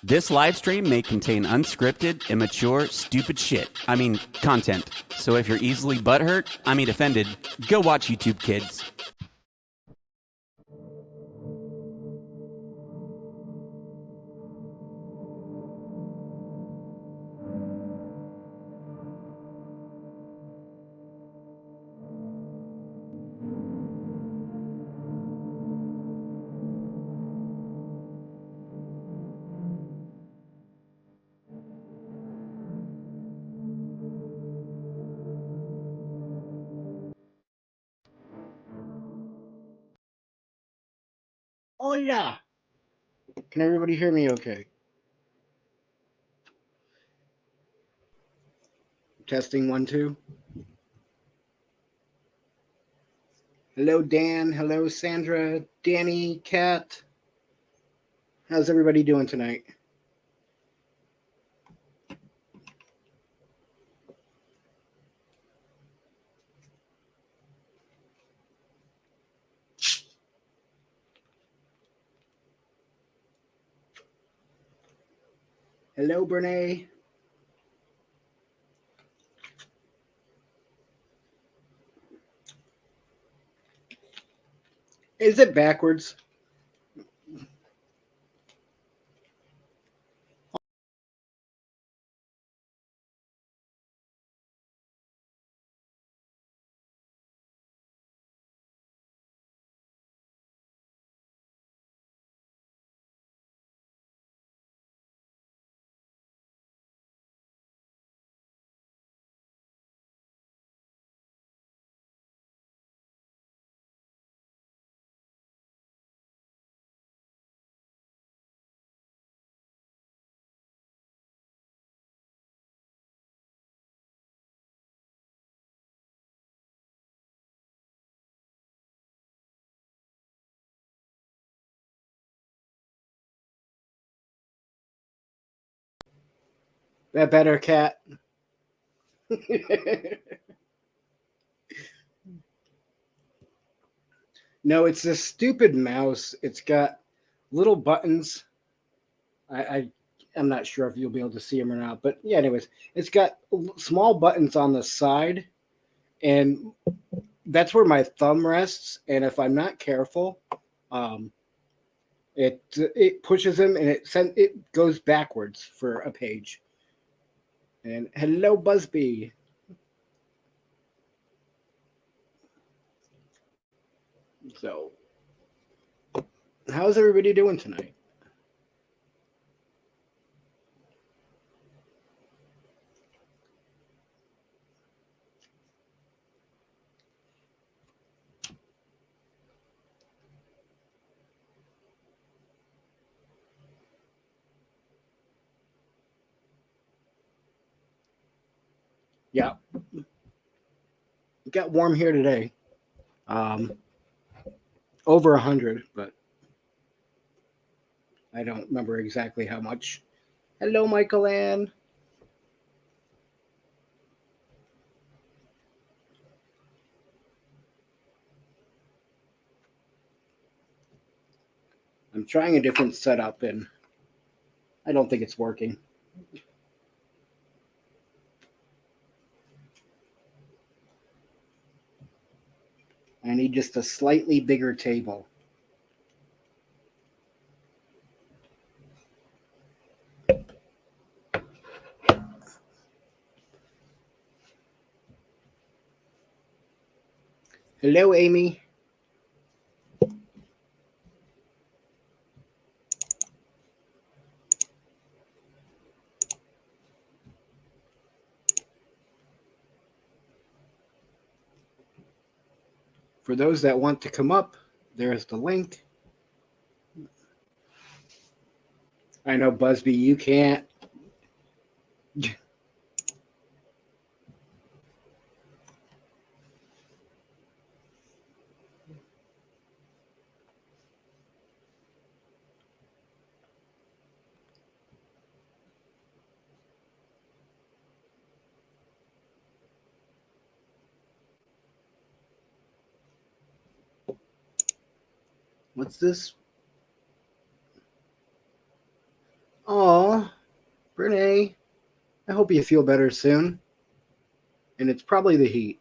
This live stream may contain unscripted, immature, stupid shit. Content. So if you're easily offended, go watch YouTube Kids. Oh yeah. Can everybody hear me okay? Testing 1, 2. Hello, Dan. Hello, Sandra, Danny, Kat. How's everybody doing tonight? Hello, Brene. Is it backwards? That better, Kat? No, it's this stupid mouse. It's got little buttons. I'm not sure if you'll be able to see them or not, but yeah. Anyways, it's got small buttons on the side, and that's where my thumb rests. And if I'm not careful, it pushes them and it goes backwards for a page. And hello, Busby. So, how's everybody doing tonight? Yeah, it got warm here today. Over 100, but I don't remember exactly how much. Hello, Michael Ann. I'm trying a different setup, and I don't think it's working. I need just a slightly bigger table. Hello, Amy. For those that want to come up, there's the link. I know, Busby, you can't. What's this? Oh, Brene, I hope you feel better soon. And it's probably the heat.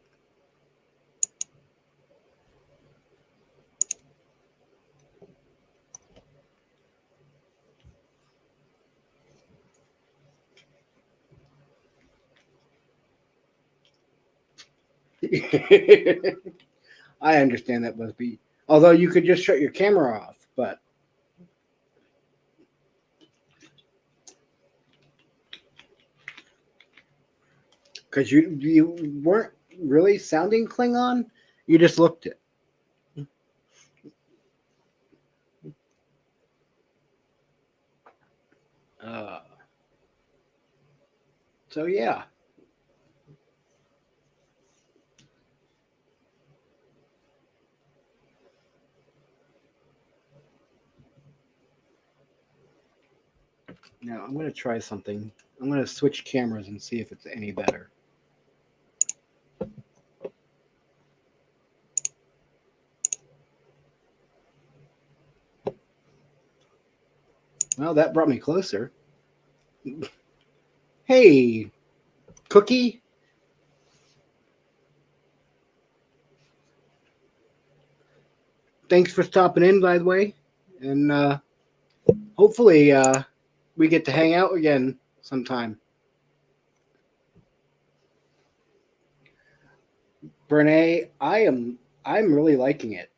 I understand that, Busby. Although you could just shut your camera off, but because you weren't really sounding Klingon, you just looked it. Uh, so yeah. Now I'm going to try something. I'm going to switch cameras and see if it's any better. Well, that brought me closer. Hey, Cookie. Thanks for stopping in, by the way. And hopefully we get to hang out again sometime. Brene, I'm really liking it.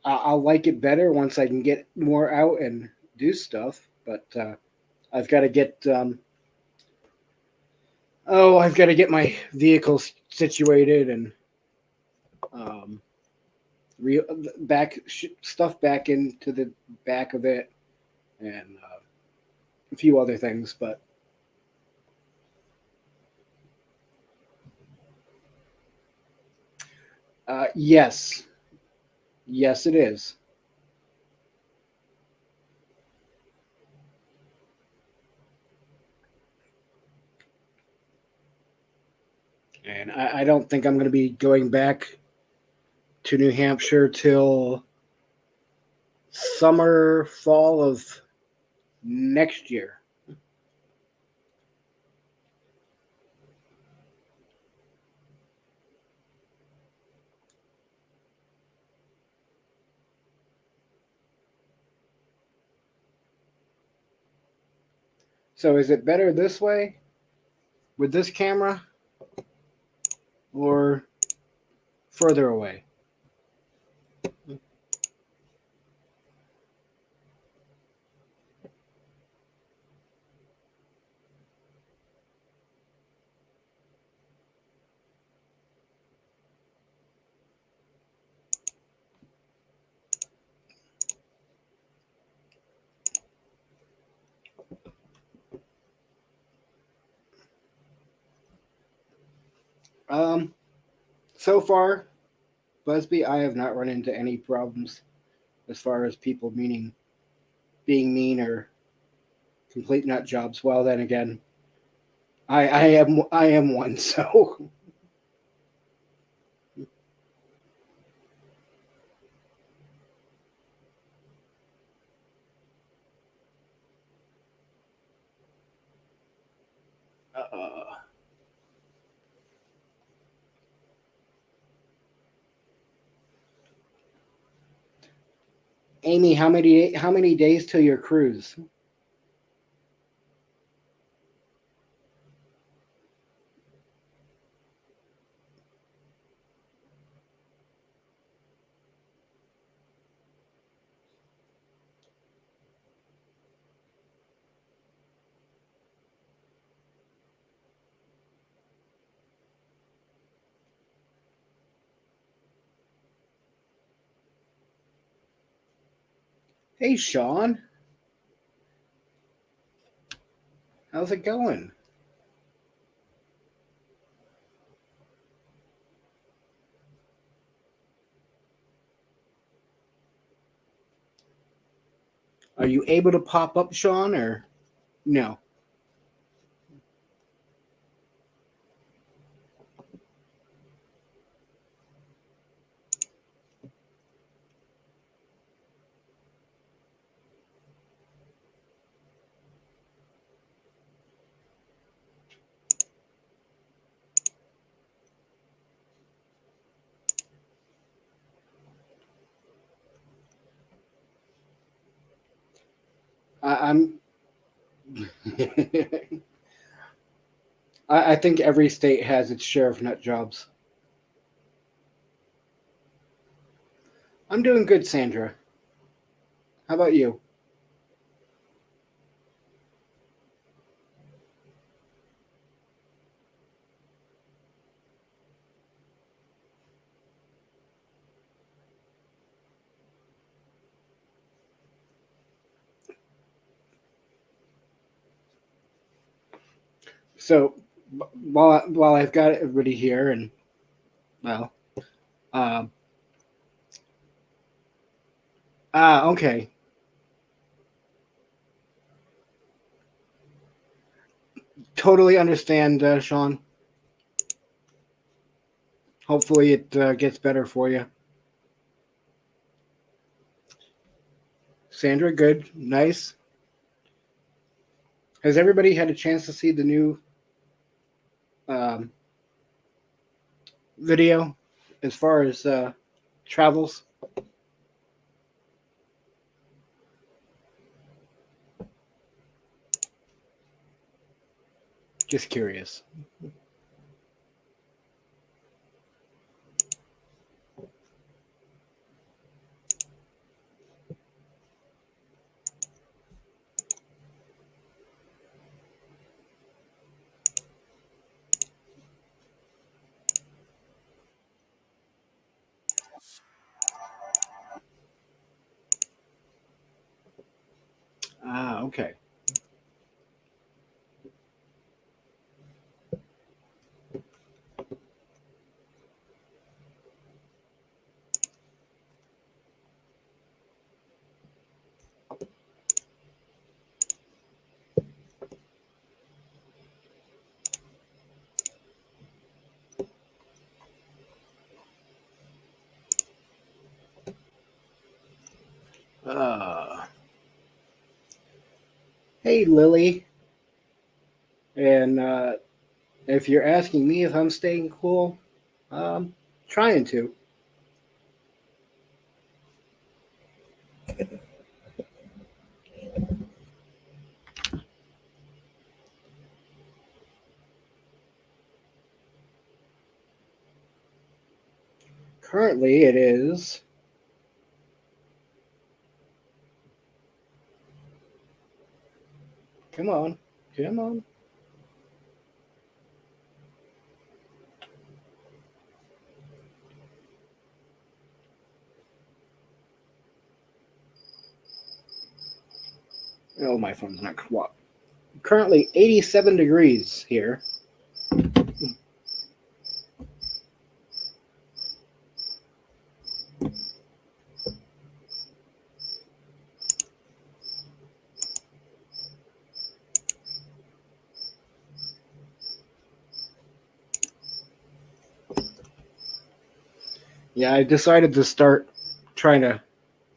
I'll like it better once I can get more out and do stuff. But I've got to get I've got to get my vehicle situated and um, stuff back into the back of it and a few other things. But yes, yes, it is. And I don't think I'm going to be going back to New Hampshire till summer, fall of next year. So is it better this way with this camera or further away? Um, so far, Busby, I have not run into any problems as far as people being mean or complete nut jobs. Well, then again, I am one, so uh, Amy, how many days till your cruise? Hey, Sean, how's it going? Are you able to pop up, Sean, or no? I'm. I think every state has its share of nut jobs. I'm doing good, Sandra. How about you? So, while I've got everybody here, and well, um, okay, totally understand, Sean. Hopefully, it gets better for you, Sandra. Good, nice. Has everybody had a chance to see the new um, video as far as travels? Just curious. Okay. Uh, hey, Lily. And if you're asking me if I'm staying cool, um, trying to. Currently, it is. Come on. Come on. Oh, my phone's not currently 87 degrees here. Yeah, I decided to start trying to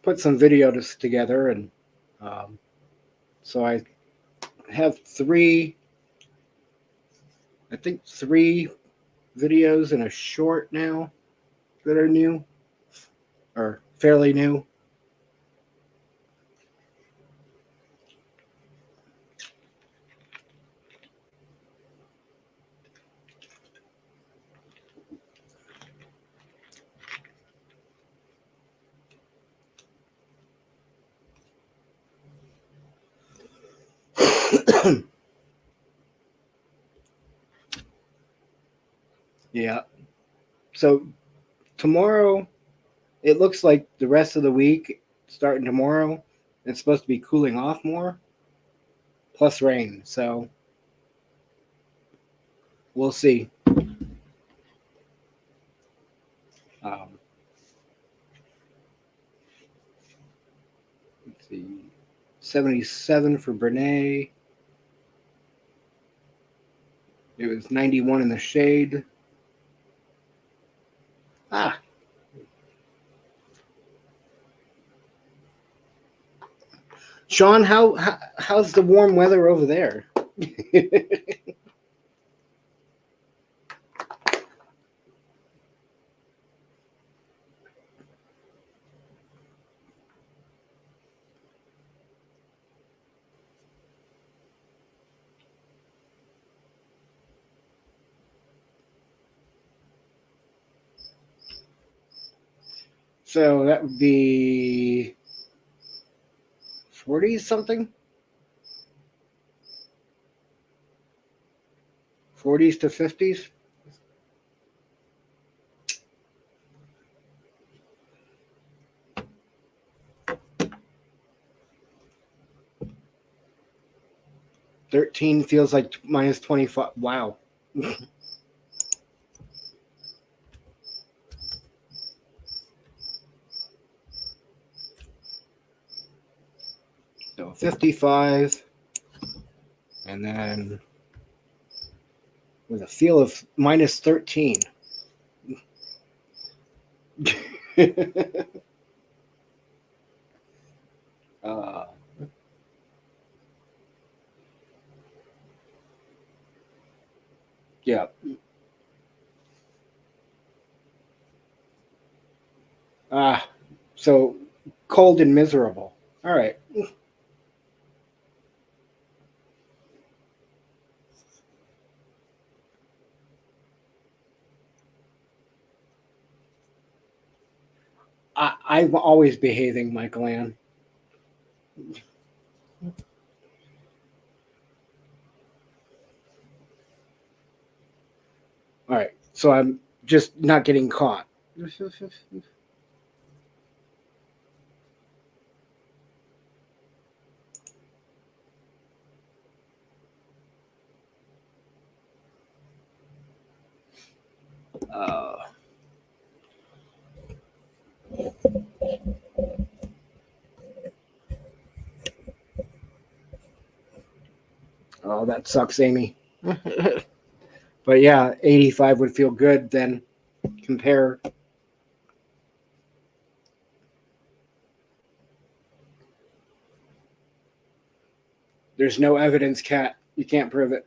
put some videos together, and um, so I have I think three videos and a short now that are new or fairly new. Yeah. So tomorrow, it looks like the rest of the week, starting tomorrow, it's supposed to be cooling off more, plus rain. So we'll see. Um, let's see. 77 for Brene. It was 91 in the shade. Ah, Sean, how's the warm weather over there? So that would be 40 something? 40s to 50s? $13 feels like minus 25. Wow. So 55, and then with a feel of minus 13. uh, yeah. So cold and miserable. All right. I'm always behaving, Michael Ann. All right. So I'm just not getting caught. Uh, oh, that sucks, Amy. But yeah, 85 would feel good then. Compare. There's no evidence, Cat. You can't prove it.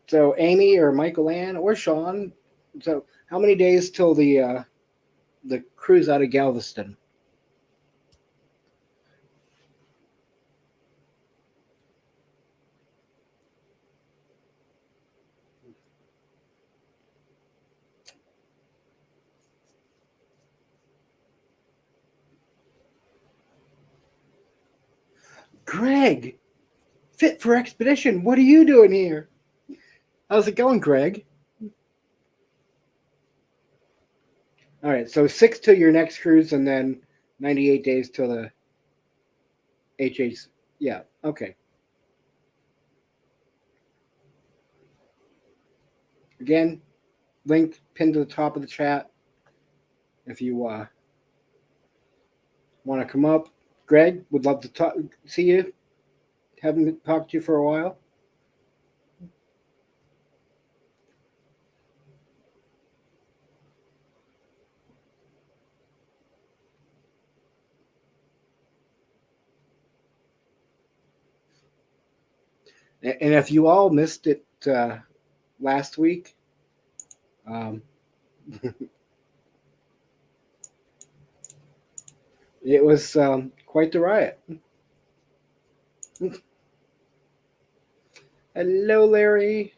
So Amy or Michael Ann or Sean. So how many days till the cruise out of Galveston? Greg, fit for expedition. What are you doing here? How's it going, Greg? All right, so 6 till your next cruise, and then 98 days till the HH. Yeah, okay. Again, link pinned to the top of the chat if you want to come up. Greg, would love to see you. Haven't talked to you for a while. And if you all missed it last week, um, it was quite the riot. Hello, Larry.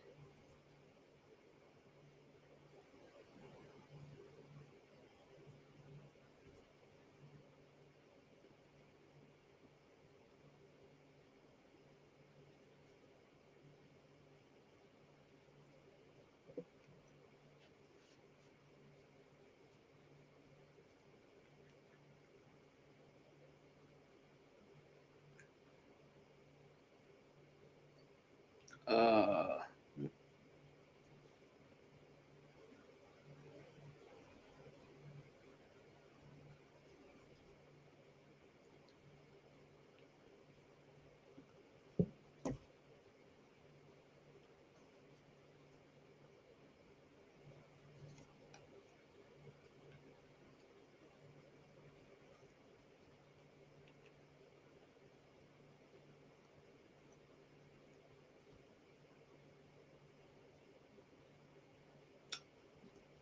Uh,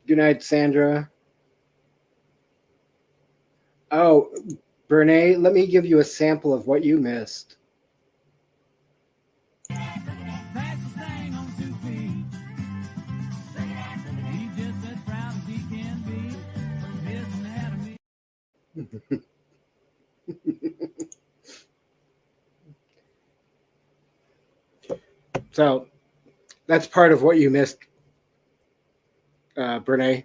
Good night, Sandra. Oh, Brene, let me give you a sample of what you missed. Fastest thing on 2 feet. He's just as proud as he can be of his anatomy. So that's part of what you missed, Brene.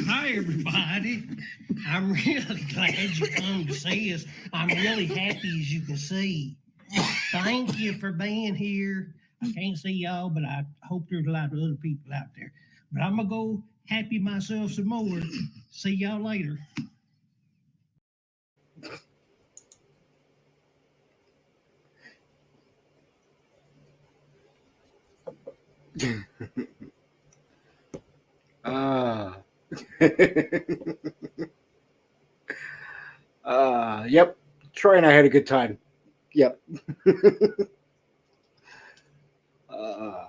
Hi, everybody. I'm really glad you come to see us. I'm really happy, as you can see. Thank you for being here. I can't see y'all, but I hope there's a lot of other people out there. But I'm going to go happy myself some more. See y'all later. Ah. Yep. Troy and I had a good time. Yep. uh,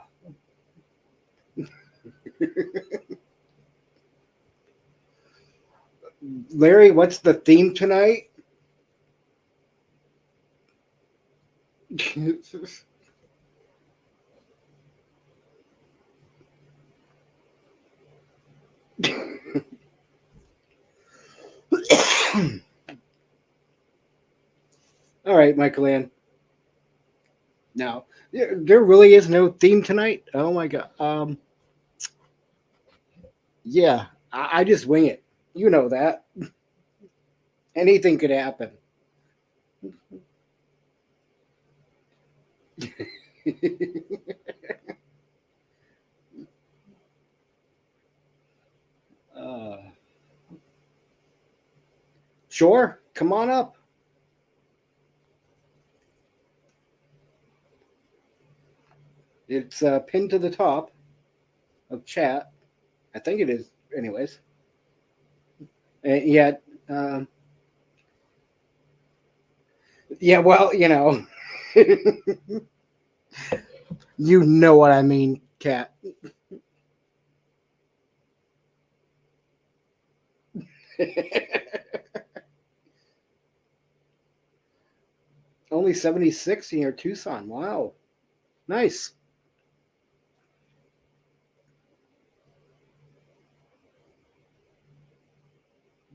Larry, what's the theme tonight? All right, Michael Ann. No, there really is no theme tonight. Oh my god. Yeah, I just wing it. You know that. Anything could happen. uh, sure, come on up. It's pinned to the top of chat. I think it is, anyways. And yet, yeah. Well, you know what I mean, Cat. Only 76 in your Tucson. Wow, nice.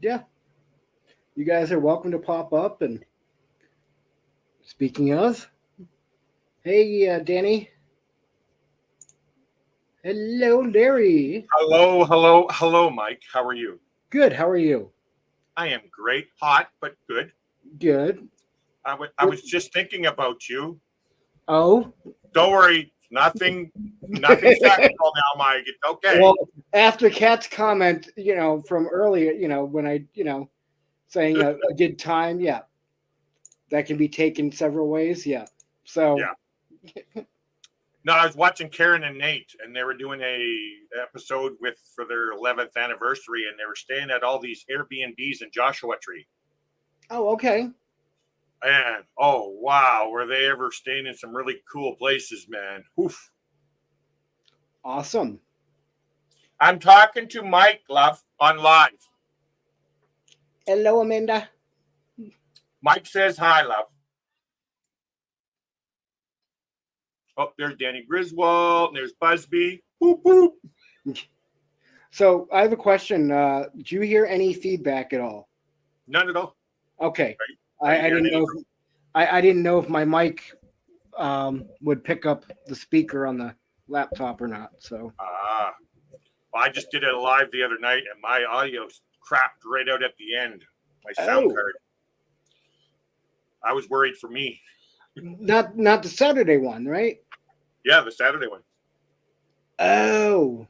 Yeah, you guys are welcome to pop up. And speaking of, hey, Danny. Hello, Larry. Hello, hello, hello, Mike. How are you? Good. How are you? I am great. Hot, but good. Good. I was just thinking about you. Oh. Don't worry. Nothing sexual now, Mike. It's okay. Well, after Kat's comment, from earlier, when I, saying a good time, yeah, that can be taken several ways. Yeah. So. Yeah. No, I was watching Karen and Nate, and they were doing a episode for their 11th anniversary, and they were staying at all these Airbnbs in Joshua Tree. Oh, okay. And oh wow, were they ever staying in some really cool places, man? Oof. Awesome. I'm talking to Mike, love, on live. Hello, Amanda. Mike says hi, love. Oh, there's Danny Griswold, and there's Busby. Boop, boop. So I have a question. Did you hear any feedback at all? None at all. Okay. Are you I didn't know. I didn't know if my mic would pick up the speaker on the laptop or not. So. Well, I just did it live the other night, and my audio crapped right out at the end. My sound card. I was worried for me. Not the Saturday one, right? Yeah, the Saturday one. Oh,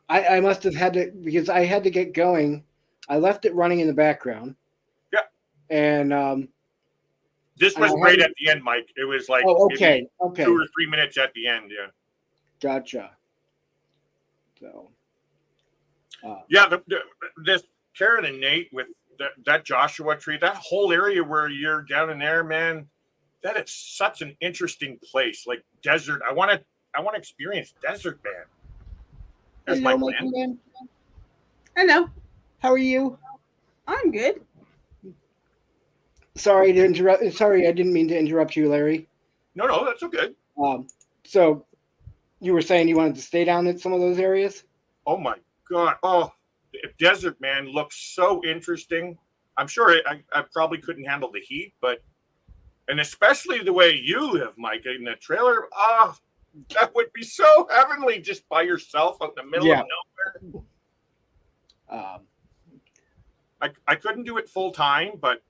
I must have had to, because I had to get going. I left it running in the background. Yeah. And This was I right haven't- at the end, Mike. It was like Oh, maybe okay. Okay. 2 or 3 minutes at the end. Yeah. Gotcha. So, Yeah. This Karen and Nate with that Joshua tree, that whole area where you're down in there, man, that is such an interesting place. Like desert. I want to experience desert, man. That's my hello, plan. Michael Man. Hello. How are you? I'm good. Sorry to interrupt. Sorry, I didn't mean to interrupt you, Larry. No, that's okay. So you were saying you wanted to stay down in some of those areas? Oh my God. Oh, the desert, man, looks so interesting. I'm sure I probably couldn't handle the heat, and especially the way you live, Mike, in the trailer. Ah, that would be so heavenly just by yourself out in the middle Yeah. of nowhere. Um, I couldn't do it full time, but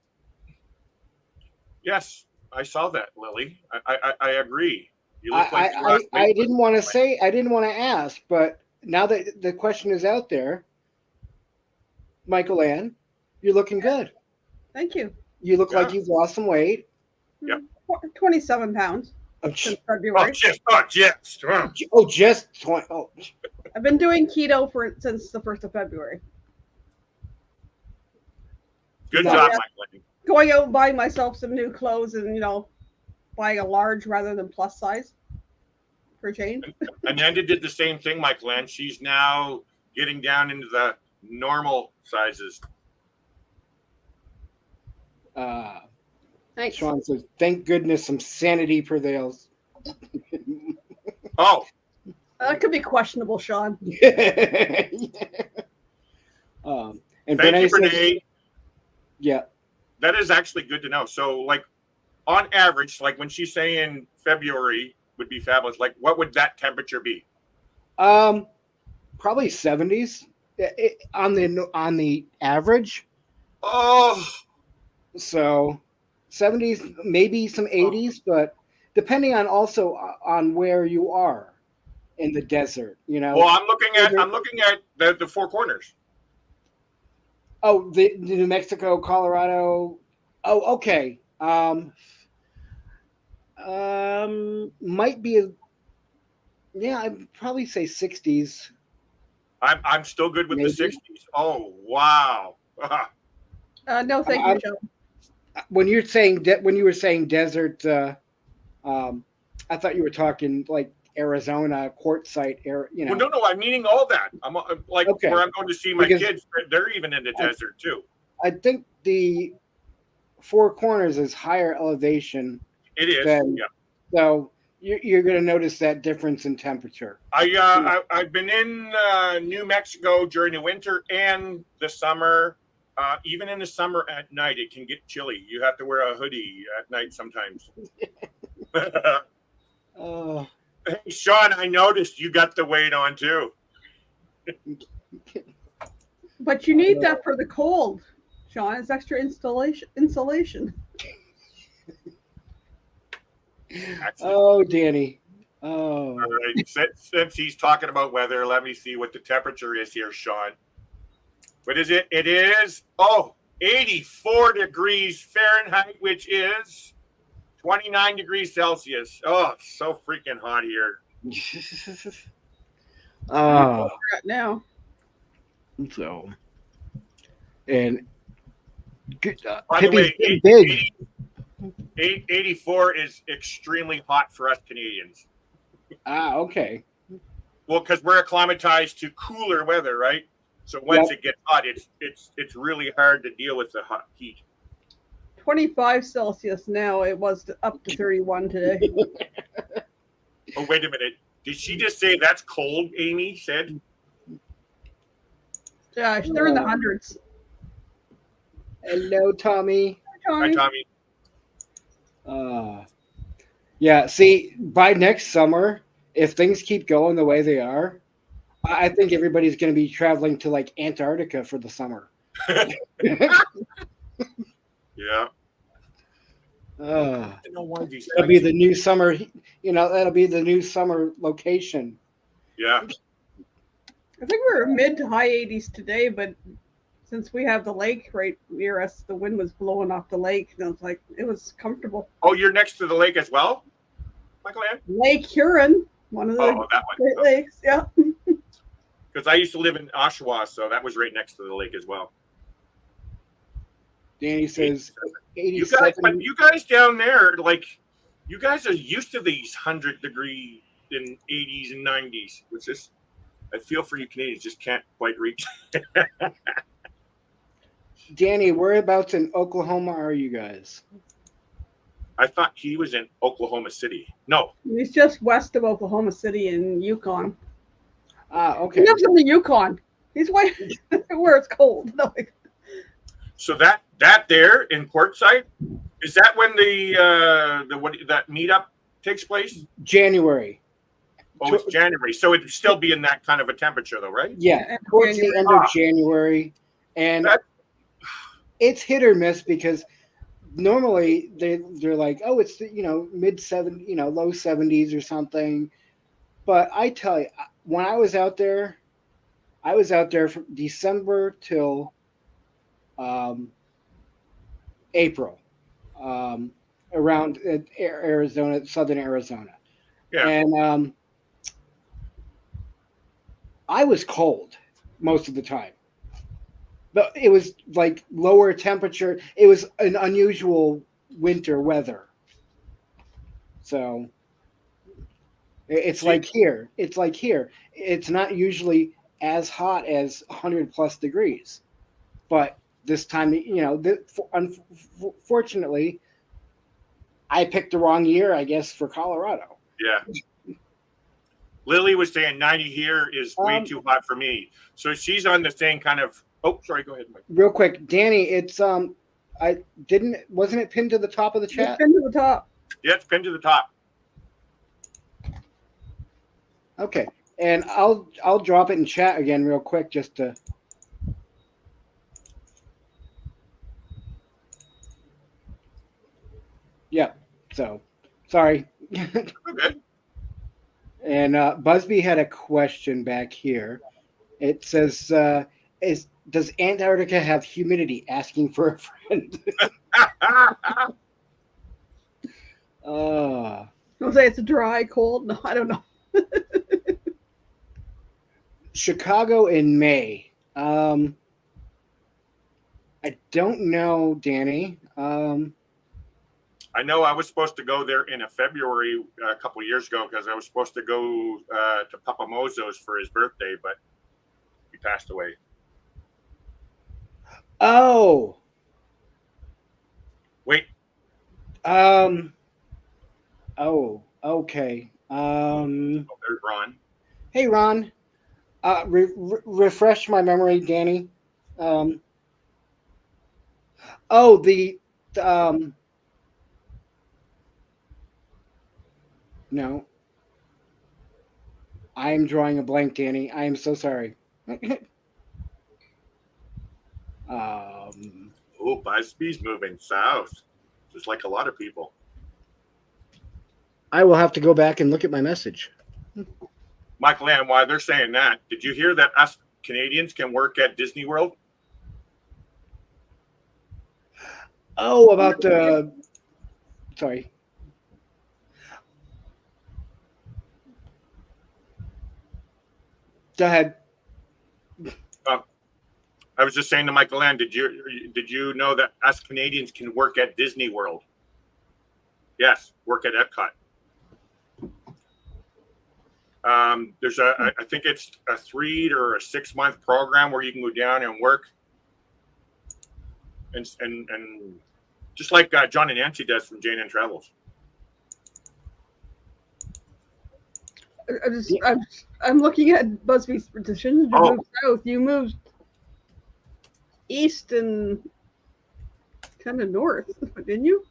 yes, I saw that, Lily. I agree. You look like you lost I weight. didn't want to say, I didn't want to ask, but now that the question is out there, Michael Ann, you're looking good. Thank you. You look like Yeah. you've lost some weight. 27 pounds Oh, since Oh, February. just. just 20. Oh, I've been doing keto since the 1st of February. Good No. job, Yeah. Mike. Going out and buying myself some new clothes and, buying a large rather than plus size for change. Amanda did the same thing, Mike Land. She's now getting down into the normal sizes. Thanks. Sean says, thank goodness some sanity prevails. Oh, That could be questionable, Sean. And thank Brene you, says, Renee. yeah. That is actually good to know. So, like, on average, like when she's saying February would be fabulous, like what would that temperature be? Probably 70s on the average. Oh, So 70s, maybe some 80s, but depending on also on where you are in the desert, well, I'm looking at the Four Corners. Oh, the New Mexico, Colorado. Oh, okay. Might be I'd probably say 60s. I'm still good with Maybe. the 60s. Oh, wow. No, thank you, Sean. When you were saying desert, I thought you were talking like Arizona quartzite area. Well, no, I'm meaning all that. I'm like Okay. where I'm going to see my Because- kids. They're even in the desert too. I think the Four Corners is higher elevation, It is. Then- Yeah. so you're going to notice that difference in temperature. I've been in New Mexico during the winter and the summer. Even in the summer at night, it can get chilly. You have to wear a hoodie at night sometimes. Oh, Hey, Sean, I noticed you got the weight on too. But you need that for the cold, Sean. It's extra insulation. Actually, oh, Danny. Oh, all right. Since he's talking about weather, let me see what the temperature is here, Sean. What is it? It is 84 degrees Fahrenheit, which is 29 degrees Celsius. Oh, it's so freaking hot here. oh. Right now. So, and good. By the way, Hippie's big. 84 is extremely hot for us Canadians. Okay. Well, because we're acclimatized to cooler weather, right? So once it gets hot, it's really hard to deal with the hot heat. 25 Celsius now. It was up to 31 today. Oh, wait a minute. Did she just say that's cold, Amy said? Yeah, they're in the hundreds. Hello, Tommy. Hi, Tommy. Tommy. Yeah. See, by next summer, if things keep going the way they are, I think everybody's going to be traveling to like Antarctica for the summer. Yeah. That'll I don't know why these be the new summer. That'll be the new summer location. Yeah. I think we were mid to high 80s today, but since we have the lake right near us, the wind was blowing off the lake, and it was comfortable. Oh, you're next to the lake as well, Michael Ann? Lake Huron, one of the Oh, that Great one. Lakes. Yeah. Because I used to live in Oshawa, so that was right next to the lake as well. Danny says You 87. guys, but you guys down there, like, you guys are used to these 100-degree in 80s and 90s, which is, I feel for you Canadians, just can't quite reach. Danny, whereabouts in Oklahoma are you guys? I thought he was in Oklahoma City. No, He's just west of Oklahoma City in Yukon. Ah, He okay. lives in the Yukon. He's way where it's cold. No, so that there in Quartzsite, is that when the what that meetup takes place? January. Oh, it's January, so it'd still be in that kind of a temperature, though, right? Yeah, towards the end of January. And That- it's hit or miss because normally they're like, oh, it's mid 70s, low 70s or something. But I tell you, when I was out there from December till April, around Arizona, southern Arizona. Yeah. And I was cold most of the time. But it was like lower temperature. It was an unusual winter weather. So it's like here. It's like here. It's not usually as hot as 100 plus degrees. But this time, unfortunately, I picked the wrong year, I guess, for Colorado. Yeah. Lily was saying 90 here is way too hot for me. So she's on the same kind of. Oh, sorry. Go ahead, Mike. Real quick, Danny, it's wasn't it pinned to the top of the it's chat? pinned to the top. Yeah, it's pinned to the top. Okay, and I'll drop it in chat again real quick just to. Yeah. So, sorry. Okay. And Busby had a question back here. It says, does Antarctica have humidity? Asking for a friend. I'll say it's dry, cold. No, I don't know. Chicago in May. I don't know, Danny. I know I was supposed to go there in February a couple of years ago because I was supposed to go to Papa Mozo's for his birthday, but he passed away. Oh. Wait. Oh, okay. There's Ron. Hey, Ron. Refresh my memory, Danny. No. I am drawing a blank, Danny. I am so sorry. Oh, Busby's moving south, just like a lot of people. I will have to go back and look at my message. Michael Ann, while they're saying that, did you hear that us Canadians can work at Disney World? Oh, about the. Sorry. Go ahead. I was just saying to Michael Ann, did you know that us Canadians can work at Disney World? Yes, work at Epcot. There's I think it's a 3 or a 6 month program where you can go down and work, and just like John and Nancy does from Jane and Travels. I'm looking at Busby's decision to move south. You moved east and kind of north, didn't you?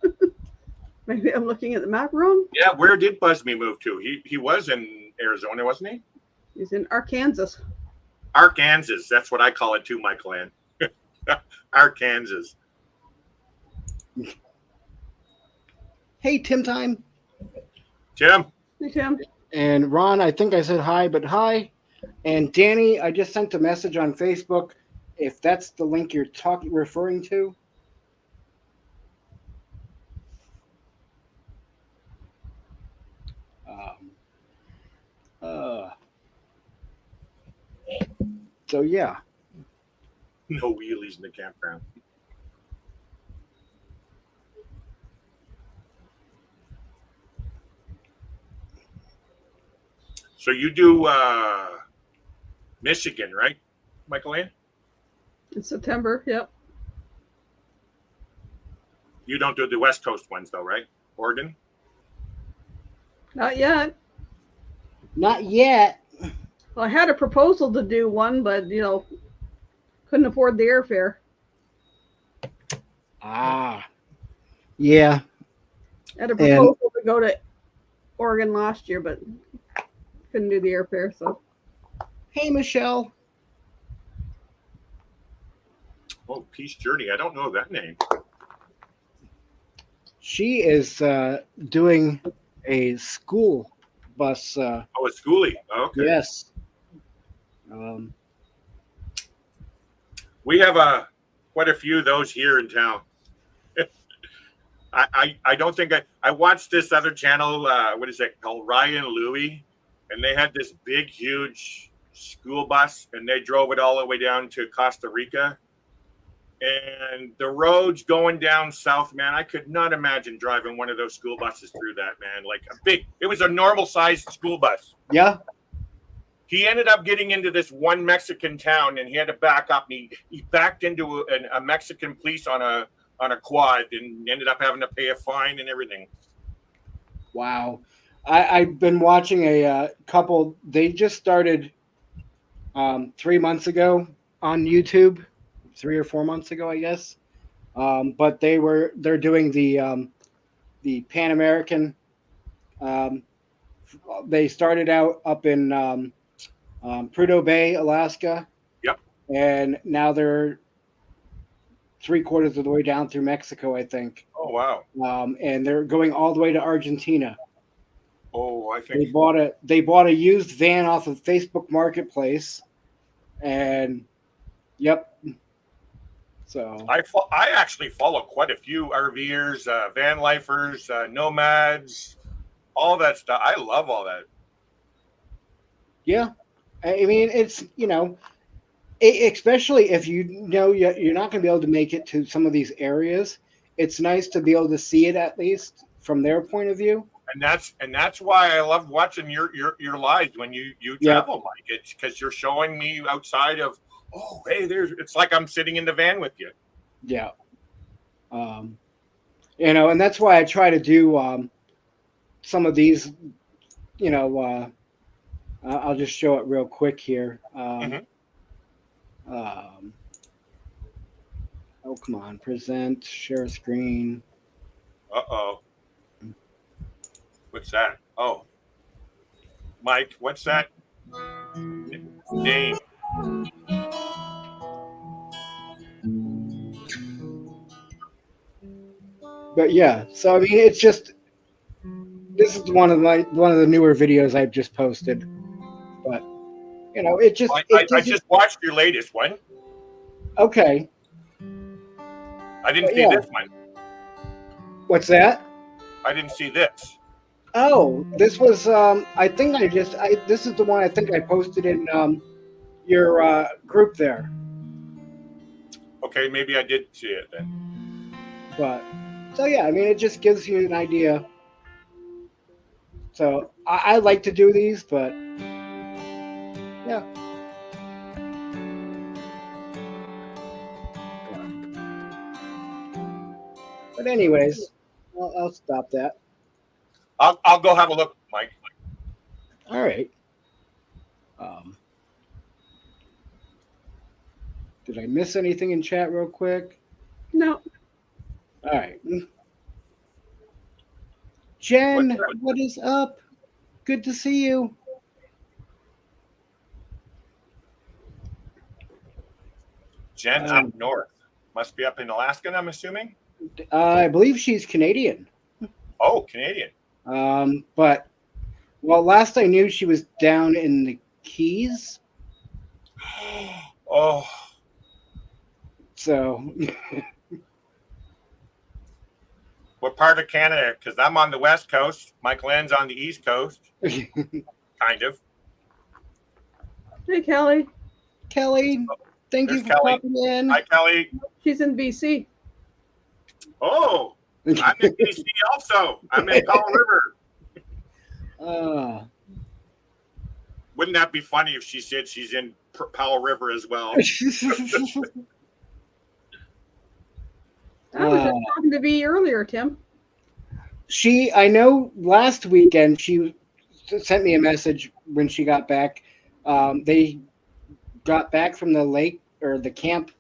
Maybe I'm looking at the map wrong. Yeah, where did Busby move to? He was in Arizona, wasn't he? He's in Arkansas. Arkansas. That's what I call it too, Michael Ann. Arkansas. Hey, Tim Time. Tim. Hey, Tim. And Ron, I think I said hi, but hi. And Danny, I just sent a message on Facebook. if that's the link you're referring to. Uh, so yeah, No wheelies in the campground. So you do Michigan, right, Michael Ann? In September, yep. You don't do the West Coast ones though, right? Oregon? Not yet. not yet. Well, I had a proposal to do one, but couldn't afford the airfare. Ah, yeah. I had a proposal to go to Oregon last year, but couldn't do the airfare. So Hey, Michelle. Oh, Peace Journey. I don't know that name. She is doing a school bus. Oh, it's Schoolie. Okay. Yes. We have quite a few of those here in town. I don't think I watched this other channel. What is it called? Ryan Louie, and they had this big, huge school bus, and they drove it all the way down to Costa Rica. And the roads going down south, man, I could not imagine driving one of those school buses through that, man. Like it was a normal sized school bus. Yeah. He ended up getting into this one Mexican town, and he had to back up. And he backed into a Mexican police on a quad, and ended up having to pay a fine and everything. Wow. I've been watching a couple. They just started 3 months ago on YouTube, 3 or 4 months ago, I guess. But they're doing the Pan American. They started out up in Prudhoe Bay, Alaska. Yep. And now they're 3/4 of the way down through Mexico, I think. Oh wow. And they're going all the way to Argentina. Oh, I They think bought a used van off of Facebook Marketplace, and yep. So I actually follow quite a few RVers, van lifers, nomads, all that stuff. I love all that. yeah, I mean it's especially if you're not going to be able to make it to some of these areas. It's nice to be able to see it at least from their point of view. And that's why I love watching your lives when you travel, Mike. It's because you're showing me outside of, oh, hey, it's like I'm sitting in the van with you. Yeah. And that's why I try to do some of these, I'll just show it real quick here. Oh, come on, present, share screen. Uh-oh. What's that? Oh. Mike, what's that name? But yeah, so I mean, it's just this is one of the newer videos I've just posted. But it just I just watched your latest one. Okay. I didn't see this one. What's that? I didn't see this. Oh, this was this is the one I think I posted in your group there. Okay, maybe I did see it then. But so yeah, I mean it just gives you an idea. So I like to do these, but yeah. But anyways, I'll stop that. I'll go have a look, Mike. All right. Did I miss anything in chat real quick? no. All right. Jen, what is up? Good to see you. Jen's up north. Must be up in Alaska, I'm assuming. I believe she's Canadian. Oh, Canadian. But last I knew, she was down in the Keys. Oh, So What part of Canada? Because I'm on the West Coast. Mike Lynn's on the East Coast, kind of. Hey, Kelly. Kelly, thank you There's for Kelly. popping in. Hi, Kelly. She's in BC. Oh, I'm in BC also. I'm in Powell River. Uh, Wouldn't that be funny if she said she's in Powell River as well? I was just talking to V earlier, Tim. I know last weekend she sent me a message when she got back. They got back from the lake or the camp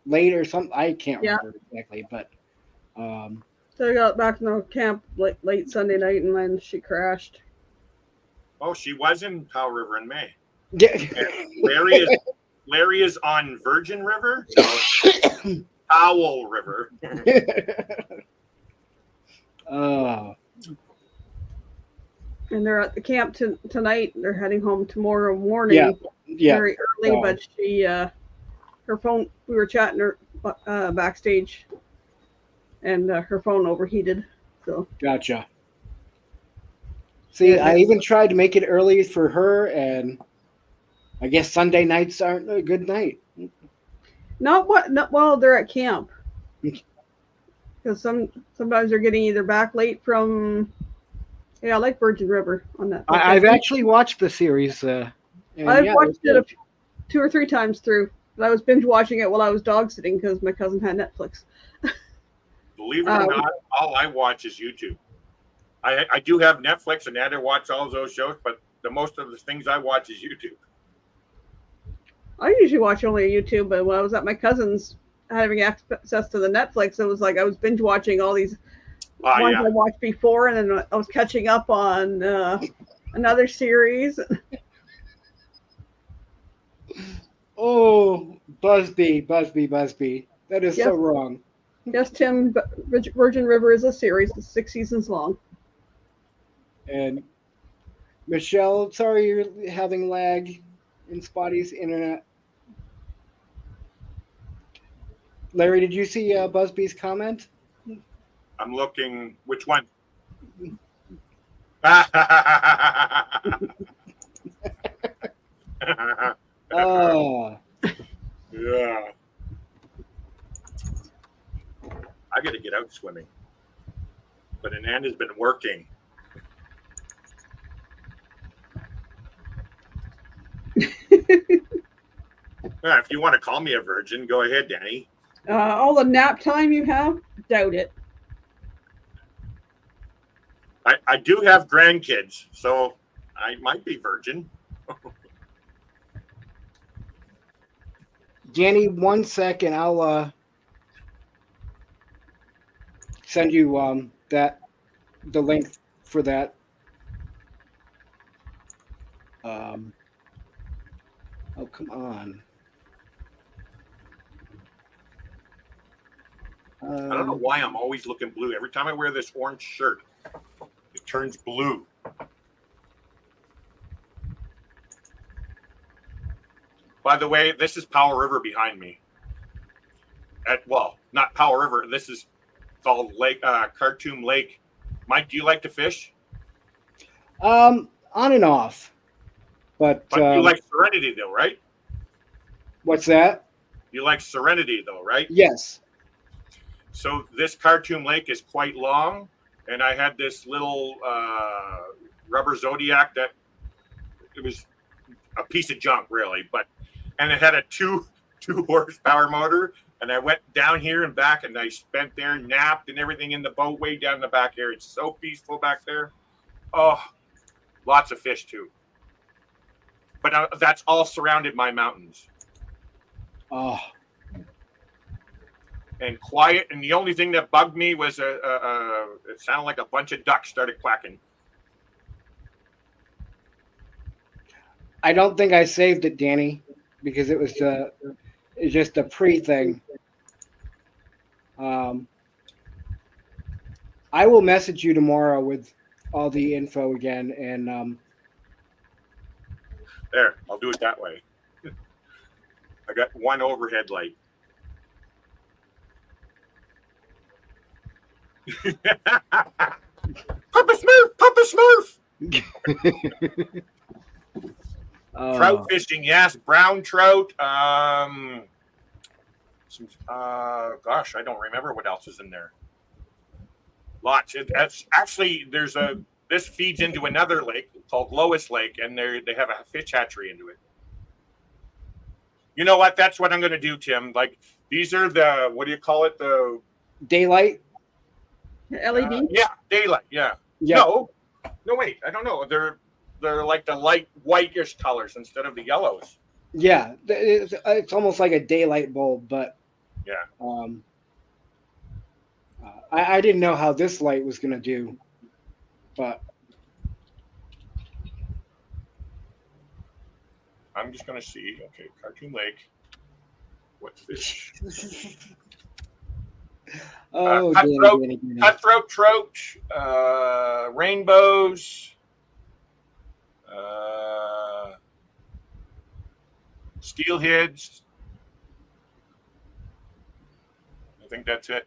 late or something. I can't remember exactly, but So I got back from the camp late Sunday night, and then she crashed. Oh, she was in Powell River in May. yeah. And Larry is on Virgin River, Powell River. Oh, And they're at the camp tonight. They're heading home tomorrow morning, yeah. very early. Wow. But she, her phone. We were chatting her backstage, and her phone overheated. So Gotcha. See, Yeah. I even tried to make it early for her, and I guess Sunday nights aren't a good night. not while they're at camp, because sometimes they're getting either back late from. Yeah, I like Virgin River on that. I've actually watched the series. And I've yeah, watched was it 2 or 3 times through. I was binge watching it while I was dog sitting because my cousin had Netflix. Believe it or not, all I watch is YouTube. I do have Netflix and I had to watch all of those shows, but the most of the things I watch is YouTube. I usually watch only YouTube, but when I was at my cousin's having access to the Netflix, it was like I was binge watching all these ones Yeah. I watched before, and then I was catching up on another series. Oh, Busby. That is Yes. so wrong. Yes, Tim, but Virgin River is a series. It's 6 seasons long. And Michelle, sorry you're having lag in Spotty's internet. Larry, did you see Busby's comment? I'm looking. Which one? Oh, Yeah. I got to get out swimming. But Ananda's been working. Yeah, if you want to call me a virgin, go ahead, Danny. All the nap time you have, doubt it. I do have grandkids, so I might be virgin. Danny, 1 second. I'll send you the link for that. Oh, come on. I don't know why I'm always looking blue. Every time I wear this orange shirt, it turns blue. By the way, this is Powell River behind me. Not Powell River. This is called Lake Khartoum Lake. Mike, do you like to fish? On and off. But you like Serenity, though, right? what's that? You like Serenity, though, right? Yes. So this Khartoum Lake is quite long, and I had this little rubber Zodiac that it was a piece of junk, really, and it had a two horsepower motor. And I went down here and back, and I spent there, napped, and everything in the boat way down in the back here. It's so peaceful back there. Oh, lots of fish too. But that's all surrounded by mountains. Oh, And quiet, and the only thing that bugged me was it sounded like a bunch of ducks started quacking. I don't think I saved it, Danny, because it was just a pre thing. I will message you tomorrow with all the info again, and There, I'll do it that way. I got one overhead light. Papa Smurf. Trout fishing, yes. Brown trout. Gosh, I don't remember what else is in there. Lots. That's actually this feeds into another lake called Lois Lake, and they have a fish hatchery into it. You know what? That's what I'm going to do, Tim. Like these are the what do you call it? The Daylight. LED. yeah, daylight. Yeah. Yeah. No, wait. I don't know. They're like the light whitish colors instead of the yellows. Yeah, it's almost like a daylight bulb, but Yeah. I didn't know how this light was going to do, but I'm just going to see. Okay, Cartoon Lake. What fish? oh, cutthroat, Danny. Cutthroat trout, rainbows, steelheads. I think that's it.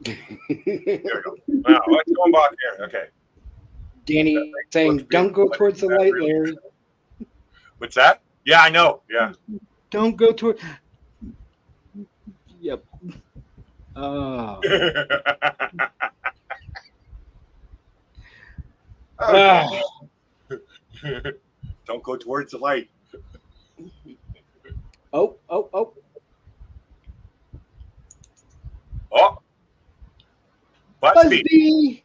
There we go. Wow, let's go back here. Okay. Danny saying, "Don't go towards the light, Larry. What's that? Yeah, I know. Yeah. Don't go toward." Yep. Oh. Okay. Don't go towards the light. Oh. Oh. Busby, Busby.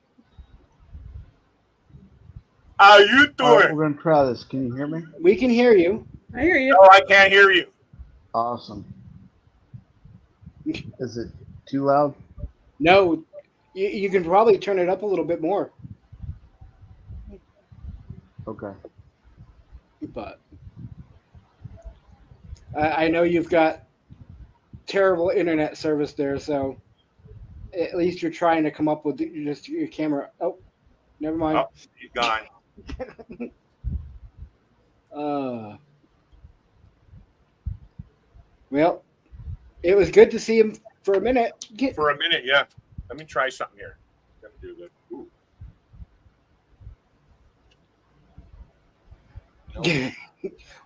how you All right, doing? we're gonna try this. Can you hear me? We can hear you. I hear you. No, I can't hear you. Awesome. Is it too loud? No, you can probably turn it up a little bit more, Okay. but I know you've got terrible internet service there, so at least you're trying to come up with just your camera. Oh, never mind. Oh, he's gone. Well, it was good to see him for a minute. For a minute, yeah. Let me try something here. Gonna do this. Ooh.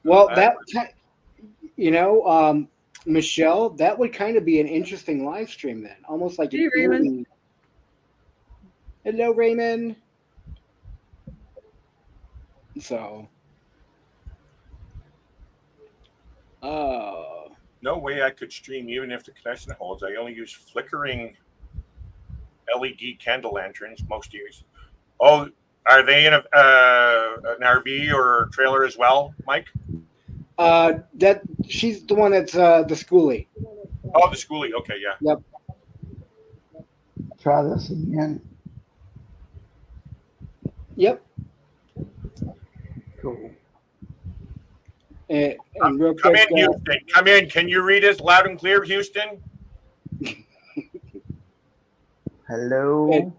Well, Michelle, that would kind of be an interesting live stream then, almost like Hey, Raymond. Hello, Raymond. So, No way I could stream even if the connection holds. I only use flickering LED candle lanterns most use. Oh, are they in an RV or trailer as well, Mike? that she's the one that's the schoolie. Oh, the schoolie. Okay, yeah. Yep. Try this again. Yep. Cool. And real Come quick, in, Houston. Come in. Can you read us loud and clear, Houston? Hello.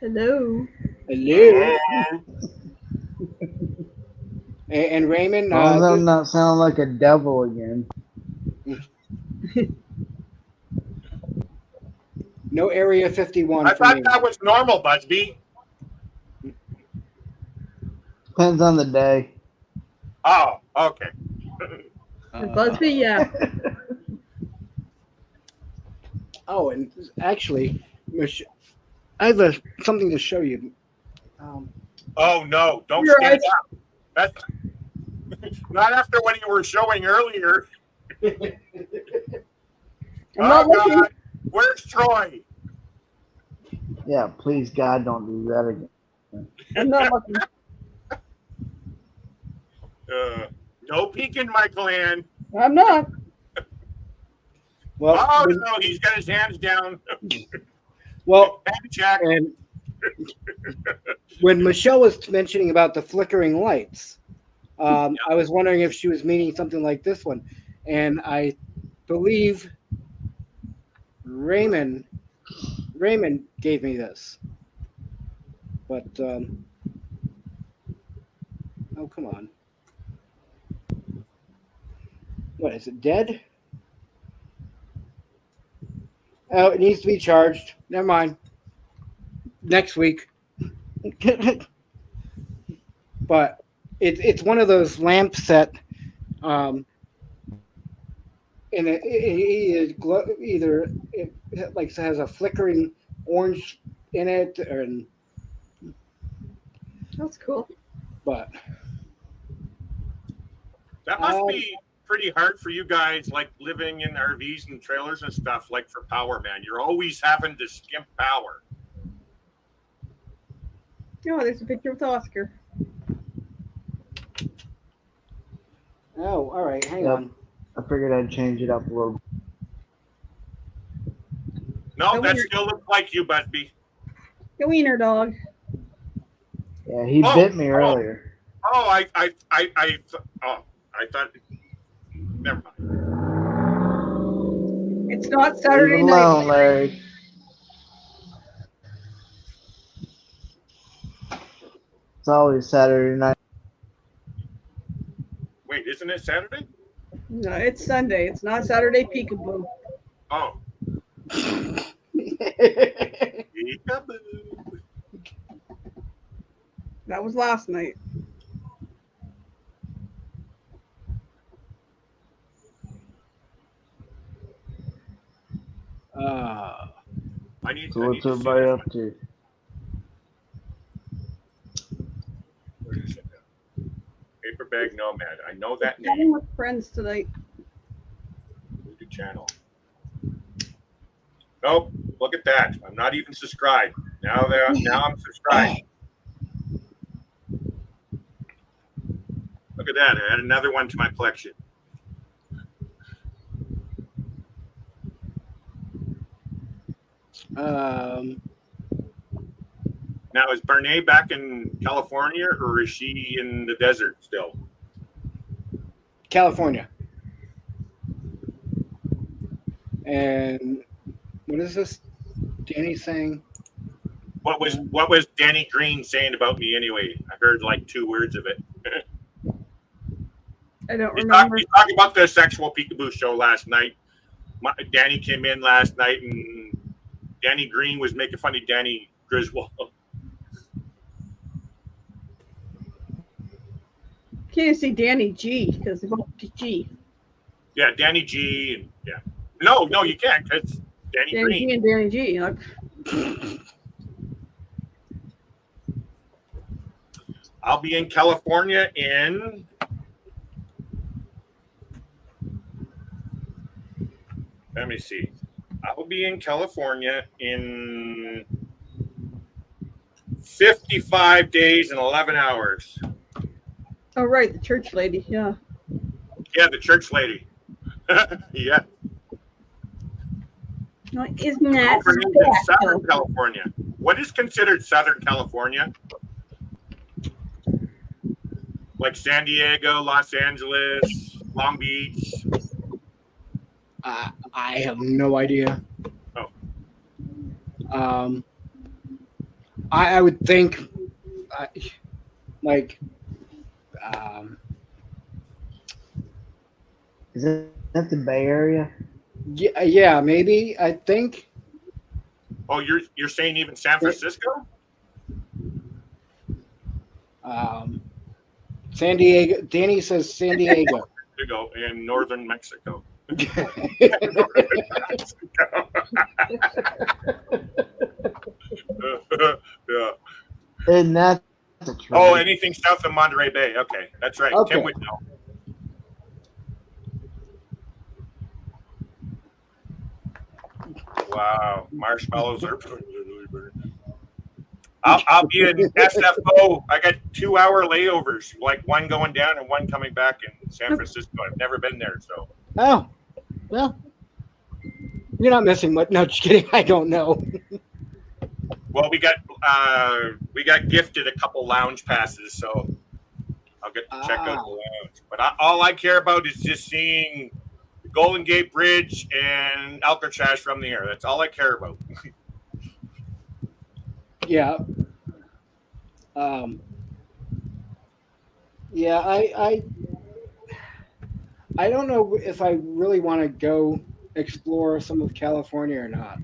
Hello. hello. And Raymond, As long as I'm not sounding like a devil again. no Area 51 I for thought me. that was normal, Busby. Depends on the day. Oh, okay. Busby, yeah. Oh, and actually, I have something to show you. Oh no! Don't You're stand right. up. That's not after what you were showing earlier. I'm Oh not looking. God, where's Troy? Yeah, please God, don't do that again. I'm not looking. No peeking, Michael Ann. I'm not. Well, Oh no, he's got his hands down. well, Hand check. and when Michelle was mentioning about the flickering lights, I was wondering if she was meaning something like this one, and I believe Raymond gave me this, but oh, come on, what is it, dead? Oh, it needs to be charged. Never mind. Next week. But it's one of those lamp set, and either it like has a flickering orange in it, and That's cool. but That must be pretty hard for you guys, like living in RVs and trailers and stuff, like for power, man. You're always having to skimp power. Oh, there's a picture with Oscar. oh, all right, hang Yep. on. I figured I'd change it up a little. No, So that weird. still looks like you, Busby. The wiener dog. Yeah, he Oh, bit me oh. earlier. Oh, I thought. Never mind. It's not Leave Saturday it night. alone, Larry. It's always Saturday night. Wait, isn't it Saturday? No, it's Sunday. It's not Saturday peekaboo. Oh, That was last night. I need So to what's see everybody this. up to? Where is it? Paper Bag Nomad. I know that Having name. with friends tonight. The channel. Nope. Look at that. I'm not even subscribed. Now I'm subscribed. Look at that. I add another one to my collection. Um, Now, is Bernae back in California or is she in the desert still? California. And what is this? Danny saying? What was Danny Green saying about me anyway? I heard like 2 words of it. I don't He's remember. talking about the sexual peekaboo show last night. Danny came in last night and Danny Green was making fun of Danny Griswold. Can't say Danny G because they both G. Yeah, Danny G. And, yeah. No, you can't. It's Danny Danny Green. G and Danny G. Like, I'll be in California in let me see. I will be in California in 55 days and 11 hours. oh, right, the church lady. Yeah. Yeah, the church lady. Yeah. No, isn't that Over in Southern California. What is considered Southern California? Like San Diego, Los Angeles, Long Beach. I have no idea. Oh. I would think, like, Is that the Bay Area? yeah, maybe. I think. Oh, you're saying even San Francisco? San Diego. Danny says San Diego. There you go, in northern Mexico. Yeah. Isn't that the truth? Oh, anything south of Monterey Bay. Okay, that's right. Okay. Tim would know. Wow, marshmallows are. I'll be in SFO. I got 2-hour layovers, like one going down and one coming back in San Francisco. I've never been there, so. Oh, well, you're not missing much. No, just kidding. I don't know. Well, we got gifted a couple lounge passes, so I'll get to check out the lounge. But all I care about is just seeing the Golden Gate Bridge and Alcatraz from the air. That's all I care about. Yeah. Yeah, I don't know if I really want to go explore some of California or not.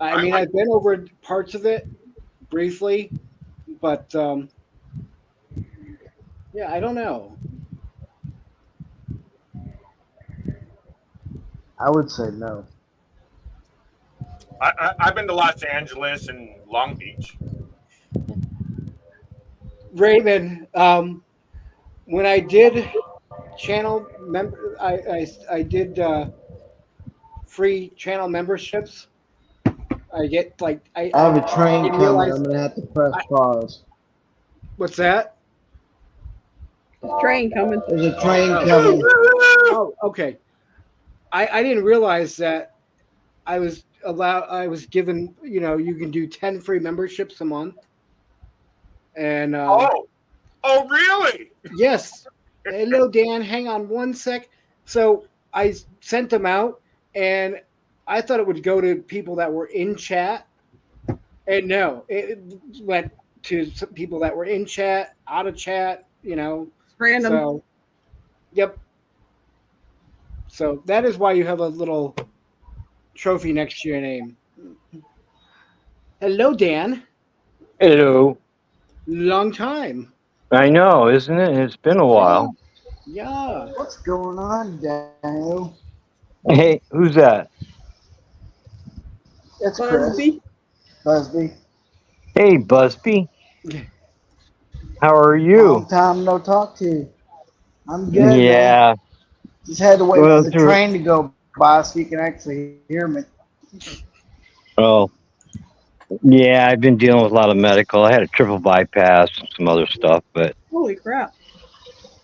I I mean, like- I've been over parts of it briefly, but yeah, I don't know. I would say no. I've been to Los Angeles and Long Beach. Raymond, when I did channel member, I did free channel memberships. I get like I have a train didn't coming. realize- I'm gonna have to press pause. What's that? Train coming. There's a train coming. Oh, okay. I didn't realize that I was given, you can do 10 free memberships a month. And Oh, really? yes. Hello, Dan. Hang on one sec. So I sent them out, and I thought it would go to people that were in chat. And no, it went to some people that were in chat, out of chat, Random. So, yep. So that is why you have a little trophy next to your name. Hello, Dan. Hello. Long time. I know, isn't it? It's been a while. Yeah. What's going on, Daniel? Hey, who's that? It's Chris Busby. Busby. Hey, Busby. How are Long you? time no talk to you. I'm good. Man. Yeah. Just had to wait Well, for the through- train to go by so you can actually hear me. Oh. Yeah, I've been dealing with a lot of medical. I had a triple bypass and some other stuff, but Holy crap.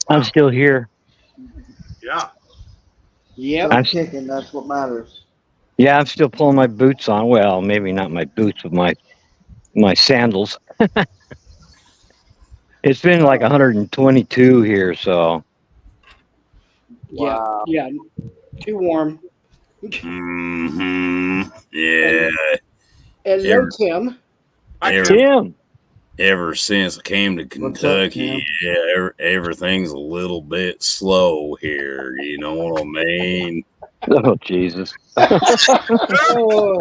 I'm still here. Yeah. Yep. I'm kicking. That's what matters. Yeah, I'm still pulling my boots on. Well, maybe not my boots, but my sandals. It's been like 122 here, so Wow. Yeah. Too warm. Mm-hmm. Yeah. Hello, Yeah. Tim. I Ever, Tim. ever since I came to What's up, Kentucky, yeah, everything's a little bit slow here. You know what I mean? Oh, Jesus. Oh,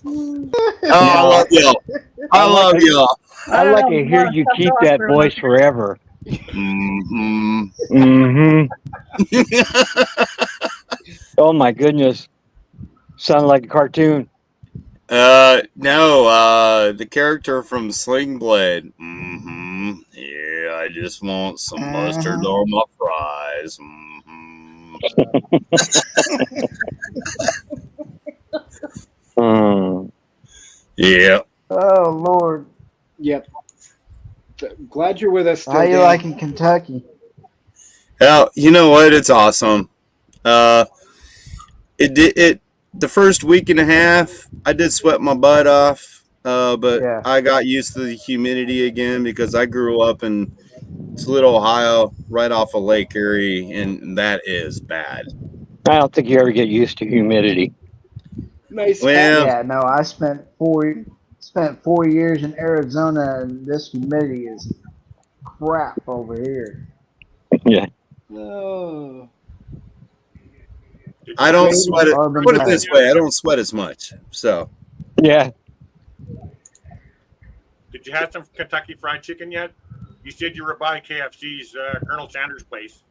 Oh, I love y'all. I love y'all. I'd like to hear you keep that voice forever. Mm-hmm. Mm-hmm. Oh, my goodness. Sound like a cartoon. No, the character from Sling Blade. Mm-hmm. Yeah, I just want some mustard on my fries. Mm-hmm. Yeah. Oh Lord. yep. So, glad you're with us. Still, How you Dan. liking Kentucky? Well, you know what? It's awesome. The first week and a half, I did sweat my butt off, but Yeah. I got used to the humidity again because I grew up in Toledo, Ohio, right off of Lake Erie, and that is bad. I don't think you ever get used to humidity. Nice. Well, Yeah. No, I spent 4 years in Arizona, and this humidity is crap over here. Yeah. Oh. I don't Crazy sweat it. carbon Put it tax. this way, I don't sweat as much. So, Yeah. Did you have some Kentucky Fried Chicken yet? You said you were by KFC's Colonel Sanders' place.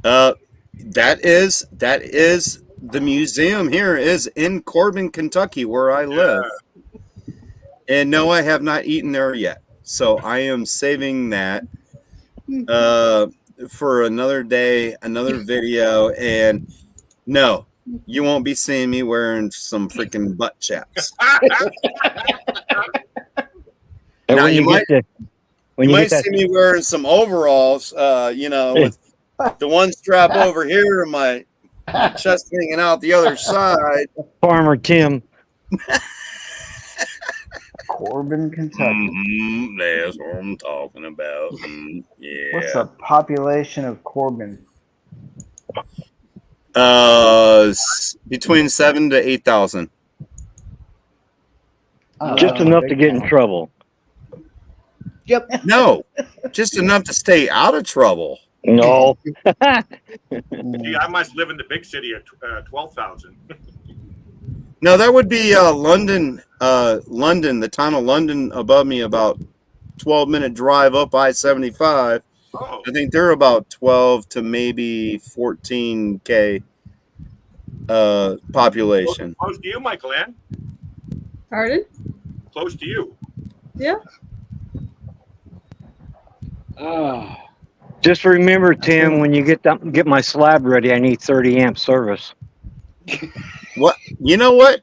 that is the museum here is in Corbin, Kentucky, where I live. And no, I have not eaten there yet. So I am saving that for another day, another video. And no, you won't be seeing me wearing some freaking butt chaps. And Now, when you you might- get the, when You you might get see me wearing some overalls, with the one strap over here and my chest hanging out the other side. that Farmer Tim, Corbin, Kentucky. Mhm, that's what I'm talking about. What's the population of Corbin? Between 7,000 to 8,000. Oh, just wow, enough big to get in town. trouble. Yep. No, just enough to stay out of trouble. No. Gee, I must live in the big city at 12,000. No, that would be London. London, the town of London above me, about 12-minute drive up I-75. Oh, I think they're about 12 to maybe 14K population. close to you, Michael Ann. Pardon? Close to you. Yeah. Ah, Just remember, Tim, when you get my slab ready, I need 30 amp service. What? You know what?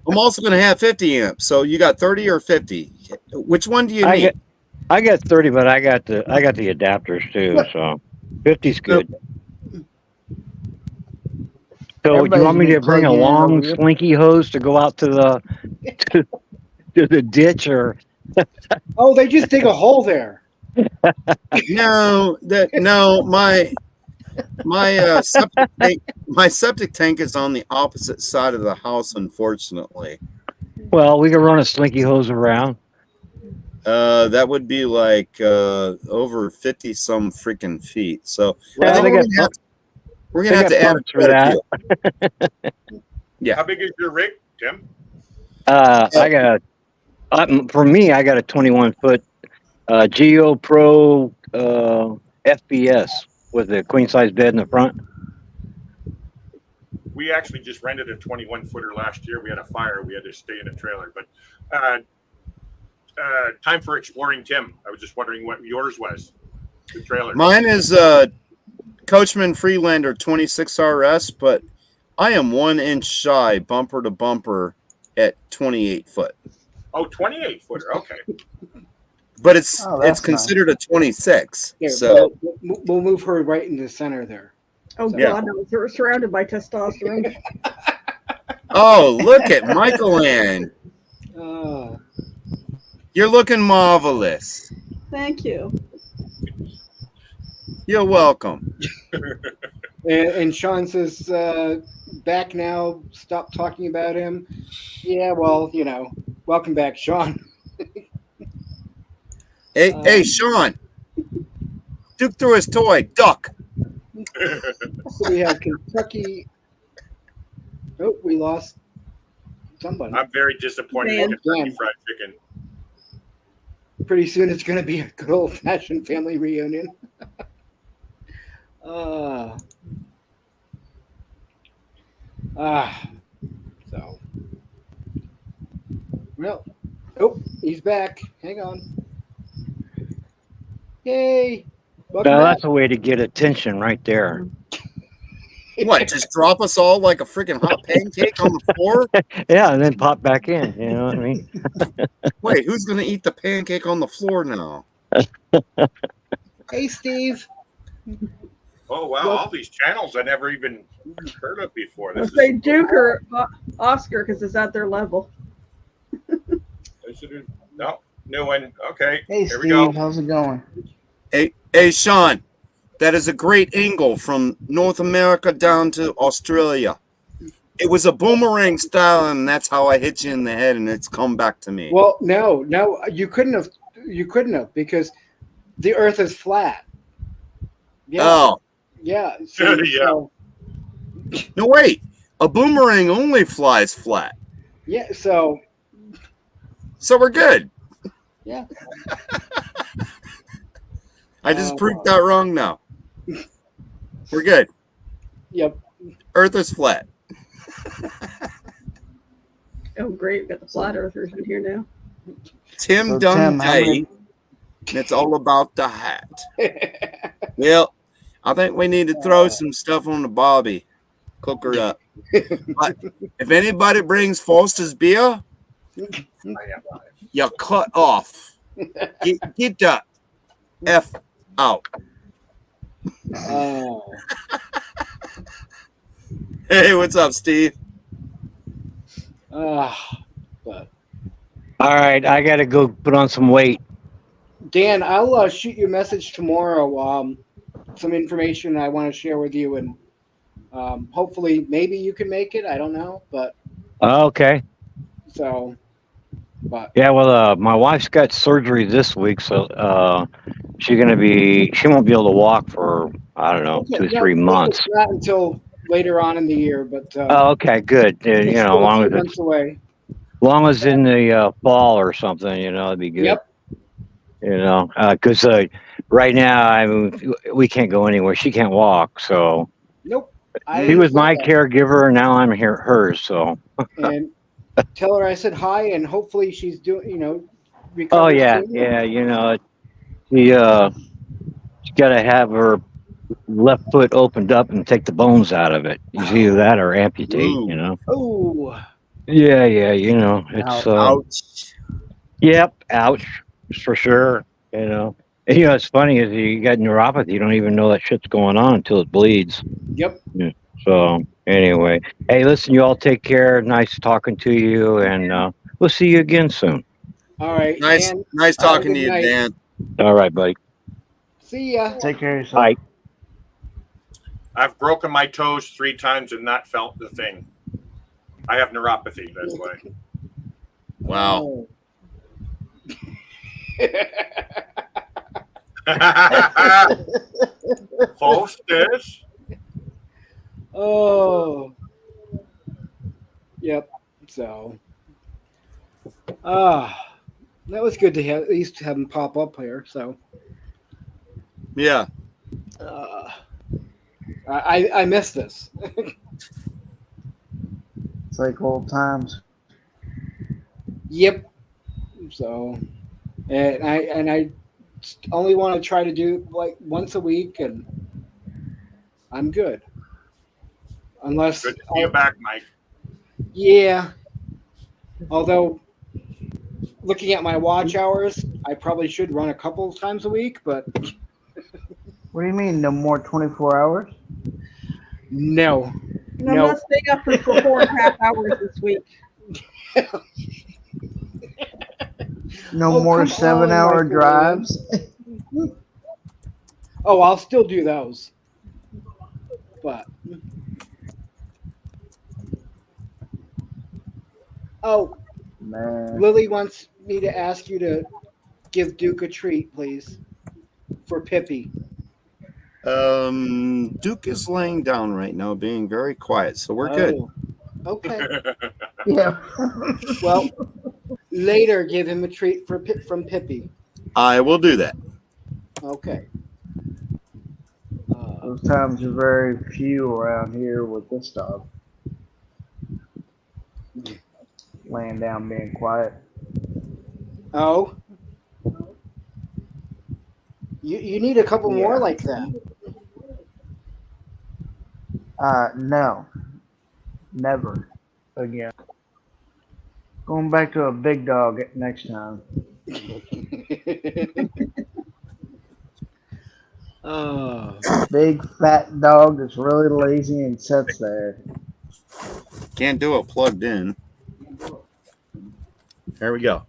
I'm also going to have 50 amps. So you got 30 or 50? Which one do you need? I got 30, but I got the adapters too. So 50's good. So do you want me to bring a long slinky hose to go out to the ditch, or? oh, they just dig a hole there. No, my septic tank is on the opposite side of the house, unfortunately. Well, we can run a slinky hose around. That would be like over 50 some freaking feet. So Yeah, I think we're gonna have to add for that. Yeah. How big is your rig, Tim? I got for me, I got a 21-foot Geo Pro FBS with a queen size bed in the front. We actually just rented a 21-footer last year. We had a fire. We had to stay in a trailer. But time for exploring, Tim. I was just wondering what yours was. The trailer. Mine is Coachman Freelander 26 RS, but I am 1 inch shy bumper to bumper at 28 foot. Oh, 28-footer. Okay. But it's that's considered a 26. Here, So we'll move her right into the center there. Oh Yeah. God, no, we're surrounded by testosterone. oh, look at Michael Ann. Uh, You're looking marvelous. Thank you. You're welcome. and Sean says, back now, stop talking about him. Yeah, well, welcome back, Sean. Hey, Sean. Duke threw his toy. Duck. So we have Kentucky. Oh, we lost somebody. I'm very disappointed in Kentucky Fried Chicken. Pretty soon it's going to be a good old-fashioned family reunion. So. Well, oh, he's back. Hang on. Yay. Welcome Now back. that's a way to get attention right there. What? Just drop us all like a freaking hot pancake on the floor? Yeah, and then pop back in. You know what I mean? Wait, who's going to eat the pancake on the floor now? Hey, Steve. Oh, wow. All these channels I never even heard of before. Let's This say is Duke or Oscar because it's at their level. no, new one. Okay. Hey, Here we go. Steve, how's it going? Hey, Sean, that is a great angle from North America down to Australia. It was a boomerang style, and that's how I hit you in the head, and it's come back to me. Well, no, you couldn't have. You couldn't have because the Earth is flat. Yeah. Oh, Yeah. Yeah. no, wait. A boomerang only flies flat. Yeah. So. So we're good. Yeah. I just proved that wrong now. We're good. Yep. Earth is flat. Oh, great. We've got the flat earthers in here now. Tim So, done Tim, how many- date. It's all about the hat. Well, I think we need to throw some stuff on the Bobby. Cook her up. But if anybody brings Foster's beer, you cut off. Get the F out. Oh. Hey, what's up, Steve? But All right, I got to go put on some weight. Dan, I'll shoot you a message tomorrow. Some information I want to share with you, and hopefully, maybe you can make it. I don't know, but Okay. so But Yeah, well, my wife's got surgery this week, so she won't be able to walk for, I don't know, okay, 2-3 months. it's not until later on in the year, but Oh, okay, good. You it's know, still long a as few it's months away. long as in the fall or something, it'd be good. Yep. Because right now, I mean, we can't go anywhere. She can't walk, so Nope. she was my said that. caregiver, and now I'm hers. So. And tell her I said hi, and hopefully she's doing, Oh recovers yeah, soon. yeah. She got to have her left foot opened up and take the bones out of it. It's either that or amputate. Ooh. Oh. Yeah. It's Ouch. Yep. Ouch. For sure. It's funny is you got neuropathy. You don't even know that shit's going on until it bleeds. Yep. Yeah. So anyway, hey, listen, you all take care. Nice talking to you, and we'll see you again soon. All right. Nice, Dan, nice have a talking to good you, night. Dan. All right, buddy. See ya. Take care of yourself. Bye. I've broken my toes 3 times and not felt the thing. I have neuropathy. That's why. Wow. Hostess. Oh. Yep. So. That was good to have, at least have him pop up here. So. Yeah. I missed this. It's like old times. Yep. So, and I only want to try to do like once a week, and I'm good. Unless Good to see you back, Mike. yeah. Although looking at my watch hours, I probably should run a couple times a week, but What do you mean, no more 24 hours? no. And I'm not staying up for 4.5 hours this week. No Oh, more come 7-hour on, drives? Oh, I'll still do those. But oh, Man. Lily wants me to ask you to give Duke a treat, please, for Pippi. Duke is laying down right now, being very quiet, so we're good. Oh, okay. Yeah. Well, later give him a treat from Pippi. I will do that. Okay. Those times are very few around here with this dog. Laying down, being quiet. Oh. You need a couple more like that. No. Never again. Going back to a big dog next time. Oh. Big fat dog that's really lazy and sits there. Can't do it plugged in. There we go.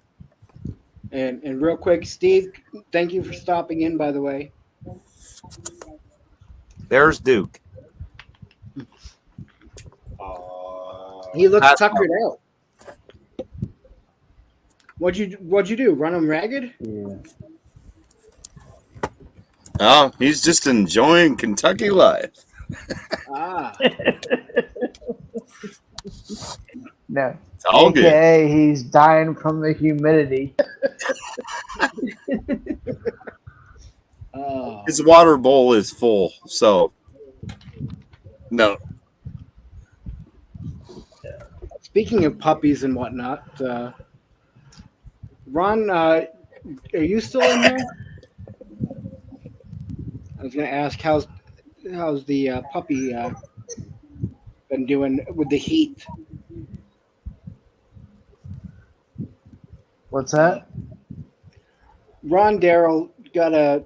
And real quick, Steve, thank you for stopping in, by the way. There's Duke. He looks That's tuckered out. What'd you do? Run him ragged? Yeah. Oh, he's just enjoying Kentucky life. Ah. No. It's all good. AKA he's dying from the humidity. Oh. His water bowl is full, so no. Speaking of puppies and whatnot, Ron, are you still in here? I was going to ask how's the puppy been doing with the heat? What's that? Ron Darrell got a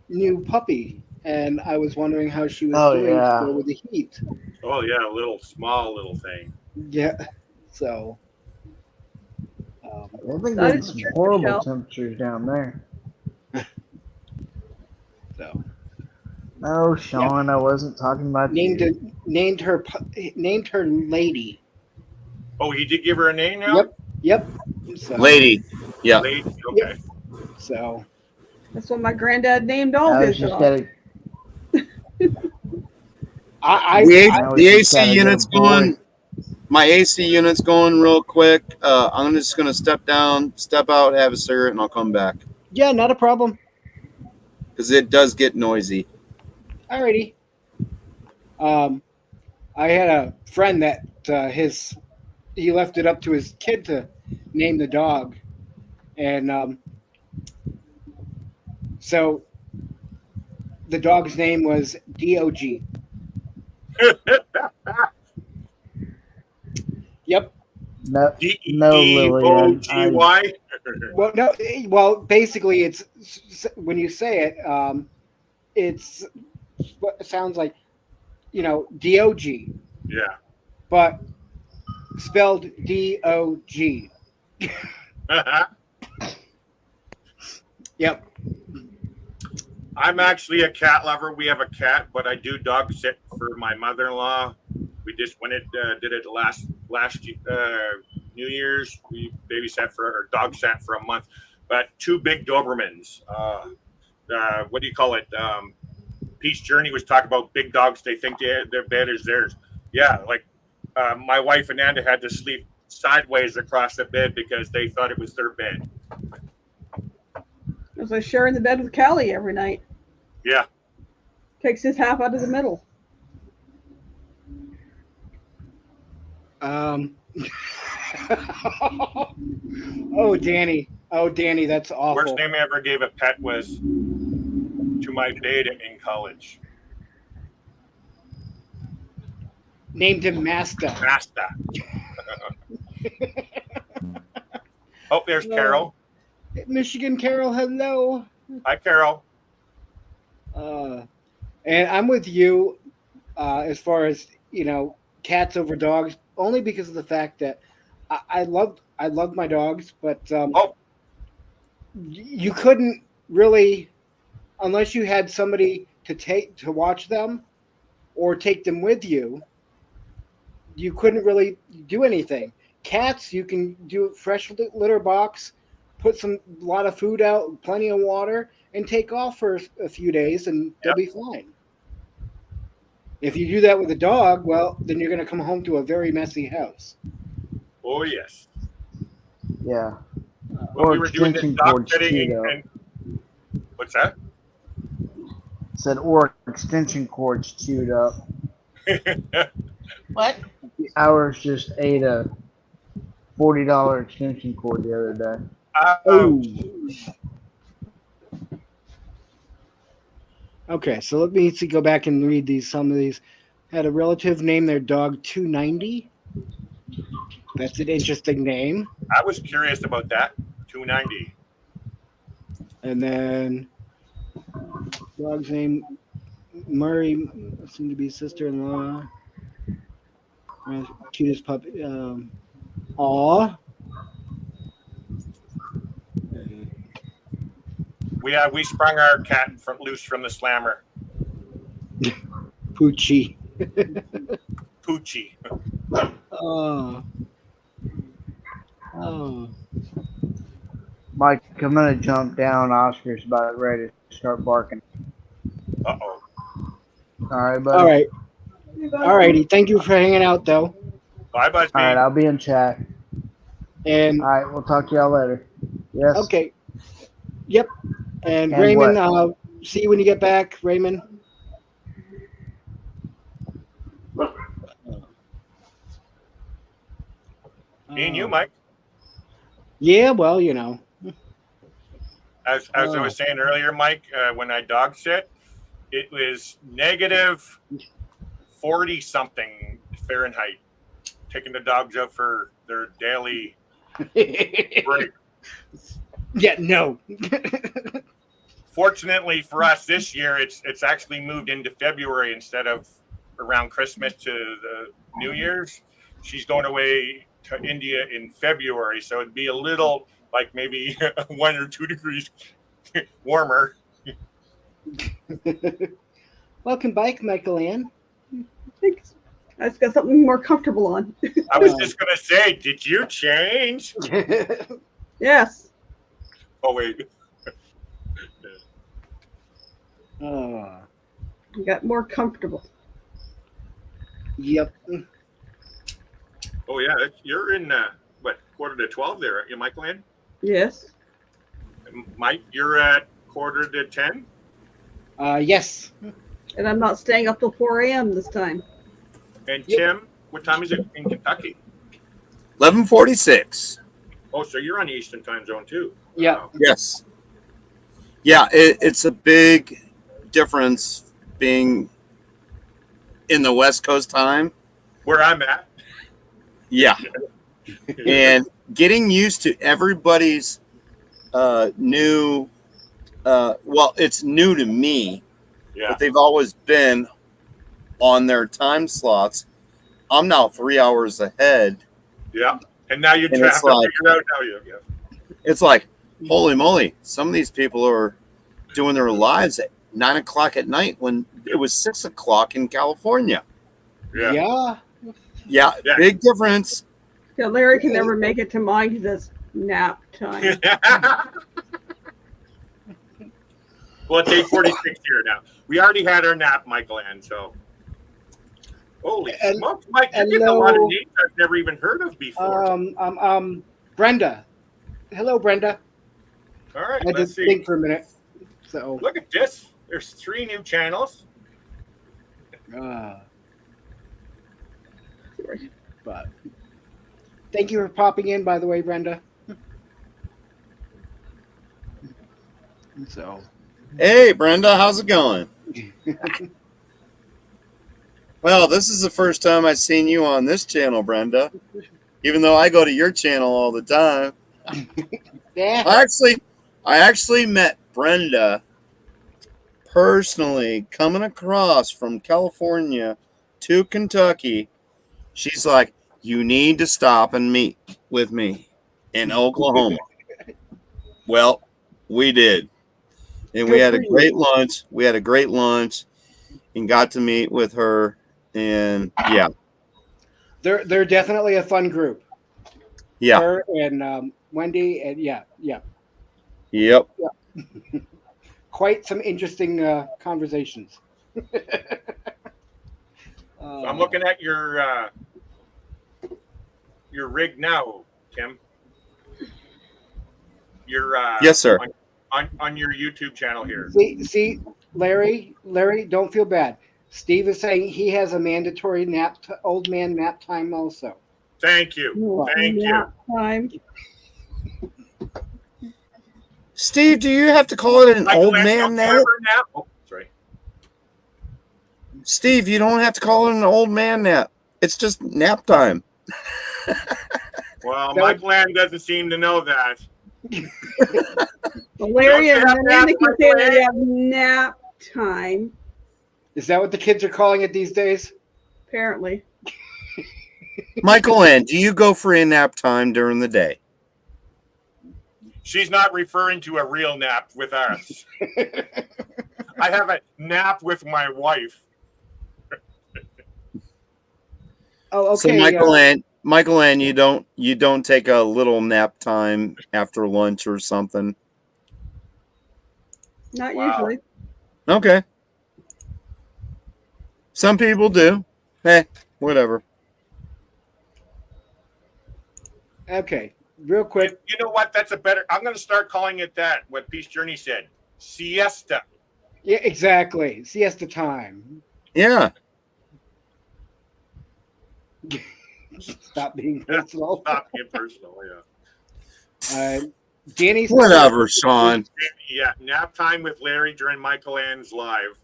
new puppy, and I was wondering how she was Oh, doing yeah. still with the heat. Oh yeah, a little small little thing. Yeah, so They've been That getting is some true, horrible Michelle. temperatures down there. so No, Sean, I wasn't talking about named you. named her lady. Oh, he did give her a name now. Yep. So, Lady. Yeah. Lady, okay. So That's what my granddad named all I was his just dogs. gotta. I Now The we just AC gotta get a unit's boy. going. My AC unit's going real quick. I'm just gonna step down, step out, have a cigarette, and I'll come back yeah, not a problem. because it does get noisy. Alrighty. I had a friend that he left it up to his kid to name the dog, and so the dog's name was Dog. Yep. No, no, Lillian. I, DEOGY. Well, no. Well, basically, it's when you say it, it's what it sounds like, Dog, Yeah. but spelled Dog. Yep. I'm actually a cat lover. We have a cat, but I do dog sit for my mother-in-law. We just did it last New Year's. We babysat or dog sat for a month. But 2 big Dobermans. What do you call it? Peach Journey was talking about big dogs. They think their bed is theirs. Yeah, like my wife Ananda had to sleep sideways across the bed because they thought it was their bed. I was like sharing the bed with Callie every night. Yeah. Takes his half out of the middle. Oh, Danny. Oh, Danny, that's awful. Worst name I ever gave a pet was to my beta in college. Named him Master. Master. Oh, there's Carol. Michigan Carol, hello. Hi, Carol. And I'm with you as far as cats over dogs, only because of the fact that I love my dogs, but you couldn't really, unless you had somebody to watch them or take them with you, you couldn't really do anything. Cats, you can do fresh litter box, put a lot of food out, plenty of water, and take off for a few days, and they'll be fine. If you do that with a dog, well, then you're going to come home to a very messy house. Oh, yes. yeah. When Or we were doing the extension dog cords sitting too, though. what's that? Said or extension cords chewed up. What? Ours just ate a $40 extension cord the other day. Okay, so let me go back and read some of these. Had a relative name their dog 290. That's an interesting name. I was curious about that. 290. And then dog's name Murray, soon to be sister-in-law. Cutest puppy. Aw. We sprung our cat loose from the slammer. Poochie. Poochie. Oh. Mike, I'm gonna jump down. Oscar's about ready to start barking. Uh-oh. All right, buddy. All right. All righty. Thank you for hanging out, though. Bye, Busby. All right, I'll be in chat. And all right, we'll talk to y'all later. Yes. Okay. Yep. And And Raymond, see you when you get back, Raymond. Me and you, Mike. Yeah, well, As I was saying earlier, Mike, when I dog sit, it was negative 40 something Fahrenheit. Taking the dogs out for their daily break. Yeah, no. Fortunately for us this year, it's actually moved into February instead of around Christmas to the New Year's. She's going away to India in February, so it'd be a little like maybe 1 or 2 degrees warmer. Welcome back, Michael Ann. Thanks. I just got something more comfortable on. I was just gonna say, did you change? Yes. Oh wait. Uh, I got more comfortable. yep. Oh yeah, you're in what, 11:45 there, aren't you, Michael Ann? Yes. Mike, you're at 9:45. Yes. And I'm not staying up till 4 a.m. this time. And Yep. Tim, what time is it in Kentucky? 11:46. Oh, so you're on the Eastern Time Zone too. Yeah. Wow. Yes. Yeah, it's a big difference being in the West Coast time. Where I'm at. Yeah. And getting used to everybody's new, well, it's new to me, Yeah. but they've always been on their time slots. I'm now 3 hours ahead. Yeah. And now you're And trying it's to like- figure out how you. Yeah. It's like, holy moly, some of these people are doing their lives at 9 o'clock at night when it was 6 o'clock in California. Yeah. Yeah. Yeah, Yeah. big difference. Yeah, Larry can never make it to mine because it's nap time. Well, it's 8:46 here now. We already had our nap, Michael Ann, so. Holy And- smokes, Mike, you're getting a lot of hello. names I've never even heard of before. Brenda. Hello, Brenda. All right, I let's just see. think for a minute. So, Look at this. There's 3 new channels. but thank you for popping in, by the way, Brenda. So, Hey, Brenda, how's it going? Well, this is the first time I've seen you on this channel, Brenda. Even though I go to your channel all the time. yeah. I actually met Brenda personally coming across from California to Kentucky. She's like, you need to stop and meet with me in Oklahoma. Well, we did. And we Good had a for you. great lunch. We had a great lunch and got to meet with her. And yeah, They're definitely a fun group. yeah, Her and Wendy, and yeah. yep. Quite some interesting conversations. So I'm looking at your rig now, Tim. Your Yes, sir. On your YouTube channel here. See, Larry, don't feel bad. Steve is saying he has a mandatory old man nap time also. Thank you. Thank you. Nap time. Steve, do you have to call it an Michael old Ann, man don't nap? ever nap. Oh, sorry. Steve, you don't have to call it an old man nap. It's just nap time. Well, That Michael Ann doesn't seem to know that. Well, Larry Don't you and have Amanda nap, can say Michael they Ann? have nap time, Is that what the kids are calling it these days? apparently. Michael Ann, do you go for a nap time during the day? She's not referring to a real nap with us. I have a nap with my wife. Oh, So okay. Michael Ann, you don't take a little nap time after lunch or something. Not Wow. usually. Okay. Some people do. Hey, whatever. Okay, real quick. You know what? That's a better. I'm going to start calling it that. What Peace Journey said, siesta. Yeah, exactly. Siesta time. Yeah. Stop being personal. Stop being personal. Yeah. Danny. Whatever, Sean. Yeah. Nap time with Larry during Michael Ann's live.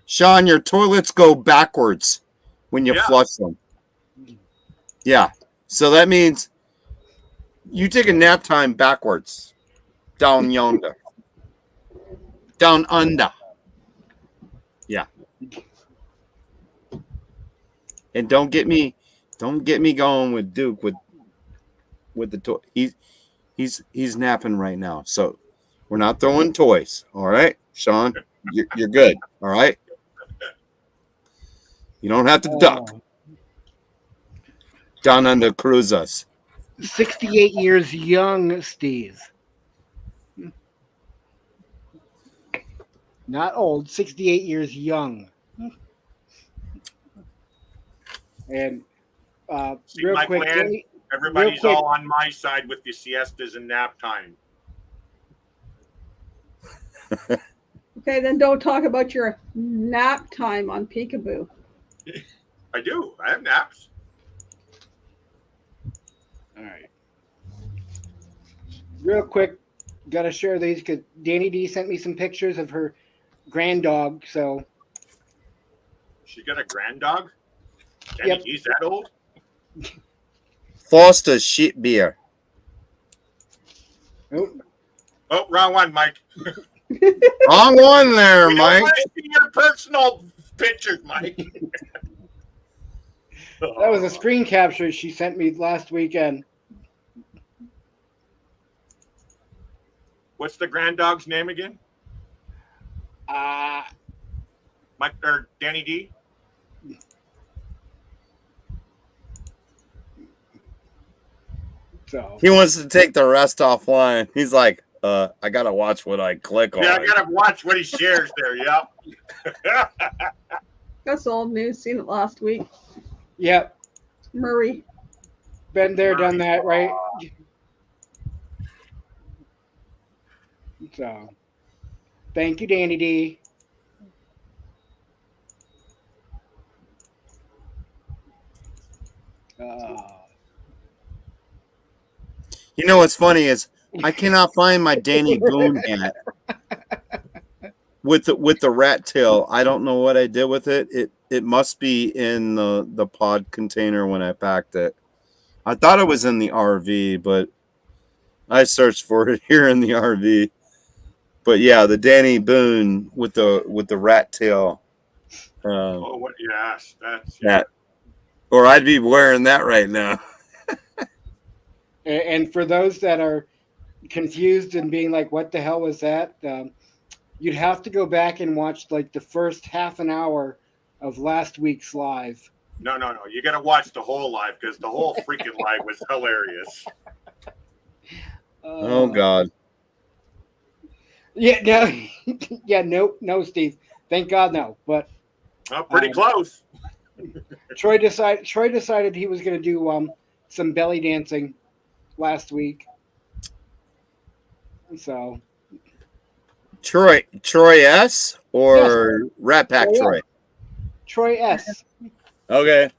Sean, your toilets go backwards when you Yeah. flush them. Yeah. So that means you take a nap time backwards. Down yonder. Down under. Yeah. And don't get me going with Duke with the toy. He's napping right now. So we're not throwing toys. All right, Sean, you're good. All right. You don't have to duck. Down under Cruzas. 68 years young, Steve. Not old, 68 years young. And See, real my quick, plan, Danny, everybody's real quick. all on my side with the siestas and nap time. Okay, then don't talk about your nap time on Peekaboo. I do. I have naps. All right. Real quick, got to share these because Danny D sent me some pictures of her grand dog. So, She got a grand dog? Danny Yep. D's that old? Foster's shit beer. oh, Oh, wrong one, Mike. Wrong one there, We don't Mike. want to see your personal pictures, Mike. that was a screen capture she sent me last weekend. What's the grand dog's name again? Uh, Mike or Danny D? so, He wants to take the rest offline. He's like, I gotta watch what I click on. Yeah, I gotta watch what he shares there. Yep. That's old news. Seen it last week. yep, Murray. been there, done that, right? So, thank you, Danny D. You know what's funny is I cannot find my Danny Boone hat with the rat tail. I don't know what I did with it. It must be in the pod container when I packed it. I thought it was in the RV, but I searched for it here in the RV. But yeah, the Danny Boone with the rat tail. Oh, what? Yes, that's That, or I'd be wearing that right now. And for those that are confused and being like, what the hell was that? You'd have to go back and watch like the first half an hour of last week's live. No. You got to watch the whole live because the whole freaking live was hilarious. Oh God. Yeah, no, yeah, no, Steve. Thank God, no. But Oh, pretty close. Troy decided he was going to do some belly dancing last week. So Troy S or Rat Pack Troy? Troy S. Okay.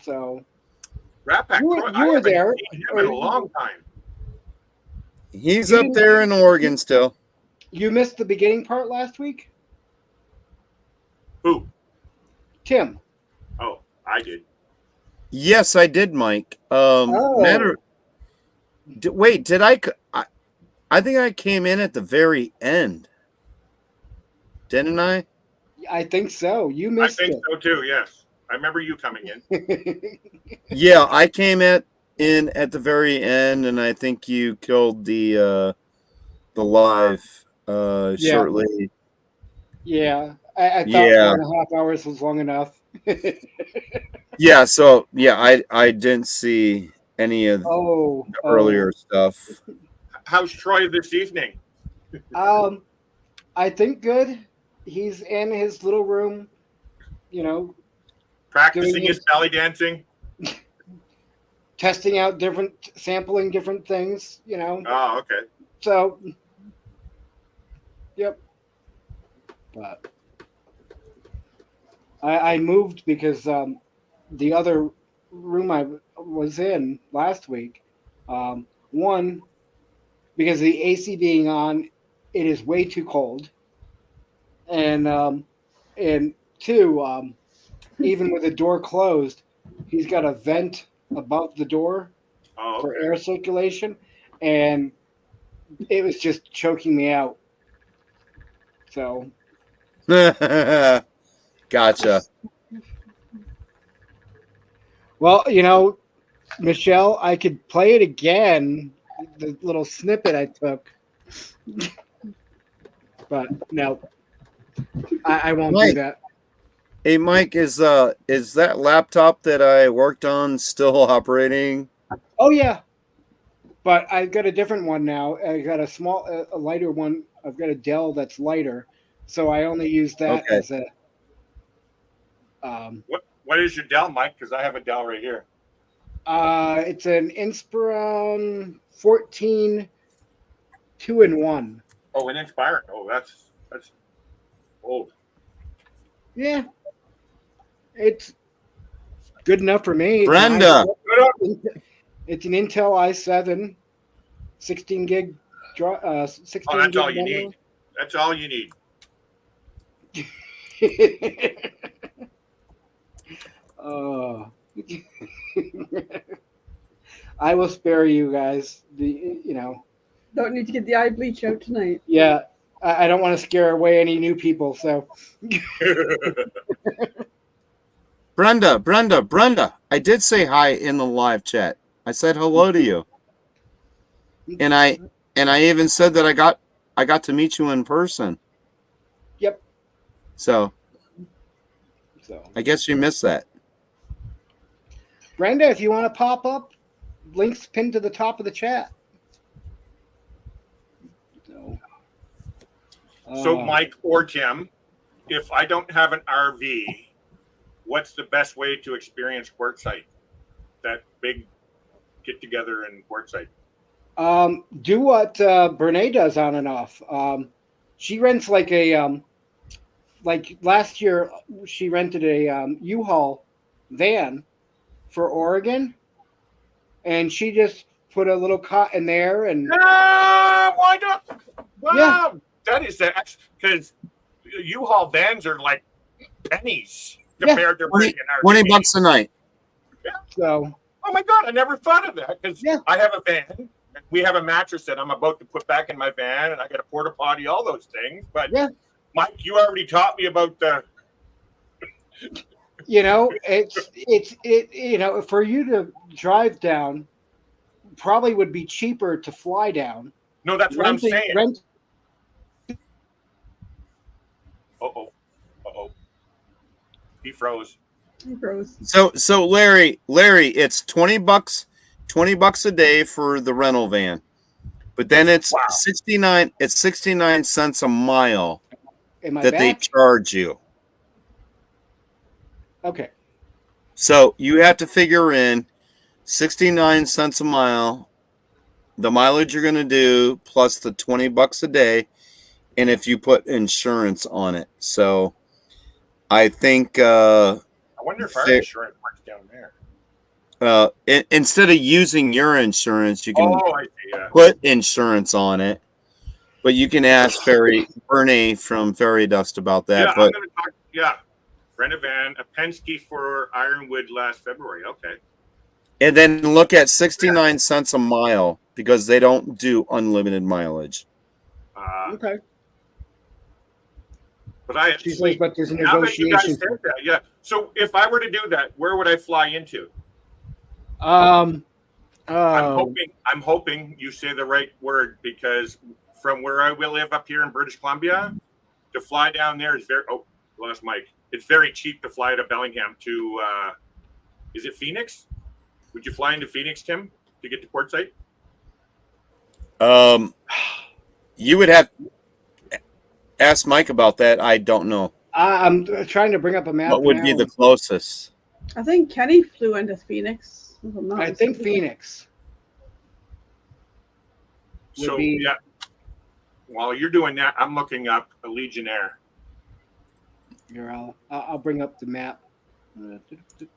So Rat Pack. You were- Troy, you I were haven't there. seen him in a long time. He's You up didn't- there in Oregon still. you missed the beginning part last week, Who? Tim. Oh, I did. Yes, I did, Mike. Oh. Wait, did I think I came in at the very end. Didn't I? I think so. You I missed think so too. Yes, I remember you coming in. it. Yeah, I came in at the very end, and I think you killed the live shortly. Yeah, I thought Yeah. 4.5 hours was long enough. Yeah, so yeah, I didn't see any of Oh, the earlier stuff. How's Troy this evening? I think good. He's in his little room, Practicing Doing his his- belly dancing. testing out sampling different things, Oh, okay. So, yep. But I moved because the other room I was in last week, one, because of the AC being on, it is way too cold, and two, even with the door closed, he's got a vent above the door Oh, for okay. air circulation, and it was just choking me out. So, Gotcha. well, Michelle, I could play it again, the little snippet I took, but no, I won't do Right. that. Hey, Mike, is that laptop that I worked on still operating? Oh yeah, but I've got a different one now. I got a lighter one. I've got a Dell that's lighter, so I only use that Okay. as a. What is your Dell, Mike? Because I have a Dell right here. It's an Inspiron 14 2-in-1. Oh, an Inspiron. Oh, that's old. Yeah, it's good enough for me. It's Brenda. It's an Intel i7, 16 gig. 16 Oh, that's gig all you memory. need. That's all you need. Oh. I will spare you guys. Don't need to get the eye bleach out tonight. Yeah, I don't want to scare away any new people. So, Brenda, I did say hi in the live chat. I said hello to you, and I even said that I got to meet you in person. yep. So So, I guess you missed that. Brenda, if you want to pop up, links pinned to the top of the chat. So, Mike or Tim, if I don't have an RV, what's the best way to experience Quartzsite? That big get together in Quartzsite. Do what Brene does on and off. She rents like like last year she rented a U-Haul van for Oregon, and she just put a little cot in there and Why not? Wow, Yeah. that is that because U-Haul vans are like pennies compared to renting an RV. 20 bucks a night. so Oh my God, I never thought of that because Yeah. I have a van. We have a mattress that I'm about to put back in my van, and I got a porta potty, all those things. But Yeah. Mike, you already taught me about the. it's for you to drive down probably would be cheaper to fly down. No, that's what I'm saying. Rent, Uh-oh. He froze. He froze. So Larry, it's 20 bucks a day for the rental van. But then it's Wow. 69 cents a mile am I that they back? charge you. Okay. So you have to figure in 69 cents a mile, the mileage you're going to do plus the 20 bucks a day, and if you put insurance on it. So I think I wonder if our Fair. insurance works down there. instead of using your insurance, you can Oh, I see. Yeah. put insurance on it. But you can ask Bernie from Fairy Dust about that. Yeah, I'm but going to talk. Yeah. Rent a van, a Penske for Ironwood last February. Okay. and then look at 69 cents a mile because they don't do unlimited mileage. Okay. But I She says, but there's a now that you guys negotiation. said that, yeah. So if I were to do that, where would I fly into? I'm hoping you say the right word because from where I will live up here in British Columbia, to fly down there is very. Oh, lost Mike. It's very cheap to fly to Bellingham to. Is it Phoenix? Would you fly into Phoenix, Tim, to get to Quartzsite? You would have ask Mike about that. I don't know I'm trying to bring up a map. what would now. be the closest. I think Kenny flew into Phoenix. if I'm not I think mistaken. Phoenix. Would So be- yeah. While you're doing that, I'm looking up a Legionnaire. Here, I'll bring up the map. All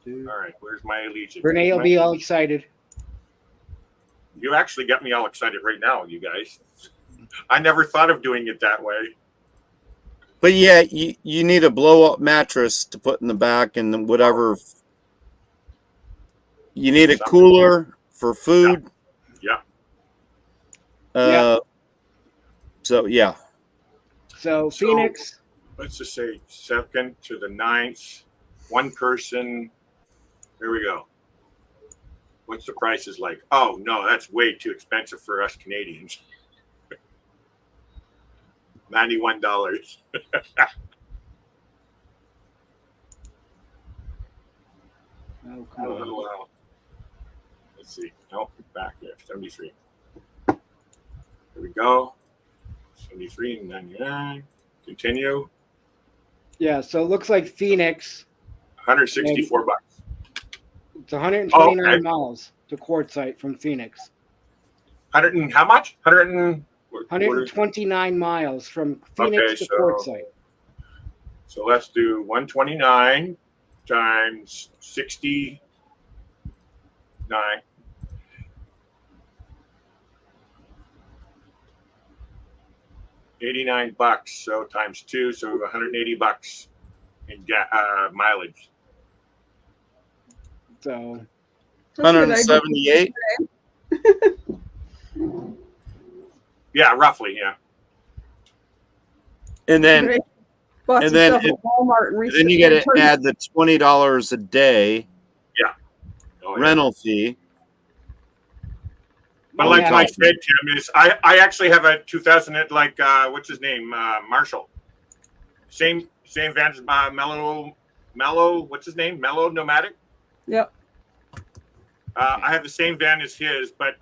right, where's my Legion? Renee will be all excited. You actually got me all excited right now, you guys. I never thought of doing it that way. But yeah, you need a blow up mattress to put in the back and then whatever. You need a cooler for food. Yeah. So yeah. So So- Phoenix. Let's just say 2nd to the 9th, one person. There we go. What's the prices like? Oh no, that's way too expensive for us Canadians. $91. Oh, come on. Well, let's see. Nope, back there. 73. Here we go. 73 and 99. Continue. Yeah, so it looks like Phoenix. 164 bucks. It's 129 okay. miles to Quartzsite from Phoenix. 100 and how much? 100 and 129 miles from Phoenix to Quartzsite. So let's do 129 times 69. 89 bucks. So times 2, so 180 bucks in mileage. So 178. Yeah, roughly, yeah. And then Bought and some then stuff it- at Walmart and then you got to add the $20 a day Oh, yeah. rental fee. But like Yeah. I said, Tim, is I actually have a 2000 what's his name, Marshall. Same van as Mellow. What's his name? Mellow Nomadic. Yep. I have the same van as his, but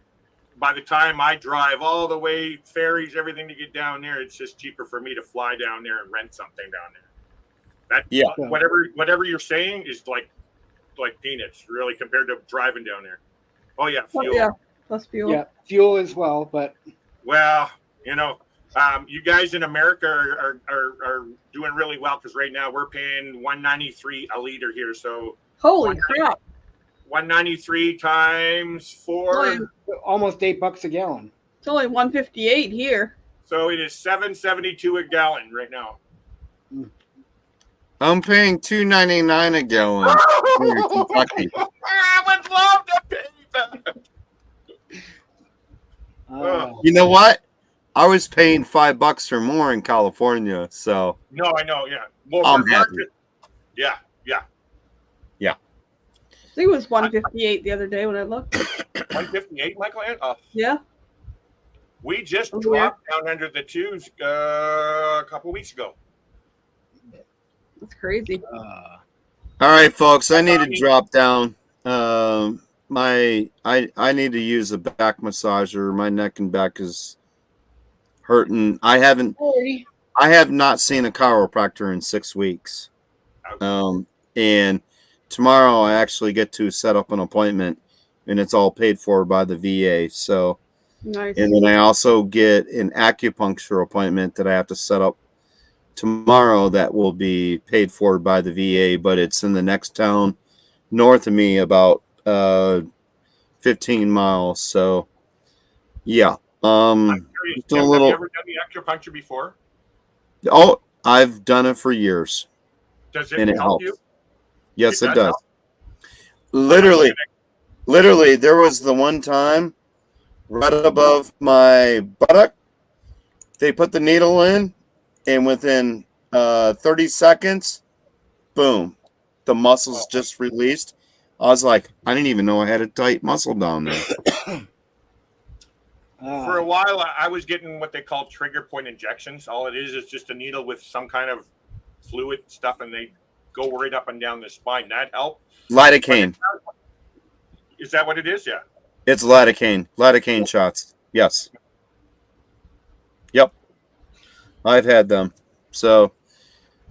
by the time I drive all the way, ferries, everything to get down there, it's just cheaper for me to fly down there and rent something down there. That Yeah. whatever you're saying is like peanuts, really, compared to driving down there. Oh yeah, fuel. Yeah, plus fuel. yeah, fuel as well, but Well, you guys in America are doing really well because right now we're paying $1.93 a liter here. So Holy crap! 1.93 times 4, almost $8 a gallon. It's only 158 here. so it is $7.72 a gallon right now. I'm paying $2.99 a gallon here in Kentucky. I would love to pay that. You know what? I was paying $5 or more in California, so No, I know, yeah. Well, I'm for happy. market- yeah. I think it was 158 the other day when I looked. 158, Michael. Yeah. We just Oh, dropped down under the twos a couple weeks ago. That's crazy. all right, folks. I need to drop down. I need to use a back massager. My neck and back is hurting. I have not seen a chiropractor in 6 weeks. And tomorrow I actually get to set up an appointment, and it's all paid for by the VA. So, Nice. and then I also get an acupuncture appointment that I have to set up tomorrow that will be paid for by the VA, but it's in the next town north of me, about 15 miles. So, yeah. I'm curious, just a Tim, have little. you ever done the acupuncture before? Oh, I've done it for years. Does it And it help helps. you? Yes, It it does does. Literally, there was the one time right above my buttock, they put the needle in, and within 30 seconds, boom, the muscles just released. I was like, I didn't even know I had a tight muscle down there. For a while, I was getting what they call trigger point injections. All it is just a needle with some kind of fluid stuff, and they go right up and down the spine. That helped. Lidocaine. Is that what it is? Yeah. It's lidocaine shots. Yes. Yep. I've had them. So,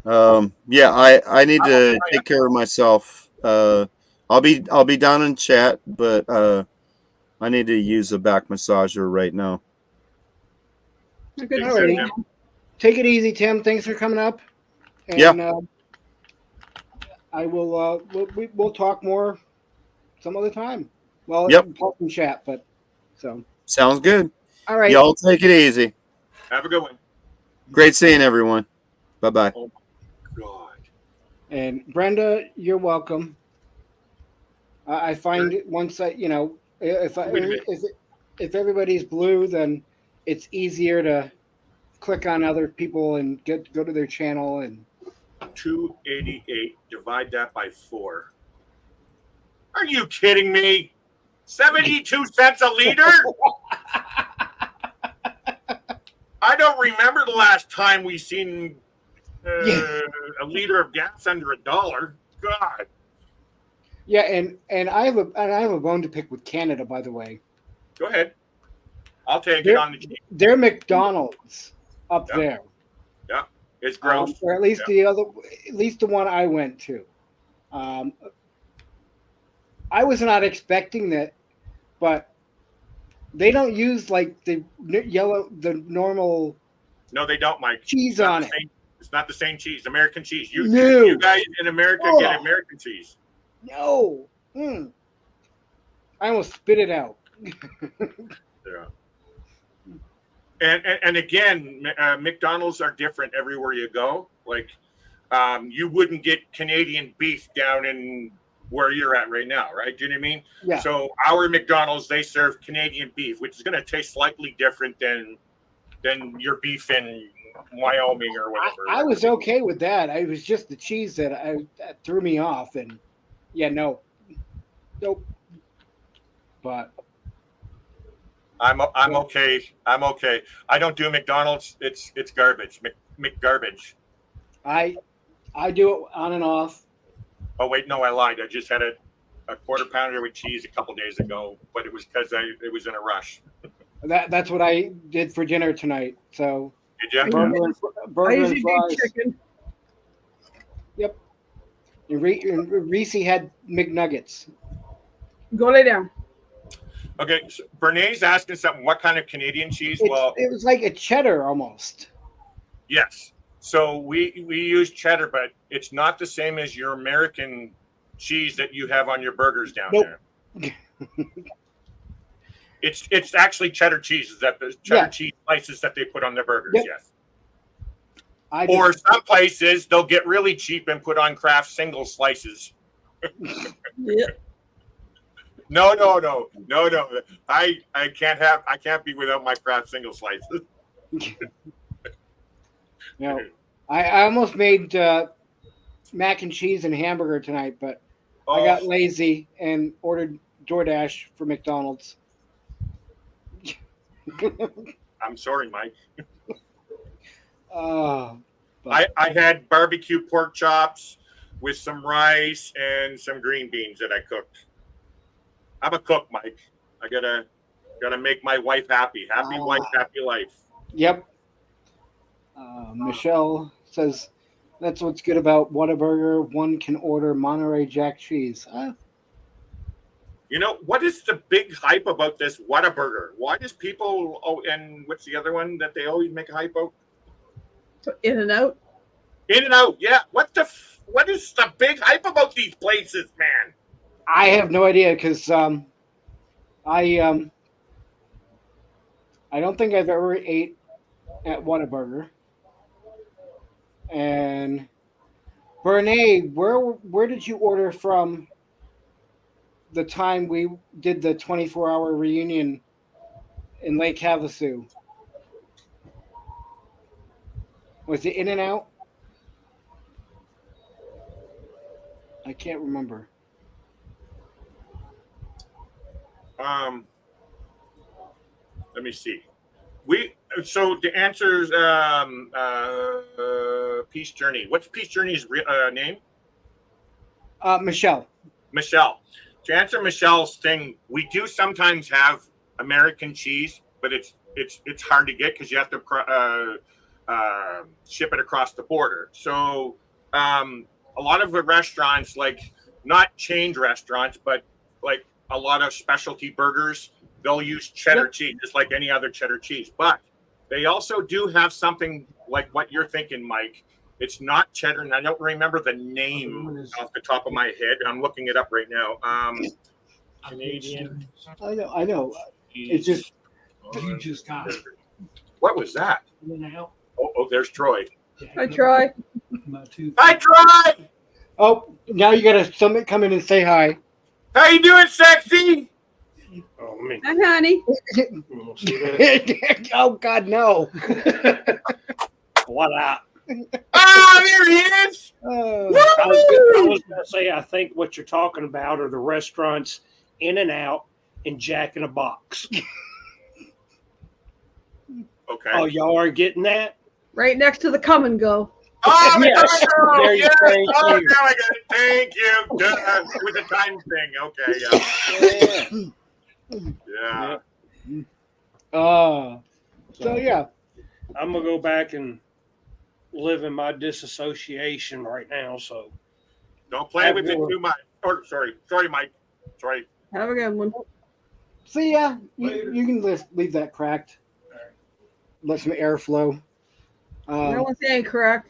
yeah, I need to take care of myself. I'll be down in chat, but I need to use a back massager right now. Good Take to care, see Tim. you. Take it easy, Tim. Thanks for coming up. And, Yeah. I will. We'll talk more some other time. Well, Yep. talk and chat, but so. Sounds good. All right. Y'all take it easy. Have a good one. Great seeing everyone. Bye-bye. Oh my God. And Brenda, you're welcome. I find it once if everybody's blue, then it's easier to click on other people and go to their channel and. 288. Divide that by 4. Are you kidding me? 72 cents a liter? I don't remember the last time we seen a liter of gas under $1. God. Yeah, and I have a bone to pick with Canada, by the way. Go ahead. I'll take it They're, on the cheap. they're McDonald's up Yeah. there. Yeah, it's gross. Or at least at least the one I went to. I was not expecting that, but they don't use like the normal No, they don't, Mike. cheese It's not on the it. same- It's not the same cheese. American cheese. You No. guys in America Oh. get American cheese. No. I almost spit it out. Yeah. And again, McDonald's are different everywhere you go. Like, you wouldn't get Canadian beef down in where you're at right now, right? Do you know what I mean? Yeah. So our McDonald's, they serve Canadian beef, which is going to taste slightly different than your beef in Wyoming or whatever. I was okay with that. It was just the cheese that threw me off, and yeah, nope. But I'm okay. I'm okay. I don't do McDonald's. It's garbage. McGarbage. I do it on and off. Oh wait, no, I lied. I just had a quarter pounder with cheese a couple days ago, but it was because it was in a rush. That's what I did for dinner tonight. So Did you? burger I and usually do fries. chicken. Yep. And Reese had McNuggets. Go lay down. Okay, so Bernays asking something. What kind of Canadian cheese? It was like a cheddar almost. Yes. So we use cheddar, but it's not the same as your American cheese that you have on your burgers down there. It's actually cheddar cheese. That the cheddar cheese slices that they put on their burgers. Yep. Yes. I Or just, some places they'll get really cheap and put on Kraft single slices. Yeah. No. I can't be without my Kraft single slices. I almost made mac and cheese and hamburger tonight, but I got lazy and ordered DoorDash for McDonald's. I'm sorry, Mike. Oh, I had barbecue pork chops with some rice and some green beans that I cooked. I'm a cook, Mike. I gotta make my wife happy. Happy wife, happy life. Yep. Michelle says that's what's good about Whataburger. One can order Monterey Jack cheese. You know, what is the big hype about this Whataburger? Why does people? Oh, and what's the other one that they always make a hype out? In-N-Out. In-N-Out. Yeah. What is the big hype about these places, man? I have no idea because I don't think I've ever ate at Whataburger. And Bernay, where did you order from the time we did the 24-hour reunion in Lake Havasu? Was it In-N-Out? I can't remember. Let me see. So the answer's Peace Journey. What's Peace Journey's name? Michelle. Michelle. To answer Michelle's thing, we do sometimes have American cheese, but it's hard to get because you have to ship it across the border. So a lot of the restaurants, like not chained restaurants, but like a lot of specialty burgers, they'll use cheddar cheese, just like any other cheddar cheese. But they also do have something like what you're thinking, Mike. It's not cheddar, and I don't remember the name off the top of my head. I'm looking it up right now. Canadian. I know. It's just You just got it. What was that? Oh, there's Troy. I try. Hi, Troy. Oh, now you gotta come in and say hi. How you doing, sexy? Oh, me. Hi, honey. Oh God, no! What up? Oh, there he is. I was going to say, I think what you're talking about are the restaurants In-N-Out and Jack in a Box. Okay. Oh, y'all aren't getting that? Right next to the Come and Go. Oh, Yes. McDonald's! There you- Yes! thank Oh, you. now I got it. Thank you. Duh. With the time thing. Okay, yeah. Yeah. So yeah, I'm gonna go back and live in my disassociation right now. So Don't play with it too much. Or sorry, Mike. Sorry. Have a good one. so yeah, you can leave that cracked. Let some air flow. No one's saying correct.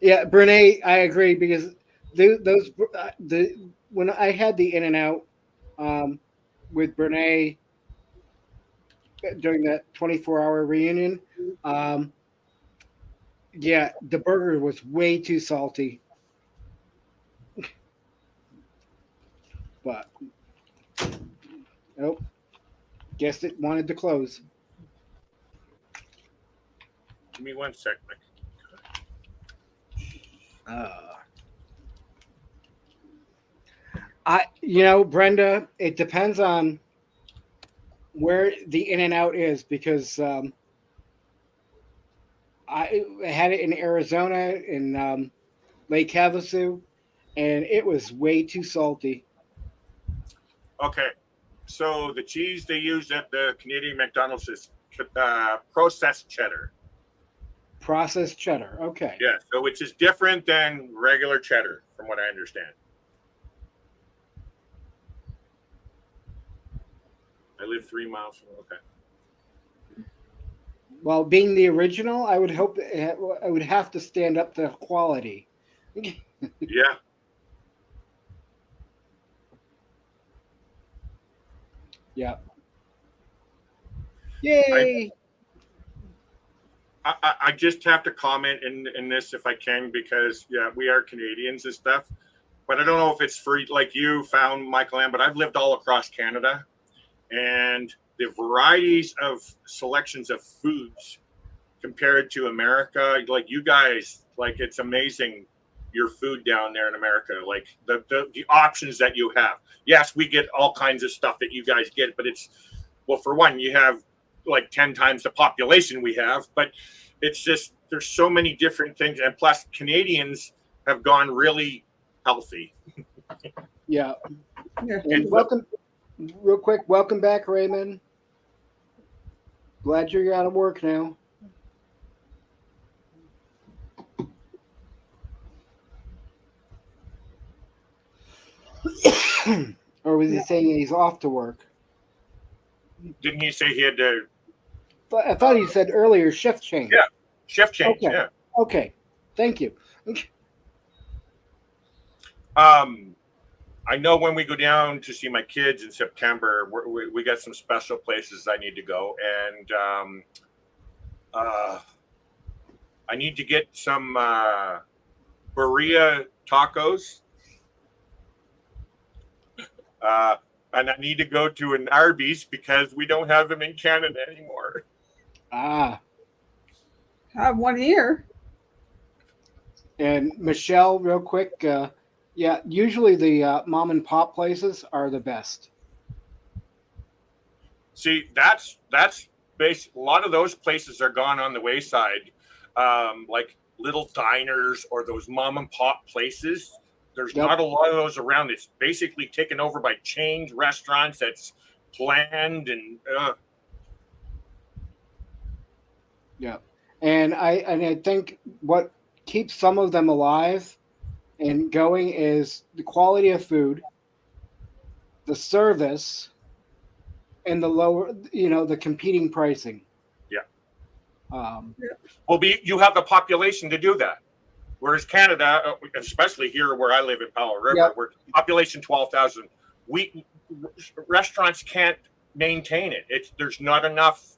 Yeah, Brene, I agree because when I had the In and Out with Brene during that 24-hour reunion, yeah, the burger was way too salty. But nope, guess it wanted to close. Give me 1 sec, Mike. Brenda, it depends on where the In and Out is because I had it in Arizona in Lake Havasu, and it was way too salty. Okay. So the cheese they use at the Canadian McDonald's is processed cheddar. Processed cheddar. Okay. Yeah. So which is different than regular cheddar, from what I understand. I live 3 miles from. Okay. Well, being the original, I would hope I would have to stand up to quality. Yeah. Yeah. Yay! I just have to comment in this if I can because yeah, we are Canadians and stuff, but I don't know if it's for like you found Michael Ann, but I've lived all across Canada, and the varieties of selections of foods compared to America, like you guys, like it's amazing your food down there in America, like the options that you have. Yes, we get all kinds of stuff that you guys get, but it's well, for one, you have like 10 times the population we have, but it's just there's so many different things, and plus Canadians have gone really healthy. Yeah. Yeah. And welcome, real quick, welcome back, Raymond. Glad you're out of work now. Or was he saying he's off to work? Didn't he say he had to But I thought he said earlier shift change. Yeah. shift change? Okay. Yeah. Okay. Thank you. I know when we go down to see my kids in September, we got some special places I need to go, and I need to get some burrito tacos, and I need to go to an Arby's because we don't have them in Canada anymore. Ah. Have one here. And Michelle, real quick, yeah, usually the mom and pop places are the best. See, that's based. A lot of those places are gone on the wayside, like little diners or those mom and pop places. There's Yep. not a lot of those around. It's basically taken over by chain restaurants that's planned and Yeah. And I think what keeps some of them alive and going is the quality of food, the service, and the lower, the competing pricing. Yeah. Well, you have the population to do that. Whereas Canada, especially here where I live in Powell River, Yep. where population 12,000, restaurants can't maintain it. There's not enough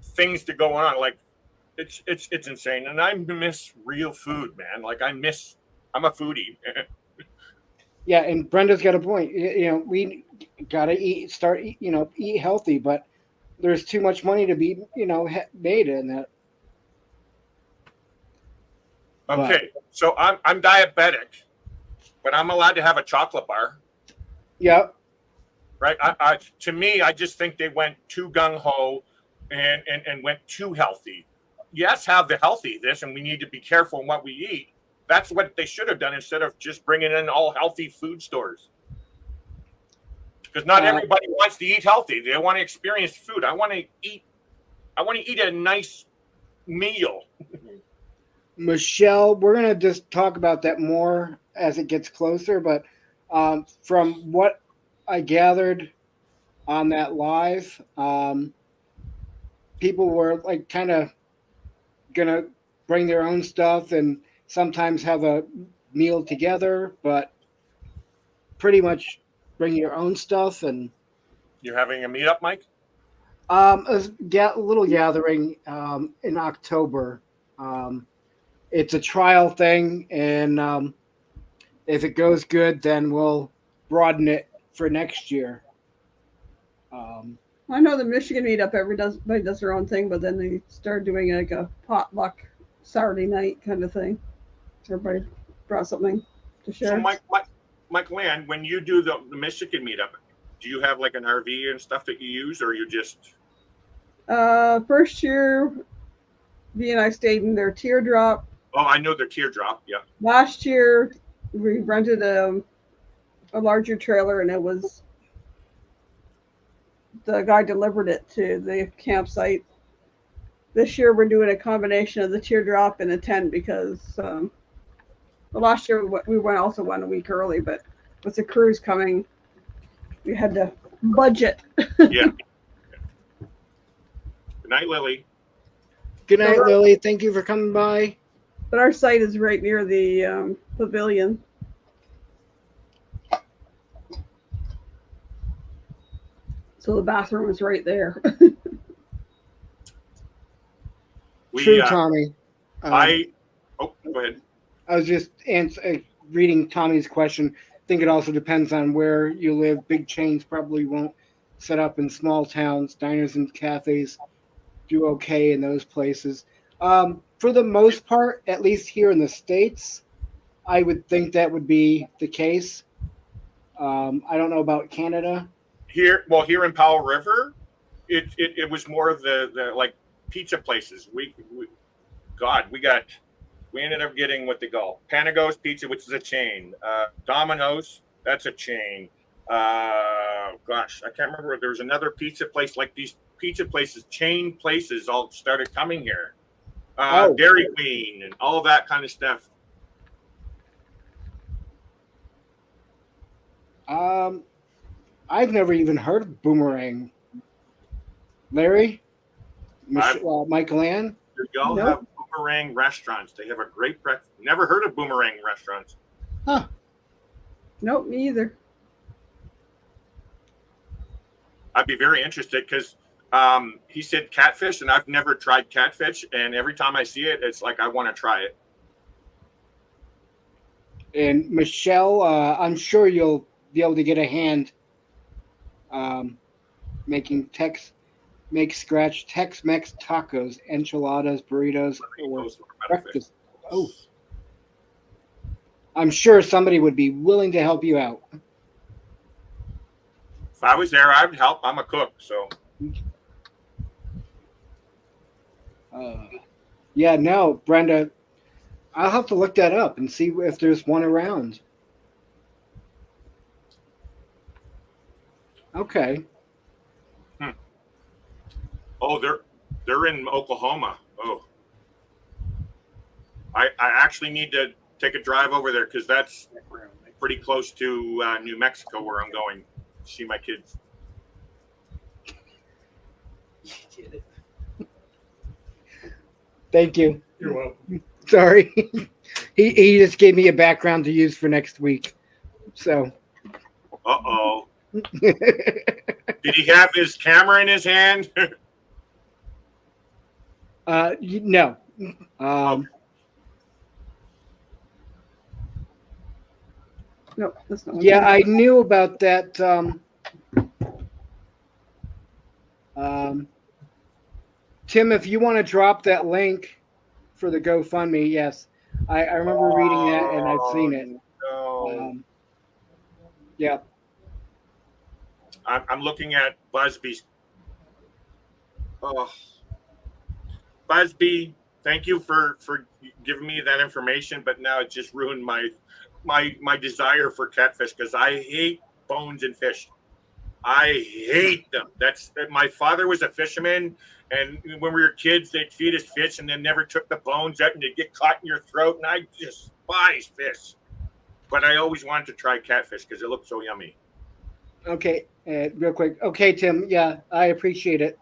things to go on. Like it's insane. And I miss real food, man. Like I'm a foodie. yeah, and Brenda's got a point. We gotta eat healthy, but there's too much money to be, made in that. Okay, so I'm diabetic, but I'm allowed to have a chocolate bar, Yep. right? To me, I just think they went too gung ho and went too healthy. yes, have the healthy this, and we need to be careful in what we eat. That's what they should have done instead of just bringing in all healthy food stores. Because not everybody wants to eat healthy. They want to experience food. I want to eat a nice meal. Michelle, we're going to just talk about that more as it gets closer. But from what I gathered on that live, people were like kind of going to bring their own stuff and sometimes have a meal together, but pretty much bring your own stuff. And you're having a meetup, Mike? A little gathering in October. It's a trial thing, and if it goes good, then we'll broaden it for next year. I know the Michigan meetup, everybody does their own thing, but then they start doing like a potluck Saturday night kind of thing. Everybody brought something to share. So, Mike Land, when you do the Michigan meetup, do you have like an RV and stuff that you use, or you just? First year, V and I stayed in their Teardrop. Oh, I know their Teardrop. Yeah. Last year, we rented a larger trailer, and it was the guy delivered it to the campsite. This year, we're doing a combination of the Teardrop and a tent because last year we also went a week early, but with the cruise coming, we had to budget. Yeah. Good night, Lily. Good night, Lily. Thank you for coming by. But our site is right near the pavilion. So the bathroom is right there. True, Tommy. Go ahead. I was just reading Tommy's question. I think it also depends on where you live. Big chains probably won't set up in small towns. Diners and cafes do okay in those places. For the most part, at least here in the States, I would think that would be the case. I don't know about Canada. Here in Powell River, it was more of the like pizza places. We ended up getting what they call Panagos Pizza, which is a chain. Domino's, that's a chain. I can't remember. There was another pizza place. Like these pizza places, chain places, all started coming here. Dairy Queen and all that kind of stuff. I've never even heard of Boomerang. Larry, Michael Ann. Y'all have Boomerang restaurants. They have a great breakfast. Never heard of Boomerang restaurants. Huh. Nope, me either. I'd be very interested because he said catfish, and I've never tried catfish. And every time I see it, it's like I want to try it. And Michelle, I'm sure you'll be able to get a hand making Tex-Mex tacos, enchiladas, burritos, or breakfast. Oh, I'm sure somebody would be willing to help you out. If I was there, I would help. I'm a cook, so. Yeah, no, Brenda, I'll have to look that up and see if there's one around. Okay. Oh, they're in Oklahoma. Oh, I actually need to take a drive over there because that's pretty close to New Mexico where I'm going to see my kids. Thank you. You're welcome. Sorry. He just gave me a background to use for next week. So. Uh-oh. Did he have his camera in his hand? No. No, that's not. Yeah, I knew about that. Tim, if you want to drop that link for the GoFundMe, yes. I remember reading that and I've seen it. No. Yeah. I'm looking at Busby's. Oh. Busby, Thank you for giving me that information, but now it just ruined my desire for catfish because I hate bones in fish. I hate them. My father was a fisherman, and when we were kids, they'd feed us fish and then never took the bones out, and they'd get caught in your throat. And I despise fish, but I always wanted to try catfish because it looked so yummy. Okay, real quick. Okay, Tim. Yeah, I appreciate it.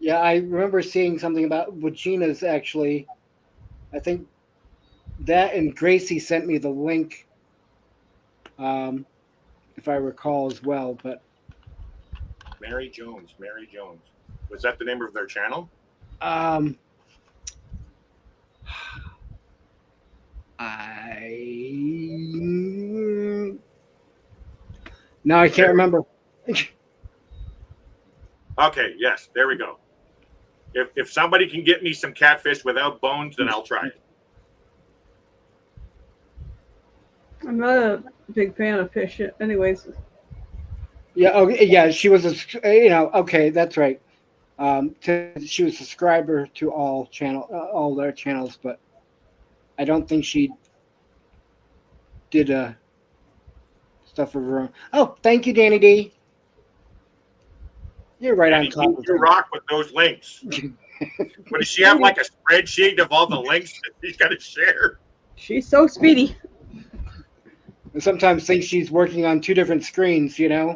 Yeah, I remember seeing something about Wachina's actually. I think that and Gracie sent me the link, if I recall as well. But Mary Jones. Was that the name of their channel? No, I can't remember. Okay, yes, there we go. If somebody can get me some catfish without bones, then I'll try it. I'm not a big fan of fish, anyways. Yeah. Okay. Yeah, she was okay, that's right. She was a subscriber to all their channels, but I don't think she did stuff of her own. Oh, thank you, Danny D. You're right on top of You rock with those links. But does she have like a spreadsheet of all the links that she's got to share? She's so speedy. I sometimes think she's working on two different screens, Yeah.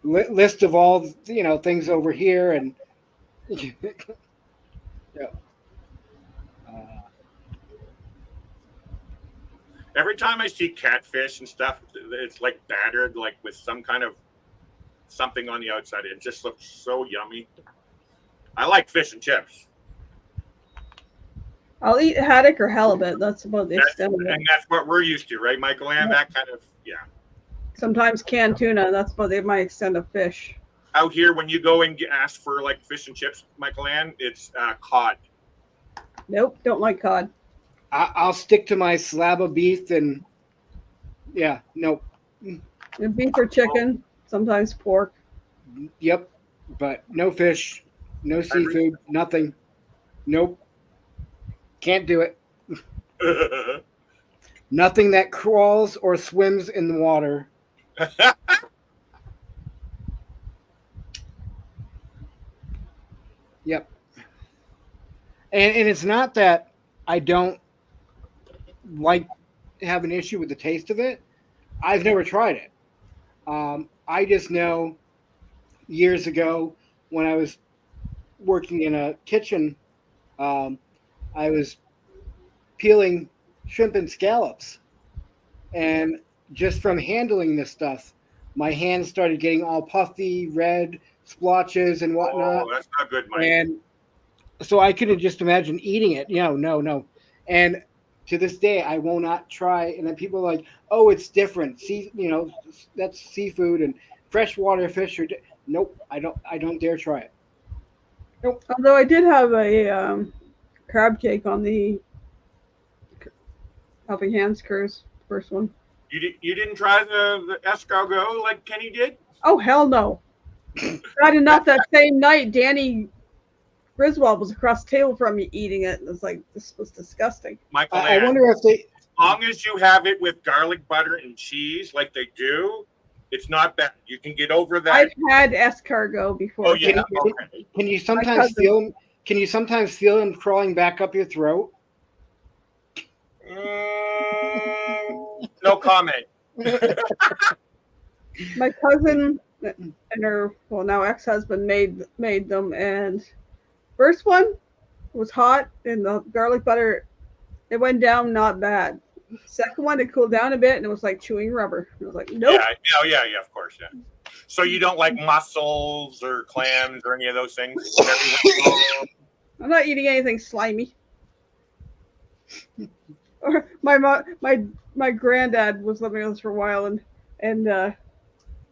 List of all things over here and yeah. Every time I see catfish and stuff, it's like battered, like with some kind of something on the outside. It just looks so yummy. I like fish and chips. I'll eat haddock or halibut. That's about the extent of it. And that's what we're used to, right, Michael Ann? That kind of, yeah. Sometimes canned tuna. That's about my extent of fish. Out here, when you go and ask for like fish and chips, Michael Ann, it's cod. Nope, don't like cod. I'll stick to my slab of beef and yeah, nope. And beef or chicken, sometimes pork. Yep, but no fish, no seafood, nothing. Nope. Can't do it. Nothing that crawls or swims in the water. Yep. And it's not that I don't have an issue with the taste of it. I've never tried it. I just know years ago when I was working in a kitchen, I was peeling shrimp and scallops, and just from handling this stuff, my hands started getting all puffy, red, splotches and whatnot. Oh, that's not good, Mike. And so I couldn't just imagine eating it. No. And to this day, I will not try. And then people are like, "Oh, it's different. See, that's seafood and freshwater fish." Nope, I don't dare try it. Nope. Although I did have a crab cake on the Helping Hands cruise, first one. You didn't try the escargot like Kenny did? Oh, hell no. Not enough that same night, Danny Griswold was across the table from me eating it. And it was like, this was disgusting. Michael, I wonder if they... As long as you have it with garlic butter and cheese like they do, it's not bad. You can get over that. I've had escargot before. Oh, yeah. Can you sometimes feel... Can you sometimes feel them crawling back up your throat? No comment. My cousin and her, now ex-husband made them, and first one was hot, and the garlic butter, it went down not bad. Second one, it cooled down a bit, and it was like chewing rubber. I was like, nope. Yeah, of course, yeah. So you don't like mussels or clams or any of those things? I'm not eating anything slimy. Or my granddad was living with us for a while, and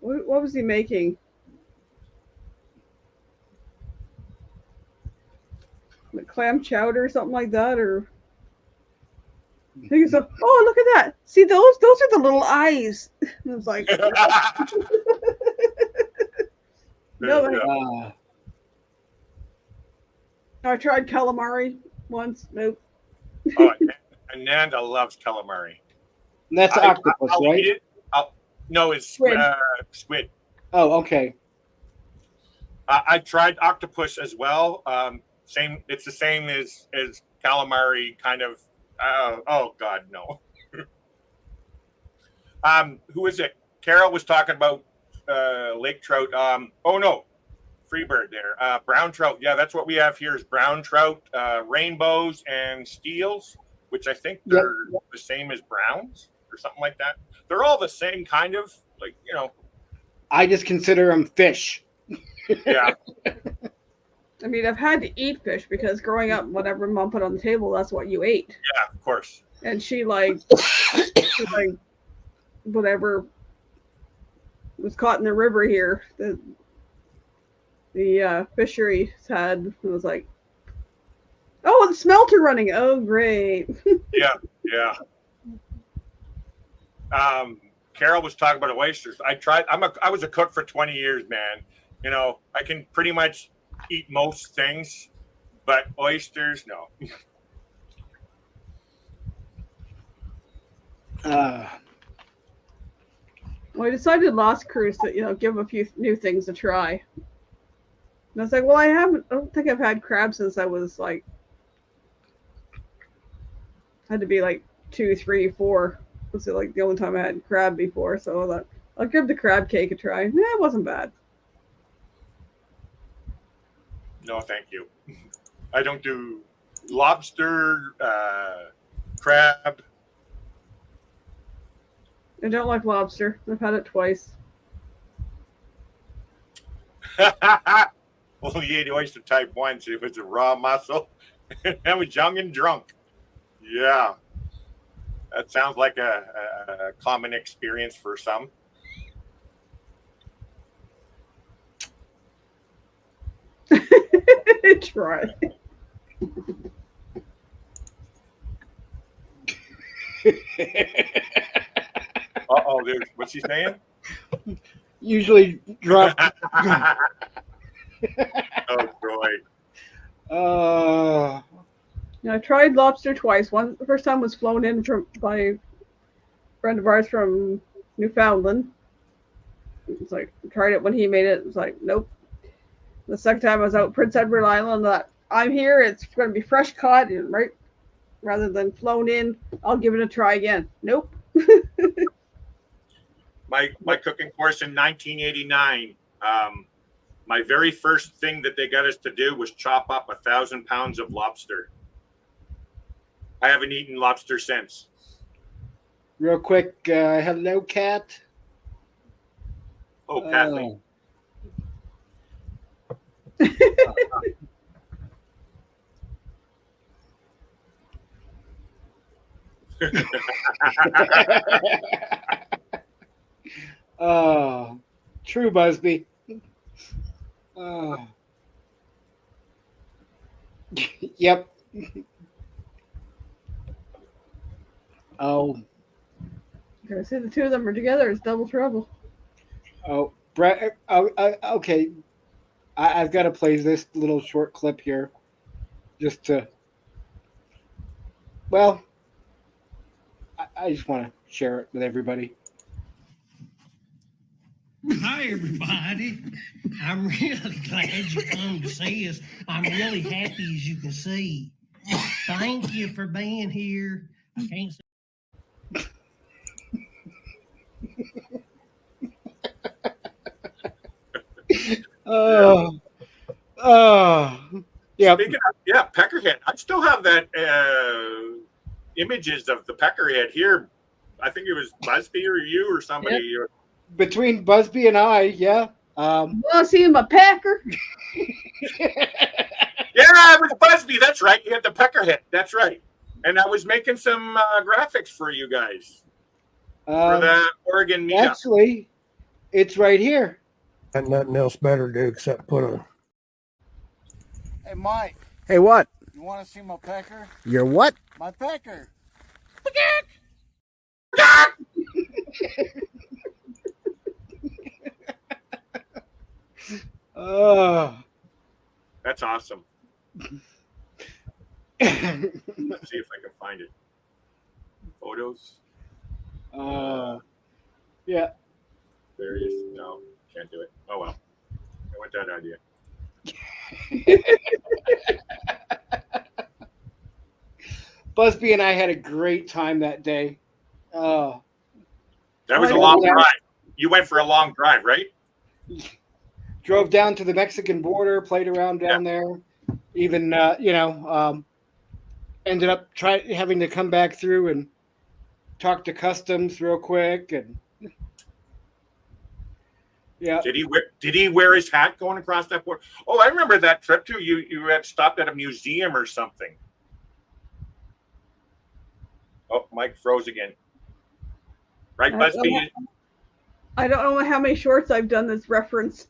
what was he making? Clam chowder or something like that, or he said, "Oh, look at that! See those are the little eyes." And I was like, "No." I tried calamari once. Nope. Oh, Ananda loves calamari. That's octopus, I'll right? eat it. No, it's Squid. Squid. Oh, okay. I tried octopus as well. Same. It's the same as calamari. Kind of. Oh God, no. Who is it? Carol was talking about lake trout. Oh no, Freebird there. Brown trout. Yeah, that's what we have here is brown trout, rainbows, and steels, which I think they're the same as browns or something like that. They're all the same kind of, like, you know. I just consider them fish. Yeah. I mean, I've had to eat fish because growing up, whatever mom put on the table, that's what you ate. Yeah, of course. And she like whatever was caught in the river here. The fisheries had, it was like, oh, the smelter running. Oh, great. Yeah. Carol was talking about oysters. I tried. I was a cook for 20 years, man. You know, I can pretty much eat most things, but oysters, no. Well, I decided last cruise to, give a few new things a try. And I was like, well, I don't think I've had crab since I was like, had to be like 2, 3, 4. Was like the only time I had crab before. So I thought, I'll give the crab cake a try. Yeah, it wasn't bad. No, thank you. I don't do lobster, crab. I don't like lobster. I've had it twice. Well, you ate oyster type once. It was a raw mussel. I was young and drunk. Yeah. That sounds like a common experience for some. Try. Uh-oh, dude. What's he saying? Usually drop. Oh, boy. I tried lobster twice. The first time was flown in by a friend of ours from Newfoundland. It's like, tried it when he made it. It was like, nope. The second time I was out Prince Edward Island, I thought, I'm here. It's going to be fresh caught, and right, rather than flown in. I'll give it a try again. Nope. My cooking course in 1989. My very first thing that they got us to do was chop up 1,000 pounds of lobster. I haven't eaten lobster since. Real quick, hello, Kat. Oh, Kathleen. Oh, true, Busby. Yep. Oh. Okay, see, the two of them are together. It's double trouble. Oh, Brett. Okay. I've got to play this little short clip here, just to. Well, I just want to share it with everybody. Hi, everybody. I'm really glad you come to see us. I'm really happy, as you can see. Thank you for being here. I can't say. Yeah. Speaking of, peckerhead. I still have that images of the peckerhead here. I think it was Busby or you or somebody. Yep. Between Busby and I, yeah. Want to see him a pecker? Yeah, it was Busby. That's right. You had the peckerhead. That's right. And I was making some graphics for you guys for the Oregon meetup. Actually, it's right here. Got nothing else better to do except put a. Hey, Mike. Hey, what? You want to see my pecker? Your what? My pecker. Oh, that's awesome. Let's see if I can find it. Photos. Yeah. There he is. No, can't do it. Oh well. I want that idea. Busby and I had a great time that day. That was a long drive. You went for a long drive, right? Drove down to the Mexican border, played around down there. Even ended up having to come back through and talk to customs real quick. And yeah, Did he wear his hat going across that border? Oh, I remember that trip too. You had stopped at a museum or something. Oh, Mike froze again. Right, Busby? I don't know how many shorts I've done this reference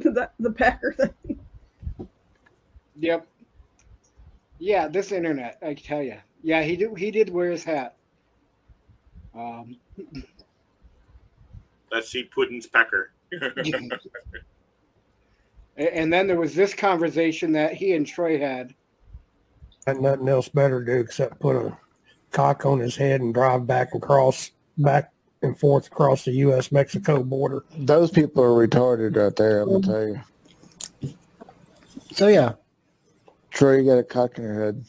to the Packer thing. Yep. Yeah, this internet, I tell you. Yeah, he did wear his hat. Let's see Puddin's pecker. And then there was this conversation that he and Troy had. Got nothing else better to do except put a cock on his head and drive back and forth across the U.S.-Mexico border. Those people are retarded right there, I'm gonna tell you. So yeah. Troy, you got a cock in your head.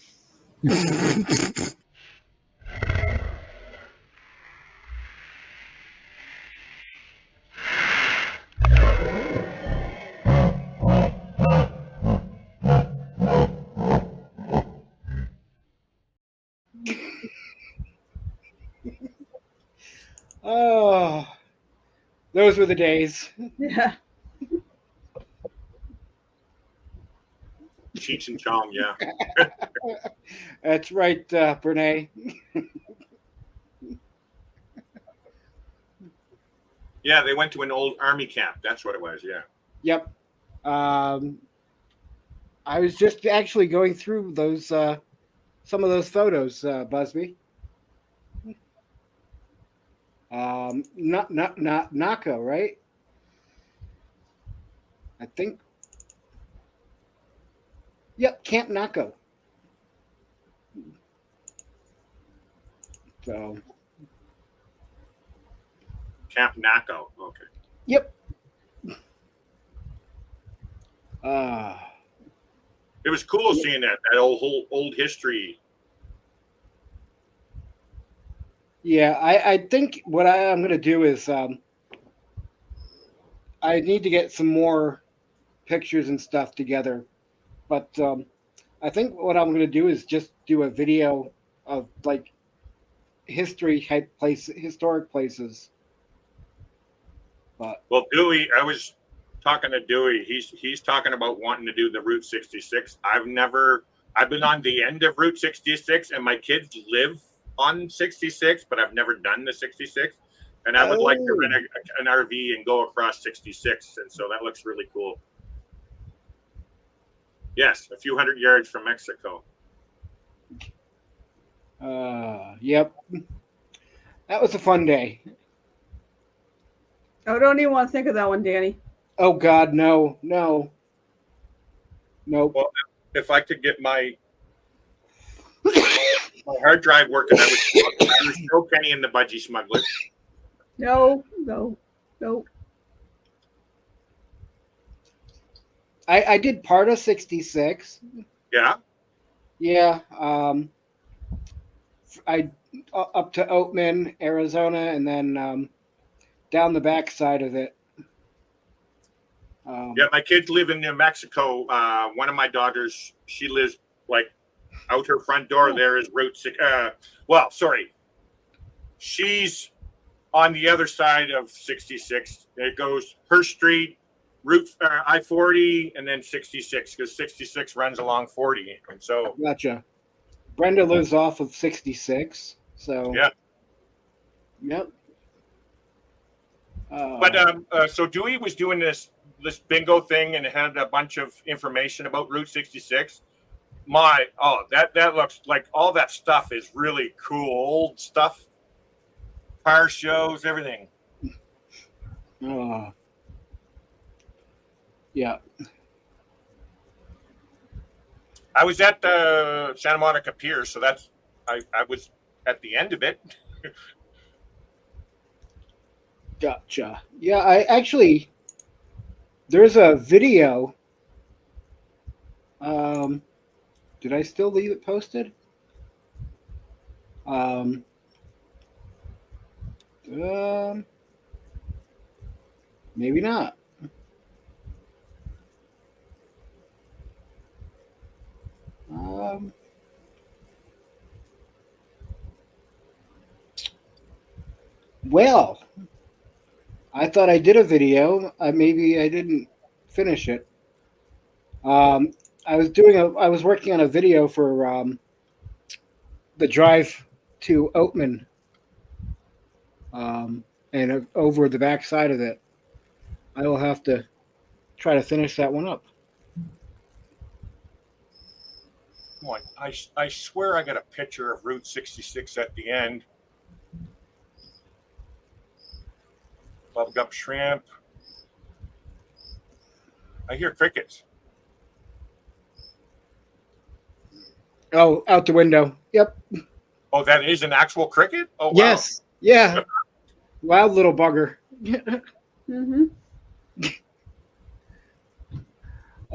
Oh, those were the days. Yeah. Cheech and Chong, yeah. That's right, Brene. Yeah, they went to an old army camp. That's what it was, yeah. Yep. I was just actually going through those some of those photos, Busby. Not Naco, right? I think. Yep, Camp Naco. So. Camp Naco. Okay. Yep. It was cool seeing that whole old history. Yeah, I think what I'm going to do is I need to get some more pictures and stuff together. But I think what I'm going to do is just do a video of like historic places. But Well, Dewey, I was talking to Dewey. He's talking about wanting to do the Route 66. I've been on the end of Route 66, and my kids live on 66, but I've never done the 66. And I would like to rent an RV and go across 66, and so that looks really cool. Yes, a few hundred yards from Mexico. yep. That was a fun day. Oh, don't even want to think of that one, Danny. Oh God, no. Nope. Well, if I could get my hard drive working, I would throw Penny in the budgie smugglers. No. I did part of 66. Yeah. Yeah. I up to Oatman, Arizona, and then down the back side of it. Yeah, my kids live in New Mexico. One of my daughters, she lives like out her front door. There is Route 6. She's on the other side of 66. It goes her street, Route I-40, and then 66, because 66 runs along 40. And so, Gotcha. Brenda lives off of 66, so yeah. Yep. But so Dewey was doing this bingo thing, and it had a bunch of information about Route 66. That looks like all that stuff is really cool. Old stuff, car shows, everything. Yeah. I was at the Santa Monica Pier, so I was at the end of it. Gotcha. Yeah, I actually there's a video. Did I still leave it posted? Maybe not. Well, I thought I did a video. Maybe I didn't finish it. I was working on a video for the drive to Oatman, and over the back side of it. I will have to try to finish that one up. Come on, I swear I got a picture of Route 66 at the end. Bubblegum shrimp. I hear crickets. Oh, out the window. Yep. Oh, that is an actual cricket? Oh, wow. Yes. Yeah. Wild little bugger. Mm-hmm.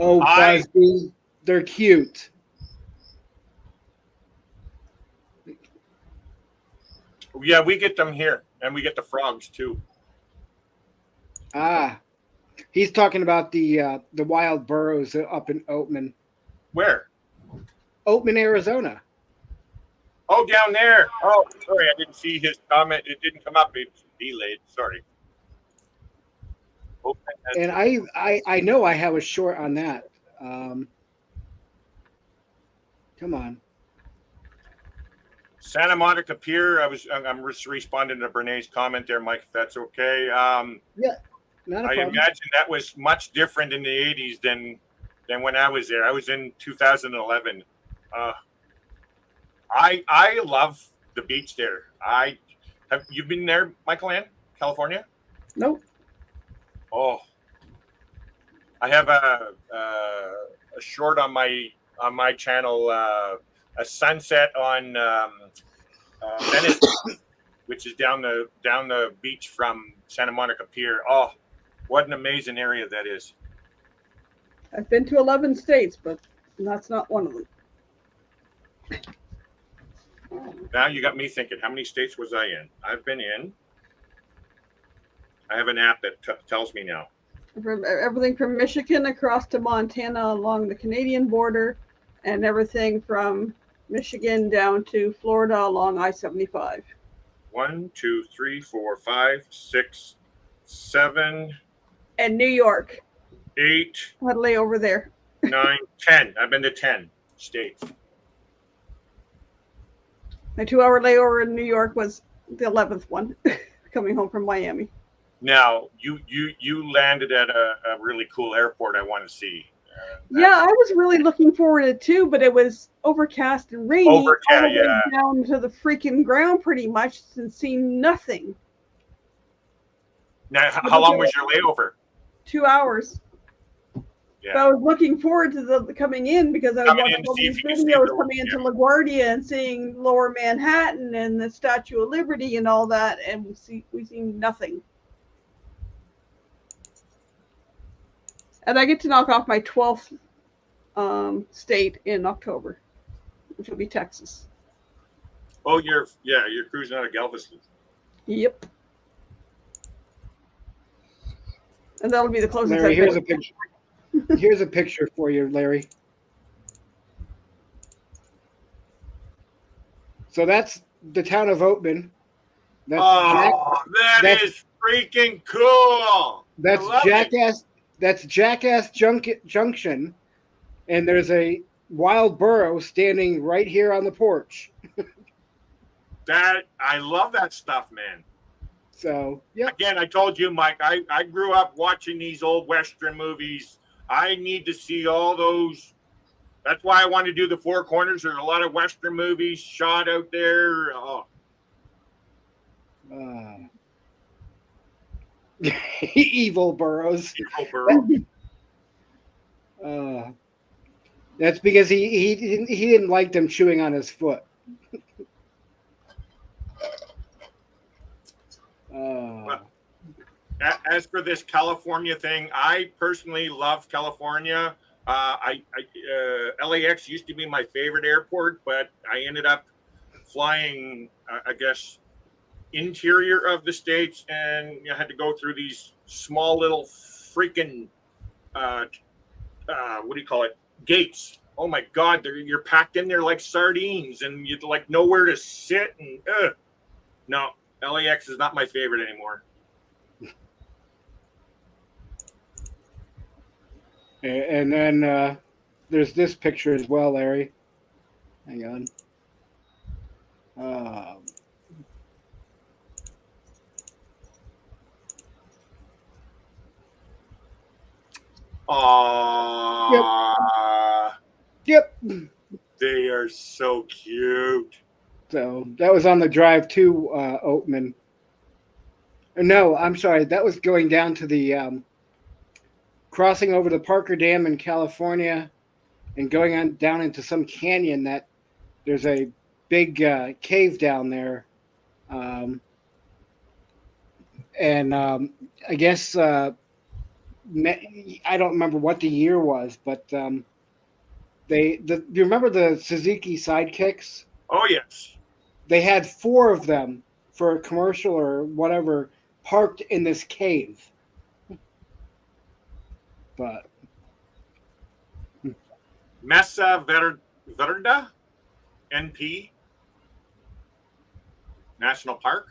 Oh, Busby, they're cute. Yeah, we get them here, and we get the frogs too. Ah, he's talking about the wild burrows up in Oatman. Where? Oatman, Arizona. Oh, down there. Oh, sorry, I didn't see his comment. It didn't come up. It's delayed. Sorry. And I know I have a short on that. Come on. Santa Monica Pier. I'm just responding to Bernays' comment there, Mike. If that's okay. Yeah, not a I problem. imagine that was much different in the '80s than when I was there. I was in 2011. I love the beach there. Have you been there, Michael Ann, California? Nope. Oh, I have a short on my channel, a sunset on Venice, which is down the beach from Santa Monica Pier. Oh, what an amazing area that is. I've been to 11 states, but that's not one of them. Now you got me thinking, how many states was I in? I've been in. I have an app that tells me now. Everything from Michigan across to Montana along the Canadian border, and everything from Michigan down to Florida along I-75. 1, 2, 3, 4, 5, 6, 7. And New York. 8. Had a layover there. 9, 10. I've been to 10 states. My 2-hour layover in New York was the 11th one, coming home from Miami. Now you landed at a really cool airport. I want to see. Yeah, I was really looking forward to it too, but it was overcast and rainy all the way down to the freaking ground pretty much, and seeing nothing. Now, how long was your layover? 2 hours. Yeah. But I was looking forward to the coming in because I was watching all these videos coming into LaGuardia and seeing Lower Manhattan and the Statue of Liberty and all that, and we seen nothing. And I get to knock off my 12th state in October, which will be Texas. Oh, you're cruising out of Galveston. Yep. And that'll be the closest. Larry, here's a picture. Here's a picture for you, Larry. So that's the town of Oatman. That is freaking cool. That's Jackass. That's Jackass Junction, and there's a wild burro standing right here on the porch. That I love that stuff, man. So yeah. Again, I told you, Mike. I grew up watching these old Western movies. I need to see all those. That's why I want to do the Four Corners. There's a lot of Western movies shot out there. Oh. Evil burros. Evil burros. That's because he didn't like them chewing on his foot. As for this California thing, I personally love California. LAX used to be my favorite airport, but I ended up flying, I guess, interior of the states, and I had to go through these small little freaking, what do you call it? Gates. Oh my God, you're packed in there like sardines, and you'd like nowhere to sit. And no, LAX is not my favorite anymore. And then there's this picture as well, Larry. Hang on. Yep. They are so cute. So that was on the drive to Oatman. No, I'm sorry. That was going down to the crossing over the Parker Dam in California and going on down into some canyon that there's a big cave down there. I guess I don't remember what the year was, but do you remember the Suzuki Sidekicks? Oh, yes. They had 4 of them for a commercial or whatever parked in this cave. But Mesa Verde, NP National Park.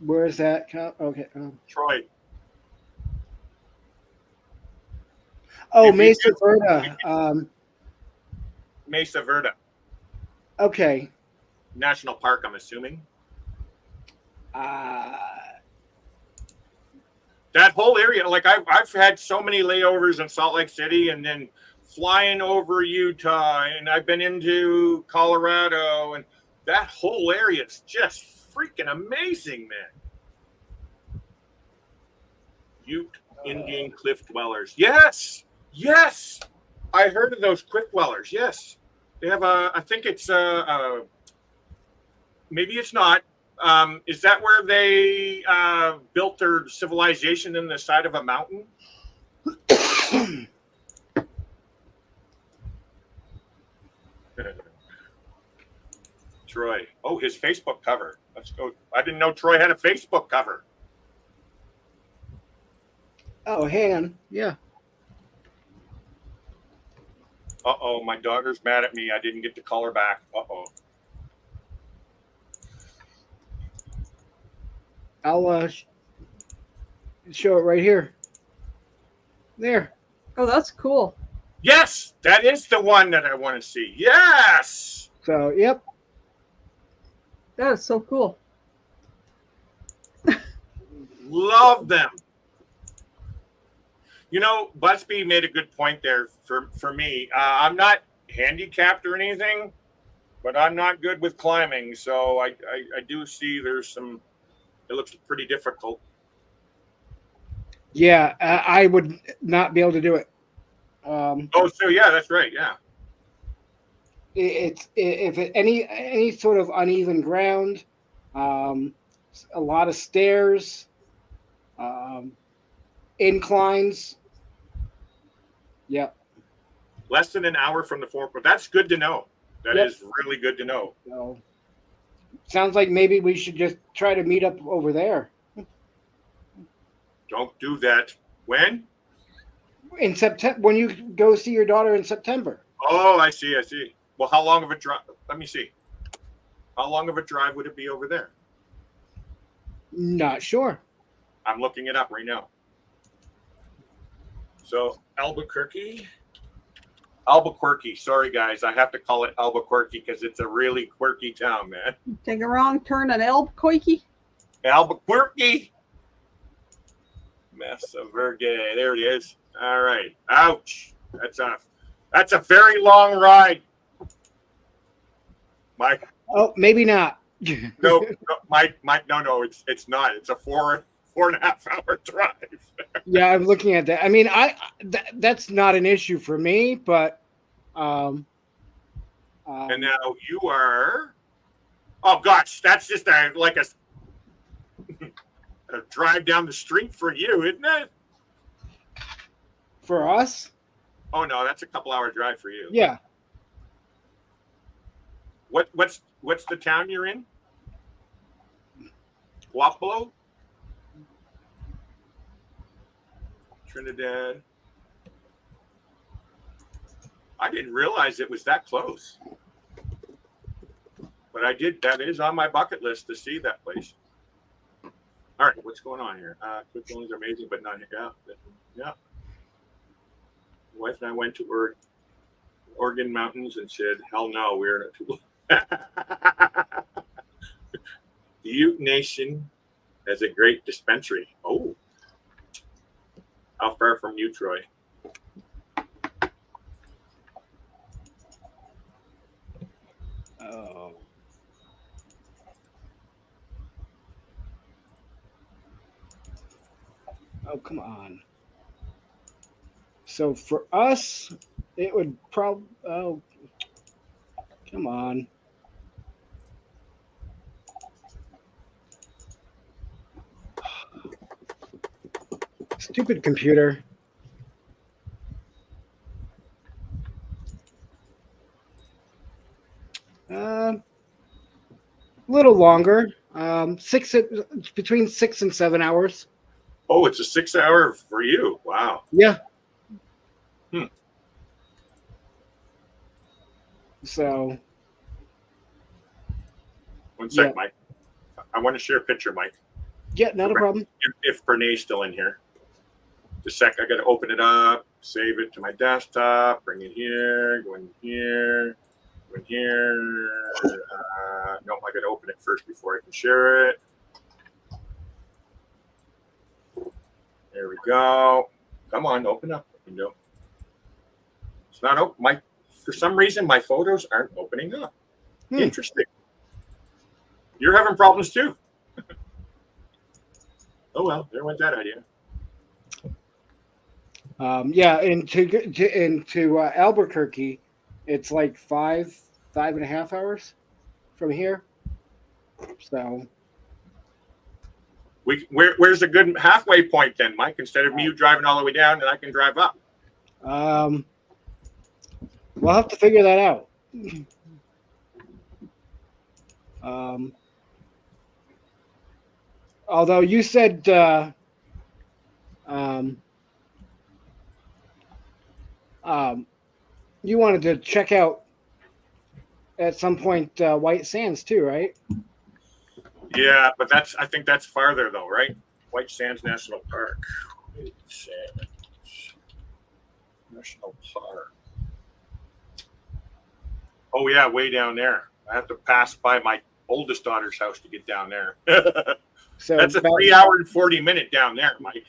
Where is that? Okay. Troy. Oh, Mesa Verde. Mesa Verde Okay. National Park, I'm assuming. That whole area, like I've had so many layovers in Salt Lake City, and then flying over Utah, and I've been into Colorado, and that whole area is just freaking amazing, man. Ute Indian Cliff Dwellers. Yes. I heard of those Cliff Dwellers. Yes. They have I think it's maybe it's not. Is that where they built their civilization in the side of a mountain? Troy. Oh, his Facebook cover. Let's go. I didn't know Troy had a Facebook cover. Oh, hang on. Yeah. Uh-oh, my daughter's mad at me. I didn't get to call her back. Uh-oh. I'll show it right here. There. Oh, that's cool. Yes, that is the one that I want to see. Yes. So, yep. That is so cool. Love them. You know, Busby made a good point there for me. I'm not handicapped or anything, but I'm not good with climbing. So I do see there's some, it looks pretty difficult. Yeah, I would not be able to do it. So yeah, that's right. Yeah. Any sort of uneven ground, a lot of stairs, inclines. Yep. Less than an hour from the fort, but that's good to know. That is really good to know. So, sounds like maybe we should just try to meet up over there. Don't do that. When? In September, when you go see your daughter in September. Oh, I see. Well, how long of a drive? Let me see. How long of a drive would it be over there? Not sure. I'm looking it up right now. So Albuquerque. Sorry, guys. I have to call it Albuquerque because it's a really quirky town, man. Take a wrong turn at Albuquerque. Albuquerque. Mesa Verde. There it is. All right. Ouch. That's a very long ride. Mike. Oh, maybe not. No, Mike. No. It's not. It's a 4.5 hour drive. Yeah, I'm looking at that. I mean, that's not an issue for me, but And now you are. Oh gosh, that's just a drive down the street for you, isn't it? for us, Oh no, that's a couple hour drive for you. yeah, What's the town you're in? Wapello? Trinidad. I didn't realize it was that close. But I did. That is on my bucket list to see that place. All right, what's going on here? Quick loans are amazing, but not yeah. My wife and I went to Oregon Mountains and said, "Hell no, we're not." The Ute Nation has a great dispensary. Oh, how far from you, Troy? oh, oh, come on. So for us, it would probably. Oh, come on. Stupid computer. A little longer. Between 6 and 7 hours. Oh, it's a 6 hour for you. Wow. Yeah. Hmm. So. One sec, Yeah. Mike. I want to share a picture, Mike. Yeah, not a problem. If Bernays still in here. Just a sec, I got to open it up, save it to my desktop, bring it here, go in here, go in here. No, I got to open it first before I can share it. There we go. Come on, open up the window. It's not open. For some reason, my photos aren't opening up. Interesting. You're having problems too. Oh well, there went that idea. Yeah, into Albuquerque, it's like 5.5 hours from here. So where's a good halfway point then, Mike? Instead of you driving all the way down, and I can drive up. We'll have to figure that out. Although you said you wanted to check out at some point White Sands too, right? Yeah, but I think that's farther though, right? White Sands National Park. White Sands National Park. Oh yeah, way down there. I have to pass by my oldest daughter's house to get down there. So that's a 3 hour and 40-minute down there, Mike.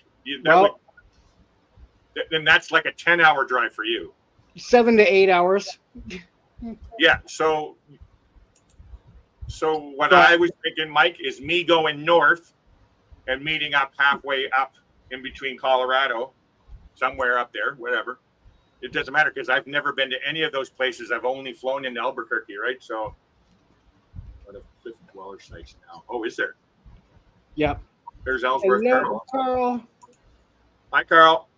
Then that's like a 10-hour drive for you. 7 to 8 hours. Yeah. So what I was thinking, Mike, is me going north and meeting up halfway up in between Colorado, somewhere up there, whatever. It doesn't matter because I've never been to any of those places. I've only flown into Albuquerque, right? So what a Cliff Dweller sites now. Oh, is there? Yep. There's Ellsworth. Hello, Carl. Hi, Carl.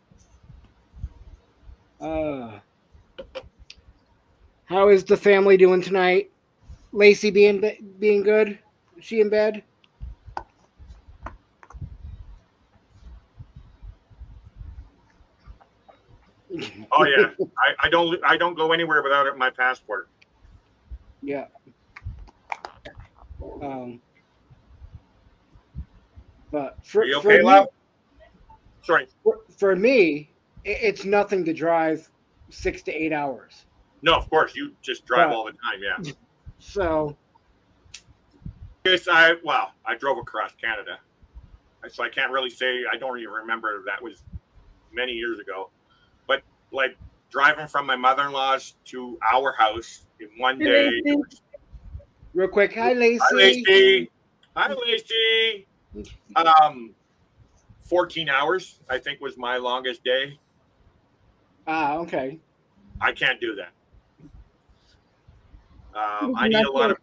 How is the family doing tonight? Lacey being good? Is she in bed? Oh yeah, I don't go anywhere without my passport. Yeah. But Are you okay, love? Sorry. For me, it's nothing to drive 6 to 8 hours. No, of course you just drive all the time. Yeah. So. Yes, I drove across Canada, so I can't really say. I don't even remember. That was many years ago. But like driving from my mother-in-law's to our house in one day. Real quick, hi Lacey. Hi Lacey. Hi Lacey. 14 hours, I think, was my longest day. Okay. I can't do that. I need a lot of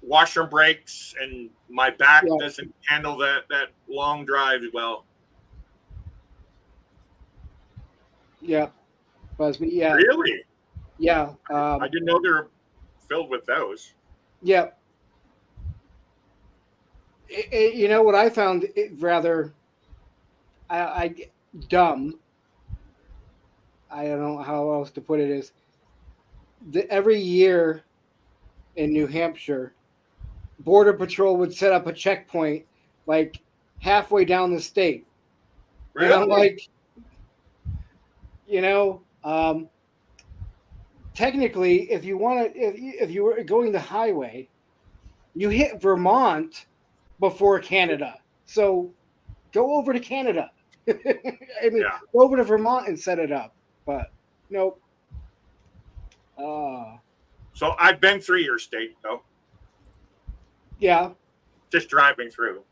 washroom breaks, and my back doesn't handle that long drive well. Yeah. Busby, yeah. Really? Yeah. I didn't know they were filled with those. Yeah. You know what I found rather I dumb. I don't know how else to put it is every year in New Hampshire, Border Patrol would set up a checkpoint like halfway down the state. Really? And I'm like, you know, technically, if you want to, if you were going the highway, you hit Vermont before Canada. So go over to Canada. I mean, go over to Vermont and set it up. But nope. So I've been through your state, though. Yeah. Just driving through.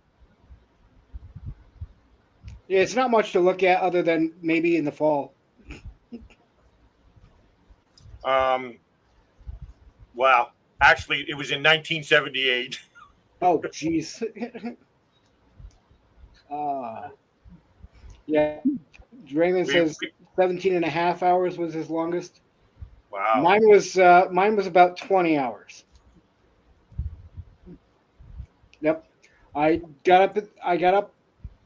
Yeah, it's not much to look at other than maybe in the fall. Well, actually, it was in 1978. Oh, jeez. Yeah. Draymond says 17 and a half hours was his longest. Wow. Mine was about 20 hours. Yep. I got up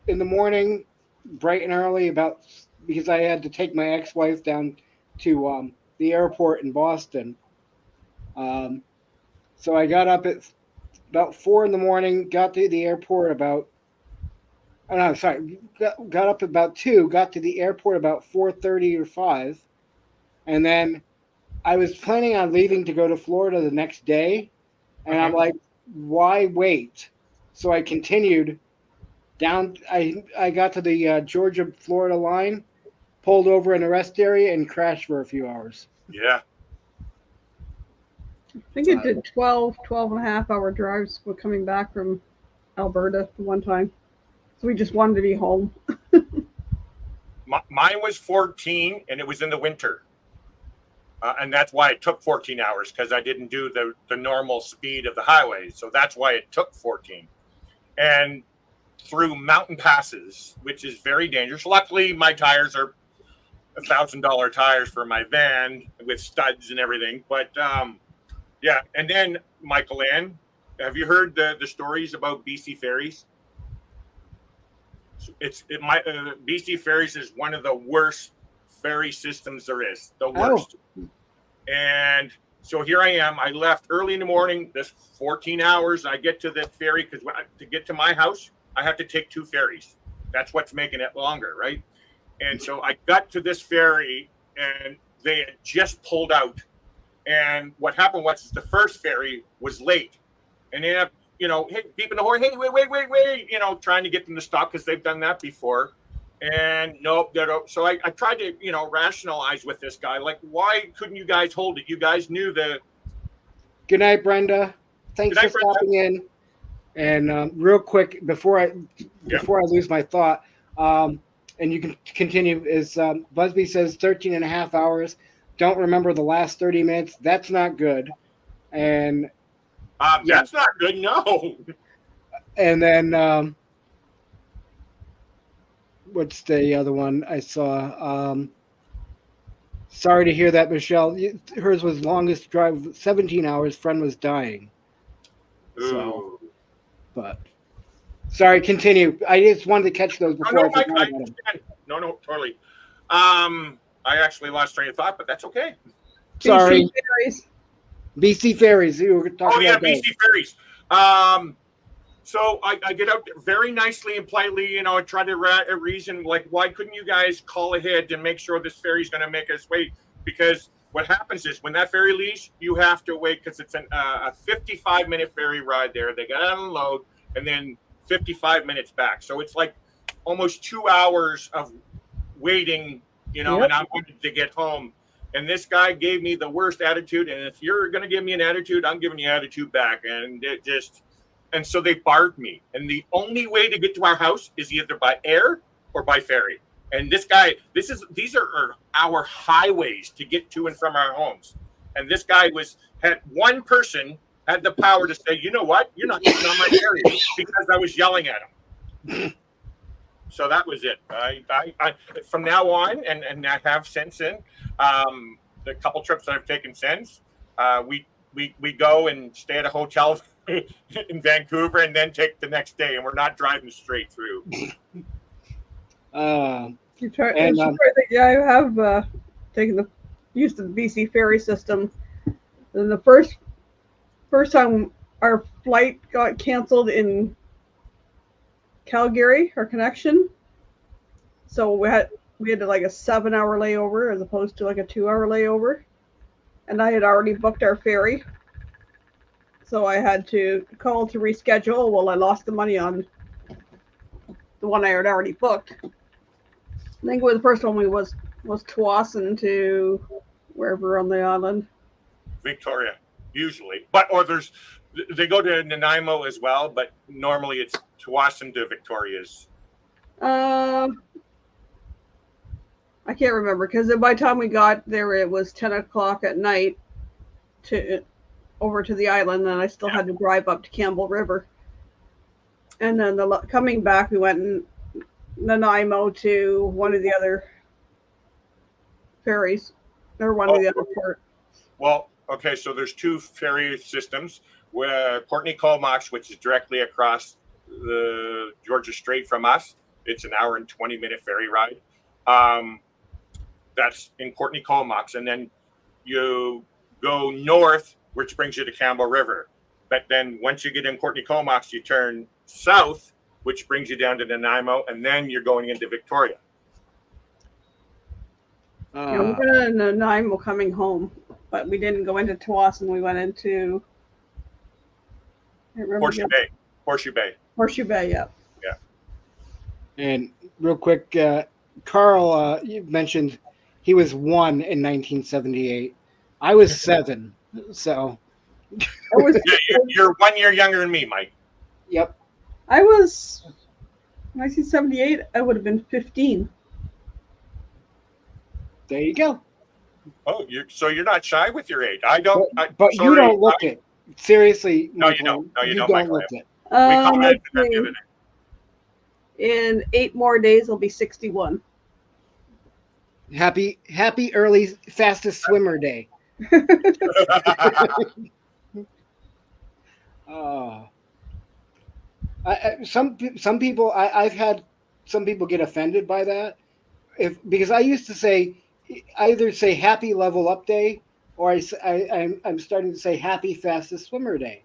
in the morning bright and early because I had to take my ex-wife down to the airport in Boston. So I got up at about 4 a.m, got to the airport got up about 2, got to the airport about 4:30 or 5, and then I was planning on leaving to go to Florida the next day, and I'm like, why wait? So I continued down. I got to the Georgia-Florida line, pulled over in a rest area, and crashed for a few hours. Yeah. I think it did 12 and a half hour drives when coming back from Alberta one time. So we just wanted to be home. Mine was 14, and it was in the winter. And that's why it took 14 hours, because I didn't do the normal speed of the highway. So that's why it took 14. And through mountain passes, which is very dangerous. Luckily, my tires are $1,000 tires for my van with studs and everything. But yeah, and then Michael Ann, have you heard the stories about BC Ferries? BC Ferries is one of the worst ferry systems there is, the worst. And so here I am. I left early in the morning. This 14 hours. I get to the ferry because to get to my house, I have to take 2 ferries. That's what's making it longer, right? And so I got to this ferry, and they had just pulled out. And what happened was the first ferry was late, and they ended up, beeping the horn. Hey, wait! Trying to get them to stop because they've done that before. And nope. So I tried to, rationalize with this guy. Like, why couldn't you guys hold it? You guys knew the. Good night, Brenda. Thanks for stopping in. And real quick, before I lose my thought, and you can continue, is Busby says 13 and a half hours. Don't remember the last 30 minutes. That's not good. And that's not good. No. And then what's the other one I saw? Sorry to hear that, Michelle. Hers was longest drive, 17 hours. Friend was dying. So, but sorry, continue. I just wanted to catch those before I forgot about them. No, totally. I actually lost train of thought, but that's okay. Sorry. BC Ferries. You were talking about BC Ferries. So I get out very nicely and politely, and try to reason, like, why couldn't you guys call ahead and make sure this ferry's going to make us wait? Because what happens is when that ferry leaves, you have to wait because it's a 55-minute ferry ride there. They got to unload and then 55 minutes back. So it's like almost 2 hours of waiting, and I wanted to get home. And this guy gave me the worst attitude. And if you're going to give me an attitude, I'm giving you attitude back. And and so they barred me. And the only way to get to our house is either by air or by ferry. And these are our highways to get to and from our homes. And this guy had one person had the power to say, you know what, you're not getting on my ferry because I was yelling at him. So that was it. I from now on, and I have since then, the couple trips that I've taken since, we go and stay at a hotel in Vancouver and then take the next day, and we're not driving straight through. Yeah, I have used the BC ferry system. And the first time our flight got canceled in Calgary, our connection. So we had like a 7-hour layover as opposed to like a 2-hour layover. And I had already booked our ferry. So I had to call to reschedule. Well, I lost the money on the one I had already booked. I think the first one was Tsawwassen to wherever on the island. Victoria, usually. They go to Nanaimo as well, but normally it's Tsawwassen to Victoria's. I can't remember because by the time we got there, it was 10 o'clock at night over to the island, and I still had to drive up to Campbell River. And then coming back, we went in Nanaimo to one of the other ferries, or one of the other ports. Well, okay, so there's two ferry systems. Port Comox, which is directly across the Georgia Strait from us. It's an hour and 20-minute ferry ride. That's in Port Comox, and then you go north, which brings you to Campbell River. But then once you get in Port Comox, you turn south, which brings you down to Nanaimo, and then you're going into Victoria. Yeah, we went to Nanaimo coming home, but we didn't go into Tsawwassen. We went into Horseshoe Bay. Horseshoe Bay, yeah. Yeah. And real quick, Carl, you mentioned he was 1 in 1978. I was 7, so. You're 1 year younger than me, Mike. Yep. I was 1978. I would have been 15. There you go. Oh, you're not shy with your age. I don't. But you don't look it. Seriously. No, Michael, you don't. No, you don't, don't Michael. look it. We commented on that the other day. In 8 more days, I'll be 61. Happy early fastest swimmer day. Some people I've had some people get offended by that because I used to either say happy level up day or I'm starting to say happy fastest swimmer day.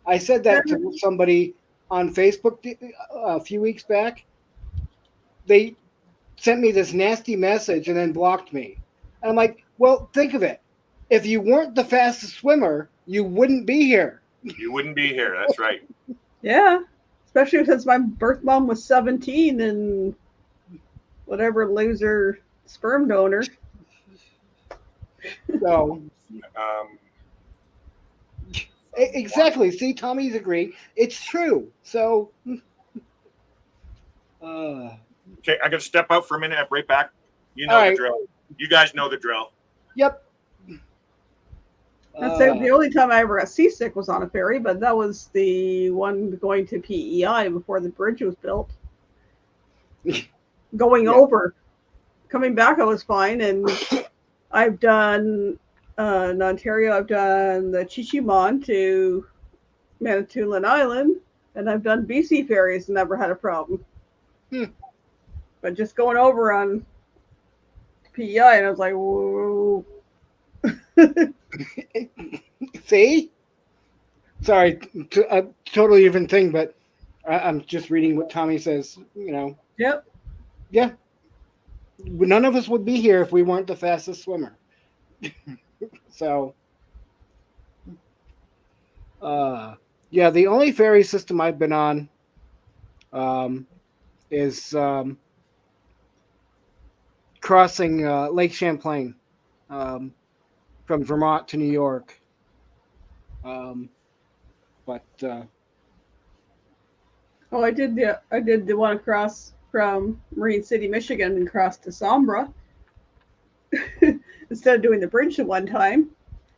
I said that to somebody on Facebook a few weeks back. They sent me this nasty message and then blocked me. And I'm like, well, think of it. If you weren't the fastest swimmer, you wouldn't be here. You wouldn't be here. That's right. Yeah. Especially since my birth mom was 17 and whatever loser sperm donor. So, exactly. See, Tommy's agreeing. It's true. So, okay, I got to step out for a minute. I'm right back. You know the drill. You guys know the drill. Yep. I'd say the only time I ever got seasick was on a ferry, but that was the one going to PEI before the bridge was built. Going over. Coming back, I was fine. And I've done, in Ontario, I've done the Chichimon to Manitoulin Island, and I've done BC ferries and never had a problem. But just going over on PEI, and I was like, whoa. See? Sorry, a totally different thing, but I'm just reading what Tommy says, Yep. Yeah. None of us would be here if we weren't the fastest swimmer. So, yeah, the only ferry system I've been on is crossing Lake Champlain from Vermont to New York. I did the one across from Marine City, Michigan, and cross to Sombra instead of doing the bridge at one time.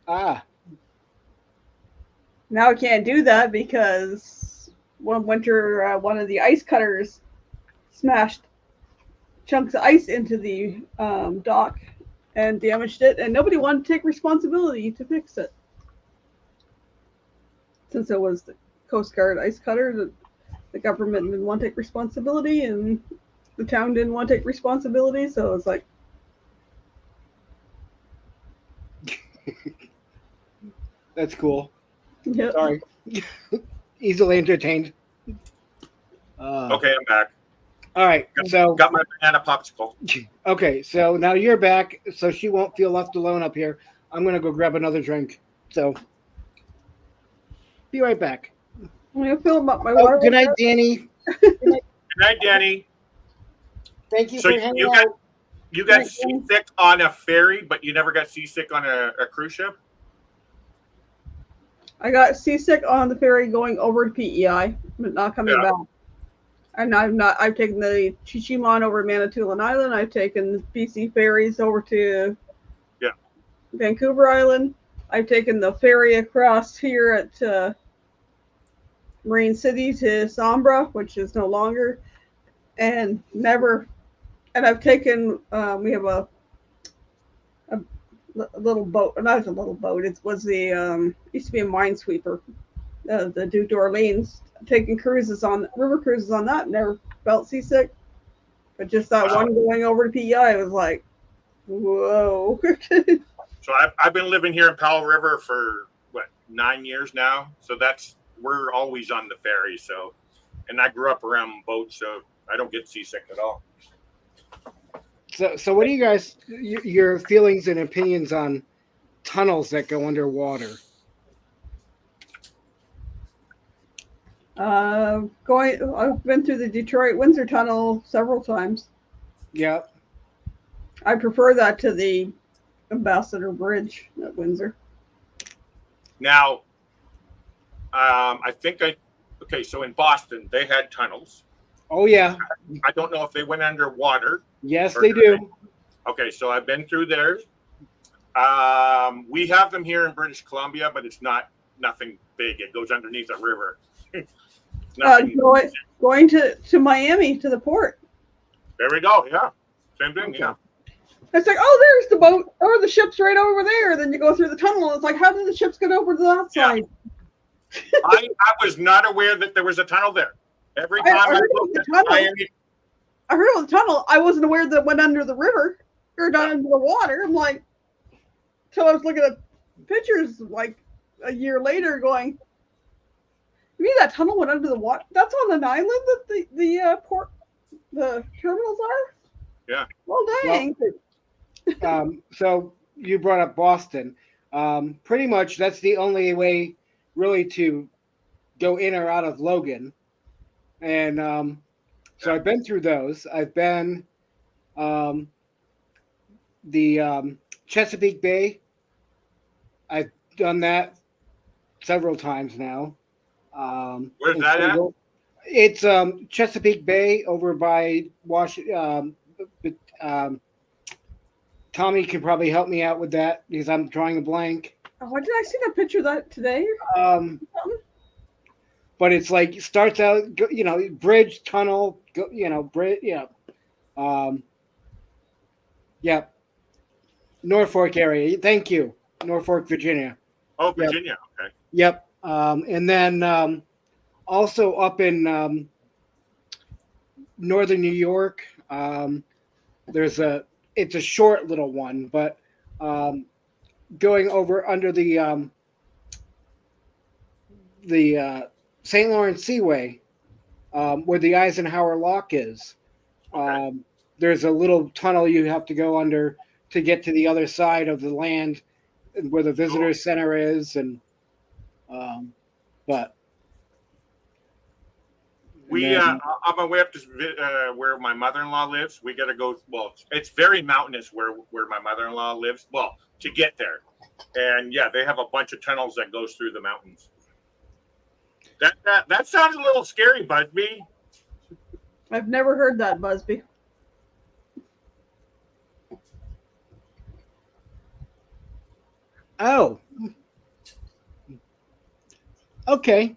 Ah, Now I can't do that because one winter, one of the ice cutters smashed chunks of ice into the dock and damaged it, and nobody wanted to take responsibility to fix it. Since it was the Coast Guard ice cutter, the government didn't want to take responsibility, and the town didn't want to take responsibility, so it's like, that's cool. yep. Sorry. Easily entertained. Okay, I'm back. All right. So Got my banana popsicle. okay, so now you're back, so she won't feel left alone up here. I'm gonna go grab another drink. So be right back. I'm gonna fill up my Oh, water. good night, Danny. Good night, Danny. Thank you So for hanging you out. got seasick on a ferry, but you never got seasick on a cruise ship? I got seasick on the ferry going over to PEI, but not coming back. And I've taken the Chichimon over to Manitoulin Island. I've taken BC ferries over to Vancouver Island. I've taken the ferry across here at Marine City to Sombra, which is no longer, and I've taken, we have a little boat, not a little boat, it was the, used to be a minesweeper, the Duke d'Orleans, taking river cruises on that, never felt seasick, but just that one going over to PEI was like, whoa. So I've been living here in Powell River for 9 years now. So we're always on the ferry. So, and I grew up around boats, so I don't get seasick at all. So what do you guys, your feelings and opinions on tunnels that go underwater? I've been through the Detroit Windsor Tunnel several times. Yep. I prefer that to the Ambassador Bridge at Windsor. Now, okay, so in Boston, they had tunnels. Oh, yeah. I don't know if they went underwater. Yes, they do. Okay, so I've been through theirs. We have them here in British Columbia, but it's nothing big. It goes underneath a river. Going to Miami, to the port. There we go. Yeah, same thing. Okay. Yeah. It's like, oh, there's the boat, or the ship's right over there. Then you go through the tunnel, and it's like, how did the ships get over to that side? I was not aware that there was a tunnel there. Every time I looked at Miami, I heard of the tunnel. I wasn't aware that it went under the river or down into the water. I'm like, till I was looking at pictures like a year later, going, you mean that tunnel went under the water? That's on an island that the port, the terminals are. Yeah. Well, dang. So you brought up Boston. Pretty much that's the only way really to go in or out of Logan. And so I've been through those. I've been the Chesapeake Bay. I've done that several times now. Where's that at? It's Chesapeake Bay over by Tommy can probably help me out with that because I'm drawing a blank. Oh, did I see that picture of that today? But it's like starts out, bridge, tunnel, bridge, Norfolk area. Thank you, Norfolk, Virginia. Oh, Virginia. Okay. Yep. And then also up in northern New York, it's a short little one, but going over under the St. Lawrence Seaway, where the Eisenhower Lock is. There's a little tunnel you have to go under to get to the other side of the land where the visitor center is. And on my way up to where my mother-in-law lives, we got to go. Well, it's very mountainous where my mother-in-law lives. Well, to get there, and yeah, they have a bunch of tunnels that goes through the mountains. That sounds a little scary, Busby. I've never heard that, Busby. Oh. Okay.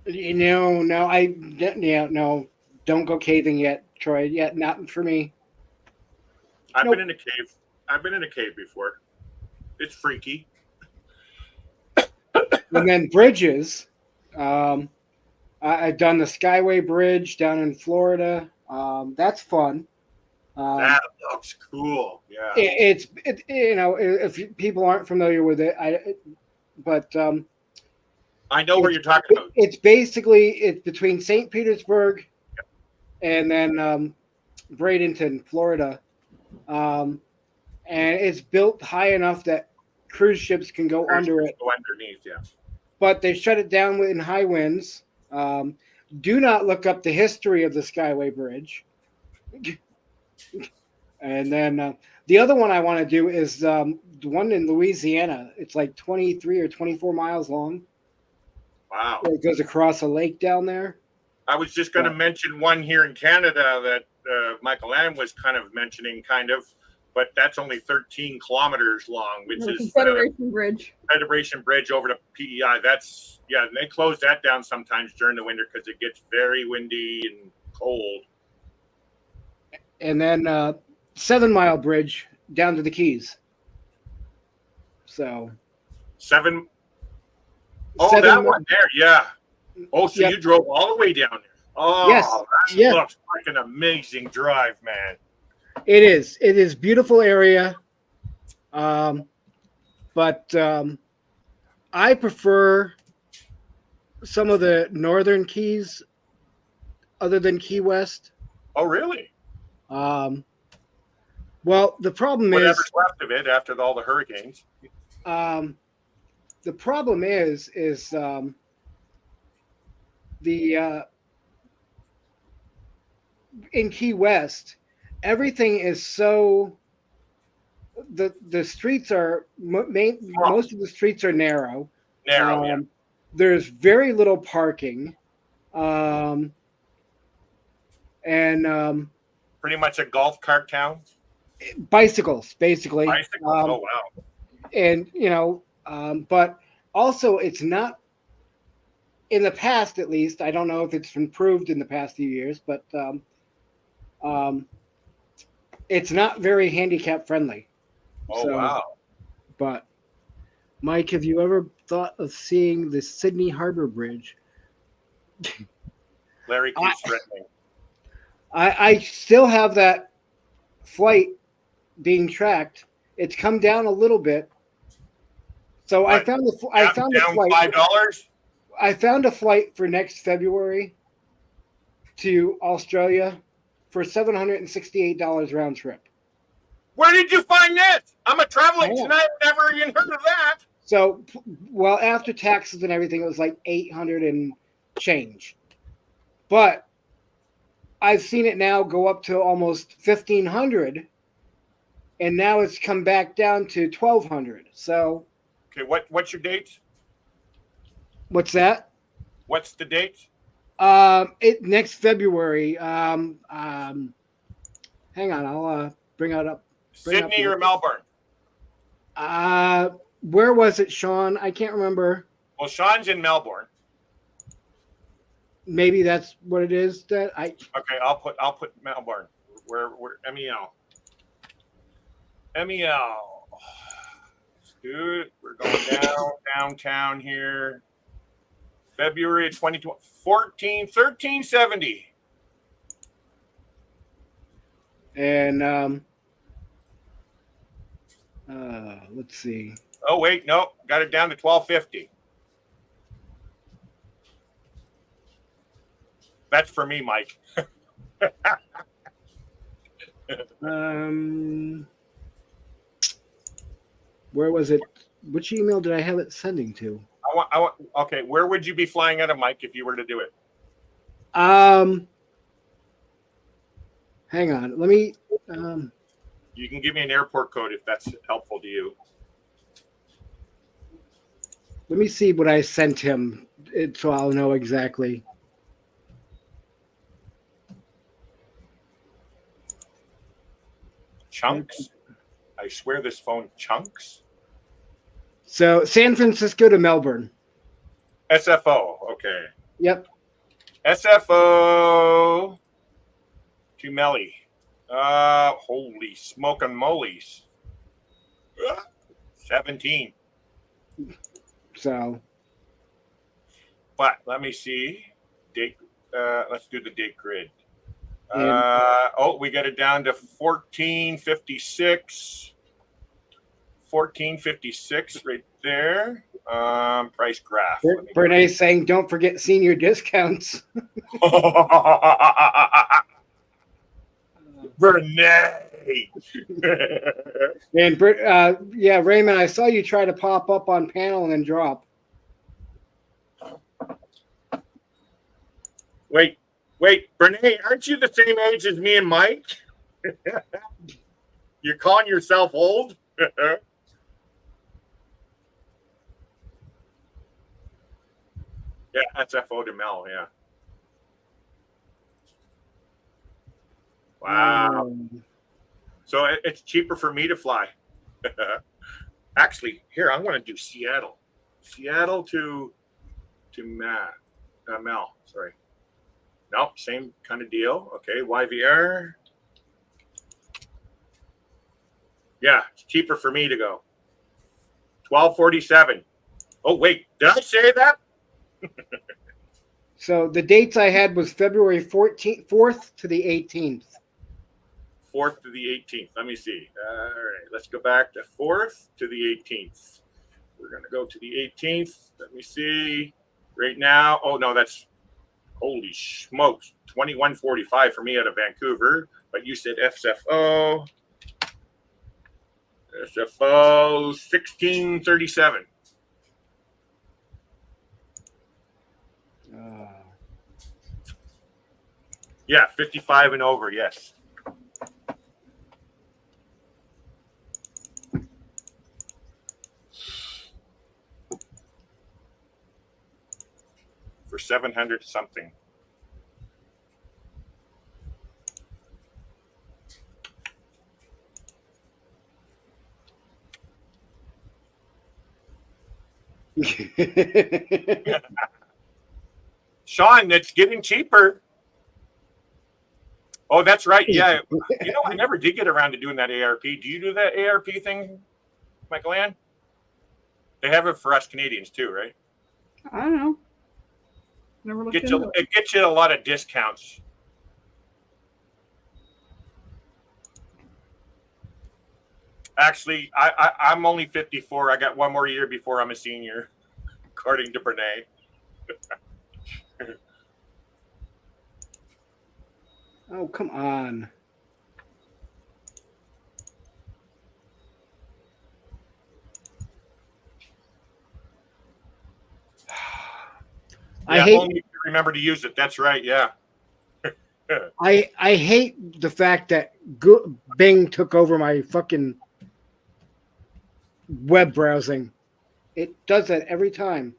No, no. Don't go caving yet, Troy. Yet, not for me. I've Nope. been in a cave. I've been in a cave before. It's freaky. And then bridges. I've done the Skyway Bridge down in Florida. That's fun. That looks cool. Yeah. It's if people aren't familiar with it, but I know where you're talking about. it's between St. Petersburg and then Bradenton, Florida, and it's built high enough that cruise ships can go under it. Go underneath, yeah. But they shut it down in high winds. Do not look up the history of the Skyway Bridge. And then the other one I want to do is the one in Louisiana. It's like 23 or 24 miles long. Wow. It goes across a lake down there. I was just going to mention one here in Canada that Michael Lamb was kind of mentioning, but that's only 13 kilometers long, which is Federation Bridge. Federation Bridge over to PEI. And they close that down sometimes during the winter because it gets very windy and cold. And then 7 Mile Bridge down to the Keys. So 7. Oh, 7 that one there, yeah. Oh, so Yep. you drove all the way down there. Oh, Yes, that yeah. looks like an amazing drive, man. It is beautiful area. But I prefer some of the northern Keys other than Key West. Oh, really? Well, the problem Whatever's left of it after all the hurricanes. the problem is in Key West, everything is so the streets are most of the streets are narrow. Yeah. There's very little parking, and Pretty much a golf cart town. bicycles basically. Bicycles. Oh, wow. And but also it's not, in the past at least, I don't know if it's improved in the past few years, but it's not very handicap friendly. Oh, wow. But Mike, have you ever thought of seeing the Sydney Harbor Bridge? Larry keeps threatening. I still have that flight being tracked. It's come down a little bit. So I found a flight. $5. I found a flight for next February to Australia for $768 round trip. Where did you find this? I'm a traveling tonight. Never even heard of that. So, well, after taxes and everything, it was like 800 and change. But I've seen it now go up to almost 1,500, and now it's come back down to 1,200. So, Okay, what's your date? what's that? What's the date? Next February. Hang on, I'll bring it up. Sydney or Melbourne? Where was it, Sean? I can't remember. Well, Sean's in Melbourne. Maybe that's what it is. Okay, I'll put Melbourne. Where MEL. Dude, we're going downtown here. February 2020, 1370. And let's see. Oh wait, no, got it down to 1250. That's for me, Mike. Where was it? Which email did I have it sending to? I want. Okay, where would you be flying out of, Mike, if you were to do it? Hang on. Let me. You can give me an airport code if that's helpful to you. Let me see what I sent him. so I'll know exactly. Chunks. I swear this phone chunks. So San Francisco to Melbourne. SFO. Okay. Yep. SFO to Melly. Holy smoke and molies. 17. So. But let me see. Date. Let's do the date grid. We got it down to 1456. 1456 right there. Price graph. Bernays saying, "Don't forget senior discounts." Bernays. And yeah, Raymond, I saw you try to pop up on panel and then drop. Wait, Bernays, aren't you the same age as me and Mike? You're calling yourself old? Yeah, that's FO to Mel, yeah. Wow. So it's cheaper for me to fly. Actually, here, I'm going to do Seattle. Seattle to Mel, sorry. Nope, same kind of deal. Okay, YVR. Yeah, it's cheaper for me to go. 1247. Oh, wait, did I say that? So the dates I had was February 4th to the 18th. 4th to the 18th. Let me see. All right, let's go back to 4th to the 18th. We're going to go to the 18th. Let me see. Right now, oh, no, that's, holy smokes, 2145 for me out of Vancouver. But you said SFO. SFO 1637. Yeah, 55 and over, yes. For 700 something. Sean, it's getting cheaper. Oh, that's right. Yeah. You know, I never did get around to doing that ARP. Do you do that ARP thing, Michael Ann? They have it for us Canadians too, right? I don't know. Never looked into it. It gets you a lot of discounts. Actually, I'm only 54. I got one more year before I'm a senior, according to Bernays. Oh, come on. I hate only remember to use it. That's right. Yeah. I hate the fact that Bing took over my fucking web browsing. It does that every time.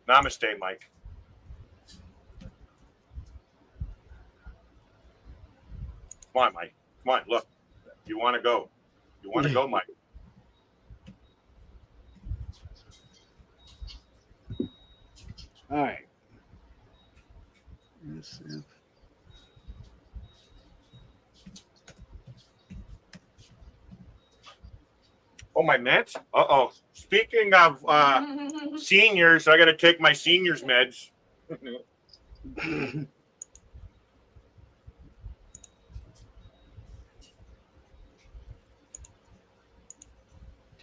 Namaste, Mike. Come on, Mike. Come on, look. You want to go. You want to go, Mike. All right. Oh, my meds? Uh-oh. Speaking of seniors, I got to take my seniors meds.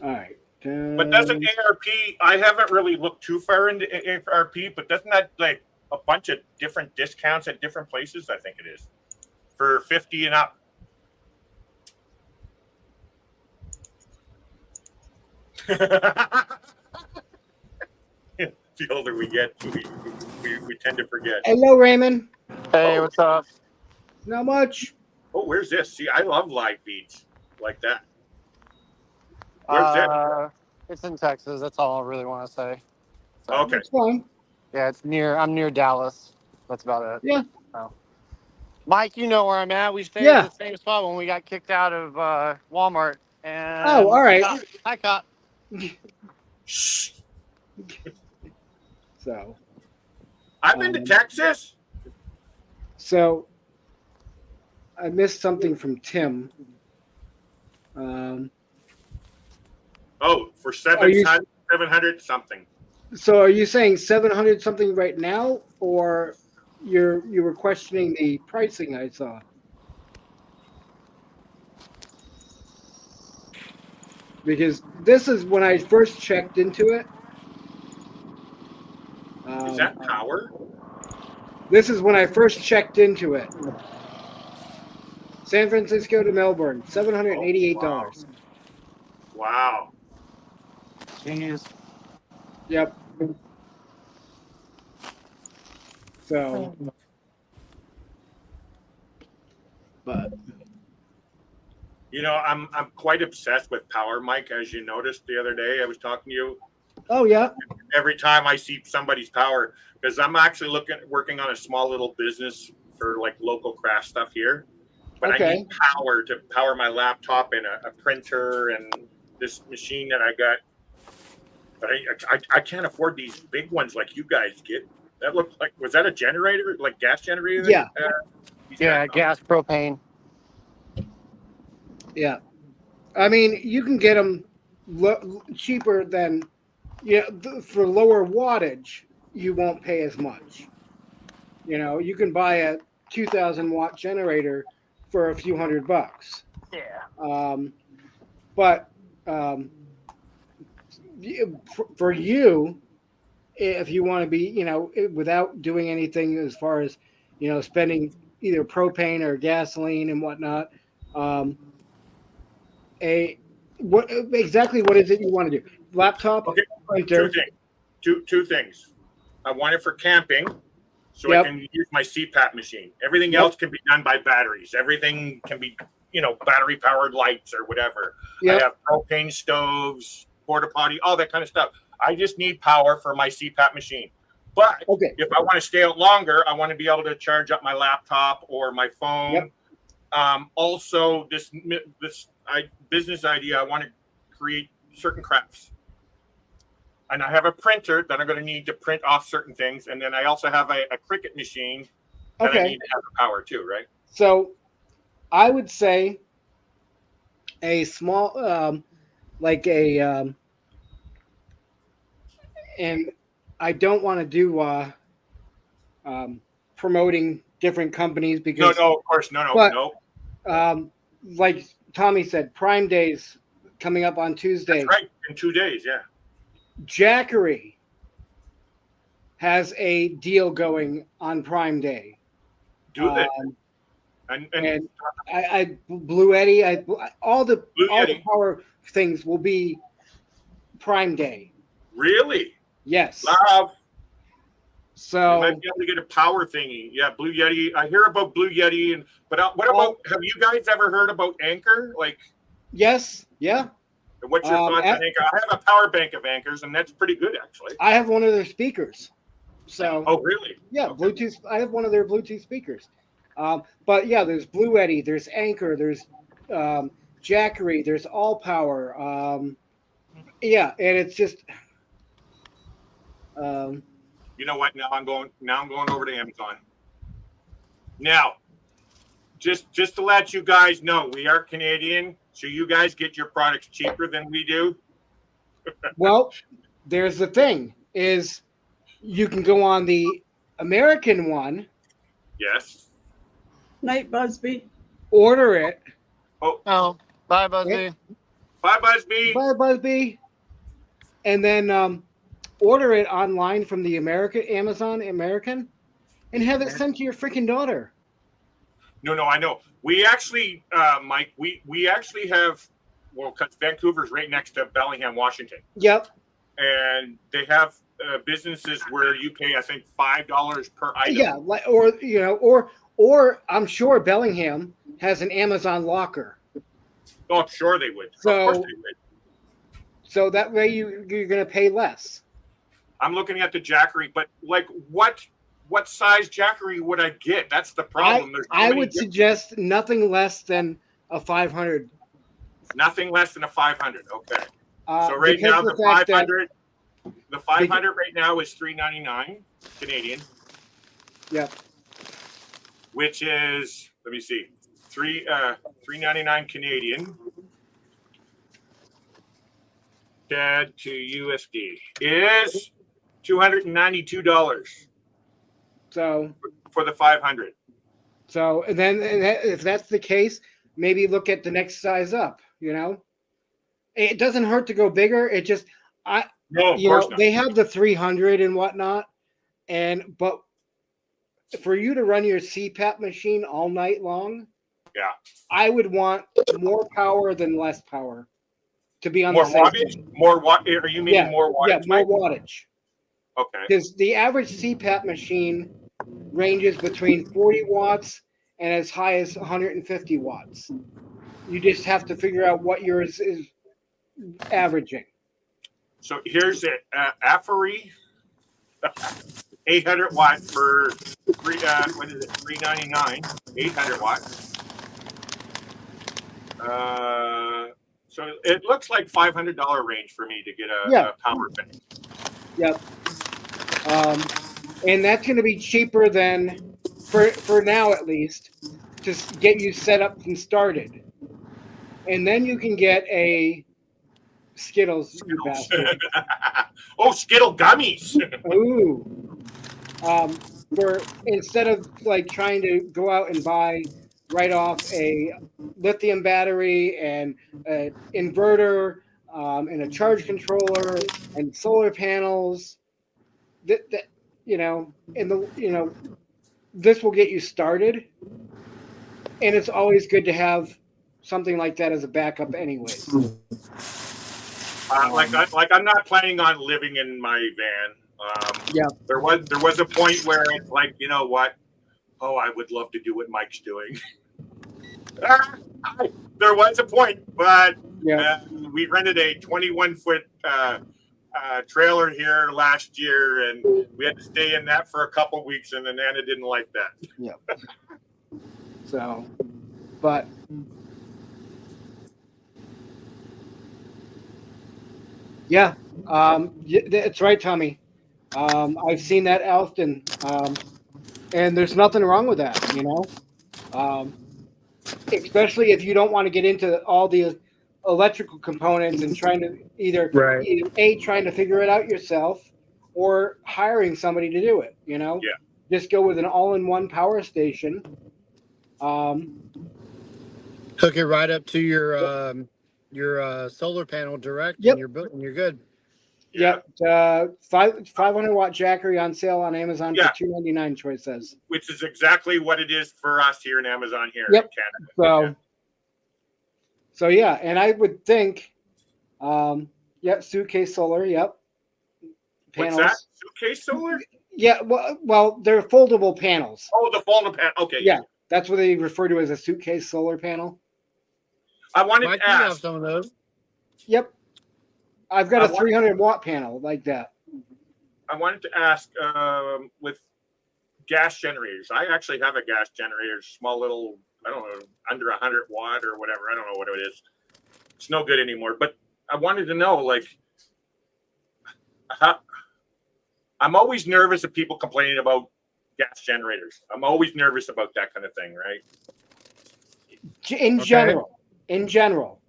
All right. But doesn't ARP, I haven't really looked too far into ARP, but doesn't that like a bunch of different discounts at different places? I think it is for 50 and up. The older we get, we tend to forget. Hello, Raymond. Hey, what's up? Not much. Oh, where's this? See, I love live feeds like that. Where's that? It's in Texas. That's all I really want to say. So, Okay. It's fine. yeah, I'm near Dallas. That's about it. Yeah. So. Mike, you know where I'm at. We stayed Yeah. at the same spot when we got kicked out of Walmart. And Oh, all right. Hi, cop. So I've been to Texas. So I missed something from Tim. Oh, for Are you- 700 something. So are you saying 700 something right now, or you were questioning the pricing I saw? Because this is when I first checked into it. Is that power? This is when I first checked into it. San Francisco to Melbourne, $788. Wow. Jeez. Yep. So, but You know, I'm quite obsessed with power, Mike. As you noticed the other day, I was talking to you. oh yeah, Every time I see somebody's power, because I'm actually working on a small little business for like local craft stuff here. But I Okay. need power to power my laptop and a printer and this machine that I got. But I can't afford these big ones like you guys get. That looked like, was that a generator, like gas generator? Yeah. Yeah, gas, propane. yeah. I mean, you can get them cheaper than, for lower wattage. You won't pay as much. You know, you can buy a 2,000 watt generator for a few $100. Yeah. But for you, if you want to be, without doing anything as far as, spending either propane or gasoline and whatnot, what is it you want to do? Laptop, Okay. printer. Two things. I want it for camping, so Yep. I can use my CPAP machine. Everything Yep. else can be done by batteries. Everything can be, battery powered lights or whatever. Yep. I have propane stoves, porta potty, all that kind of stuff. I just need power for my CPAP machine. But Okay. if I want to stay out longer, I want to be able to charge up my laptop or my phone. Yep. Also, this business idea, I want to create certain crafts. And I have a printer that I'm going to need to print off certain things. And then I also have a Cricut machine that I Okay. need to have the power too, right? So I would say a small, and I don't want to do promoting different companies because No, of course, no. like Tommy said, Prime Day's coming up on Tuesday. That's right, in 2 days, yeah. Jackery has a deal going on Prime Day. Do they? And I Blue Eddy, all the Yeti. power things will be Prime Day. Really? Yes. Love. So You might be able to get a power thingy. Yeah, Blue Yeti. I hear about Blue Yeti, but what about? Have you guys ever heard about Anchor? Like, yes, yeah. what's your thoughts on Anchor? I have a power bank of Anchors, and that's pretty good actually. I have one of their speakers. So Oh, really? yeah, Bluetooth. I have one of their Bluetooth speakers. But yeah, there's Blue Eddy, there's Anchor, there's Jackery, there's All Power. Yeah, and it's just. You know what? Now I'm going over to Amazon. Now, just to let you guys know, we are Canadian, so you guys get your products cheaper than we do. Well, there's the thing is you can go on the American one, Yes. Night Busby. order it. Oh, bye, Buzzy. Bye, Busby. Bye, Busby. And then order it online from the Amazon American, and have it sent to your freaking daughter. No, I know. We actually, Mike, we actually have, well, because Vancouver's right next to Bellingham, Washington. Yep. And they have businesses where you pay, I think, $5 per item. Yeah, or I'm sure Bellingham has an Amazon locker. Oh, I'm sure they would. Of So- course they would. So that way you're going to pay less. I'm looking at the Jackery, but like what size Jackery would I get? That's the problem. There's so I many would different- suggest nothing less than a 500. nothing less than a 500. Okay. So right because now of the the fact that- 500 right now is $399 Canadian, Yep. which is, let me see, $399 Canadian. CAD to USD is $292 So for the 500. So and then if that's the case, maybe look at the next size up. You know, it doesn't hurt to go bigger. It just No, of course not. they have the 300 and whatnot, but for you to run your CPAP machine all night long, yeah, I would want more power than less power to be on more the same wattage. More watt? Are you meaning more wattage? Yeah, more Mike? wattage. Okay. Because the average CPAP machine ranges between 40 watts and as high as 150 watts. You just have to figure out what yours is averaging. So here's it. Afery, 800 watt for what is it? $399. 800 watts. So it looks like $500 range for me to get a power bank. Yep. And that's going to be cheaper than, for now at least, to get you set up and started. And then you can get a Skittles, you bastard. Oh, Skittle gummies. Ooh. For instead of like trying to go out and buy right off a lithium battery and an inverter and a charge controller and solar panels, that this will get you started, and it's always good to have something like that as a backup anyways. I'm not planning on living in my van. There was a point where it's like, you know what? Oh, I would love to do what Mike's doing. There was a point, but we rented a 21-foot trailer here last year, and we had to stay in that for a couple weeks, and then Anna didn't like that. Yeah. So, but yeah, it's right, Tommy. I've seen that often, and there's nothing wrong with that, you know. Especially if you don't want to get into all the electrical components and trying to either trying to figure it out yourself or hiring somebody to do it, you know. Yeah. Just go with an all-in-one power station. Hook it right up to your solar panel direct, and you're good. Yep. 500 watt Jackery on sale on Amazon for $299. Troy says, which is exactly what it is for us here in Amazon here Yep. in Canada. So yeah, and I would think, Suitcase Solar. Yep. What's that? Suitcase Solar? Yeah. Well, they're foldable panels. Oh, the foldable panel. Okay. Yeah, that's what they refer to as a Suitcase Solar panel. I wanted Mike, to you ask. have some of those. Yep. I've got a 300 watt panel like that. I wanted to ask with gas generators. I actually have a gas generator, small little, I don't know, under 100 watt or whatever. I don't know what it is. It's no good anymore. But I wanted to know, like, I'm always nervous of people complaining about gas generators. I'm always nervous about that kind of thing, right? In general,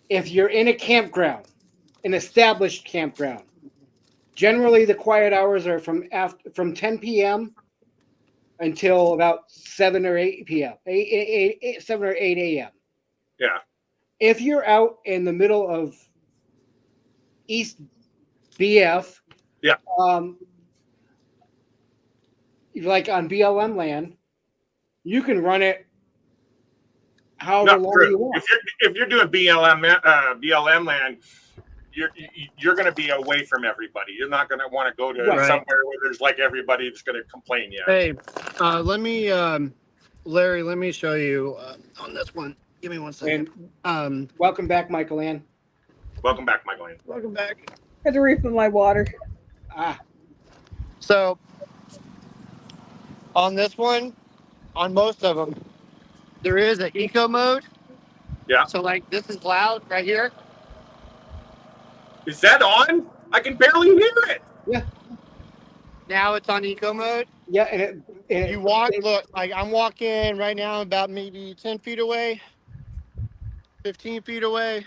if you're in a campground, an established campground, generally the quiet hours are from 10 p.m. until about 7 or 8 p.m. 7 or 8 a.m. Yeah. If you're out in the middle of East BF, like on BLM land, you can run it however long you want. If you're doing BLM land, you're going to be away from everybody. You're not going to want to go to somewhere where there's like everybody that's going to complain. Yeah. Hey, let me, Larry, let me show you on this one. Give me one second. And welcome back, Michael Ann. Welcome back, Michael. Welcome back. Had to refill my water. So on this one, on most of them, there is an eco mode. Yeah. So like this is loud right here. Is that on? I can barely hear it. Yeah. Now it's on eco mode. Yeah, and you walk. Look, like I'm walking right now, about maybe 10 feet away, 15 feet away.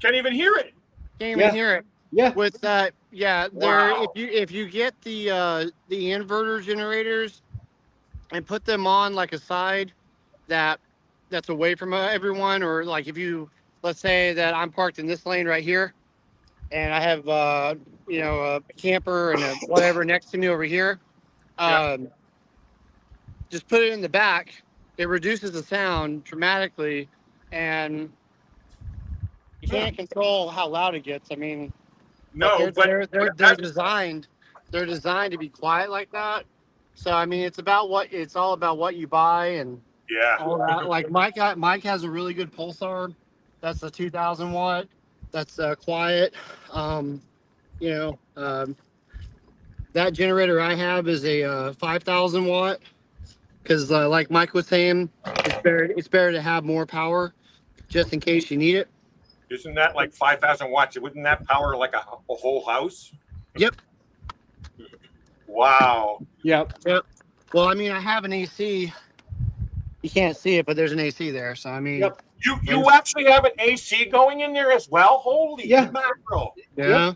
Can't even hear it. Can't even hear it. Yeah. With that, yeah. There, Wow. if you get the inverter generators and put them on like a side that's away from everyone, or like if you, let's say that I'm parked in this lane right here, and I have a camper and a whatever next to me over here. Just put it in the back. It reduces the sound dramatically, and you can't control how loud it gets. I mean, No, they're designed. They're designed to be quiet like that. So I mean, it's all about what you buy and all that. Like Mike has a really good Pulsar. That's a 2,000 watt. That's quiet. That generator I have is a 5,000 watt. Because like Mike was saying, it's better to have more power, just in case you need it. Isn't that like 5,000 watts? Wouldn't that power like a whole house? Yep. Wow. Yep. Well, I mean, I have an AC. You can't see it, but there's an AC there. So I mean, You actually have an AC going in there as well? Holy mackerel. Yeah.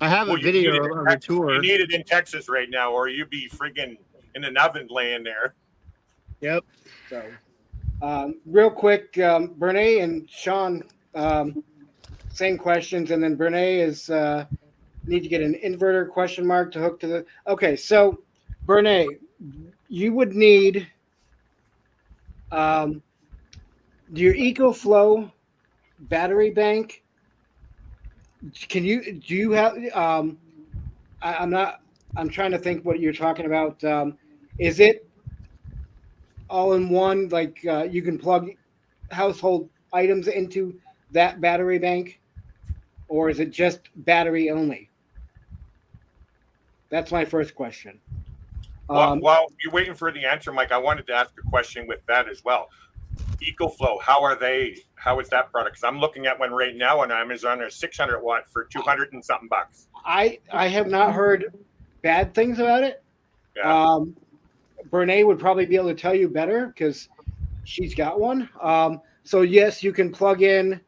I have a video of a tour. You need it in Texas right now, or you'd be friggin' in an oven laying there. Yep. So, real quick, Bernae and Sean, same questions, and then Bernae is need to get an inverter question mark to hook to the. Okay, so Bernae, you would need your EcoFlow battery bank. Do you have? I'm trying to think what you're talking about. Is it all in one? Like you can plug household items into that battery bank, or is it just battery only? That's my first question. While you're waiting for the answer, Mike, I wanted to ask a question with that as well. EcoFlow, how is that product? Because I'm looking at one right now on Amazon, a 600 watt for 200 and something bucks. I have not heard bad things about it. Yeah. Bernae would probably be able to tell you better because she's got one. So yes, you can plug in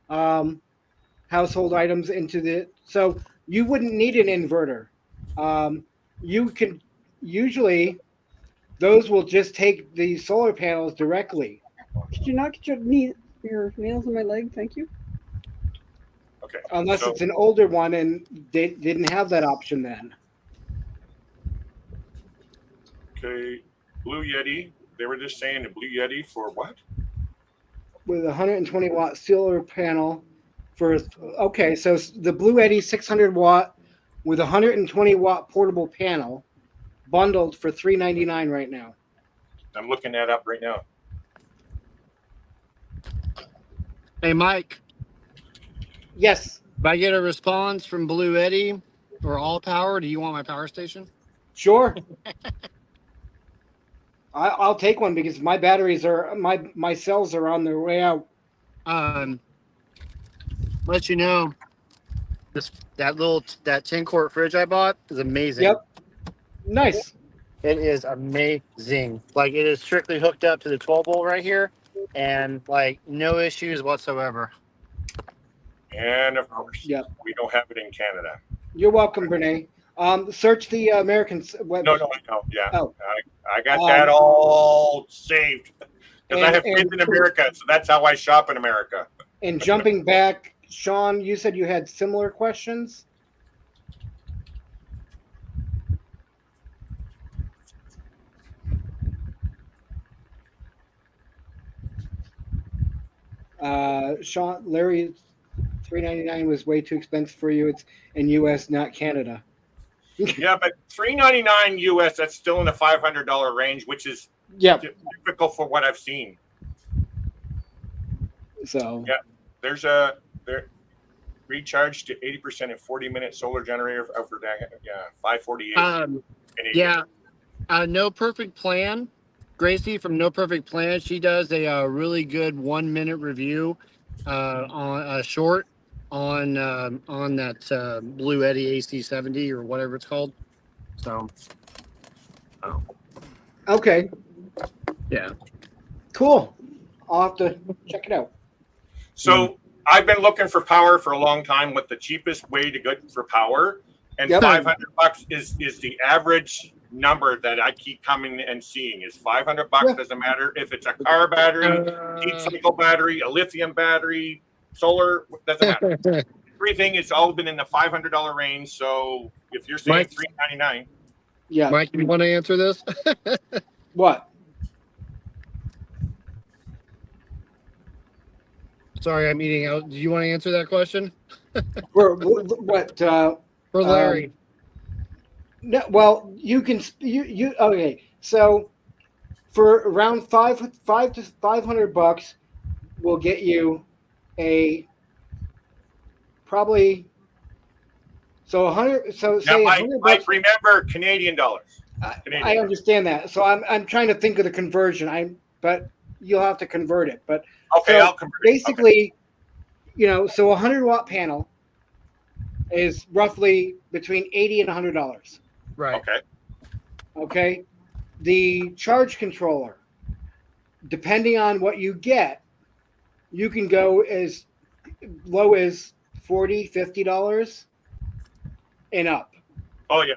household items into the. So you wouldn't need an inverter. You can usually those will just take the solar panels directly. Could you not get your nails on my leg? Thank you. Okay. Unless it's an older one and they didn't have that option then. Okay. Blue Yeti. They were just saying a Blue Yeti for what? With a 120 watt solar panel for so the Blue Yeti 600 watt with a 120 watt portable panel bundled for $399 right now. I'm looking that up right now. Hey, Mike. Yes. If I get a response from Blue Eddy or All Power, do you want my power station? Sure. I'll take one because my batteries are my cells are on their way out. Let you know, that 10 quart fridge I bought is amazing. Yep. Nice. It is amazing. Like it is strictly hooked up to the 12 volt right here, and like no issues whatsoever. And of course, we don't have it in Canada. You're welcome, Bernae. Search the American web. No, I know. Yeah. Oh. I got that all saved because I have kids in America, so that's how I shop in America. And jumping back, Sean, you said you had similar questions. Sean, Larry, $399 was way too expensive for you. It's in U.S., not Canada. Yeah, but $399 US, that's still in the $500 range, which is typical for what I've seen. So yeah, recharge to 80% in 40-minute solar generator for that. Yeah, 548. Yeah. No Perfect Plan. Gracie from No Perfect Plan. She does a really good 1 minute review on a short on that Blue Eddy AC70 or whatever it's called. So. Okay. Yeah. Cool. I'll have to check it out. So I've been looking for power for a long time. What the cheapest way to get for power, and $500 is the average number that I keep coming and seeing. Is $500. Doesn't matter if it's a car battery, heat cycle battery, a lithium battery, solar. Doesn't matter. Everything has all been in the $500 range. So if you're saying $399, yeah. Mike, you want to answer this? What? Sorry, I'm eating out. Do you want to answer that question? For what? For Larry. No, well, you can you okay. So for around $500, we'll get you a probably. So 100. So now, say Mike, $100. remember Canadian dollars. I understand that. So I'm trying to think of the conversion. But you'll have to convert it. But okay, so I'll convert it. basically, so a 100-watt panel is roughly between $80 and $100. Right. Okay. Okay. The charge controller, depending on what you get, you can go as low as $40, $50 and up. Oh yeah.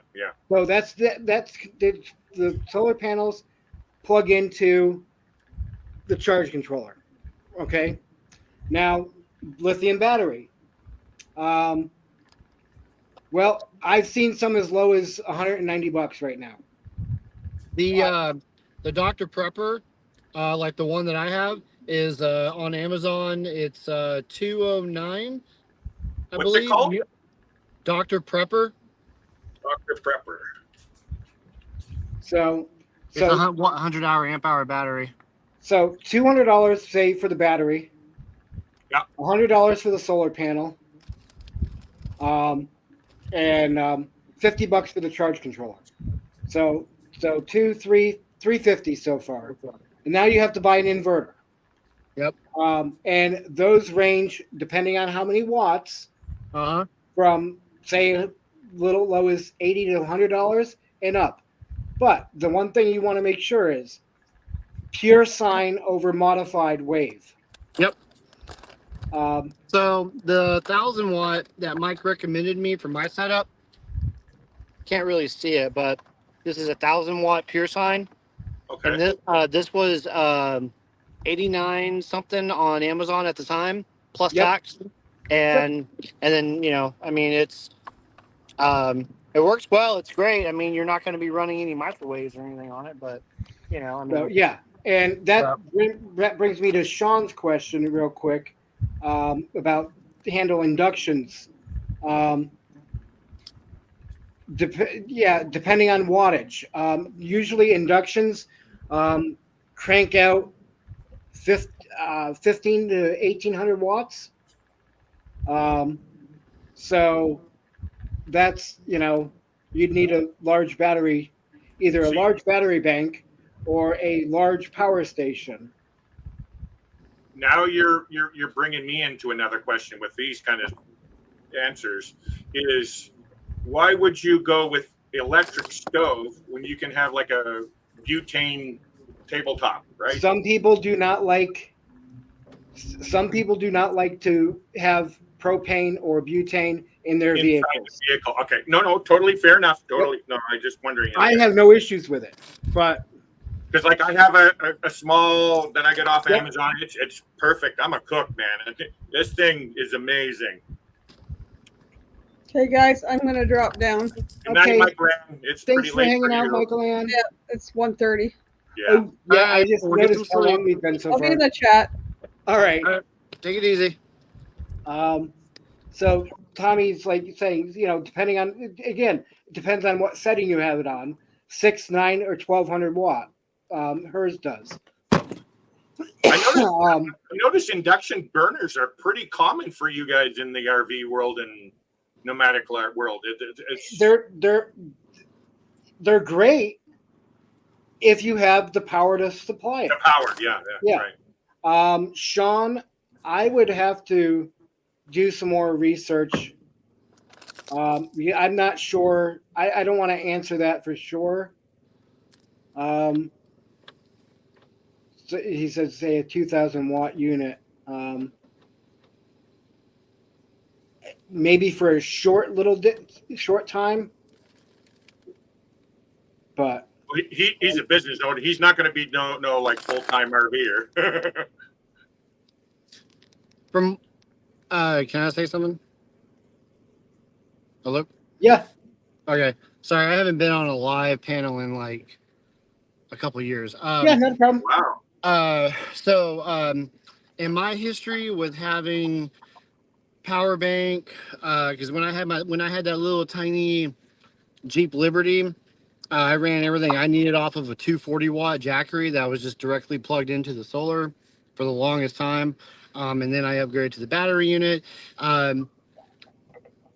So that's the solar panels plug into the charge controller. Okay. Now, lithium battery. Well, I've seen some as low as $190 right now. The Dr. Prepper, like the one that I have, is on Amazon. It's $209, I What's believe. it called? Dr. Prepper. Dr. Prepper. So It's a 100-hour amp-hour battery. So $200, say, for the battery. Yeah. $100 for the solar panel. And $50 for the charge controller. So $350 so far. And now you have to buy an inverter. Yep. And those range, depending on how many watts, from say little low as $80 to $100 and up. But the one thing you want to make sure is pure sine over modified wave. Yep. So the 1,000-watt that Mike recommended me for my setup, can't really see it, but this is a 1,000-watt pure sine. Okay. And this was 89 something on Amazon at the time, plus tax. And then it's it works well. It's great. I mean, you're not going to be running any microwaves or anything on it, but So, yeah. And that brings me to Sean's question real quick about handle inductions. Depending on wattage. Usually inductions crank out 15 to 1,800 watts. So that's, you'd need a large battery, either a large battery bank or a large power station. Now you're bringing me into another question with these kind of answers. Is why would you go with electric stove when you can have like a butane tabletop, right? Some people do not like to have propane or butane in their Inside vehicles. the vehicle. Okay. No, totally fair enough. Totally. No, I just wondering. I have no issues with it, but because like I have a small that I get off Amazon. It's perfect. I'm a cook, man. This thing is amazing. Okay, guys, I'm going to drop down. Good night, Michael Ann. It's thanks pretty for late hanging out, you. Michael Ann. Yeah, it's 1:30. Yeah. I just noticed how long we've been so I'll far. be in the chat. All right. Take it easy. So Tommy's like saying, depending on, again, it depends on what setting you have it on. 6, 9, or 1,200 watt. Hers does. I noticed induction burners are pretty common for you guys in the RV world and nomadic world. It's They're great if you have the power to supply it. the power. Yeah. Right. Sean, I would have to do some more research. I'm not sure. I don't want to answer that for sure. So he says, say a 2,000 watt unit. Maybe for a short time. But he's a business owner. He's not going to be no like full-time RVer. From, can I say something? Hello? Yeah. Okay. Sorry, I haven't been on a live panel in like a couple years. Yeah, no problem. Wow. So in my history with having power bank, because when I had that little tiny Jeep Liberty, I ran everything I needed off of a 240 watt Jackery that was just directly plugged into the solar for the longest time. And then I upgraded to the battery unit.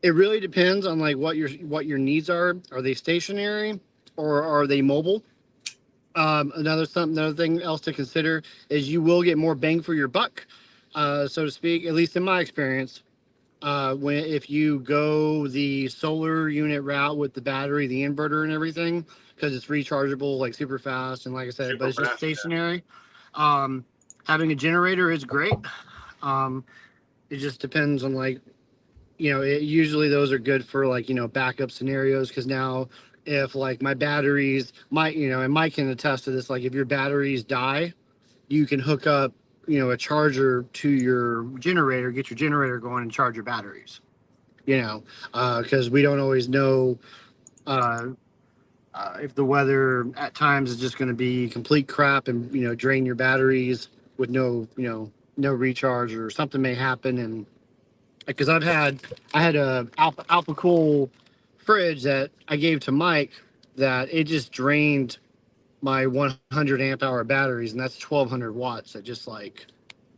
It really depends on like what your needs are. Are they stationary or are they mobile? Another thing else to consider is you will get more bang for your buck, so to speak, at least in my experience. If you go the solar unit route with the battery, the inverter and everything, because it's rechargeable like super fast and like I said, but it's just stationary. Having a generator is great. It just depends on like, usually those are good for like, backup scenarios. Cause now if like my batteries and Mike can attest to this, like if your batteries die, you can hook up, a charger to your generator, get your generator going and charge your batteries, cause we don't always know, if the weather at times is just going to be complete crap and, drain your batteries with no recharge or something may happen. And because I had a Alpha Cool fridge that I gave to Mike that it just drained my 100 amp hour batteries, and that's 1,200 watts. That just like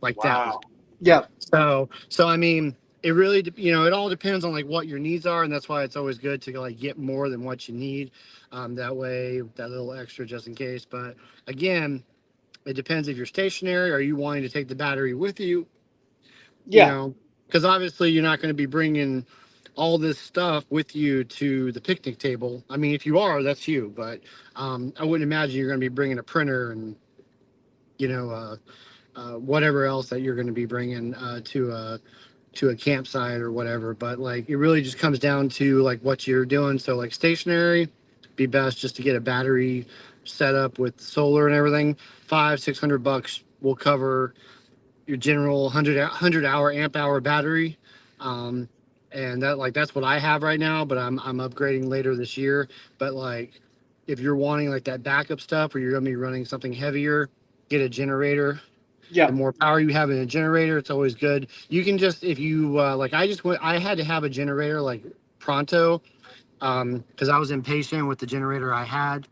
that. Yeah. So I mean, it really, it all depends on like what your needs are, and that's why it's always good to like get more than what you need. That way, that little extra just in case. But again, it depends if you're stationary. Are you wanting to take the battery with you? Yeah. Because obviously you're not going to be bringing all this stuff with you to the picnic table. I mean, if you are, that's you. But I wouldn't imagine you're going to be bringing a printer and, whatever else that you're going to be bringing to a campsite or whatever. But like, it really just comes down to like what you're doing. So like stationary, be best just to get a battery set up with solar and everything. $500-600 will cover your general 100 hour amp hour battery. And that's what I have right now, but I'm upgrading later this year. But like, if you're wanting like that backup stuff, or you're going to be running something heavier, get a generator. Yeah. The more power you have in a generator, it's always good. You can just, if you I had to have a generator like pronto, because I was impatient with the generator I had,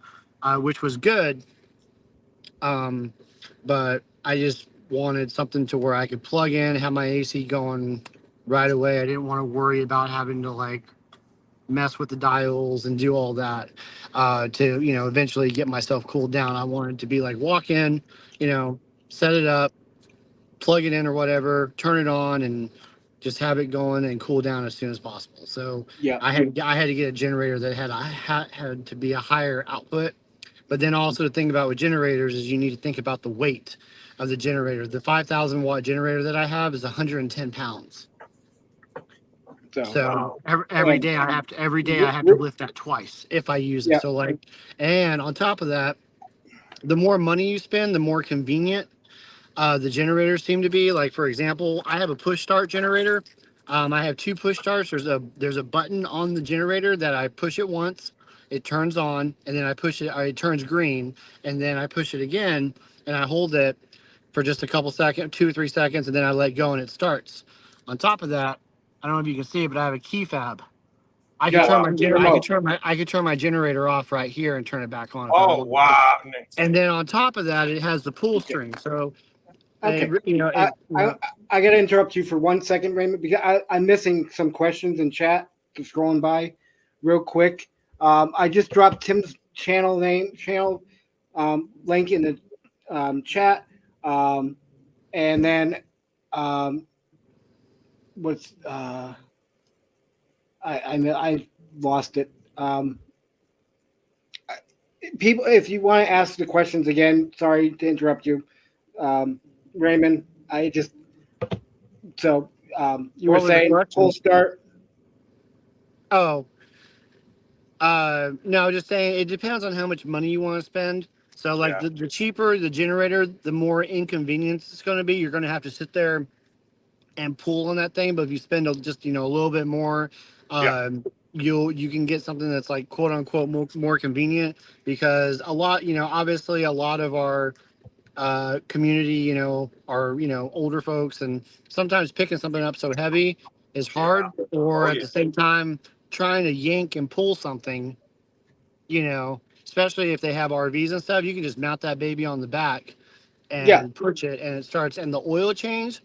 which was good. But I just wanted something to where I could plug in, have my AC going right away. I didn't want to worry about having to like mess with the dials and do all that to eventually get myself cooled down. I wanted to be like walk in, set it up, plug it in or whatever, turn it on, and just have it going and cool down as soon as possible. So yeah, I had to get a generator that had to be a higher output. But then also the thing about with generators is you need to think about the weight of the generator. The 5,000 watt generator that I have is 110 pounds. So every day I have to lift that twice if I use it. So like, and on top of that, the more money you spend, the more convenient the generators seem to be. Like for example, I have a push start generator. I have two push starts. There's a button on the generator that I push it once, it turns on, and then I push it, it turns green, and then I push it again, and I hold it for just a couple seconds, 2 or 3 seconds, and then I let go and it starts. On top of that, I don't know if you can see it, but I have a key fob. I can turn my generator off right here and turn it back on. Oh wow! And then on top of that, it has the pull string. So Okay. You know, I got to interrupt you for 1 second, Raymond, because I'm missing some questions in chat. Just scrolling by real quick. I just dropped Tim's channel link in the chat. And then what's I lost it. People, if you want to ask the questions again, sorry to interrupt you, Raymond. You were saying full start. Oh, no, just saying it depends on how much money you want to spend. So, like the cheaper the generator, the more inconvenience it's going to be. You're going to have to sit there and pull on that thing. But if you spend just a little bit more, you can get something that's like quote unquote more convenient, because a lot, obviously a lot of our community, are older folks, and sometimes picking something up so heavy is hard, or at the same time trying to yank and pull something, especially if they have RVs and stuff, you can just mount that baby on the back and push it, and it starts. And the oil change,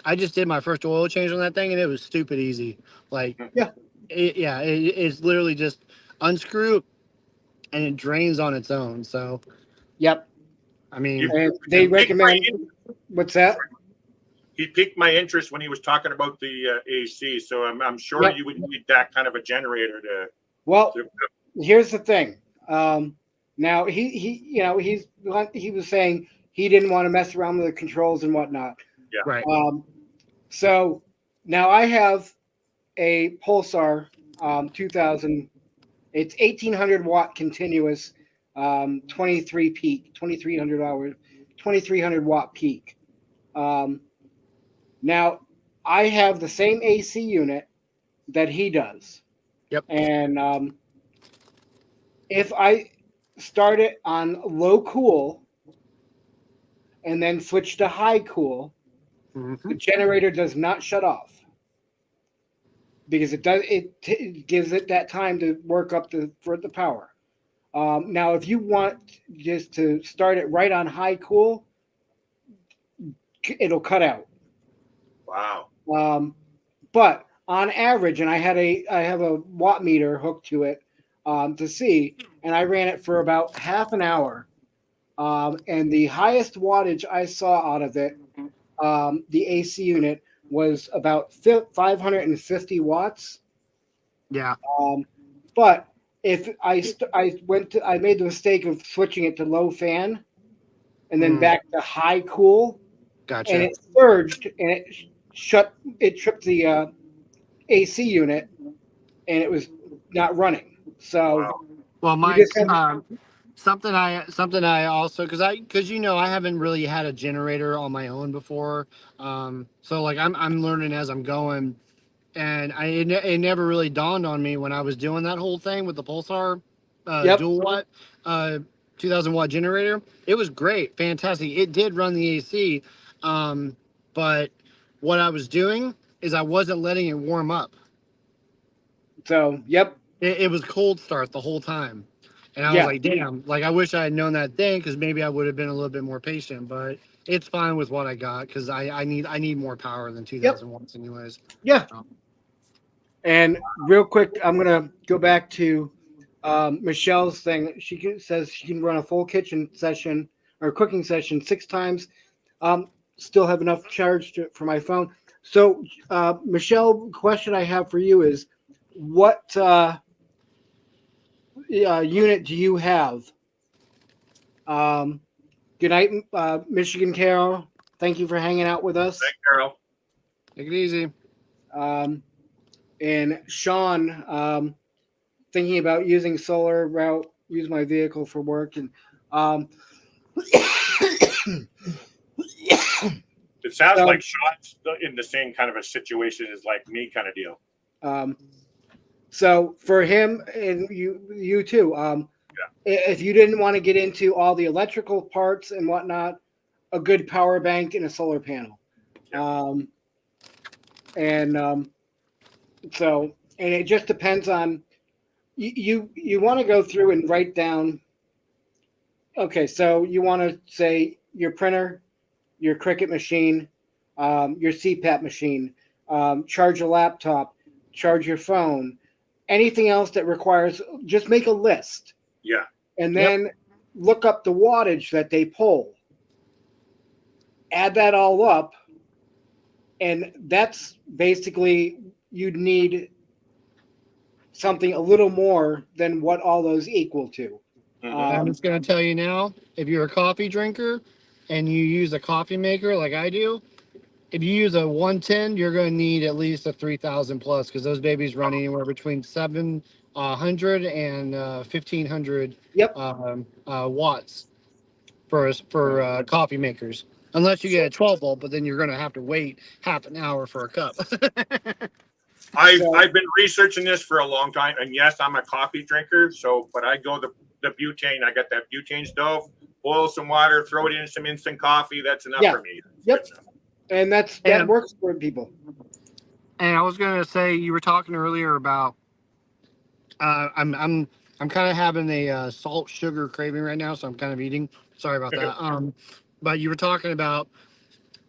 I just did my first oil change on that thing, and it was stupid easy. Like, it's literally just unscrew and it drains on its own. So, I mean, they recommend. What's that? He piqued my interest when he was talking about the AC. So I'm sure you would need that kind of a generator to. Well, here's the thing. Now he was saying he didn't want to mess around with the controls and whatnot. Yeah. Right. So now I have a Pulsar 2000. It's 1800 watt continuous, 23 peak, 2300 hours, 2300 watt peak. Now I have the same AC unit that he does. Yep. And if I start it on low cool and then switch to high cool, the generator does not shut off, because it gives it that time to work up for the power. Now, if you want just to start it right on high cool, it'll cut out. Wow. But on average, and I have a watt meter hooked to it to see, and I ran it for about half an hour, and the highest wattage I saw out of it, the AC unit, was about 550 watts. Yeah. But if I made the mistake of switching it to low fan and then back to high cool. Gotcha. And it surged and it tripped the AC unit, and it was not running. So well, Mike, something I also, because I haven't really had a generator on my own before, so like I'm learning as I'm going, and it never really dawned on me when I was doing that whole thing with the Pulsar dual watt 2000 watt generator. It was great, fantastic. It did run the AC, but what I was doing is I wasn't letting it warm up. So it was cold start the whole time. And I was like, damn, like I wish I had known that then, because maybe I would have been a little bit more patient. But it's fine with what I got, because I need more power than 2000 watts anyways. Yeah. And real quick, I'm going to go back to Michelle's thing. She says she can run a full kitchen session or cooking session 6 times. Still have enough charge for my phone. So, Michelle, question I have for you is, what unit do you have? Good night, Michigan Carol. Thank you for hanging out with us. Thanks, Carol. Take it easy. And Sean, thinking about using solar route, use my vehicle for work, and it sounds like Sean's in the same kind of a situation as like me, kind of deal. So for him and you too, if you didn't want to get into all the electrical parts and whatnot, a good power bank and a solar panel. So it just depends on you want to go through and write down. Okay, so you want to say your printer your Cricut machine, your CPAP machine, charge a laptop, charge your phone, anything else that requires, just make a list. Yeah. And then look up the wattage that they pull. Add that all up. And that's basically, you'd need something a little more than what all those equal to. I'm just going to tell you now, if you're a coffee drinker and you use a coffee maker like I do, if you use a 110, you're going to need at least a 3,000 plus, because those babies run anywhere between 700 and 1,500 watts for coffee makers. Unless you get a 12 volt, but then you're going to have to wait half an hour for a cup. I've been researching this for a long time, and yes, I'm a coffee drinker. So, but I go the butane. I got that butane stove. Boil some water, throw it in some instant coffee. That's enough for me. Yep. And that works for people. And I was going to say, you were talking earlier about I'm kind of having a salt sugar craving right now, so I'm kind of eating. Sorry about that. But you were talking about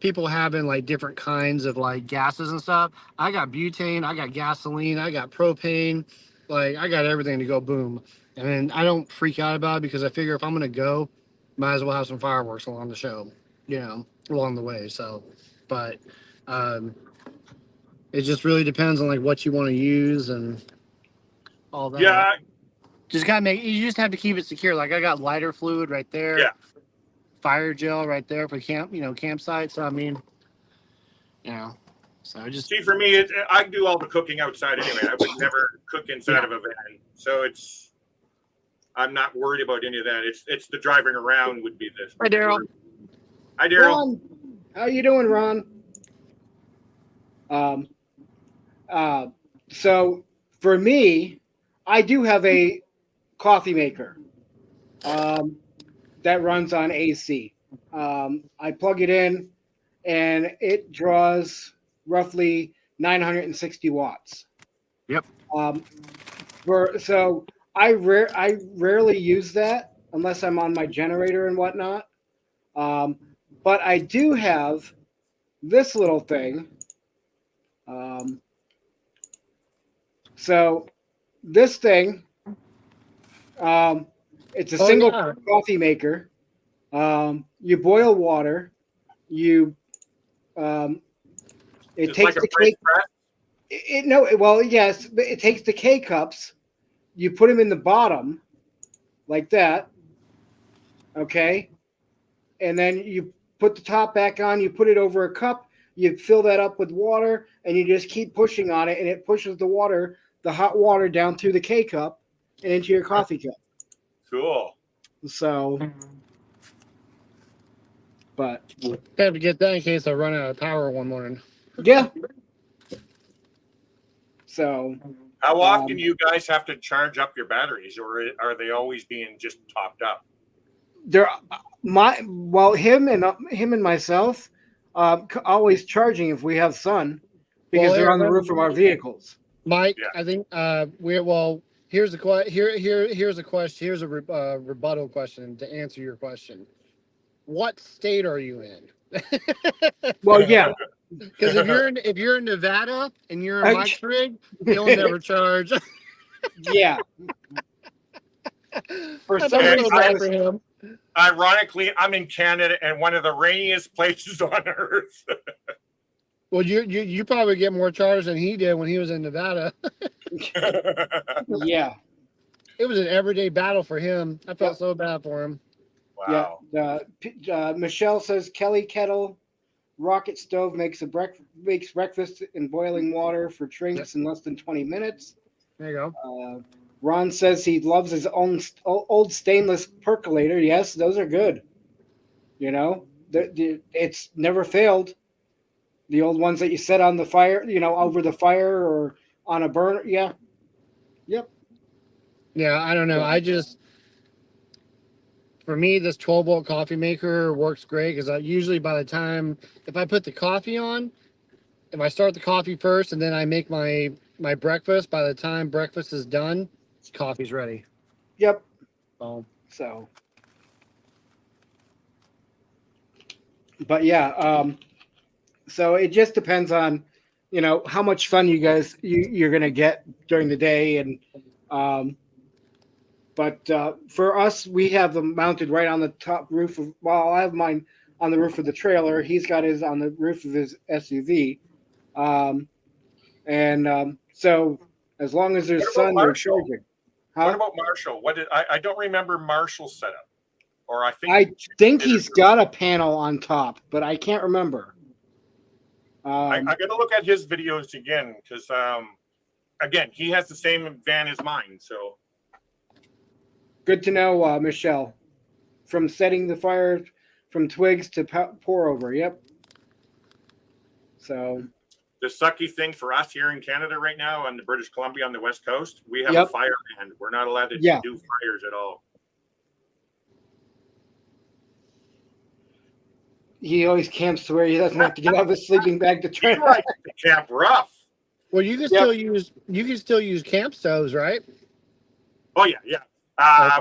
people having like different kinds of like gases and stuff. I got butane, I got gasoline, I got propane, like I got everything to go boom. And then I don't freak out about it because I figure if I'm gonna go, might as well have some fireworks along the show, along the way. So, but it just really depends on like what you want to use and all that. Yeah. Just you just have to keep it secure. Like I got lighter fluid right there. Yeah. Fire gel right there for campsite. So I mean, so I just see, for me, I do all the cooking outside anyway. I would never cook inside of a van, so I'm not worried about any of that. It's the driving around would be this. Hi, Daryl. Hi, Daryl. Ron, how you doing, Ron? So for me, I do have a coffee maker. That runs on AC. I plug it in, and it draws roughly 960 watts. Yep. So I rarely use that unless I'm on my generator and whatnot. But I do have this little thing. So this thing. It's a single coffee maker. You boil water. It takes like the K. Yes, it takes the K cups. You put them in the bottom, like that. Okay, and then you put the top back on. You put it over a cup. You fill that up with water, and you just keep pushing on it, and it pushes the hot water down through the K cup and into your coffee cup. Cool. So, but I have to get that in case I run out of power one morning. Yeah. So, how often do you guys have to charge up your batteries, or are they always being just topped up? Him and myself, always charging if we have sun, because they're on the roof of our vehicles. Mike, I think here's a question. Here's a rebuttal question to answer your question. What state are you in? Well, yeah. Because if you're in Nevada and you're in Mike's rig, he'll never charge. Yeah. For some reason, ironically, I'm in Canada and one of the rainiest places on earth. Well, you probably get more charge than he did when he was in Nevada. Yeah. It was an everyday battle for him. I felt so bad for him. Wow. Yeah. Michelle says Kelly Kettle rocket stove makes breakfast in boiling water for drinks in less than 20 minutes. There you go. Ron says he loves his own old stainless percolator. Yes, those are good. It's never failed. The old ones that you set on the fire, over the fire or on a burner. Yeah. Yep. Yeah, I don't know. For me, this 12-volt coffee maker works great because usually by the time, if I put the coffee on, if I start the coffee first and then I make my breakfast, by the time breakfast is done, coffee's ready. Yep. So but yeah, so it just depends on, how much fun you're gonna get during the day, and but for us, we have them mounted right on the top roof of. Well, I have mine on the roof of the trailer. He's got his on the roof of his SUV, so as long as there's What about sun, you're Marshall? charging. What about Marshall? What did I don't remember Marshall's setup, or I think I think he's got a panel on top, but I can't remember. I got to look at his videos again because again he has the same van as mine. So Good to know, Michelle. From setting the fire from twigs to pour over. Yep. So the sucky thing for us here in Canada right now on the British Columbia on the West Coast, we have a Yep. fire ban. We're not allowed to Yeah. do fires at all. he always camps to where he doesn't have to get out of his sleeping bag to try. He likes to camp rough. Well, you can still use camp stoves, right? Oh yeah.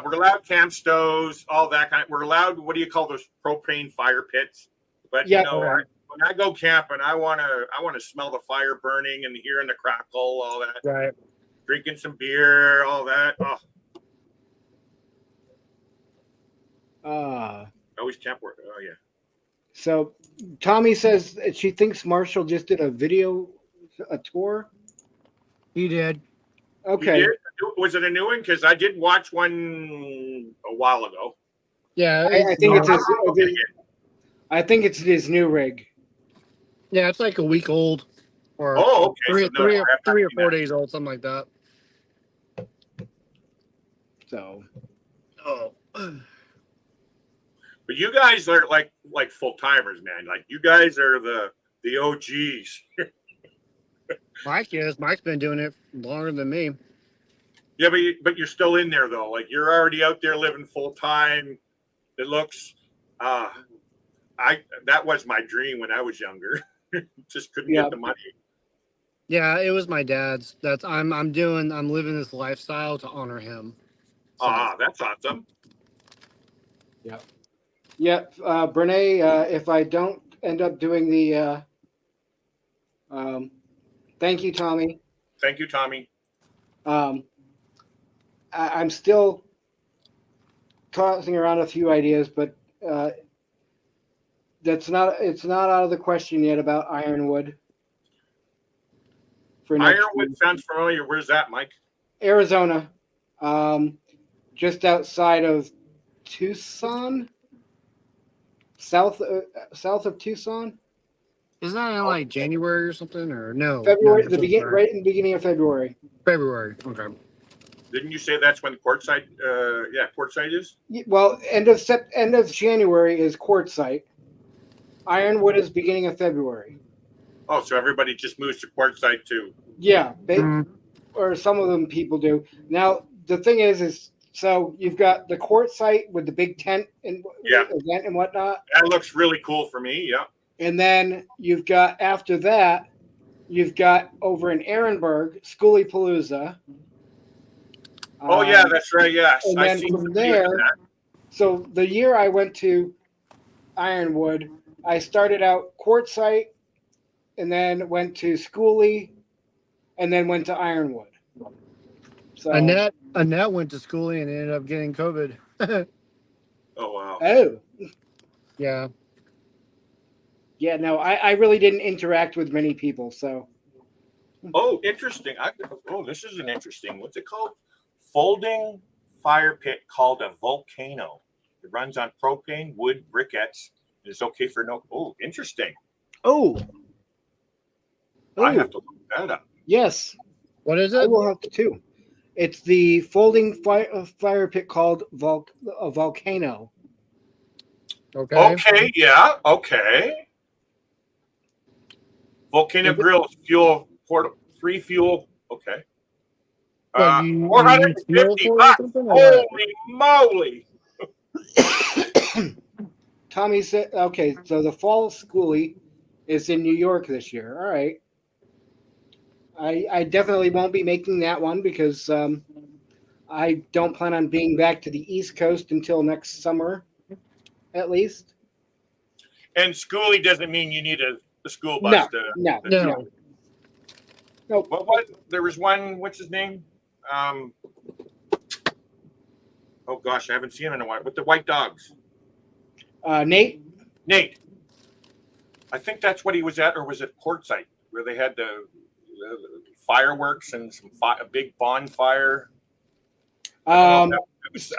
We're allowed camp stoves, all that kind of. We're allowed. What do you call those propane fire pits? But Yeah. when I go camping, I wanna smell the fire burning and hearing the crackle, all that. Right. Drinking some beer, all that. Oh, always camp work. Oh yeah. So Tommy says that she thinks Marshall just did a tour. He did. Okay. You did? Was it a new one? Because I did watch one a while ago. Yeah. I think it's his new rig. Yeah, it's like a week old, or Oh, okay. three, So no, three, I have not three or seen 4 that. days old, something like that. So. Oh. But you guys are like full timers, man. Like you guys are the OGs. Mike is. Mike's been doing it longer than me. Yeah, but you're still in there though. Like you're already out there living full time. It looks. That was my dream when I was younger. Just couldn't get the money. Yeah, it was my dad's. I'm living this lifestyle to honor him. That's awesome. Yeah. Yep. Brene, if I don't end up doing the thank you, Tommy. Thank you, Tommy. I'm still tossing around a few ideas, but it's not out of the question yet about Ironwood. Ironwood sounds familiar. Where's that, Mike? Arizona, just outside of Tucson, south of Tucson. Isn't that in like January or something, or no? February, no, right in the beginning of February. February. Okay. Didn't you say that's when Quartzsite? Quartzsite is. Well, end of January is Quartzsite. Ironwood is beginning of February. Oh, so everybody just moves to Quartzsite too. Yeah, or some of them people do. Now the thing is so you've got the Quartzsite with the big tent and event and whatnot. That looks really cool for me. Yeah. And then you've got after that, you've got over in Ehrenberg, Schoolie Palooza. Oh yeah, that's right. Yes, And I then see from there, so the year I went to Ironwood, I started out Quartzsite, and then went to Schoolie, and then went to Ironwood. So Annette went to Schoolie and ended up getting COVID. Oh wow. Oh. Yeah. Yeah, no, I really didn't interact with many people, so. Oh, interesting. This is an interesting. What's it called? Folding fire pit called a volcano. It runs on propane, wood, briquettes. It's okay for no. Oh, interesting. Oh. I have to look that up. Yes. What is it? I will have to too. It's the folding fire pit called a volcano. Okay. Okay. Yeah. Okay. Volcano grill, fuel, free fuel. Okay. What, you 450 bucks. Holy moly. Tommy said, okay, so the fall schoolie is in New York this year. All right. I definitely won't be making that one because I don't plan on being back to the East Coast until next summer, at least. And schoolie doesn't mean you need a school bus. No. What? There was one. What's his name? Oh gosh, I haven't seen him in a while. With the white dogs. Nate. I think that's what he was at, or was it Quartzsite, where they had the fireworks and a big bonfire? Schoolie.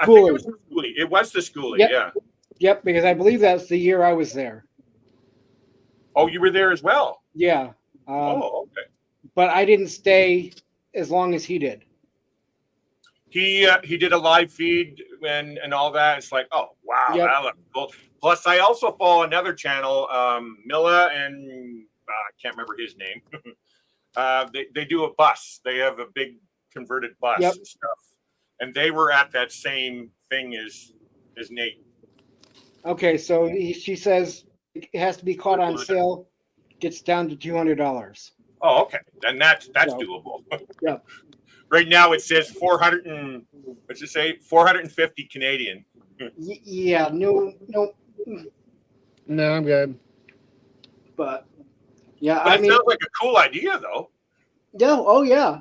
I think it was the schoolie. It was the schoolie. Yep. Yeah. Yep, because I believe that's the year I was there. Oh, you were there as well. Yeah. Okay. But I didn't stay as long as he did. He did a live feed and all that. It's like, oh wow, Yep. that looks cool. Plus, I also follow another channel, Milla, and I can't remember his name. They do a bus. They have a big converted bus Yep. and stuff. And they were at that same thing as Nate. Okay, so she says it has to be caught on sale. Gets down to $200. Oh, okay. Then that's doable. Yeah. Right now it says 400 and what's it say? 450 Canadian. Yeah. No. No, I'm good. But yeah, But I it mean, sounds like a cool idea, though. yeah. Oh yeah.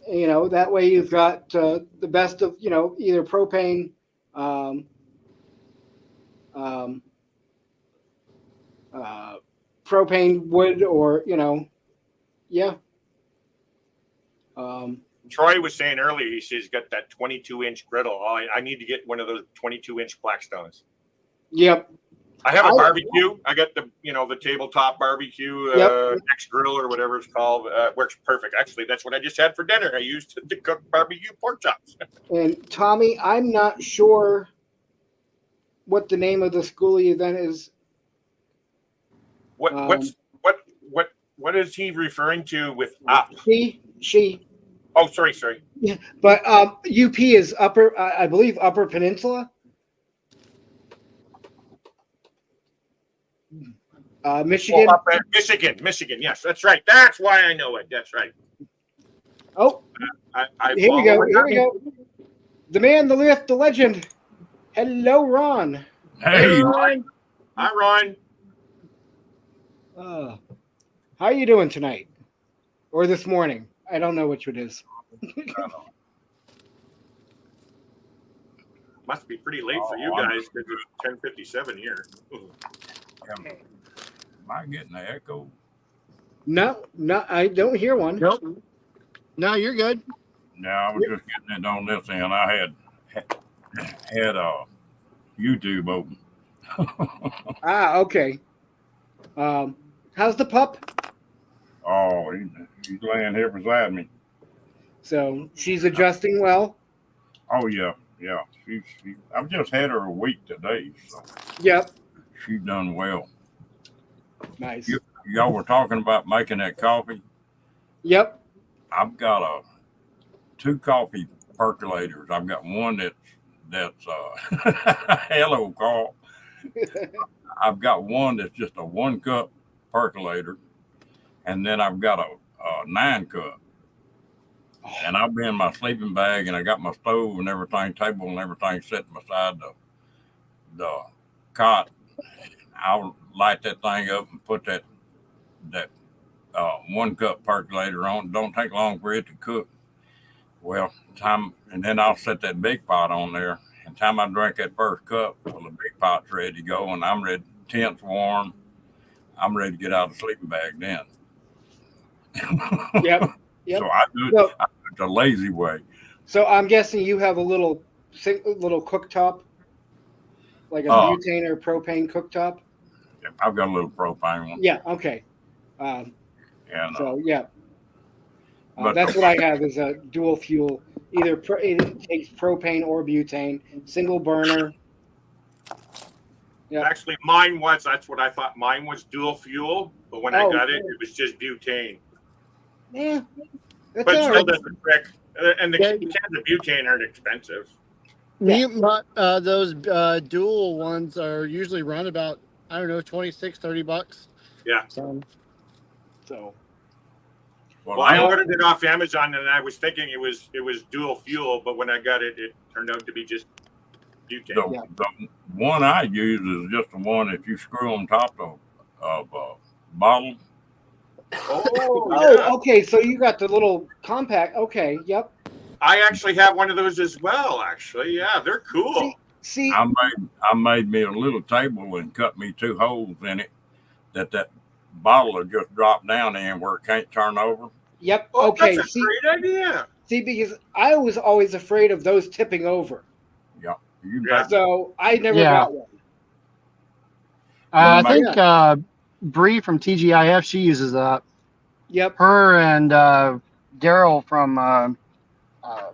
That way you've got the best of either propane, propane wood, or yeah. Troy was saying earlier, he says he's got that 22-inch griddle. Oh, I need to get one of those 22-inch Blackstones. Yep. I have a barbecue. I got the tabletop barbecue X grill or whatever it's called. Works perfect. Actually, that's what I just had for dinner. I used to cook barbecue pork chops. And Tommy, I'm not sure what the name of the schoolie event is. What is he referring to with up? She. Oh, sorry. Yeah, but UP is I believe Upper Peninsula. Michigan. Oh, Michigan. Yes, that's right. That's why I know it. That's right. Oh, here we go. The man, the myth, the legend. Hello, Ron. Hey, Ron. Hi, Ron. How are you doing tonight? Or this morning? I don't know which it is. Must be pretty late for you guys because it's 10:57 here. Am I getting an echo? No, I don't hear one. Nope. No, you're good. No, I was just getting it on this end. I had YouTube open. Okay. How's the pup? Oh, he's laying here beside me. So she's adjusting well. Oh yeah. I've just had her a week today, so Yep. she's done well. Nice. Y'all were talking about making that coffee. Yep. I've got two coffee percolators. I've got one that's hello, Carl. I've got one that's just a 1 cup percolator, and then I've got a 9 cup. And I'll be in my sleeping bag, and I got my stove and everything, table and everything sitting beside the cot. I'll light that thing up and put that 1 cup percolator on. Don't take long for it to cook. Well, and then I'll set that big pot on there. And time I drink that first cup, well, the big pot's ready to go, and I'm ready. Tent's warm. I'm ready to get out of the sleeping bag then. Yep. So I do it the lazy way. So I'm guessing you have a little cooktop, like a butane or propane cooktop. I've got a little propane one. Yeah. Okay. And So yeah, but that's what I have is a dual fuel. Either it takes propane or butane, single burner. Yeah. Actually, that's what I thought. Mine was dual fuel, but when I got it was just butane. Yeah. That's But it all still right. doesn't trick. And the cans of butane aren't expensive. Those dual ones are usually run about, I don't know, $26-$30. Yeah. So. Well, I ordered it off Amazon, and I was thinking it was dual fuel, but when I got it, it turned out to be just Butane. The one I use is just the one that you screw on top of bottle. Oh, okay. So you got the little compact. Okay, yep. I actually have one of those as well. Actually, yeah, they're cool. See, I made me a little table and cut me 2 holes in it that bottle will just drop down in where it can't turn over. Yep. Oh, Okay. that's a great idea. See, because I was always afraid of those tipping over. Yeah. So I never Yeah. got one. I think Bree from TGIF, she uses that. Yep. Her and Daryl from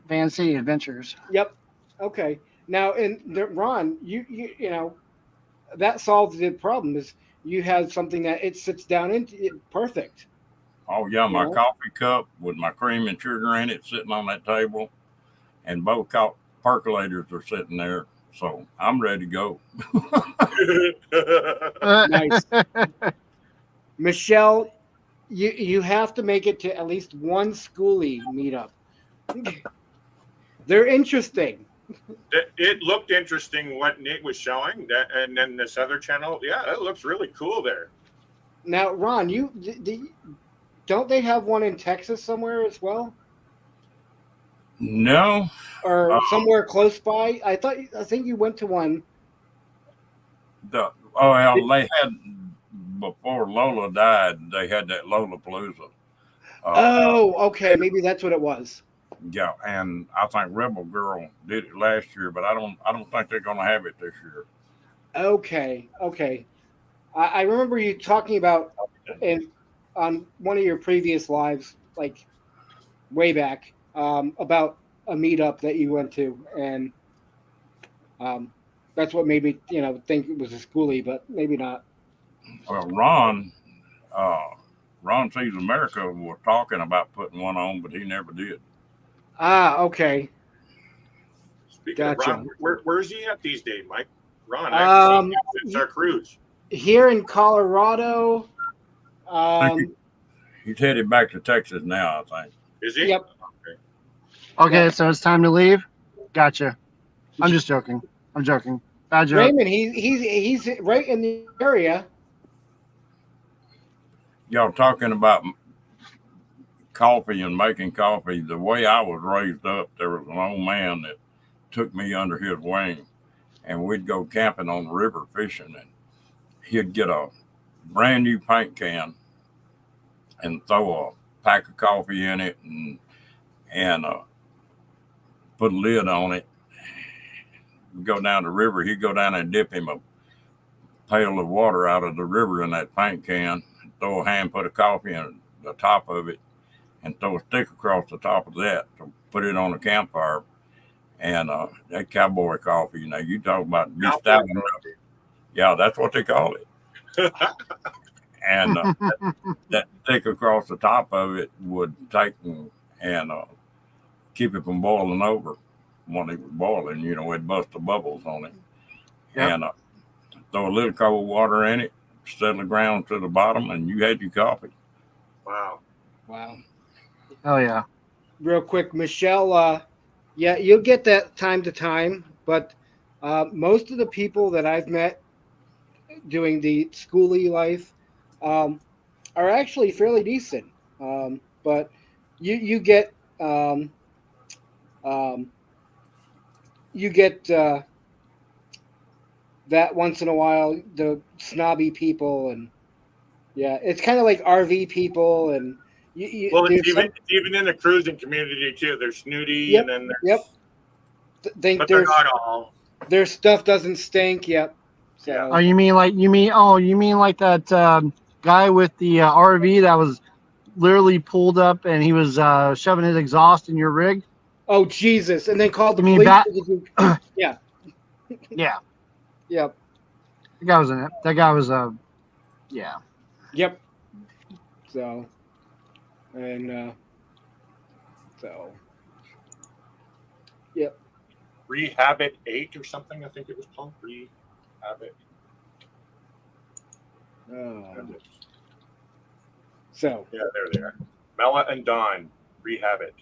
Van City Adventures. Yep. Okay. Now, Ron, you know, that solves the problem. Is you have something that it sits down into it, perfect. Oh yeah, my Yeah. coffee cup with my cream and sugar in it sitting on that table, and both percolators are sitting there. So I'm ready to go. Nice. Michelle, you have to make it to at least one schoolie meetup. They're interesting. It looked interesting what Nate was showing, and then this other channel. Yeah, it looks really cool there. Now, Ron, don't they have one in Texas somewhere as well, No. or somewhere close by? I think you went to one. Well, they had before Lola died. They had that Lollapalooza. Oh, okay, maybe that's what it was. Yeah, and I think Rebel Girl did it last year, but I don't think they're going to have it this year. Okay. I remember you talking about on one of your previous lives, like way back, about a meetup that you went to, and that's what made me, think it was a schoolie, but maybe not. Well, Ron Sees America was talking about putting one on, but he never did. Ah, okay. Speaking Gotcha. of Ron, where's he at these days, Mike? Ron, I haven't seen him since our cruise. Here in Colorado. He's headed back to Texas now, I think. Is he? Yep. Okay, so it's time to leave. Gotcha. I'm just joking. I'm joking. Bad joke. Raymond, he's right in the area. Y'all talking about coffee and making coffee. The way I was raised up, there was an old man that took me under his wing, and we'd go camping on the river fishing, and he'd get a brand new paint can and throw a pack of coffee in it and put a lid on it. We'd go down the river. He'd go down and dip him a pail of water out of the river in that paint can, throw a hand, put a coffee in the top of it, and throw a stick across the top of that to put it on a campfire. And that cowboy coffee, you talk about beef stout. Yeah, that's what they call it. And that stick across the top of it would take and keep it from boiling over. When it was boiling, it'd bust the bubbles on it. Yep. And throw a little cold water in it, settle the ground to the bottom, and you had your coffee. Wow. Oh yeah. Real quick, Michelle, yeah, you'll get that time to time, but most of the people that I've met doing the schoolie life are actually fairly decent. But you get that once in a while, the snobby people, and yeah, it's kind of like RV people, and even in the cruising community too. They're snooty, and then think but they're not all. Their stuff doesn't stink. Yep. So. Oh, you mean like that guy with the RV that was literally pulled up and he was shoving his exhaust in your rig? Oh Jesus! And then called the You mean police. that? Yeah. Yeah. Yep. That guy was in it. That guy was yeah. Yep. So. And so. Yep. Rehabit 8 or something, I think it was called. Rehabit. So. Yeah, there they are. Mela and Don, Rehabit.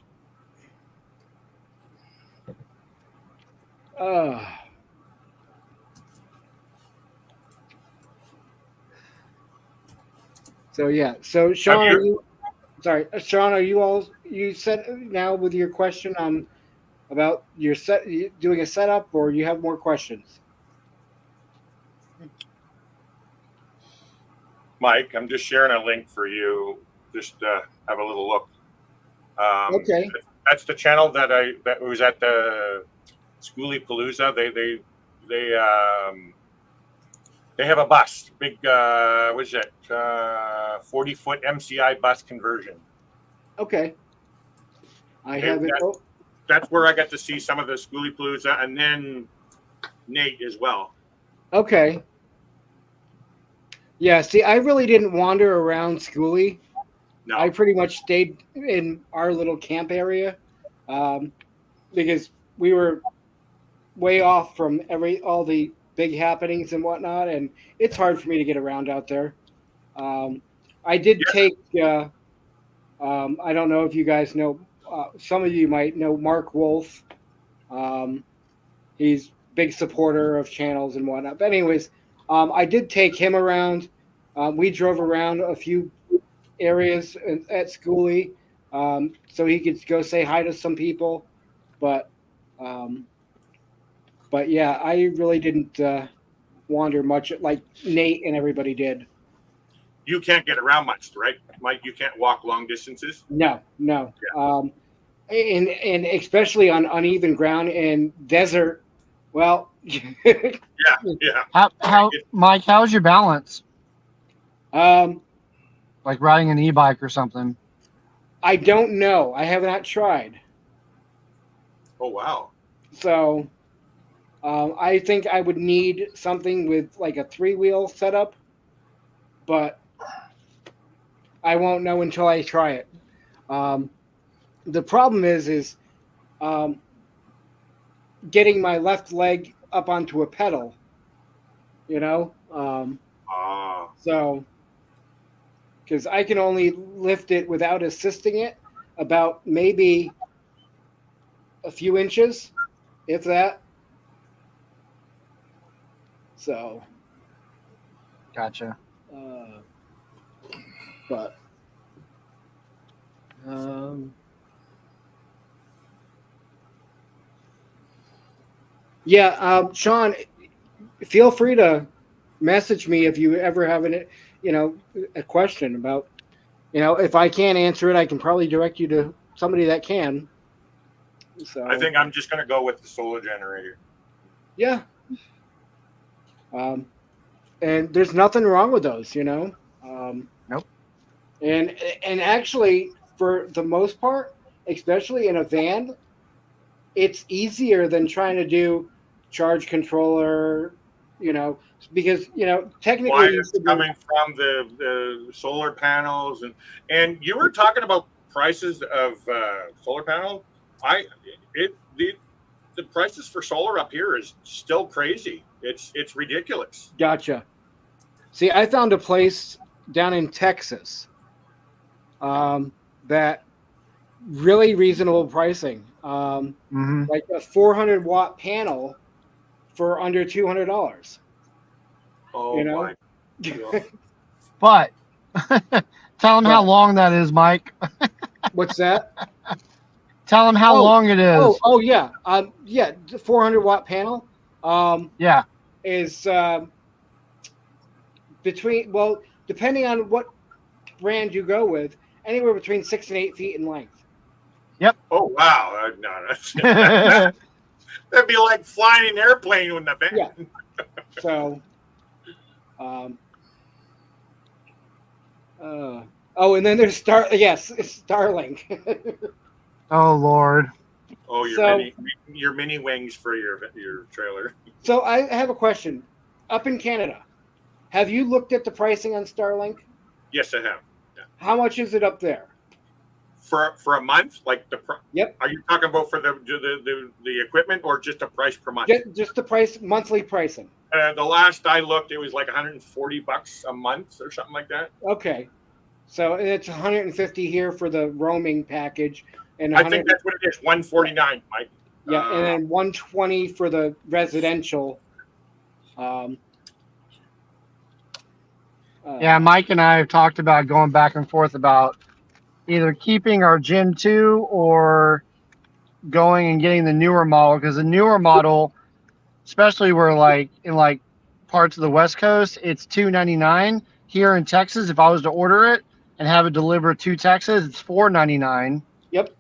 So yeah. So Sean, Have are you? Sorry, Sean, are you set now with your question on about your doing a setup, or you have more questions? Mike, I'm just sharing a link for you. Just have a little look. Okay. That's the channel that was at the Schoolie Palooza. They have a bus, big what is it? 40-foot MCI bus conversion. Okay. I have it. That's where I got to see some of the Schoolie Palooza, and then Nate as well. Okay. Yeah. See, I really didn't wander around Schoolie. No. I pretty much stayed in our little camp area because we were way off from all the big happenings and whatnot, and it's hard for me to get around out there. I did take. I don't know if you guys know. Some of you might know Mark Wolf. He's a big supporter of channels and whatnot. But anyways, I did take him around. We drove around a few areas at Schoolie, so he could go say hi to some people. But yeah, I really didn't wander much like Nate and everybody did. You can't get around much, right, Mike? You can't walk long distances. No. And especially on uneven ground and desert. Well, yeah. How Mike? How's your balance? Like riding an e-bike or something. I don't know. I have not tried. Oh wow. So, I think I would need something with like a 3-wheel setup, but I won't know until I try it. The problem is getting my left leg up onto a pedal, you know? So, because I can only lift it without assisting it about maybe a few inches, if that. So. Gotcha. But. Yeah, Sean, feel free to message me if you ever have a question about, if I can't answer it, I can probably direct you to somebody that can. So I think I'm just going to go with the solar generator. Yeah. And there's nothing wrong with those, Nope. And actually, for the most part, especially in a van, it's easier than trying to do charge controller, because technically Wires coming from the solar panels, and you were talking about prices of solar panel. The prices for solar up here is still crazy. It's ridiculous. Gotcha. See, I found a place down in Texas that really reasonable pricing. Like a 400-watt panel for under $200. Oh my! But tell them how long that is, Mike. What's that? Tell them how long it is. Oh yeah. Yeah, the 400-watt panel. Yeah. Is depending on what brand you go with, anywhere between 6 and 8 feet in length. Yep. Oh wow! That'd be like flying an airplane with the van. Yeah. So. And then there's Starlink. Oh Lord. Oh, your mini wings for your trailer. So I have a question. Up in Canada, have you looked at the pricing on Starlink? Yes, I have. Yeah. How much is it up there? For a month, like Yep. Are you talking about for the equipment or just a price per month? Just the price, monthly pricing. The last I looked, it was like $140 a month or something like that. Okay, so it's 150 here for the roaming package, and I think that's what it is, $149, Mike. Yeah, and then 120 for the residential. Yeah, Mike and I have talked about going back and forth about either keeping our Gen 2 or going and getting the newer model, because the newer model, especially where like in like parts of the West Coast, it's $2.99. Here in Texas, if I was to order it and have it delivered to Texas, it's $4.99. Yep.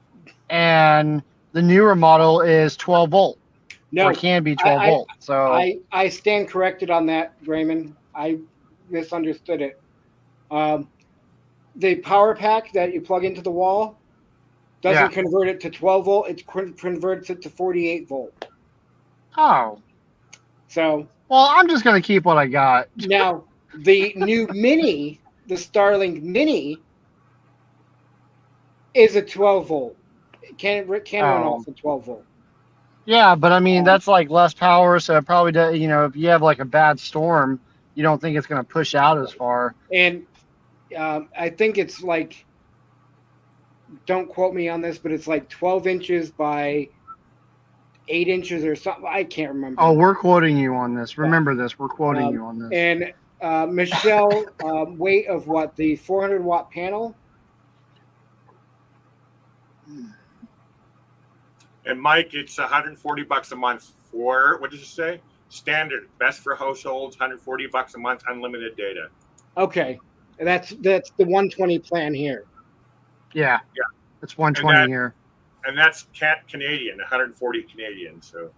And the newer model is 12 volt. No, or can be 12 volt. So I stand corrected on that, Raymond. I misunderstood it. The power pack that you plug into the wall doesn't convert it to 12 volt. It converts it to 48 volt. Oh. So. Well, I'm just going to keep what I got. Now, the new Mini, the Starlink Mini, is a 12 volt. It can run off a 12 volt. Yeah, but I mean, that's like less power. So it probably does, you know, if you have like a bad storm, you don't think it's going to push out as far. And I think it's like, don't quote me on this, but it's like 12 inches by 8 inches or something. I can't remember. Oh, we're quoting you on this. Remember this. We're quoting you on this. And Michelle, weight of what? The 400 watt panel? And Mike, it's $140 a month for, what did you say? Standard, best for households, $140 a month, unlimited data. Okay, that's the 120 plan here. Yeah, it's 120 here. And that's Canadian, 140 Canadian. So.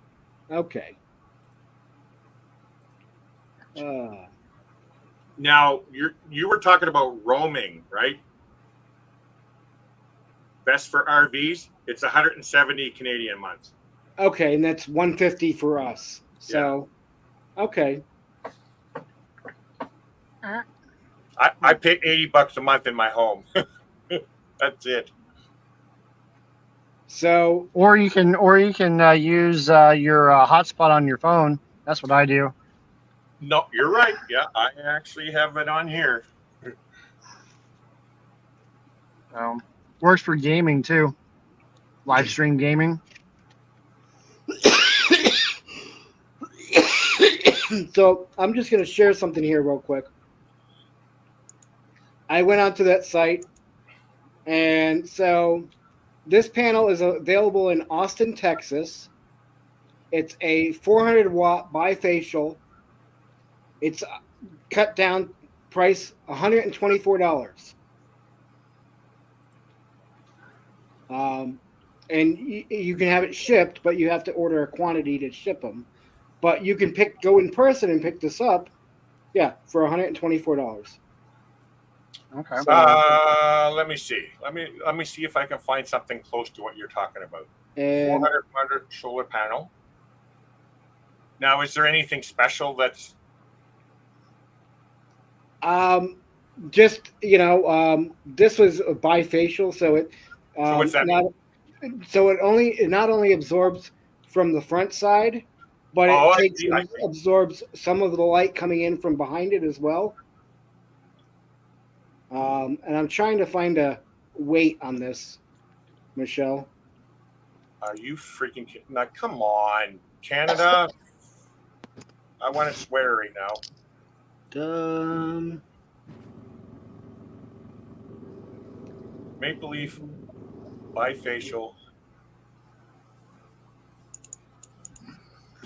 Okay. Now you were talking about roaming, right? Best for RVs, it's 170 Canadian a month. Okay, and that's 150 for us. So, okay. I pay $80 a month in my home. That's it. So, or you can use your hotspot on your phone. That's what I do. No, you're right. Yeah, I actually have it on here. Works for gaming too. Live stream gaming. So I'm just going to share something here real quick. I went onto that site, and so this panel is available in Austin, Texas. It's a 400 watt bifacial. It's cut down price $124. And you can have it shipped, but you have to order a quantity to ship them. But you can go in person and pick this up, for $124. Okay. Let me see. Let me see if I can find something close to what you're talking about. 400 solar panel. Now, is there anything special that's? Just this was a bifacial, so it. So what's that? It not only absorbs from the front side, but it absorbs some of the light coming in from behind it as well. And I'm trying to find a weight on this, Michelle. Are you freaking kidding? Now, come on, Canada. I want to swear right now. Maple Leaf bifacial.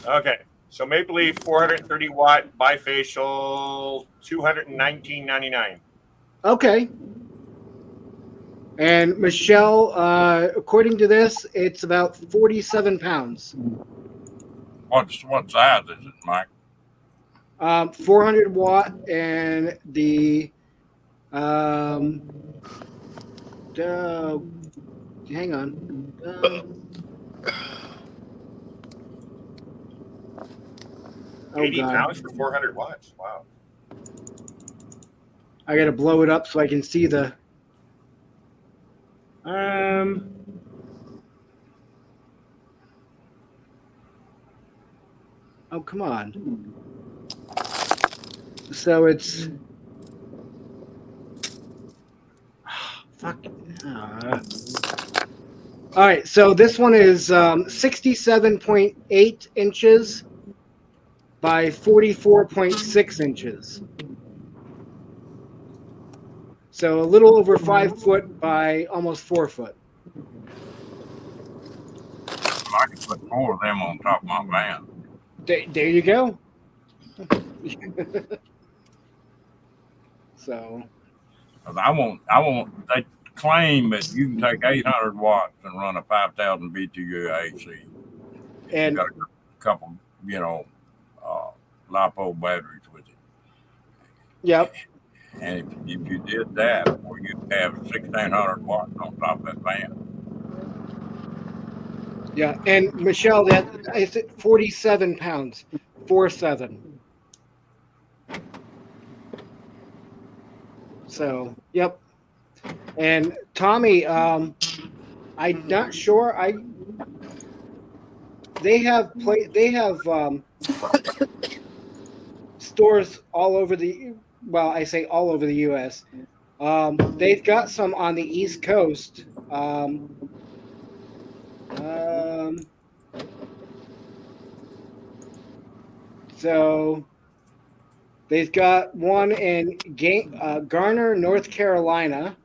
Okay, so Maple Leaf 430 watt bifacial, $219.99. Okay. And Michelle, according to this, it's about 47 pounds. What size is it, Mike? 400 watt, and the hang on. 80 pounds for 400 watts. Wow. I got to blow it up so I can see the. Oh, come on. So it's. Fuck. All right, so this one is 67.8 inches by 44.6 inches. So a little over 5 foot by almost 4 foot. I can put 4 of them on top of my van. There you go. So. 'Cause I won't. They claim that you can take 800 watts and run a 5,000 BTU AC. And got a couple, LiPo batteries with it. Yep. And if you did that, well, you'd have 1,600 watts on top of that van. Yeah, and Michelle, that is 47 pounds, 47. So, yep. And Tommy, I'm not sure. They have stores all over the. Well, I say all over the U.S. They've got some on the East Coast. So they've got one in Garner, North Carolina.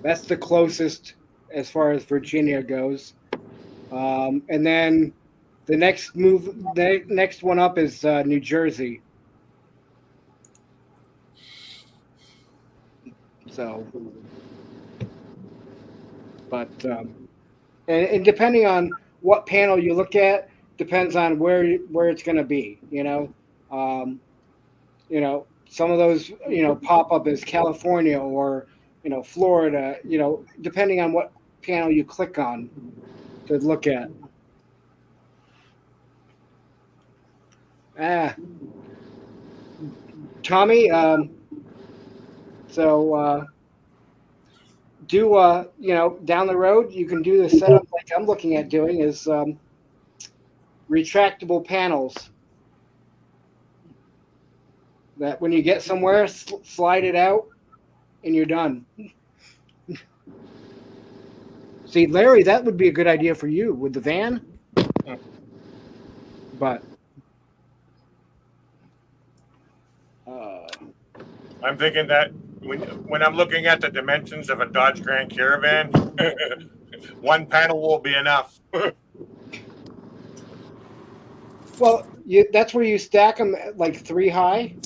That's the closest as far as Virginia goes. And then the next one up is New Jersey. So, but and depending on what panel you look at, depends on where it's going to be. Some of those pop up as California or Florida. Depending on what panel you click on to look at. Tommy. Down the road, you can do the setup like I'm looking at doing is retractable panels. That when you get somewhere, slide it out, and you're done. See, Larry, that would be a good idea for you with the van. But I'm thinking that when I'm looking at the dimensions of a Dodge Grand Caravan, one panel will be enough. Well, that's where you stack them at like 3 high.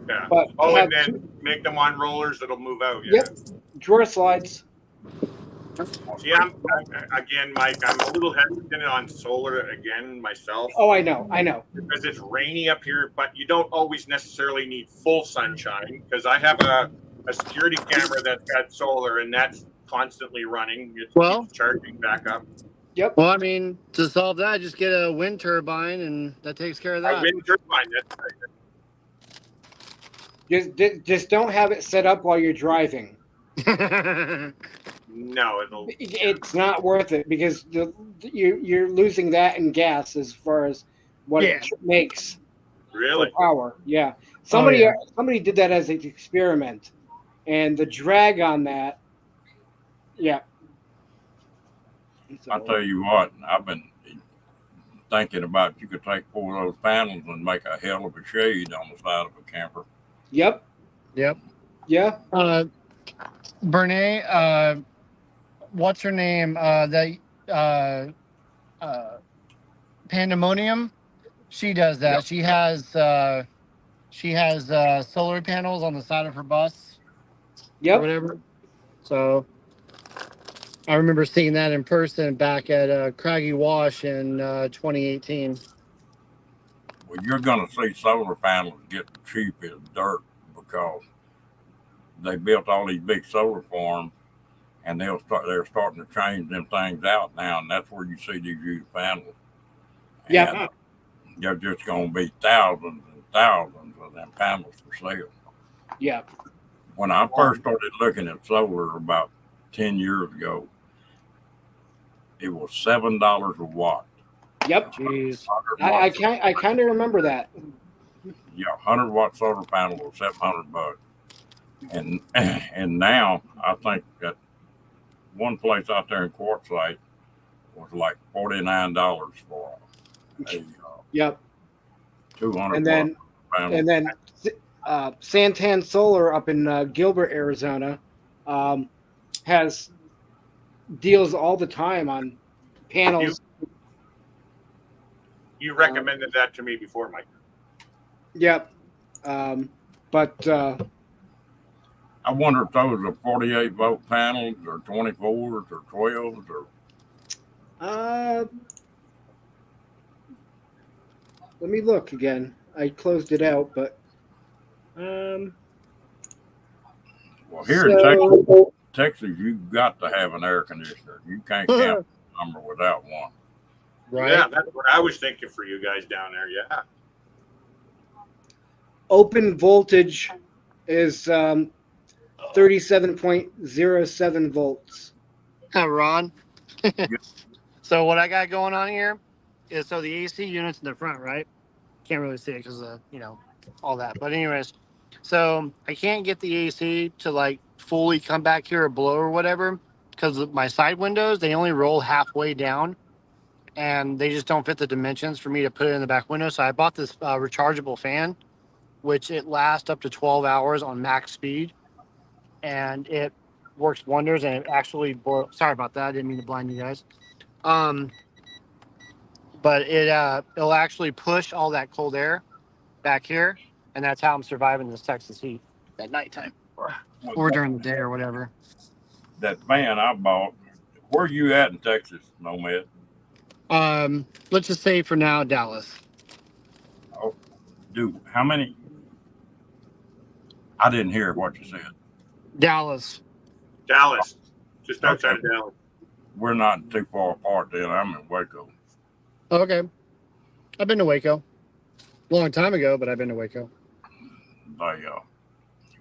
Yeah. But and then make them on rollers that'll move out. Yeah. Yep. Drawer slides. See, again, Mike, I'm a little hesitant on solar again myself. Oh, I know. Because it's rainy up here, but you don't always necessarily need full sunshine. Because I have a security camera that's got solar, and that's constantly running. It's charging back up. Yep. Well, I mean, to solve that, just get a wind turbine, and that takes care of that. A wind turbine. That's right. Just don't have it set up while you're driving. No, it's not worth it because you're losing that in gas as far as what it makes. Really? For power. Yeah. Somebody did that as an experiment, and the drag on that. Yeah. I tell you what, I've been thinking about you could take 4 of those panels and make a hell of a shade on the side of a camper. Yep. Yeah. Bernae, what's her name? Pandemonium. She does that. Yep. She has solar panels on the side of her bus. Yep. Or whatever. So I remember seeing that in person back at Craggy Wash in 2018. Well, you're going to see solar panels get cheap as dirt because they built all these big solar farms, and they're starting to change them things out now, and that's where you see these huge panels. Yeah, they're just going to be thousands and thousands of them panels for sale. Yeah. When I first started looking at solar about 10 years ago, it was $7 a watt. Yep. Jeez. I kind of remember that. Yeah, 100-watt solar panel was $700. And now I think that one place out there in Quartzsite was like $49 for a Yep. 200. And then panel. And then Santan Solar up in Gilbert, Arizona, has deals all the time on panels. You recommended that to me before, Mike. Yep. But I wonder if those are 48 volt panels or 24s or 12s or. Let me look again. I closed it out, but Well, here in Texas, you've got to have an air conditioner. You can't count the number without one. Right. Yeah, that's what I was thinking for you guys down there. Yeah. open voltage is 37.07 volts. Ron. So what I got going on here is so the AC unit's in the front, right? Can't really see it because of all that. But anyways, so I can't get the AC to like fully come back here or blow or whatever because my side windows, they only roll halfway down and they just don't fit the dimensions for me to put it in the back window. So I bought this rechargeable fan, which it lasts up to 12 hours on max speed and it works wonders. And it actually, sorry about that. I didn't mean to blind you guys. But it'll actually push all that cold air back here, and that's how I'm surviving this Texas heat at nighttime or during the day or whatever. That fan I bought, where are you at in Texas, Nomad? Let's just say for now, Dallas. Oh, dude, how many? I didn't hear what you said. Dallas. Dallas, just outside of Dallas. We're not too far apart then. I'm in Waco. Okay. I've been to Waco. Long time ago, but I've been to Waco.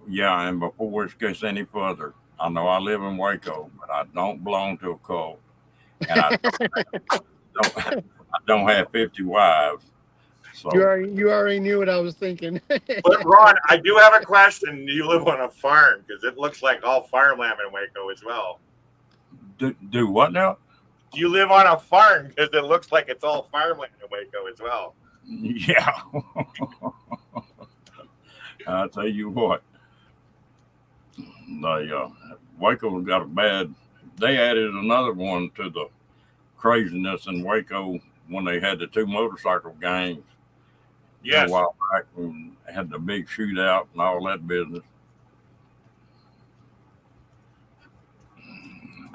Yeah, and before it gets any further, I know I live in Waco, but I don't belong to a cult. And I don't have 50 wives. So You already knew what I was thinking. But Ron, I do have a question. You live on a farm because it looks like all farmland in Waco as well. do what now? Do you live on a farm because it looks like it's all farmland in Waco as well? Yeah. I'll tell you what. Waco got a bad. They added another one to the craziness in Waco when they had the 2 motorcycle gangs. Yes. A while back and had the big shootout and all that business.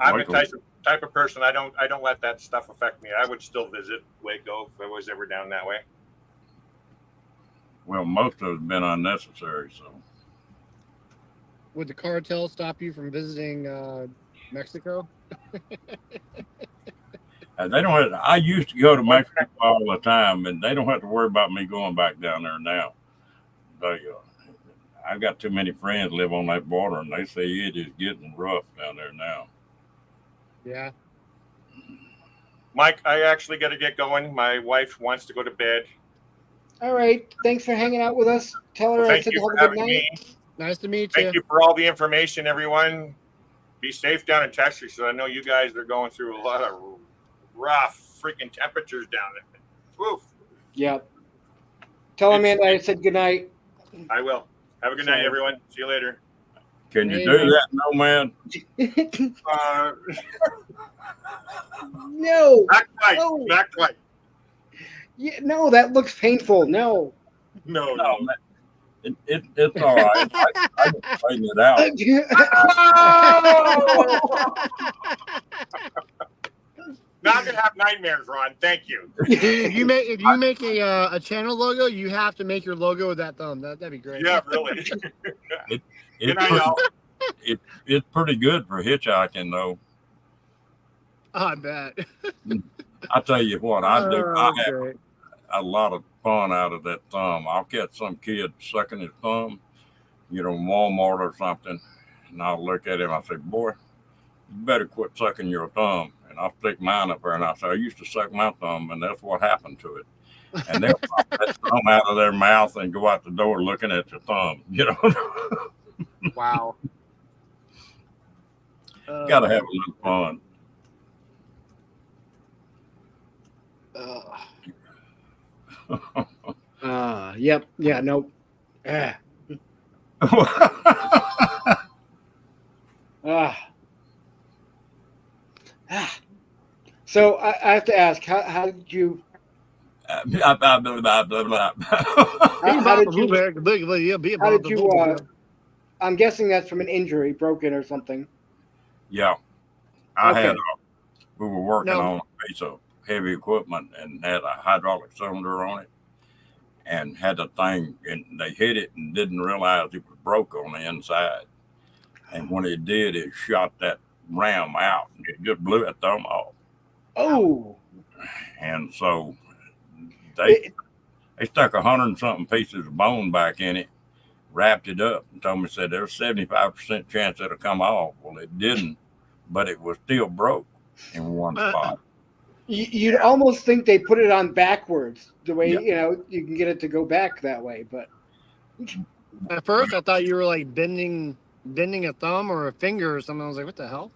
I'm the type of person I don't let that stuff affect me. I would still visit Waco if I was ever down that way. Well, most of it's been unnecessary. So Would the cartel stop you from visiting Mexico? they don't have. I used to go to Mexico all the time, and they don't have to worry about me going back down there now. I've got too many friends live on that border, and they say it is getting rough down there now. Yeah. Mike, I actually got to get going. My wife wants to go to bed. All right. Thanks for hanging out with us. Tell her Well, I thank said you have for a good having night. me. Nice to meet you. Thank you for all the information, everyone. Be safe down in Texas. I know you guys are going through a lot of rough freaking temperatures down there. Woof. Yep. Tell Amanda I said good night. I will. Have a good night, everyone. See you later. Can you do that, Nomad? No. Not quite. No. Not quite. Yeah, no, that looks painful. No. No. It's all right. I can straighten it out. Now I'm gonna have nightmares, Ron. Thank you. If you make a channel logo, you have to make your logo with that thumb. That'd be great. Yeah, really. It's pretty good for hitchhiking, though. I bet. I tell you what, I do. Oh, I have great. a lot of fun out of that thumb. I'll catch some kid sucking his thumb, Walmart or something, and I'll look at him. I say, "Boy, you better quit sucking your thumb." And I'll stick mine up there, and I say, "I used to suck my thumb, and that's what happened to it." And they'll pop that thumb out of their mouth and go out the door looking at your thumb. Wow. Got to have a little fun. Yep. Yeah. Nope. Ah. Ah. Ah. So I have to ask, how did you? How did you? I'm guessing that's from an injury, broken or something. Yeah, I Okay. had. We were working No. on a piece of heavy equipment and had a hydraulic cylinder on it, and had the thing, and they hit it and didn't realize it was broke on the inside. And when it did, it shot that ram out, and it just blew that thumb off. Oh. And so they stuck 100 and something pieces of bone back in it, wrapped it up, and told me, said there's 75% chance it'll come off. Well, it didn't, but it was still broke in one spot. You'd almost think they put it on backwards, the way you can get it to go back that way. But At first, I thought you were like bending a thumb or a finger or something. I was like, what the hell?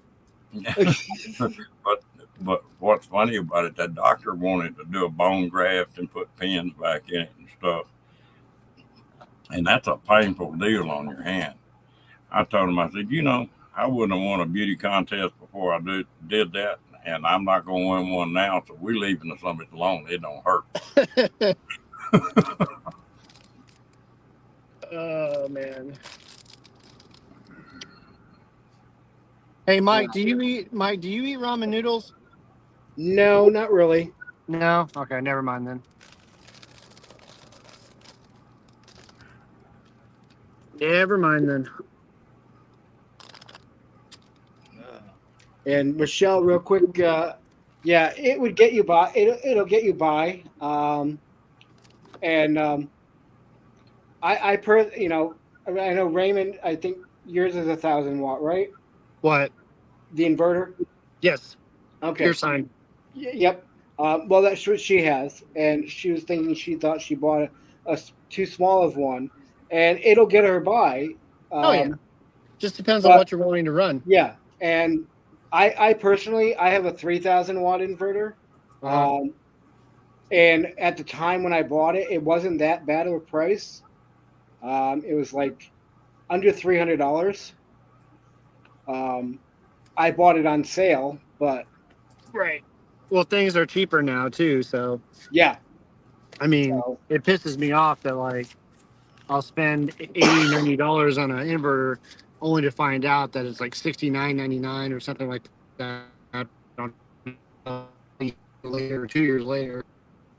But what's funny about it, that doctor wanted to do a bone graft and put pins back in it and stuff. And that's a painful deal on your hand. I told him, I said, I wouldn't have won a beauty contest before I did that. And I'm not going to win one now. So we're leaving the summit alone. It don't hurt. Oh, man. Hey, Mike, do you eat ramen noodles? no, not really. No? Okay, never mind then. Never mind then. And Michelle, real quick, yeah, it would get you by. It'll get you by. I know Raymond. I think yours is 1,000 watt, right? What? The inverter. Yes. Okay. Pure sign. Yep. Well, that's what she has, and she was thinking she thought she bought a too small of one, and it'll get her by. Oh yeah. Just depends on what you're willing to run. Yeah, and I personally have a 3,000 watt inverter, and at the time when I bought it, it wasn't that bad of a price. It was like under $300. I bought it on sale, but right. Well, things are cheaper now too, so yeah. I mean, it pisses me off that like I'll spend $80, $90 on an inverter only to find out that it's like $69.99 or something like that. Later, 2 years later,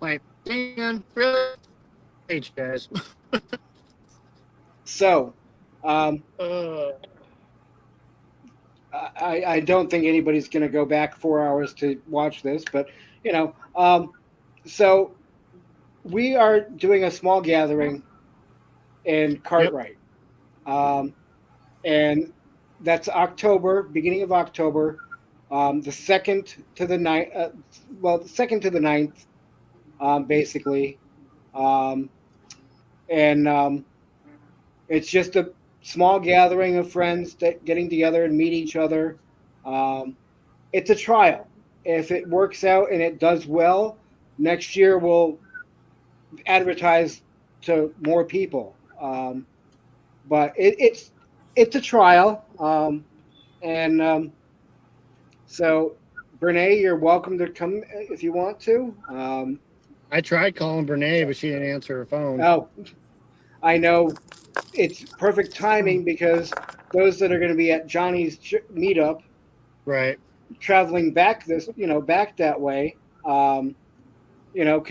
like, man, really? H guys. So, I don't think anybody's going to go back 4 hours to watch this, but so we are doing a small gathering in Cartwright, and that's October, beginning of October, the 2nd to the 9th. The 2nd to the 9th, basically, and it's just a small gathering of friends that getting together and meet each other. It's a trial. If it works out and it does well, next year we'll advertise to more people. But it's a trial. So Brene, you're welcome to come if you want to. I tried calling Brene, but she didn't answer her phone. Oh, I know. It's perfect timing because those that are going to be at Johnny's meetup, right, traveling back back that way, can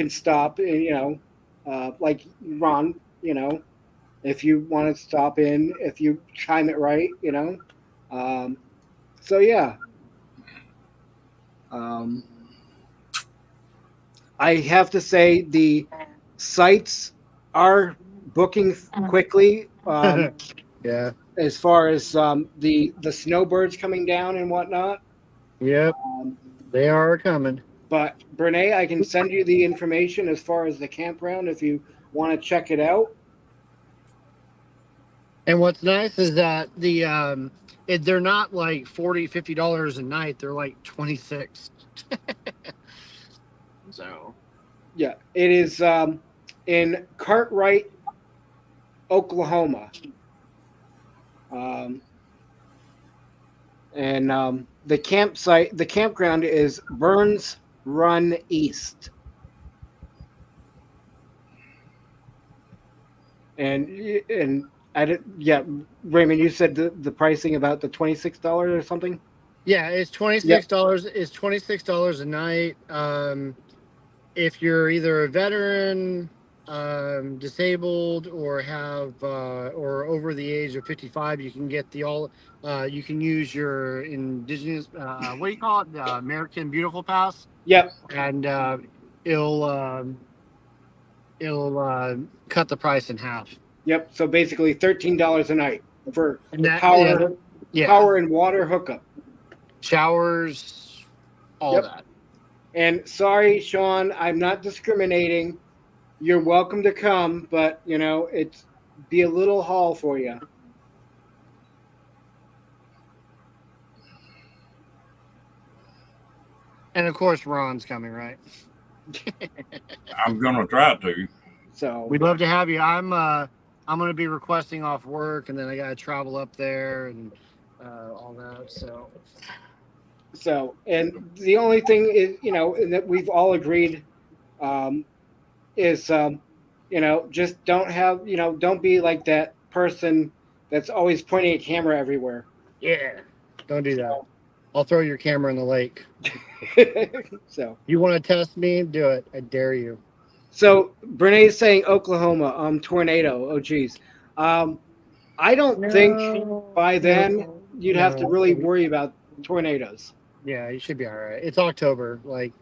stop. Like Ron, if you want to stop in, if you time it right, So yeah. I have to say the sites are booking quickly. Yeah. As far as the snowbirds coming down and whatnot. Yep. They are coming. But Brene, I can send you the information as far as the campground if you want to check it out. And what's nice is that they're not like $40, $50 a night. They're like $26. So yeah, it is. in Cartwright, Oklahoma. The campground is Burns Run East. And I did, yeah, Raymond, you said the pricing about the $26 or something? Yeah, it's $26. It's $26 a night. If you're either a veteran, disabled, or have or over the age of 55, you can get the all. You can use your indigenous. What do you call it? The American Beautiful Pass. Yep. And it'll cut the price in half. Yep. So basically $13 a night for that- power, yeah. power and water hookup. Showers, all Yep. that. And sorry, Sean, I'm not discriminating. You're welcome to come, but it's be a little haul for you. And of course, Ron's coming, right? I'm gonna try to. So we'd love to have you. I'm gonna be requesting off work, and then I gotta travel up there and all that. So, and the only thing is, and that we've all agreed, is, just don't be like that person that's always pointing a camera everywhere. Yeah, don't do that. I'll throw your camera in the lake. So you want to test me? Do it. I dare you. So Brene's saying Oklahoma, tornado. Oh geez. I don't think by then you'd have to really worry about tornadoes. Yeah, you should be all right. It's October. Like,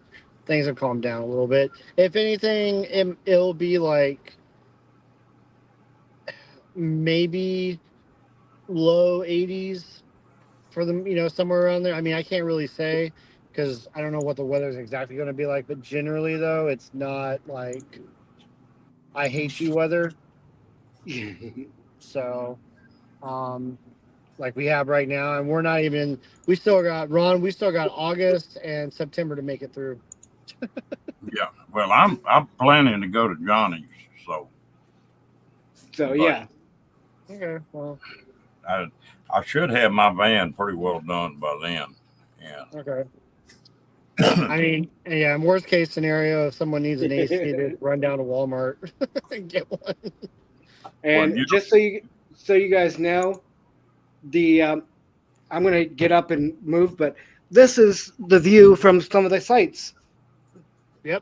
things have calmed down a little bit. If anything, it'll be like maybe low 80s for them, somewhere around there. I mean, I can't really say because I don't know what the weather's exactly going to be like. But generally, though, it's not like I hate you weather. So, like we have right now, and we still got August and September to make it through. Yeah. Well, I'm planning to go to Johnny's, so yeah. Okay. Well, I should have my van pretty well done by then. Yeah. okay. I mean, yeah. In worst case scenario, if someone needs an AC, to run down to Walmart and get one. And just so you guys know, I'm going to get up and move, but this is the view from some of the sites. Yep.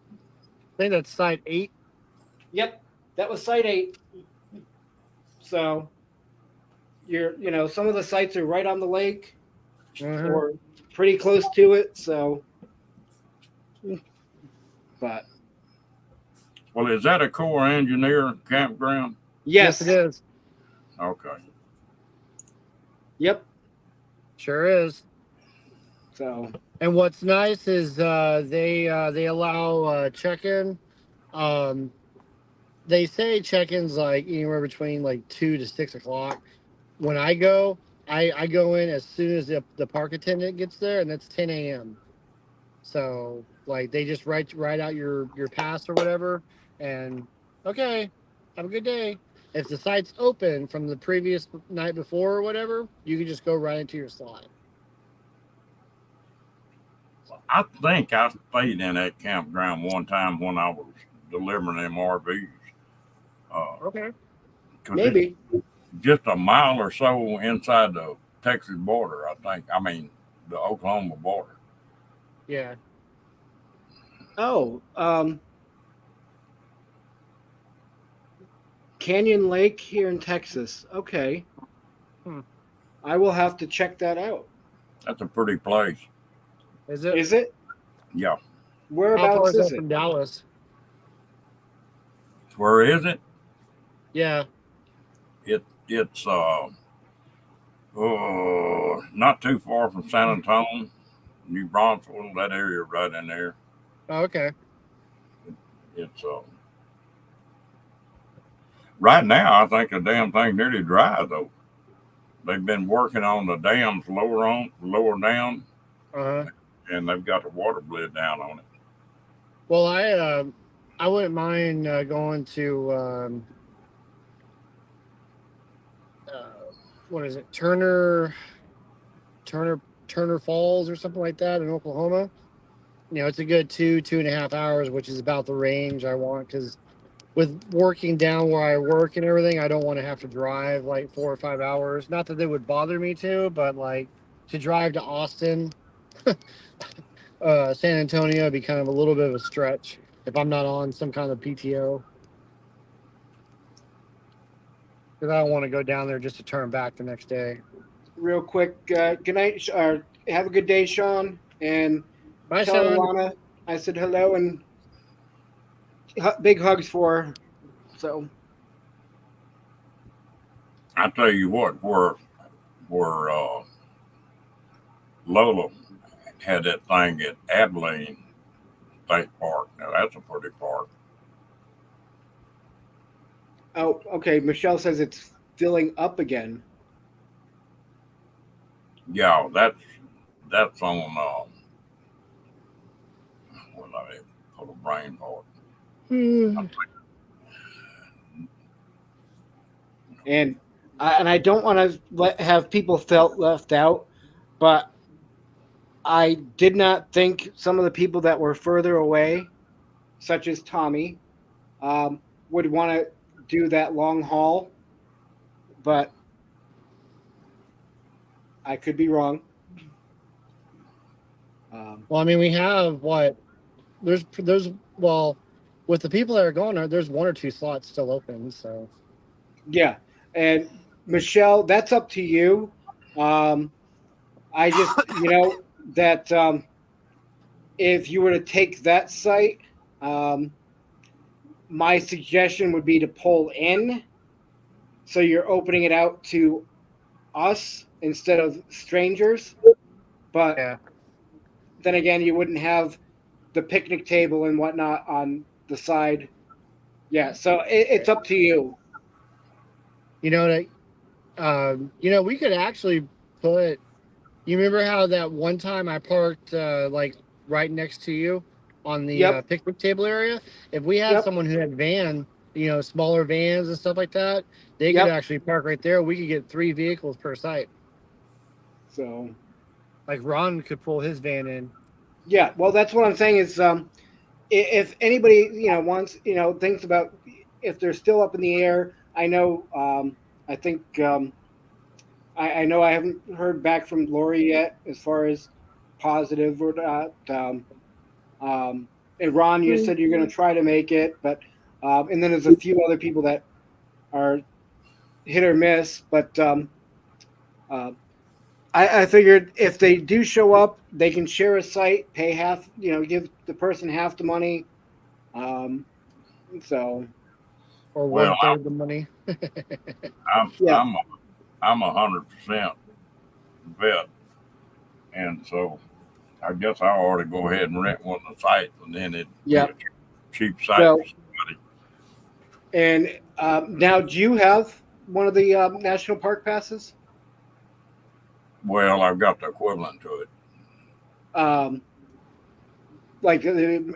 I think that's site 8. Yep, that was site 8. So some of the sites are right on the lake or pretty close to it. So, but Well, is that a Corps engineer campground? yes, it is. Okay. Yep. Sure is. So, and what's nice is they allow check-in. They say check-ins like anywhere between like 2 to 6 o'clock. When I go, I go in as soon as the park attendant gets there, and that's 10 a.m. So like they just write out your pass or whatever, and okay, have a good day. If the site's open from the previous night before or whatever, you can just go right into your slot. I think I stayed in that campground one time when I was delivering them RVs. Okay. Maybe. Just a mile or so inside the Texas border, I think. I mean, the Oklahoma border. Yeah. Oh, Canyon Lake here in Texas. Okay. I will have to check that out. That's a pretty place. Is it? Is it? Yeah. Whereabouts is it? From Dallas. Where is it? Yeah. It's not too far from San Antonio, New Braunfels, that area right in there. Oh, okay. It's right now I think the damn thing's nearly dry though. They've been working on the dams lower down, and they've got the water bled down on it. Well, I I wouldn't mind going to what is it, Turner Falls or something like that in Oklahoma. You know, it's a good 2.5 hours, which is about the range I want, because with working down where I work and everything, I don't want to have to drive like 4 or 5 hours. Not that they would bother me to, but like to drive to Austin, San Antonio would be kind of a little bit of a stretch if I'm not on some kind of PTO. Because I don't want to go down there just to turn back the next day. Real quick, good night. Have a good day, Sean. And bye, tell Sean. Alana I said hello and big hugs for her. So I tell you what, where Lola had that thing at Abilene State Park. Now that's a pretty park. oh, okay. Michelle says it's filling up again. Yeah, that's on well, I put a brain part. And I don't want to have people felt left out, but I did not think some of the people that were further away, such as Tommy, would want to do that long haul. But I could be wrong. Well, I mean, we have what there's well, with the people that are going there, there's 1 or 2 slots still open. So Yeah, and Michelle, that's up to you. I just, that if you were to take that site, my suggestion would be to pull in, so you're opening it out to us instead of strangers. But then again, you wouldn't have the picnic table and whatnot on the side. Yeah, so it's up to you. we could actually put. You remember how that one time I parked like right next to you on the picnic table area? If we had someone who had van, smaller vans and stuff like that, they could actually park right there. We could get 3 vehicles per site. So, like Ron could pull his van in. Yeah, well, that's what I'm saying is, if anybody wants thinks about if they're still up in the air. I know. I think. I know I haven't heard back from Lori yet as far as positive or not. And Ron, you said you're going to try to make it, but and then there's a few other people that are hit or miss. But I figured if they do show up, they can share a site, pay half, give the person half the money. So. Or 1/3 the money. I'm 100% vet, and so I guess I ought to go ahead and rent one of the sites, and then it be a cheap site for somebody. And now, do you have one of the national park passes? Well, I've got the equivalent to it. Like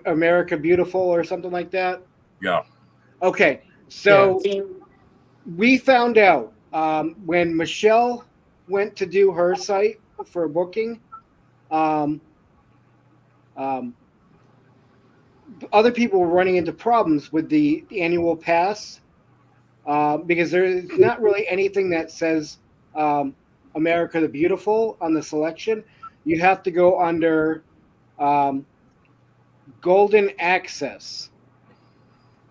America Beautiful or something like that? Yeah. Okay, so we found out when Michelle went to do her site for a booking, other people were running into problems with the annual pass because there's not really anything that says America the Beautiful on the selection. You have to go under Golden Access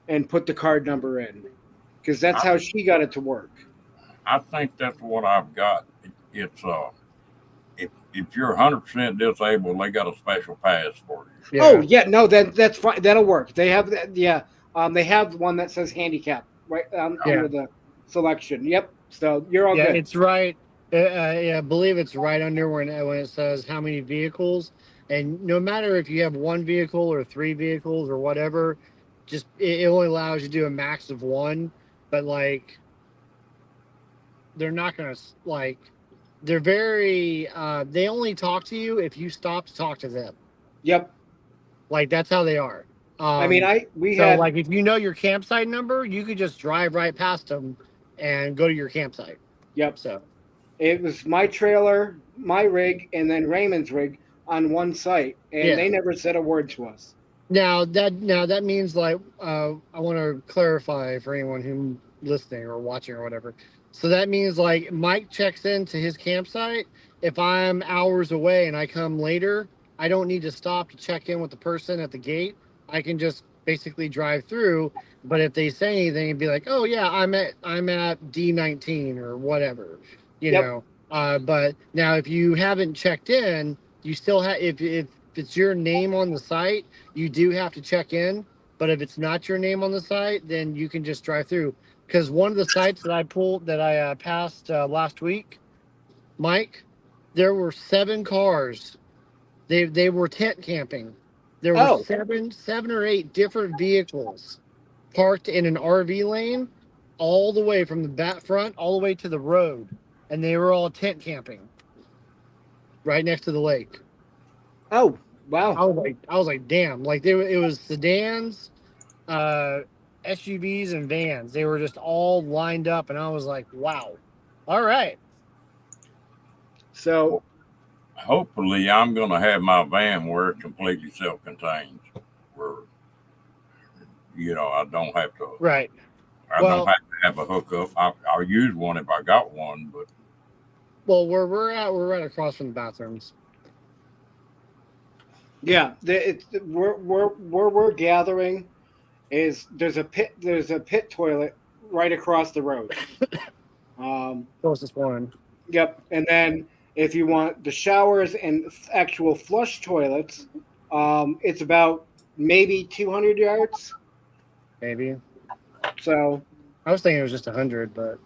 and put the card number in, because that's how she got it to work. I think that's what I've got. It's if you're 100% disabled, they got a special pass for you. Oh yeah, no, that's fine. That'll work. They have that. Yeah, they have one that says handicap right under the selection. Yep. So you're all good. It's right. I believe it's right under when it says how many vehicles, and no matter if you have 1 vehicle or 3 vehicles or whatever, just it only allows you to do a max of 1. But like, they're not gonna they're very. They only talk to you if you stop to talk to them. Yep. Like that's how they are. I mean, we so had like if you know your campsite number, you could just drive right past them and go to your campsite. Yep. So it was my trailer, my rig, and then Raymond's rig on one site, and Yeah. they never said a word to us. now that means like I want to clarify for anyone who's listening or watching or whatever. So that means like Mike checks into his campsite. If I'm hours away and I come later, I don't need to stop to check in with the person at the gate. I can just basically drive through. But if they say anything, it'd be like, oh yeah, I'm at D19 or whatever, you Yep. know. But now if you haven't checked in, you still have if it's your name on the site, you do have to check in. But if it's not your name on the site, then you can just drive through. Because one of the sites that I passed last week, Mike, there were 7 cars. They were tent camping. There were seven or 8 different vehicles parked in an RV lane, all the way from the back front all the way to the road, and they were all tent camping right next to the lake. Oh wow! I was like, damn! Like it was sedans, SUVs, and vans. They were just all lined up, and I was like, wow! All right. So hopefully I'm going to have my van where it's completely self-contained, where, you know, I don't have to. Right. I don't have to have a hookup. I'll use one if I got one, but. Well, where we're right across from the bathrooms. Yeah, where we're gathering is there's a pit toilet right across the road. Closest one. Yep, and then if you want the showers and actual flush toilets, it's about maybe 200 yards. Maybe. So I was thinking it was just 100, but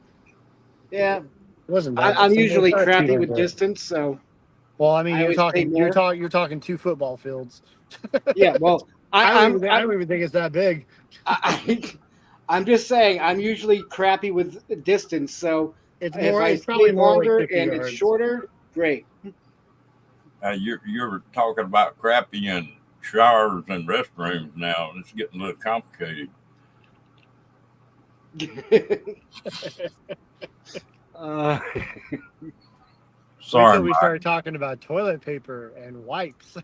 yeah, it wasn't bad. I'm usually It's not crappy 200. with distance, so. Well, I mean, I you're always say more. talking 2 football fields. Yeah, well, I don't even think it's that big. I'm just saying I'm usually crappy with distance, so It's if more. I It's probably stay more longer like 50 and yards. it's shorter, great. You're talking about crappy and showers and restrooms now. It's getting a little complicated. Sorry, Until we Mike. started talking about toilet paper and wipes.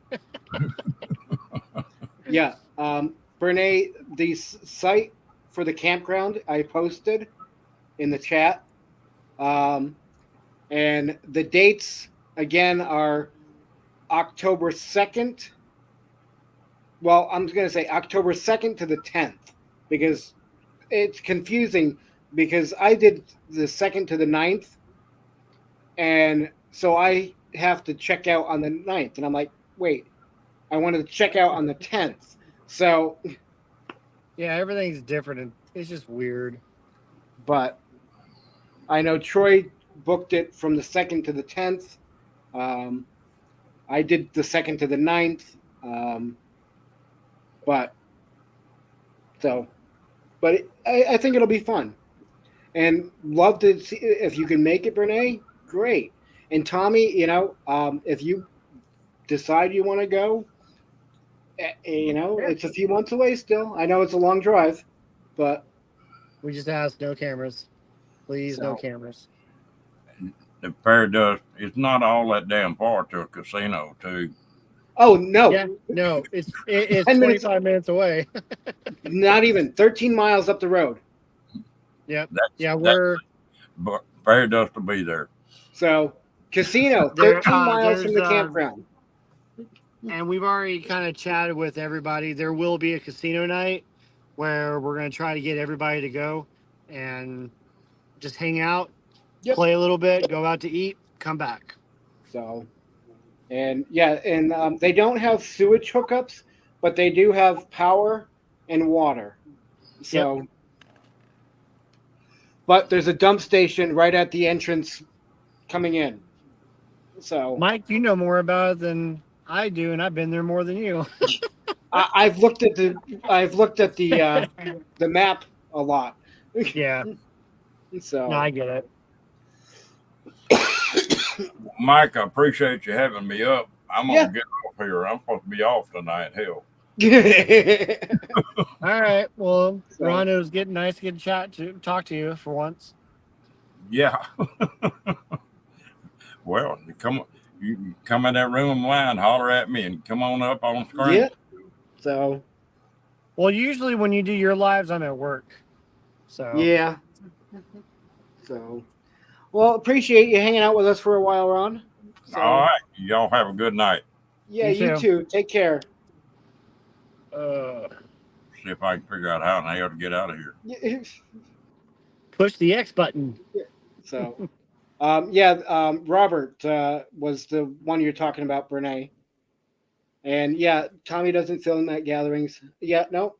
Yeah, Brene, the site for the campground I posted in the chat, and the dates again are October 2nd. Well, I'm going to say October 2nd to the 10th because it's confusing because I did the 2nd to the 9th, and so I have to check out on the 9th, and I'm like, wait, I wanted to check out on the 10th. So Yeah, everything's different, and it's just weird. but I know Troy booked it from the 2nd to the 10th. I did the 2nd to the 9th. But I think it'll be fun. And love to see if you can make it, Brene, great. And Tommy, you know, if you decide you want to go, you know, it's a few months away still. I know it's a long drive, but We just asked no cameras. Please, no So- cameras. The Paradise, it's not all that damn far to a casino, too. oh no, Yeah, no, it's 10 minutes. 25 minutes away. Not even 13 miles up the road. Yep. That's, Yeah, that's- we're but Paradise will be there. So casino, There- 13 miles from the there's, campground. and we've already kind of chatted with everybody. There will be a casino night where we're going to try to get everybody to go and just hang out, Yep. play a little bit, go out to eat, come back. So, and yeah, and they don't have sewage hookups, but they do have power and water. So, but there's a dump station right at the entrance coming in. So, Mike, you know more about it than I do, and I've been there more than you. I've looked at the the map a lot. Yeah, So, no, I get it. Mike, I appreciate you having me up. I'm going to Yeah. get off here. I'm supposed to be off tonight. Hell. All right. Well, Ron, it was nice to get to talk to you for once. Yeah. Well, you can come in that room of mine, holler at me, and come on up on screen. Yeah. So. Well, usually when you do your lives, I'm at work. So. Yeah. So. Well, appreciate you hanging out with us for a while, Ron. So, All right. Y'all have a good night. Yeah, you too. Take care. See if I can figure out how in the hell to get out of here. Push the X button. So, Robert was the one you're talking about, Brene. And yeah, Tommy doesn't film at gatherings. Yeah, no.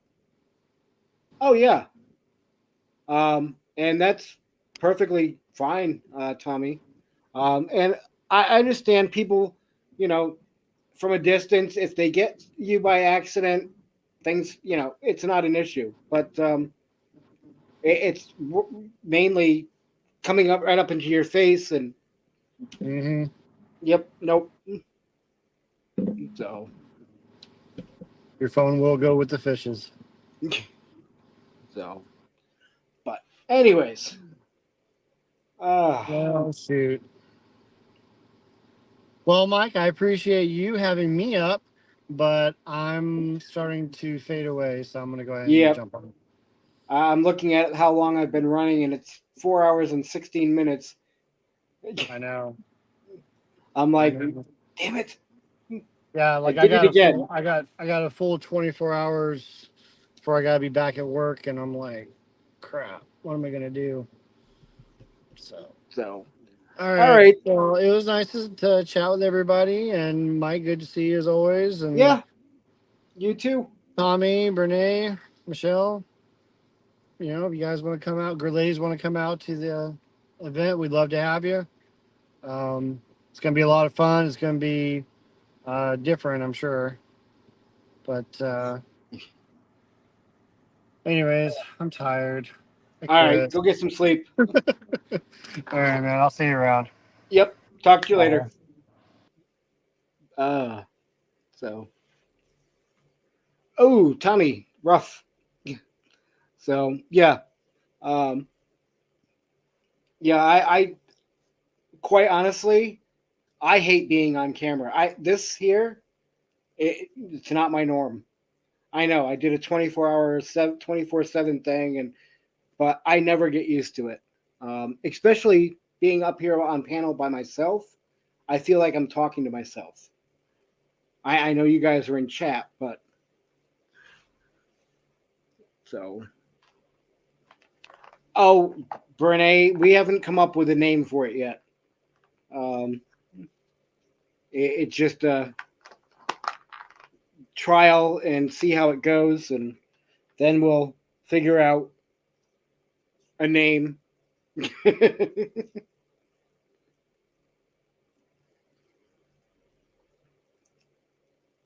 Oh yeah. And that's perfectly fine, Tommy. And I understand people, from a distance, if they get you by accident, things, it's not an issue. But it's mainly coming up right up into your face and. Mm-hmm. Yep. Nope. So. Your phone will go with the fishes. So. But anyways. Oh, shoot. Well, Mike, I appreciate you having me up, but I'm starting to fade away, so I'm going to go ahead and jump on. I'm looking at how long I've been running, and it's 4 hours and 16 minutes. I know. I'm like, damn it. Yeah, like I got a full 24 hours before I got to be back at work, and I'm like, crap, what am I going to do? So. All right. Well, it was nice to chat with everybody, and Mike, good to see you as always. And yeah, you too. Tommy, Brene, Michelle. If you guys want to come out, ladies want to come out to the event, we'd love to have you. It's going to be a lot of fun. It's going to be different, I'm sure. But anyways, I'm tired. All right, go get some sleep. All right, man. I'll see you around. Yep. Talk to you later. So. Oh, Tommy, rough. So yeah. I quite honestly, I hate being on camera. It's not my norm. I know I did a 24/7 thing, but I never get used to it. Especially being up here on panel by myself, I feel like I'm talking to myself. I know you guys are in chat, but so. Oh, Brene, we haven't come up with a name for it yet. It's just a trial and see how it goes, and then we'll figure out a name.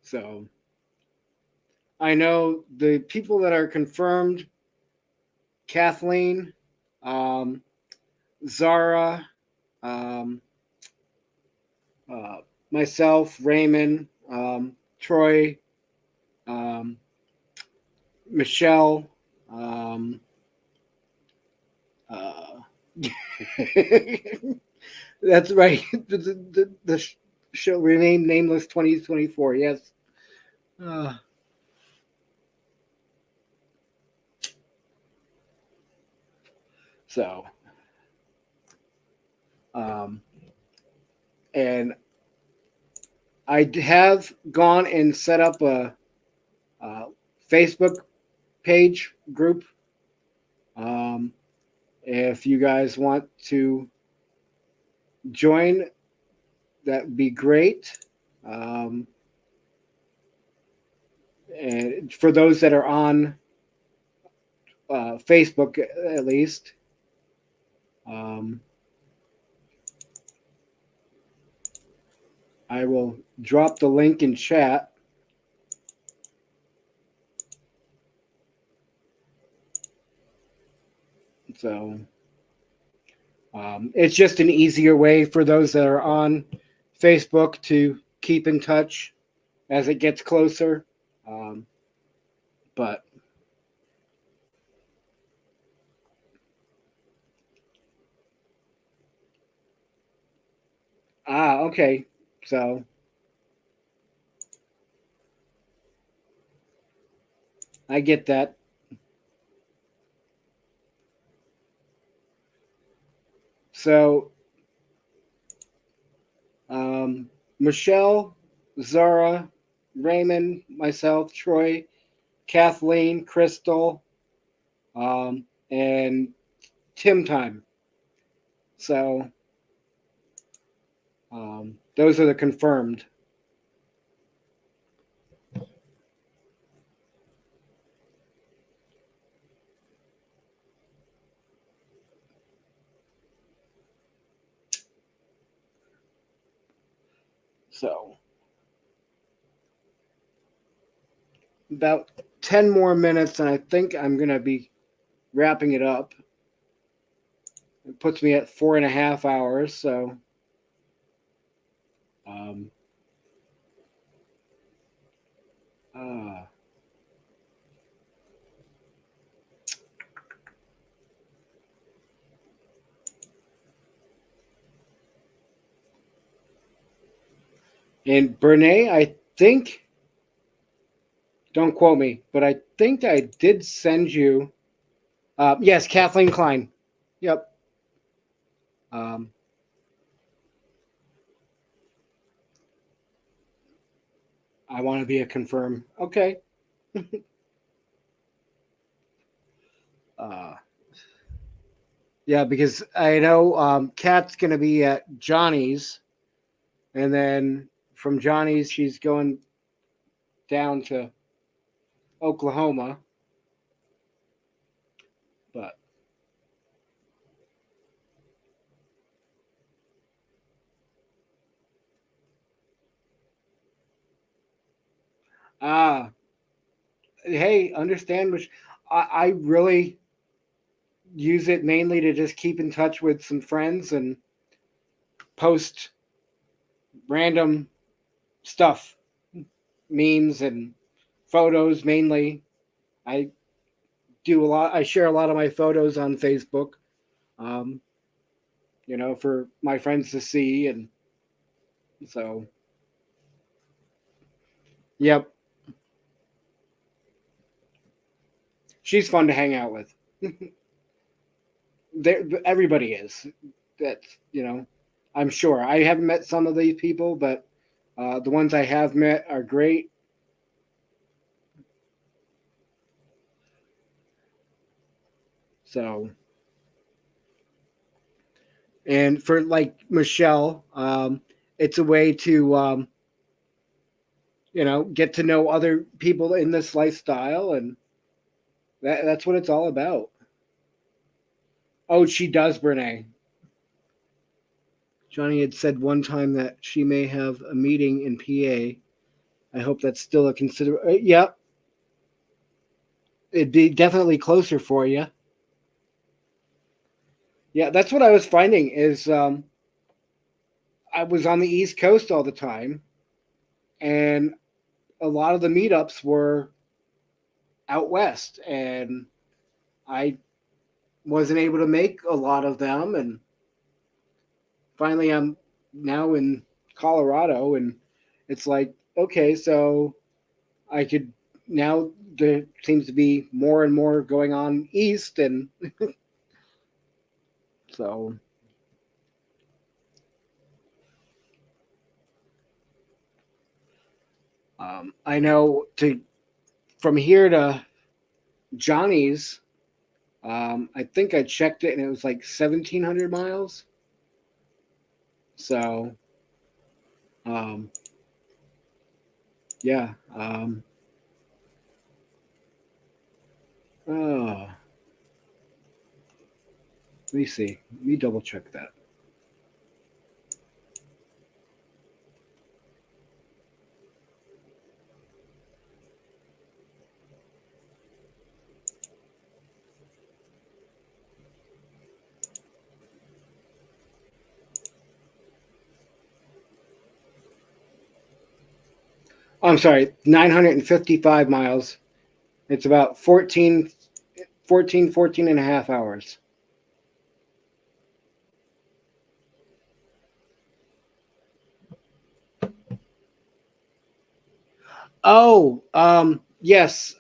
So I know the people that are confirmed: Kathleen, Zara, myself, Raymond, Troy, Michelle, that's right. The show renamed Nameless 2024. Yes. So, and I have gone and set up a Facebook page group. If you guys want to join, that would be great. And for those that are on Facebook, at least. I will drop the link in chat. So it's just an easier way for those that are on Facebook to keep in touch as it gets closer. But okay. So I get that. So Michelle, Zara, Raymond, myself, Troy, Kathleen, Crystal, and Tim Time. So those are the confirmed. So about 10 more minutes, and I think I'm going to be wrapping it up. It puts me at 4.5 hours. So and Brene, I think, don't quote me, but I think I did send you. Yes, Kathleen Klein. Yep. I want to be a confirm. Okay. Yeah, because I know Kat's going to be at Johnny's, and then from Johnny's, she's going down to Oklahoma. But hey, understand which I really use it mainly to just keep in touch with some friends and post random stuff, memes and photos mainly. I do a lot. I share a lot of my photos on Facebook, for my friends to see. And so, yep. She's fun to hang out with. Everybody is. That's, I'm sure. I haven't met some of these people, but the ones I have met are great. So, and for like Michelle, it's a way to, get to know other people in this lifestyle, and that's what it's all about. Oh, she does, Brene. Johnny had said one time that she may have a meeting in PA. I hope that's still a consideration. Yep. It'd be definitely closer for you. Yeah, that's what I was finding is I was on the East Coast all the time, and a lot of the meetups were out west, and I wasn't able to make a lot of them. And finally, I'm now in Colorado, and it's like, okay, so I could now, there seems to be more and more going on east, and so I know from here to Johnny's, I think I checked it and it was like 1,700 miles. So, yeah. Let me see. Let me double check that. I'm sorry, 955 miles It's about 14 and a half hours. Oh, yes,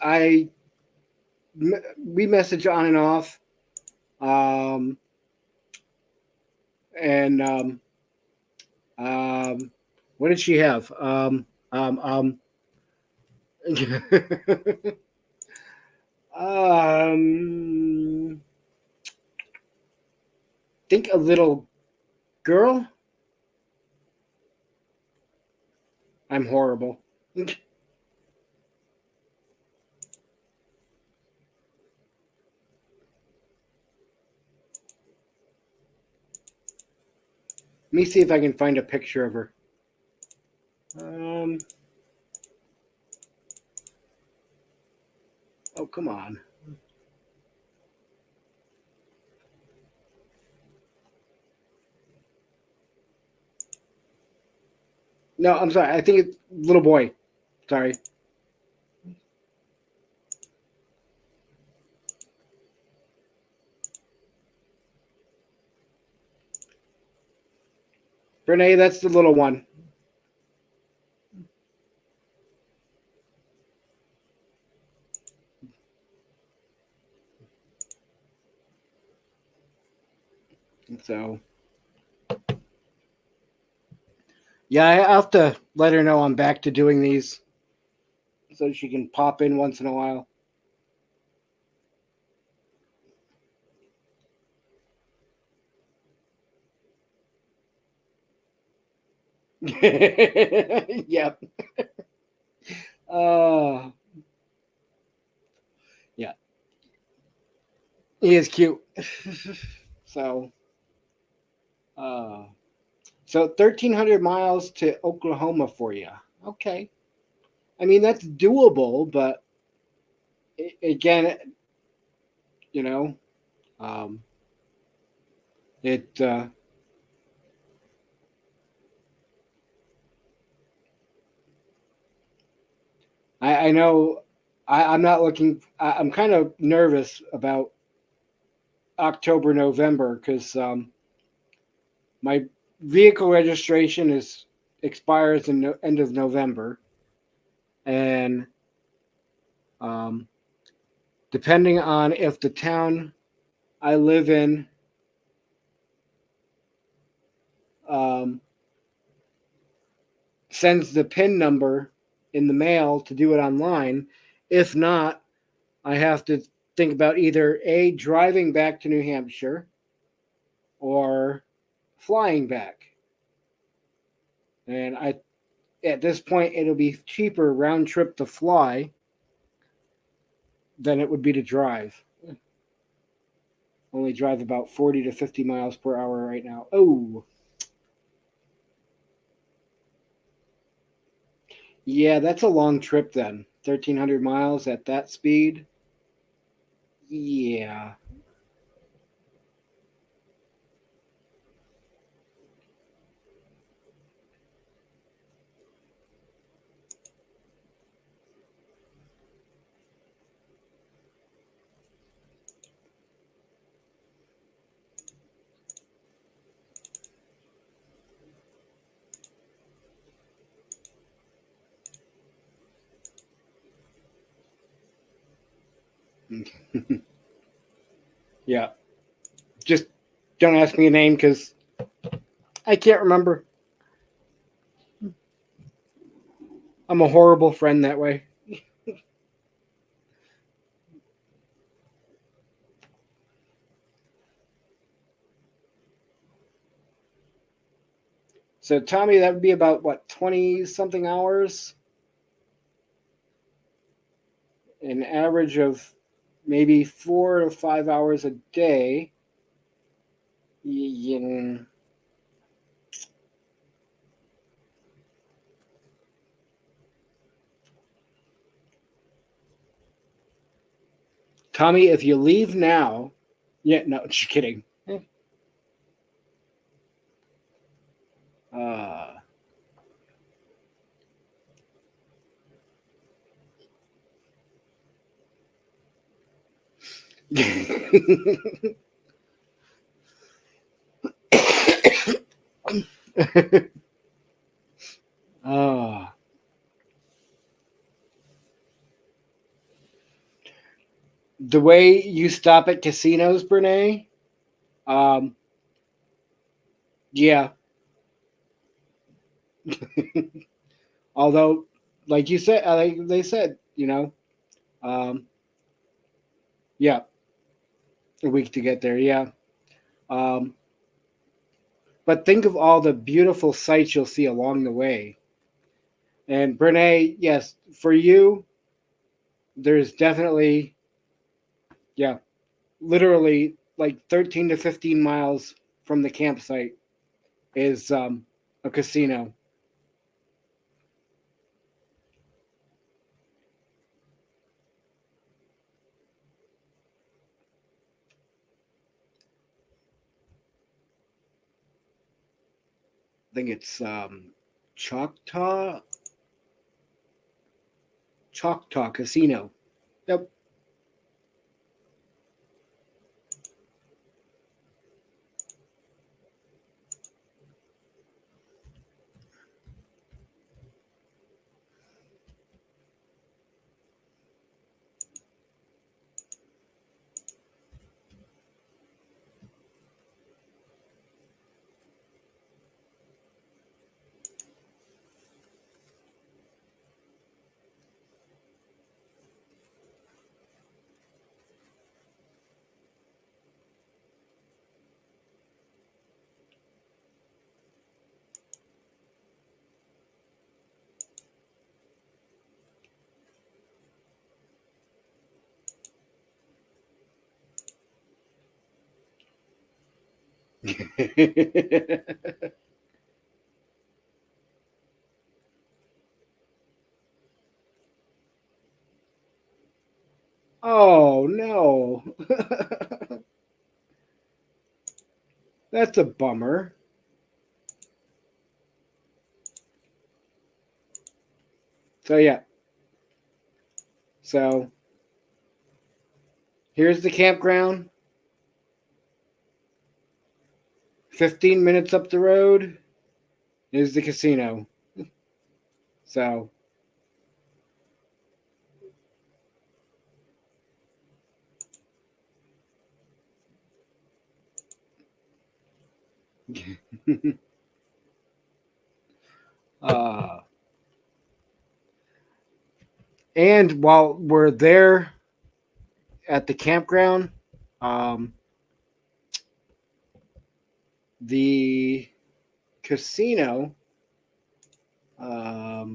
we message on and off. And what did she have? Think a little girl. I'm horrible. Let me see if I can find a picture of her. Oh, come on. No, I'm sorry. I think it's little boy. Sorry. Renee, that's the little one. So, yeah, I have to let her know I'm back to doing these so she can pop in once in a while. Yep. Yeah. He is cute. So 1,300 miles to Oklahoma for you. Okay. I mean, that's doable, but again, you know, it I know I'm not looking. I'm kind of nervous about October, November because my vehicle registration expires in end of November, and depending on if the town I live in sends the PIN number in the mail to do it online. If not, I have to think about either A, driving back to New Hampshire or flying back. And at this point, it'll be cheaper round trip to fly than it would be to drive. Only drive about 40 to 50 miles per hour right now. Oh, yeah, that's a long trip then. 1,300 miles at that speed. Yeah. Yeah. Just don't ask me a name because I can't remember. I'm a horrible friend that way. So, Tommy, that would be about what, 20 something hours? An average of maybe 4 to 5 hours a day. Yeah. Tommy, if you leave now, yeah, no, just kidding. Oh. The way you stop at casinos, Brene, um, yeah. Although, like you said, like they said, um, yeah, a week to get there, yeah. Um, but think of all the beautiful sights you'll see along the way. And Brene, yes, for you, there's definitely, yeah, literally like 13 to 15 miles from the campsite is a casino. I think it's Choctaw Casino. Yep. Oh no. That's a bummer. So yeah. So here's the campground. 15 minutes up the road is the casino. So uh, and while we're there at the campground, the casino, let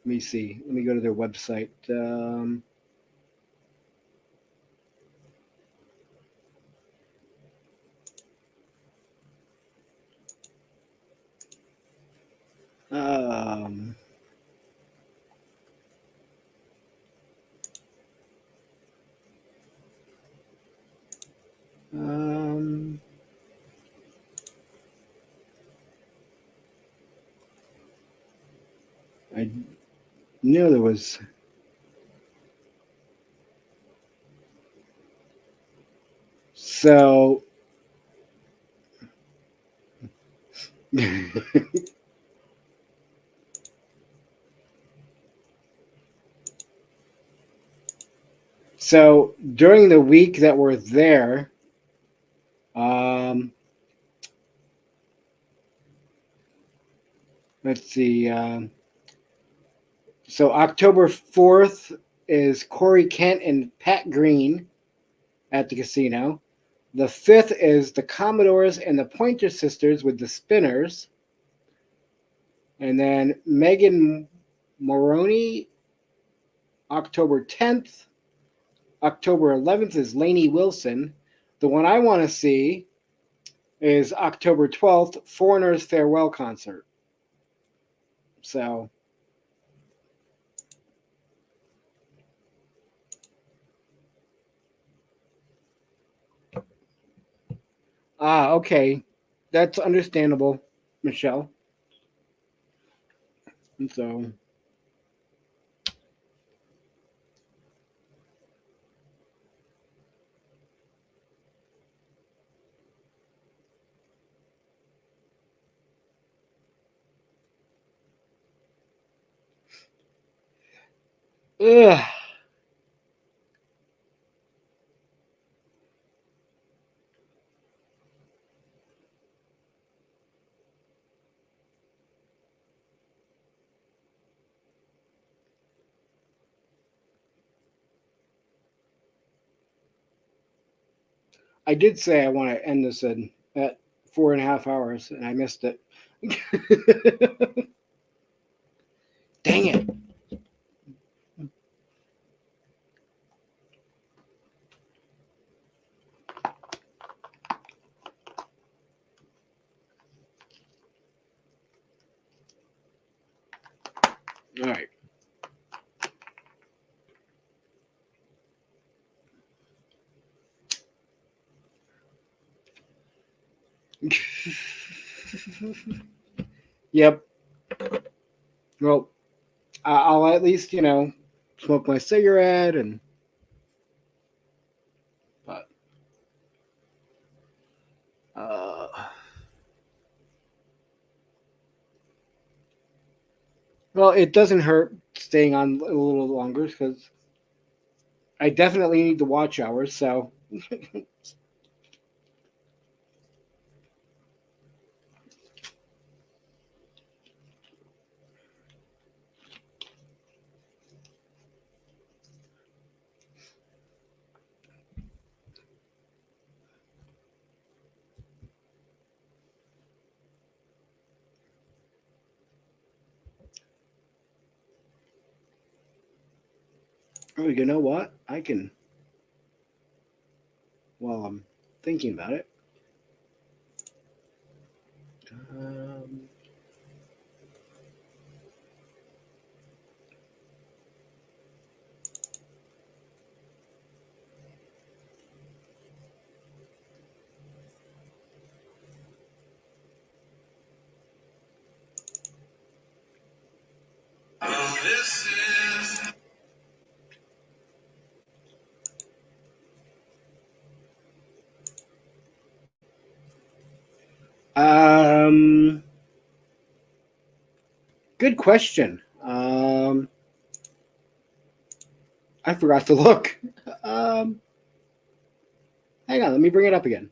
me see. Let me go to their website. Um, um, I knew there was. So so during the week that we're there, let's see. So October 4th is Corey Kent and Pat Green at the casino. The 5th is the Commodores and the Pointer Sisters with the Spinners. And then Megan Moroney, October 10th. October 11th is Lainey Wilson. The one I want to see is October 12th, Foreigner's Farewell Concert. So okay. That's understandable, Michelle. And so Ugh. I did say I want to end this at 4.5 hours, and I missed it. Dang it. All right. Yep. Well, I'll at least, smoke my cigarette but well, it doesn't hurt staying on a little longer because I definitely need the watch hours, so oh, you know what? I can, while I'm thinking about it. Good question. I forgot to look. Hang on, let me bring it up again.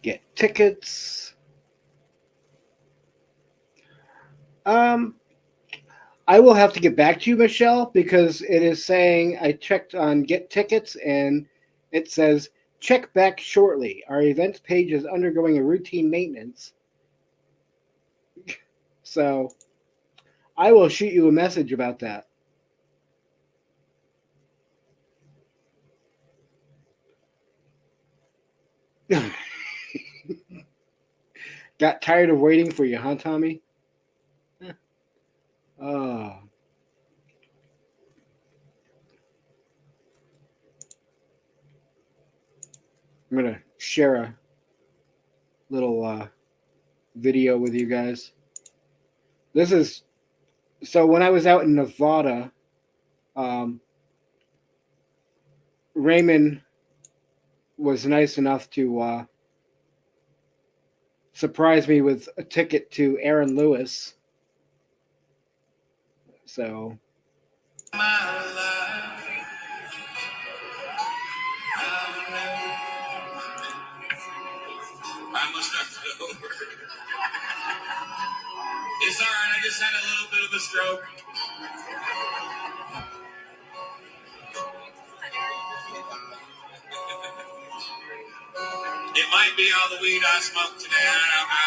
Get tickets. I will have to get back to you, Michelle, because it is saying I checked on Get Tickets and it says check back shortly. Our events page is undergoing a routine maintenance. So I will shoot you a message about that. Got tired of waiting for you, huh, Tommy? Oh. I'm going to share a little video with you guys. This is, so when I was out in Nevada, Raymond was nice enough to surprise me with a ticket to Aaron Lewis. So I must start over. It's all right. I just had a little bit of a stroke. It might be all the weed I smoked today. I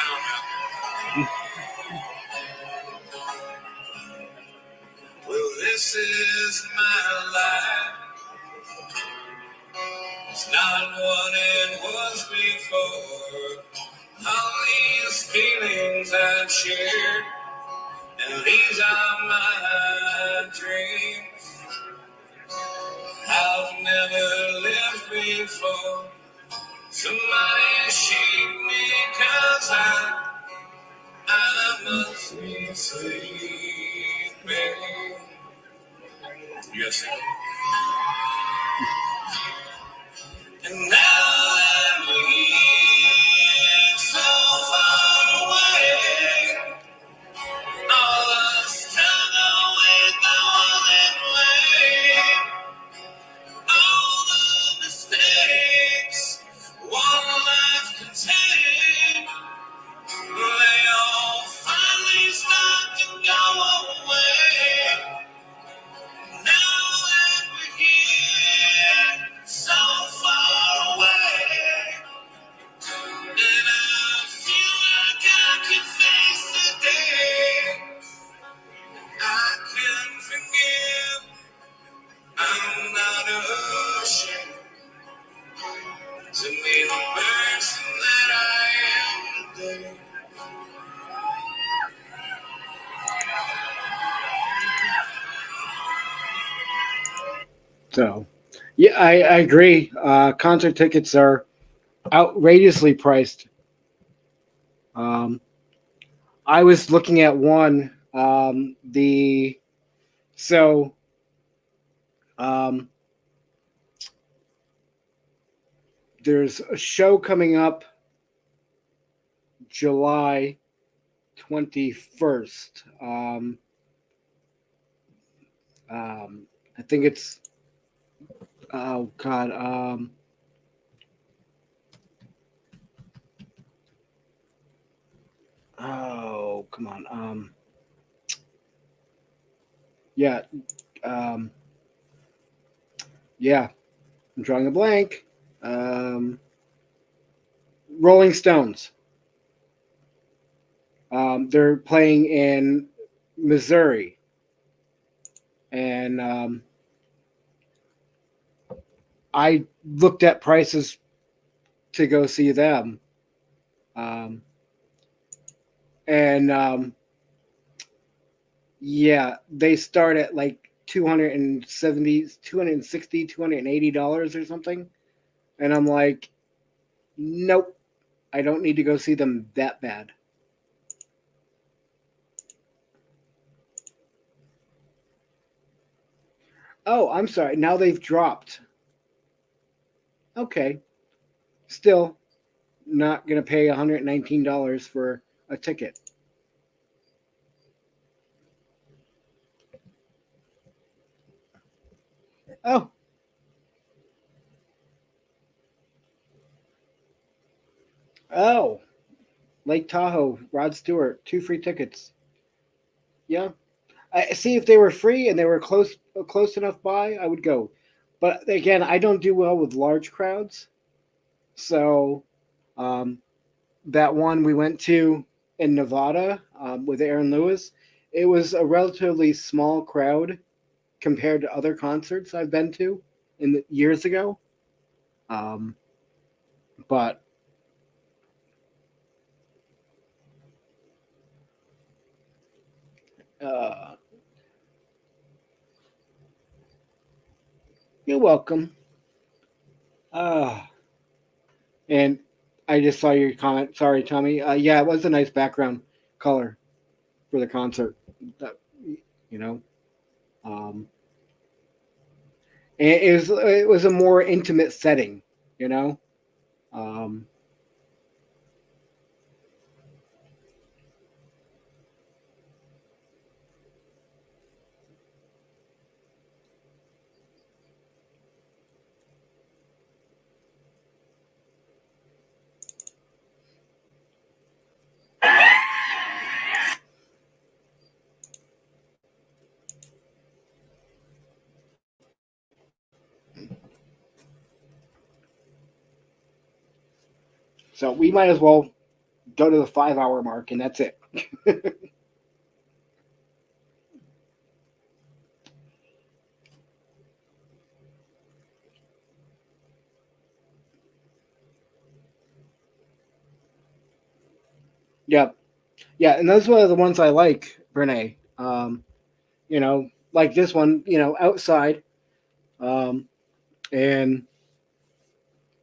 don't know. Well, this is my life. It's not what it was before. All these feelings I've shared, and these are my dreams. I've never lived before. Somebody shake me 'cause I must be sleeping. Yes. And now that we So, yeah, I agree. Concert tickets are outrageously priced. Um, I was looking at one. So um, there's a show coming up July 21st. I think it's oh god. Oh come on. Yeah. Um, yeah. I'm drawing a blank. Rolling Stones. They're playing in Missouri, and I looked at prices to go see them, um, and yeah, they start at like $270, $260, $280 or something, and I'm like, nope, I don't need to go see them that bad. Oh, I'm sorry. Now they've dropped. Okay. Still not going to pay $119 for a ticket. Oh. Oh. Lake Tahoe, Rod Stewart, 2 free tickets. Yeah. I see if they were free and they were close enough by, I would go. But again, I don't do well with large crowds. So that one we went to in Nevada with Aaron Lewis, it was a relatively small crowd compared to other concerts I've been to years ago. But you're welcome. And I just saw your comment. Sorry, Tommy. Yeah, it was a nice background color for the concert. That, you know, and it was a more intimate setting. You know, so we might as well go to the 5 hour mark, and that's it. Yep. Yeah, and those are the ones I like, Brene. You know, like this one, you know, outside, and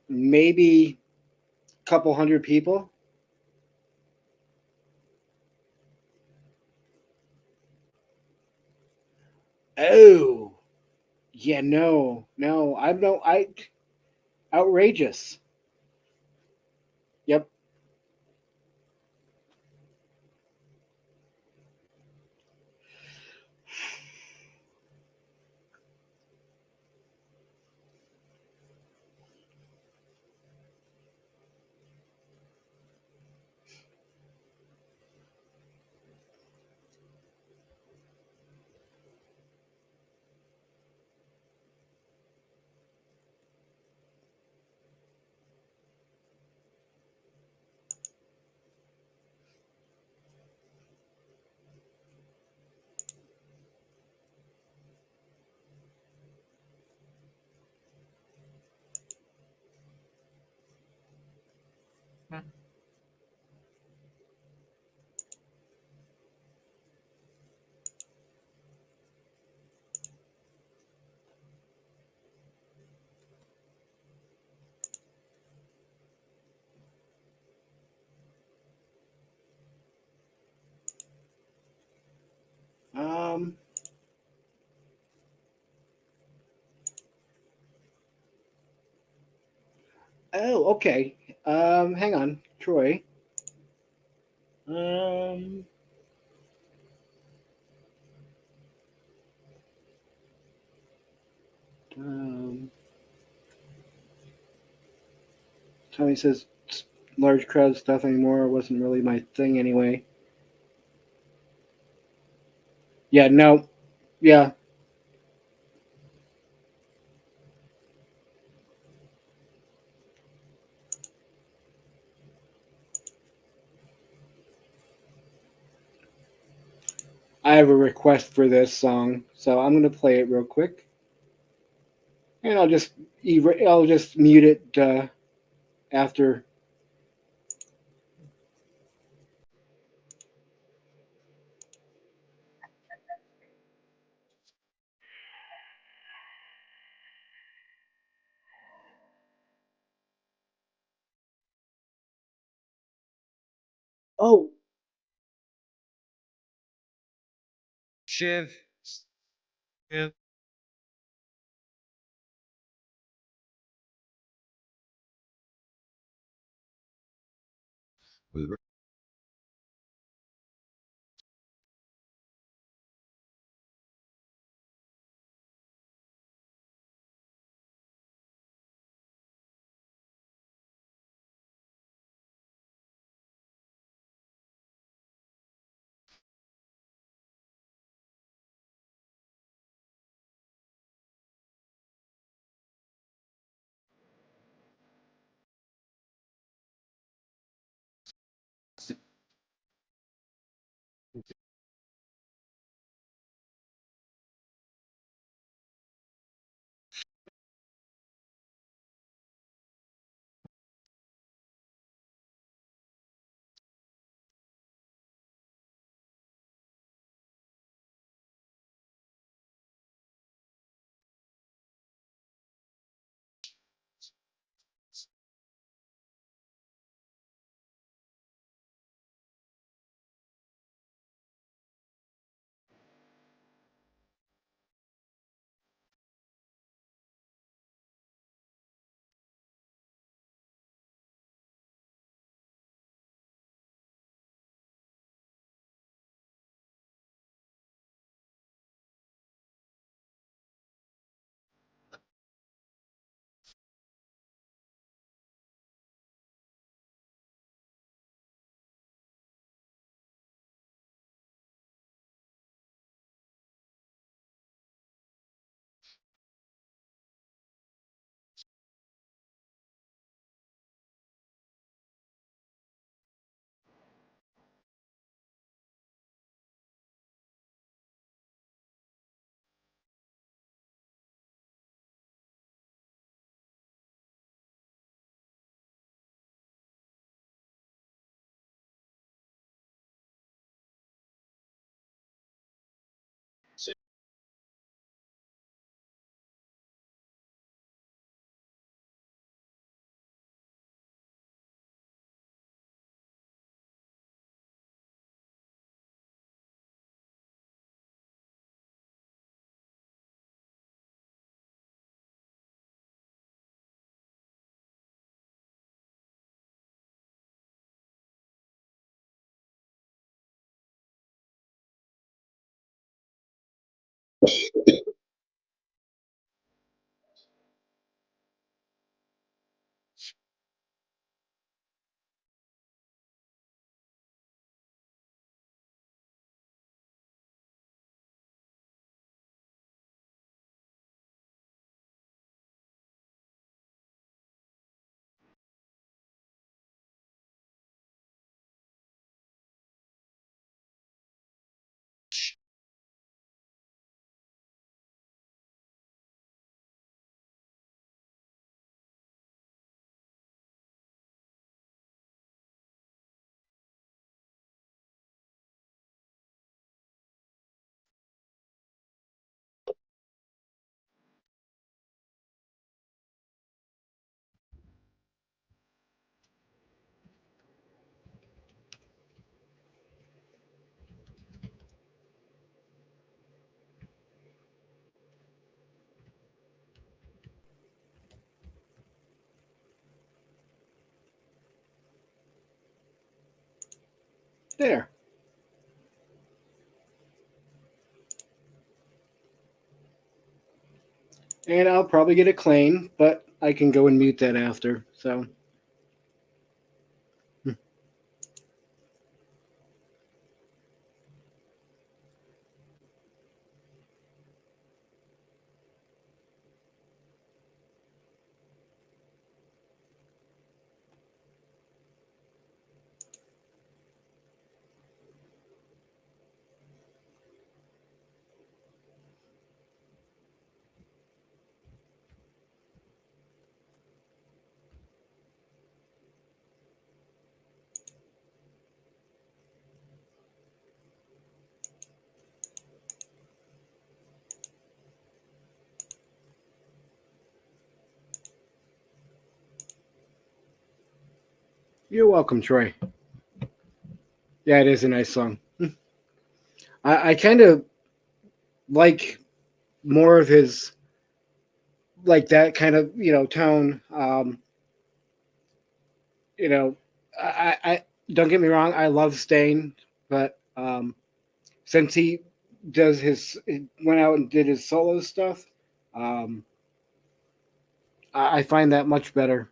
maybe a couple hundred people. Oh, yeah, no, I outrageous. Yep. Oh, okay. Hang on, Troy. Um, um, Tommy says large crowd stuff anymore wasn't really my thing anyway. Yeah, no. Yeah. I have a request for this song, so I'm going to play it real quick. And I'll just mute it after. Oh, Shiv. Shiv. There. And I'll probably get a claim, but I can go and mute that after. So. You're welcome, Troy. Yeah, it is a nice song. I kind of like more of his, like that kind of, tone. I don't get me wrong, I love Stain, but since he went out and did his solo stuff, I find that much better.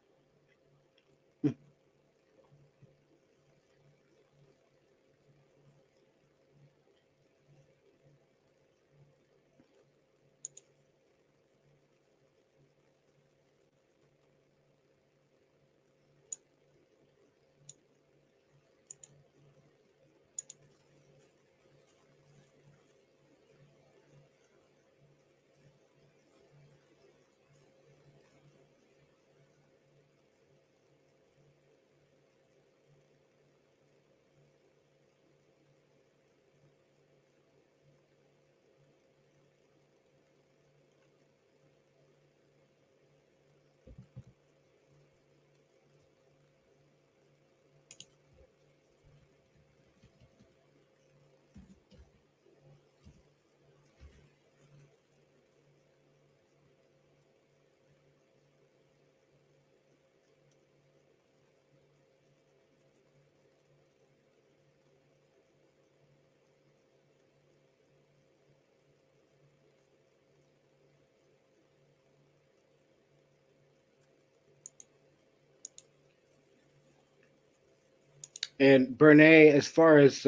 And Bernet, as far as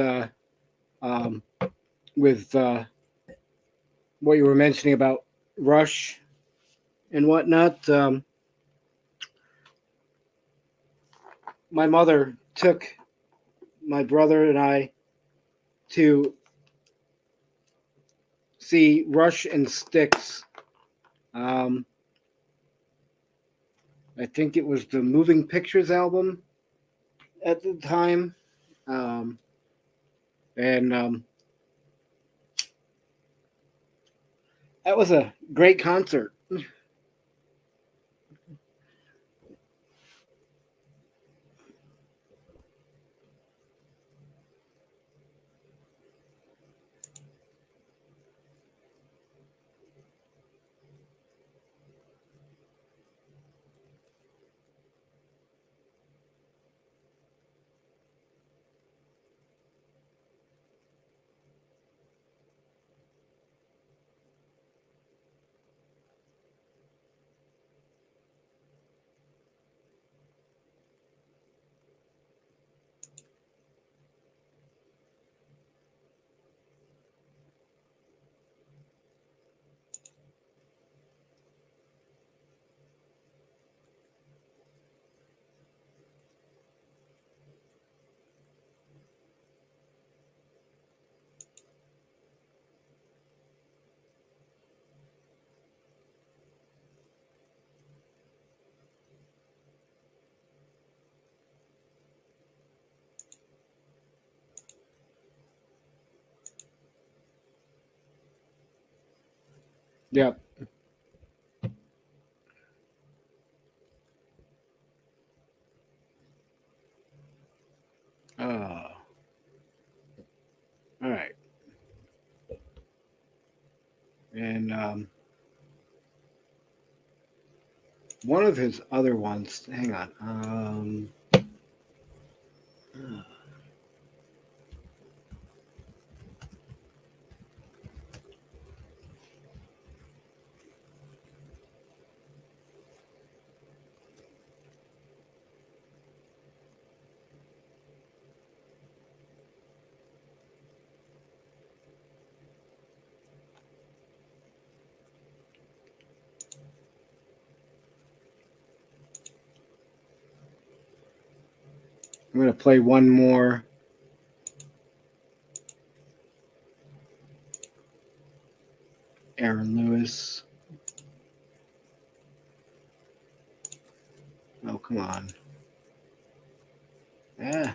with what you were mentioning about Rush and whatnot, my mother took my brother and I to see Rush and Styx. I think it was the Moving Pictures album at the time. And that was a great concert. Yep. All right. And one of his other ones, hang on. I'm going to play one more. Aaron Lewis. Oh, come on. Yeah.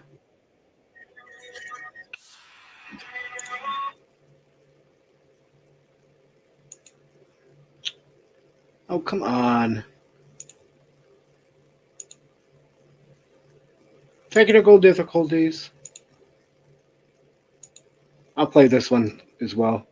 Oh, come on. Technical difficulties. I'll play this one as well.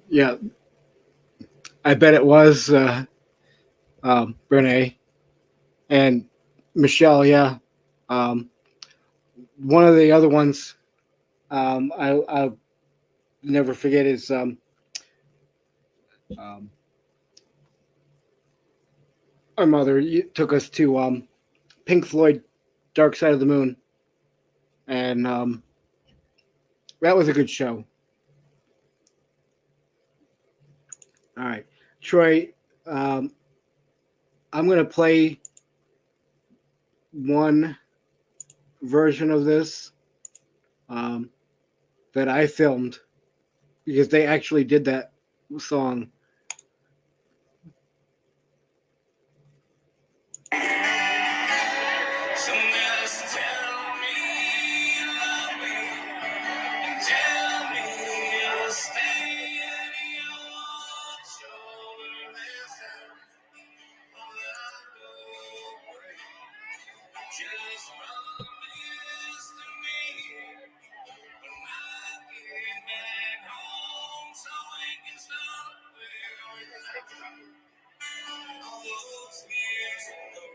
Yeah, I bet it was Renee and Michelle. Yeah, um, one of the other ones I'll never forget is um, our mother took us to Pink Floyd, Dark Side of the Moon, and that was a good show. All right, Troy, um, I'm going to play one version of this um, that I filmed because they actually did that song. So just tell me you love me, and tell me you'll stay and you'll watch over this house while I go away. Just promise to me when I get back home, so we can stop where we left off. All those years ago,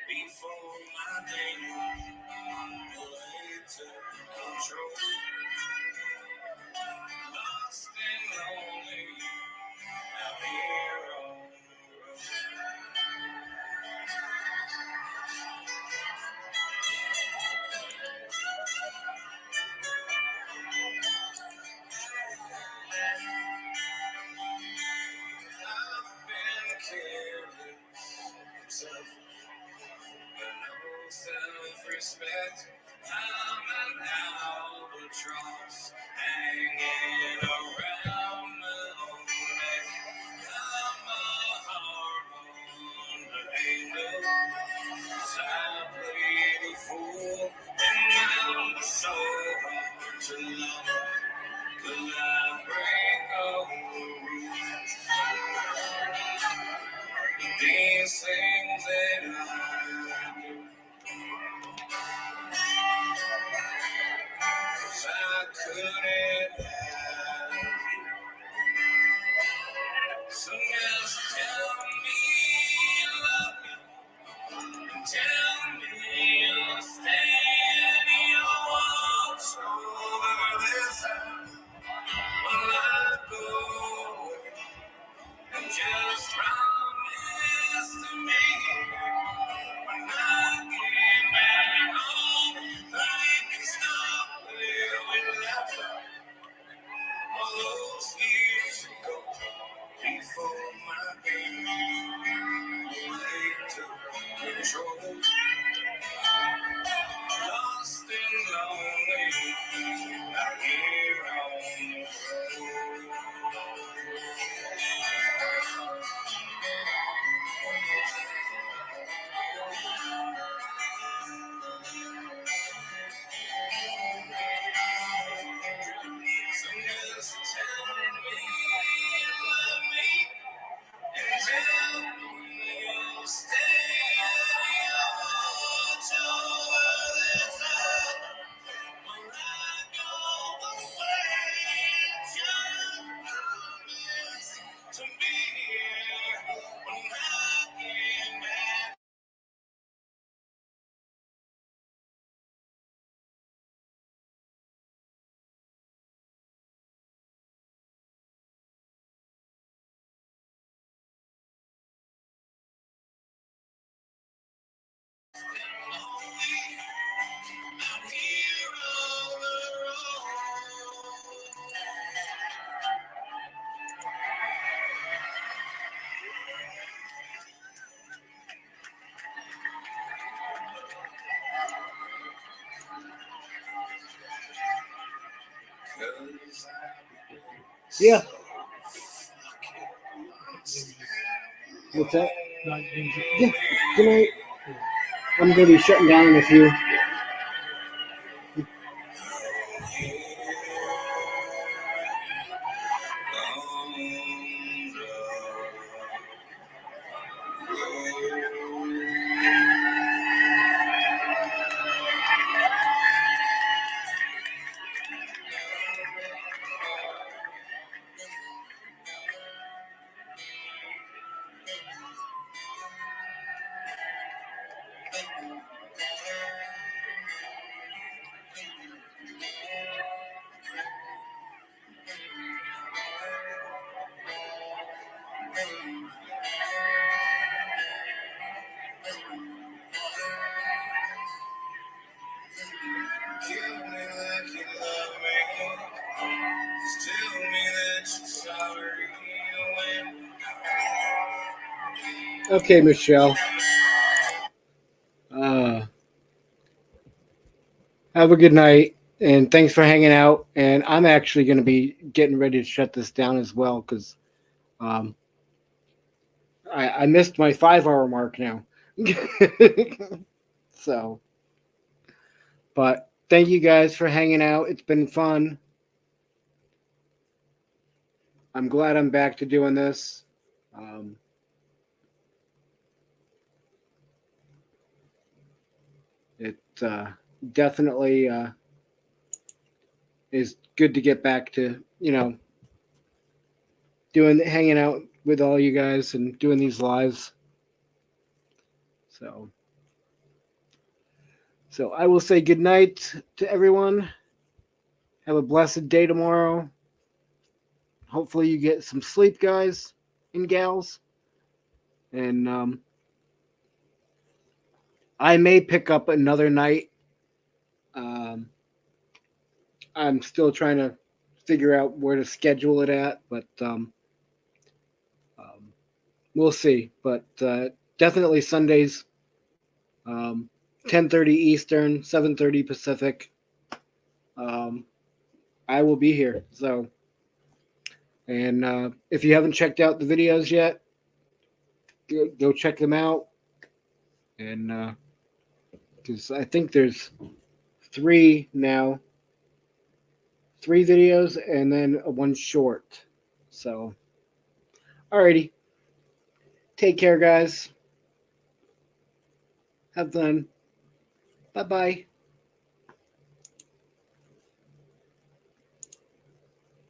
before my baby took control, lost and lonely, now here on the I've been careless, selfish, but no self-respect. I'm an albatross hanging around my own neck. I'm a harmony angel, 'cause I played the fool, and I'm so hard to love. Could I break all the rules? These things that I do, 'cause I couldn't have you. So just tell me you love me, and tell me you'll stay and you'll watch over this house while I go away. And just promise to me when I get back home, I can stop where we left off. All those years ago, before my baby took control, lost and lonely, out here on the road. So just tell me you love me, and tell me you'll stay and you'll watch over this house while I go away. Just promise to be here when I get back. Out here on the road. Yeah. What's that? Yeah. Good night. I'm going to be shutting down in a few. Okay, Michelle. Have a good night, and thanks for hanging out. And I'm actually going to be getting ready to shut this down as well because I missed my 5-hour mark now. So, but thank you guys for hanging out. It's been fun. I'm glad I'm back to doing this. It definitely is good to get back to, hanging out with all you guys and doing these lives. So I will say good night to everyone. Have a blessed day tomorrow. Hopefully you get some sleep, guys and gals. And I may pick up another night. I'm still trying to figure out where to schedule it at, but we'll see. But definitely Sundays, 10:30 Eastern, 7:30 Pacific. I will be here. So, and if you haven't checked out the videos yet, go check them out. And because I think there's 3 now. 3 videos and then 1 short. So, alrighty. Take care, guys. Have fun. Bye-bye.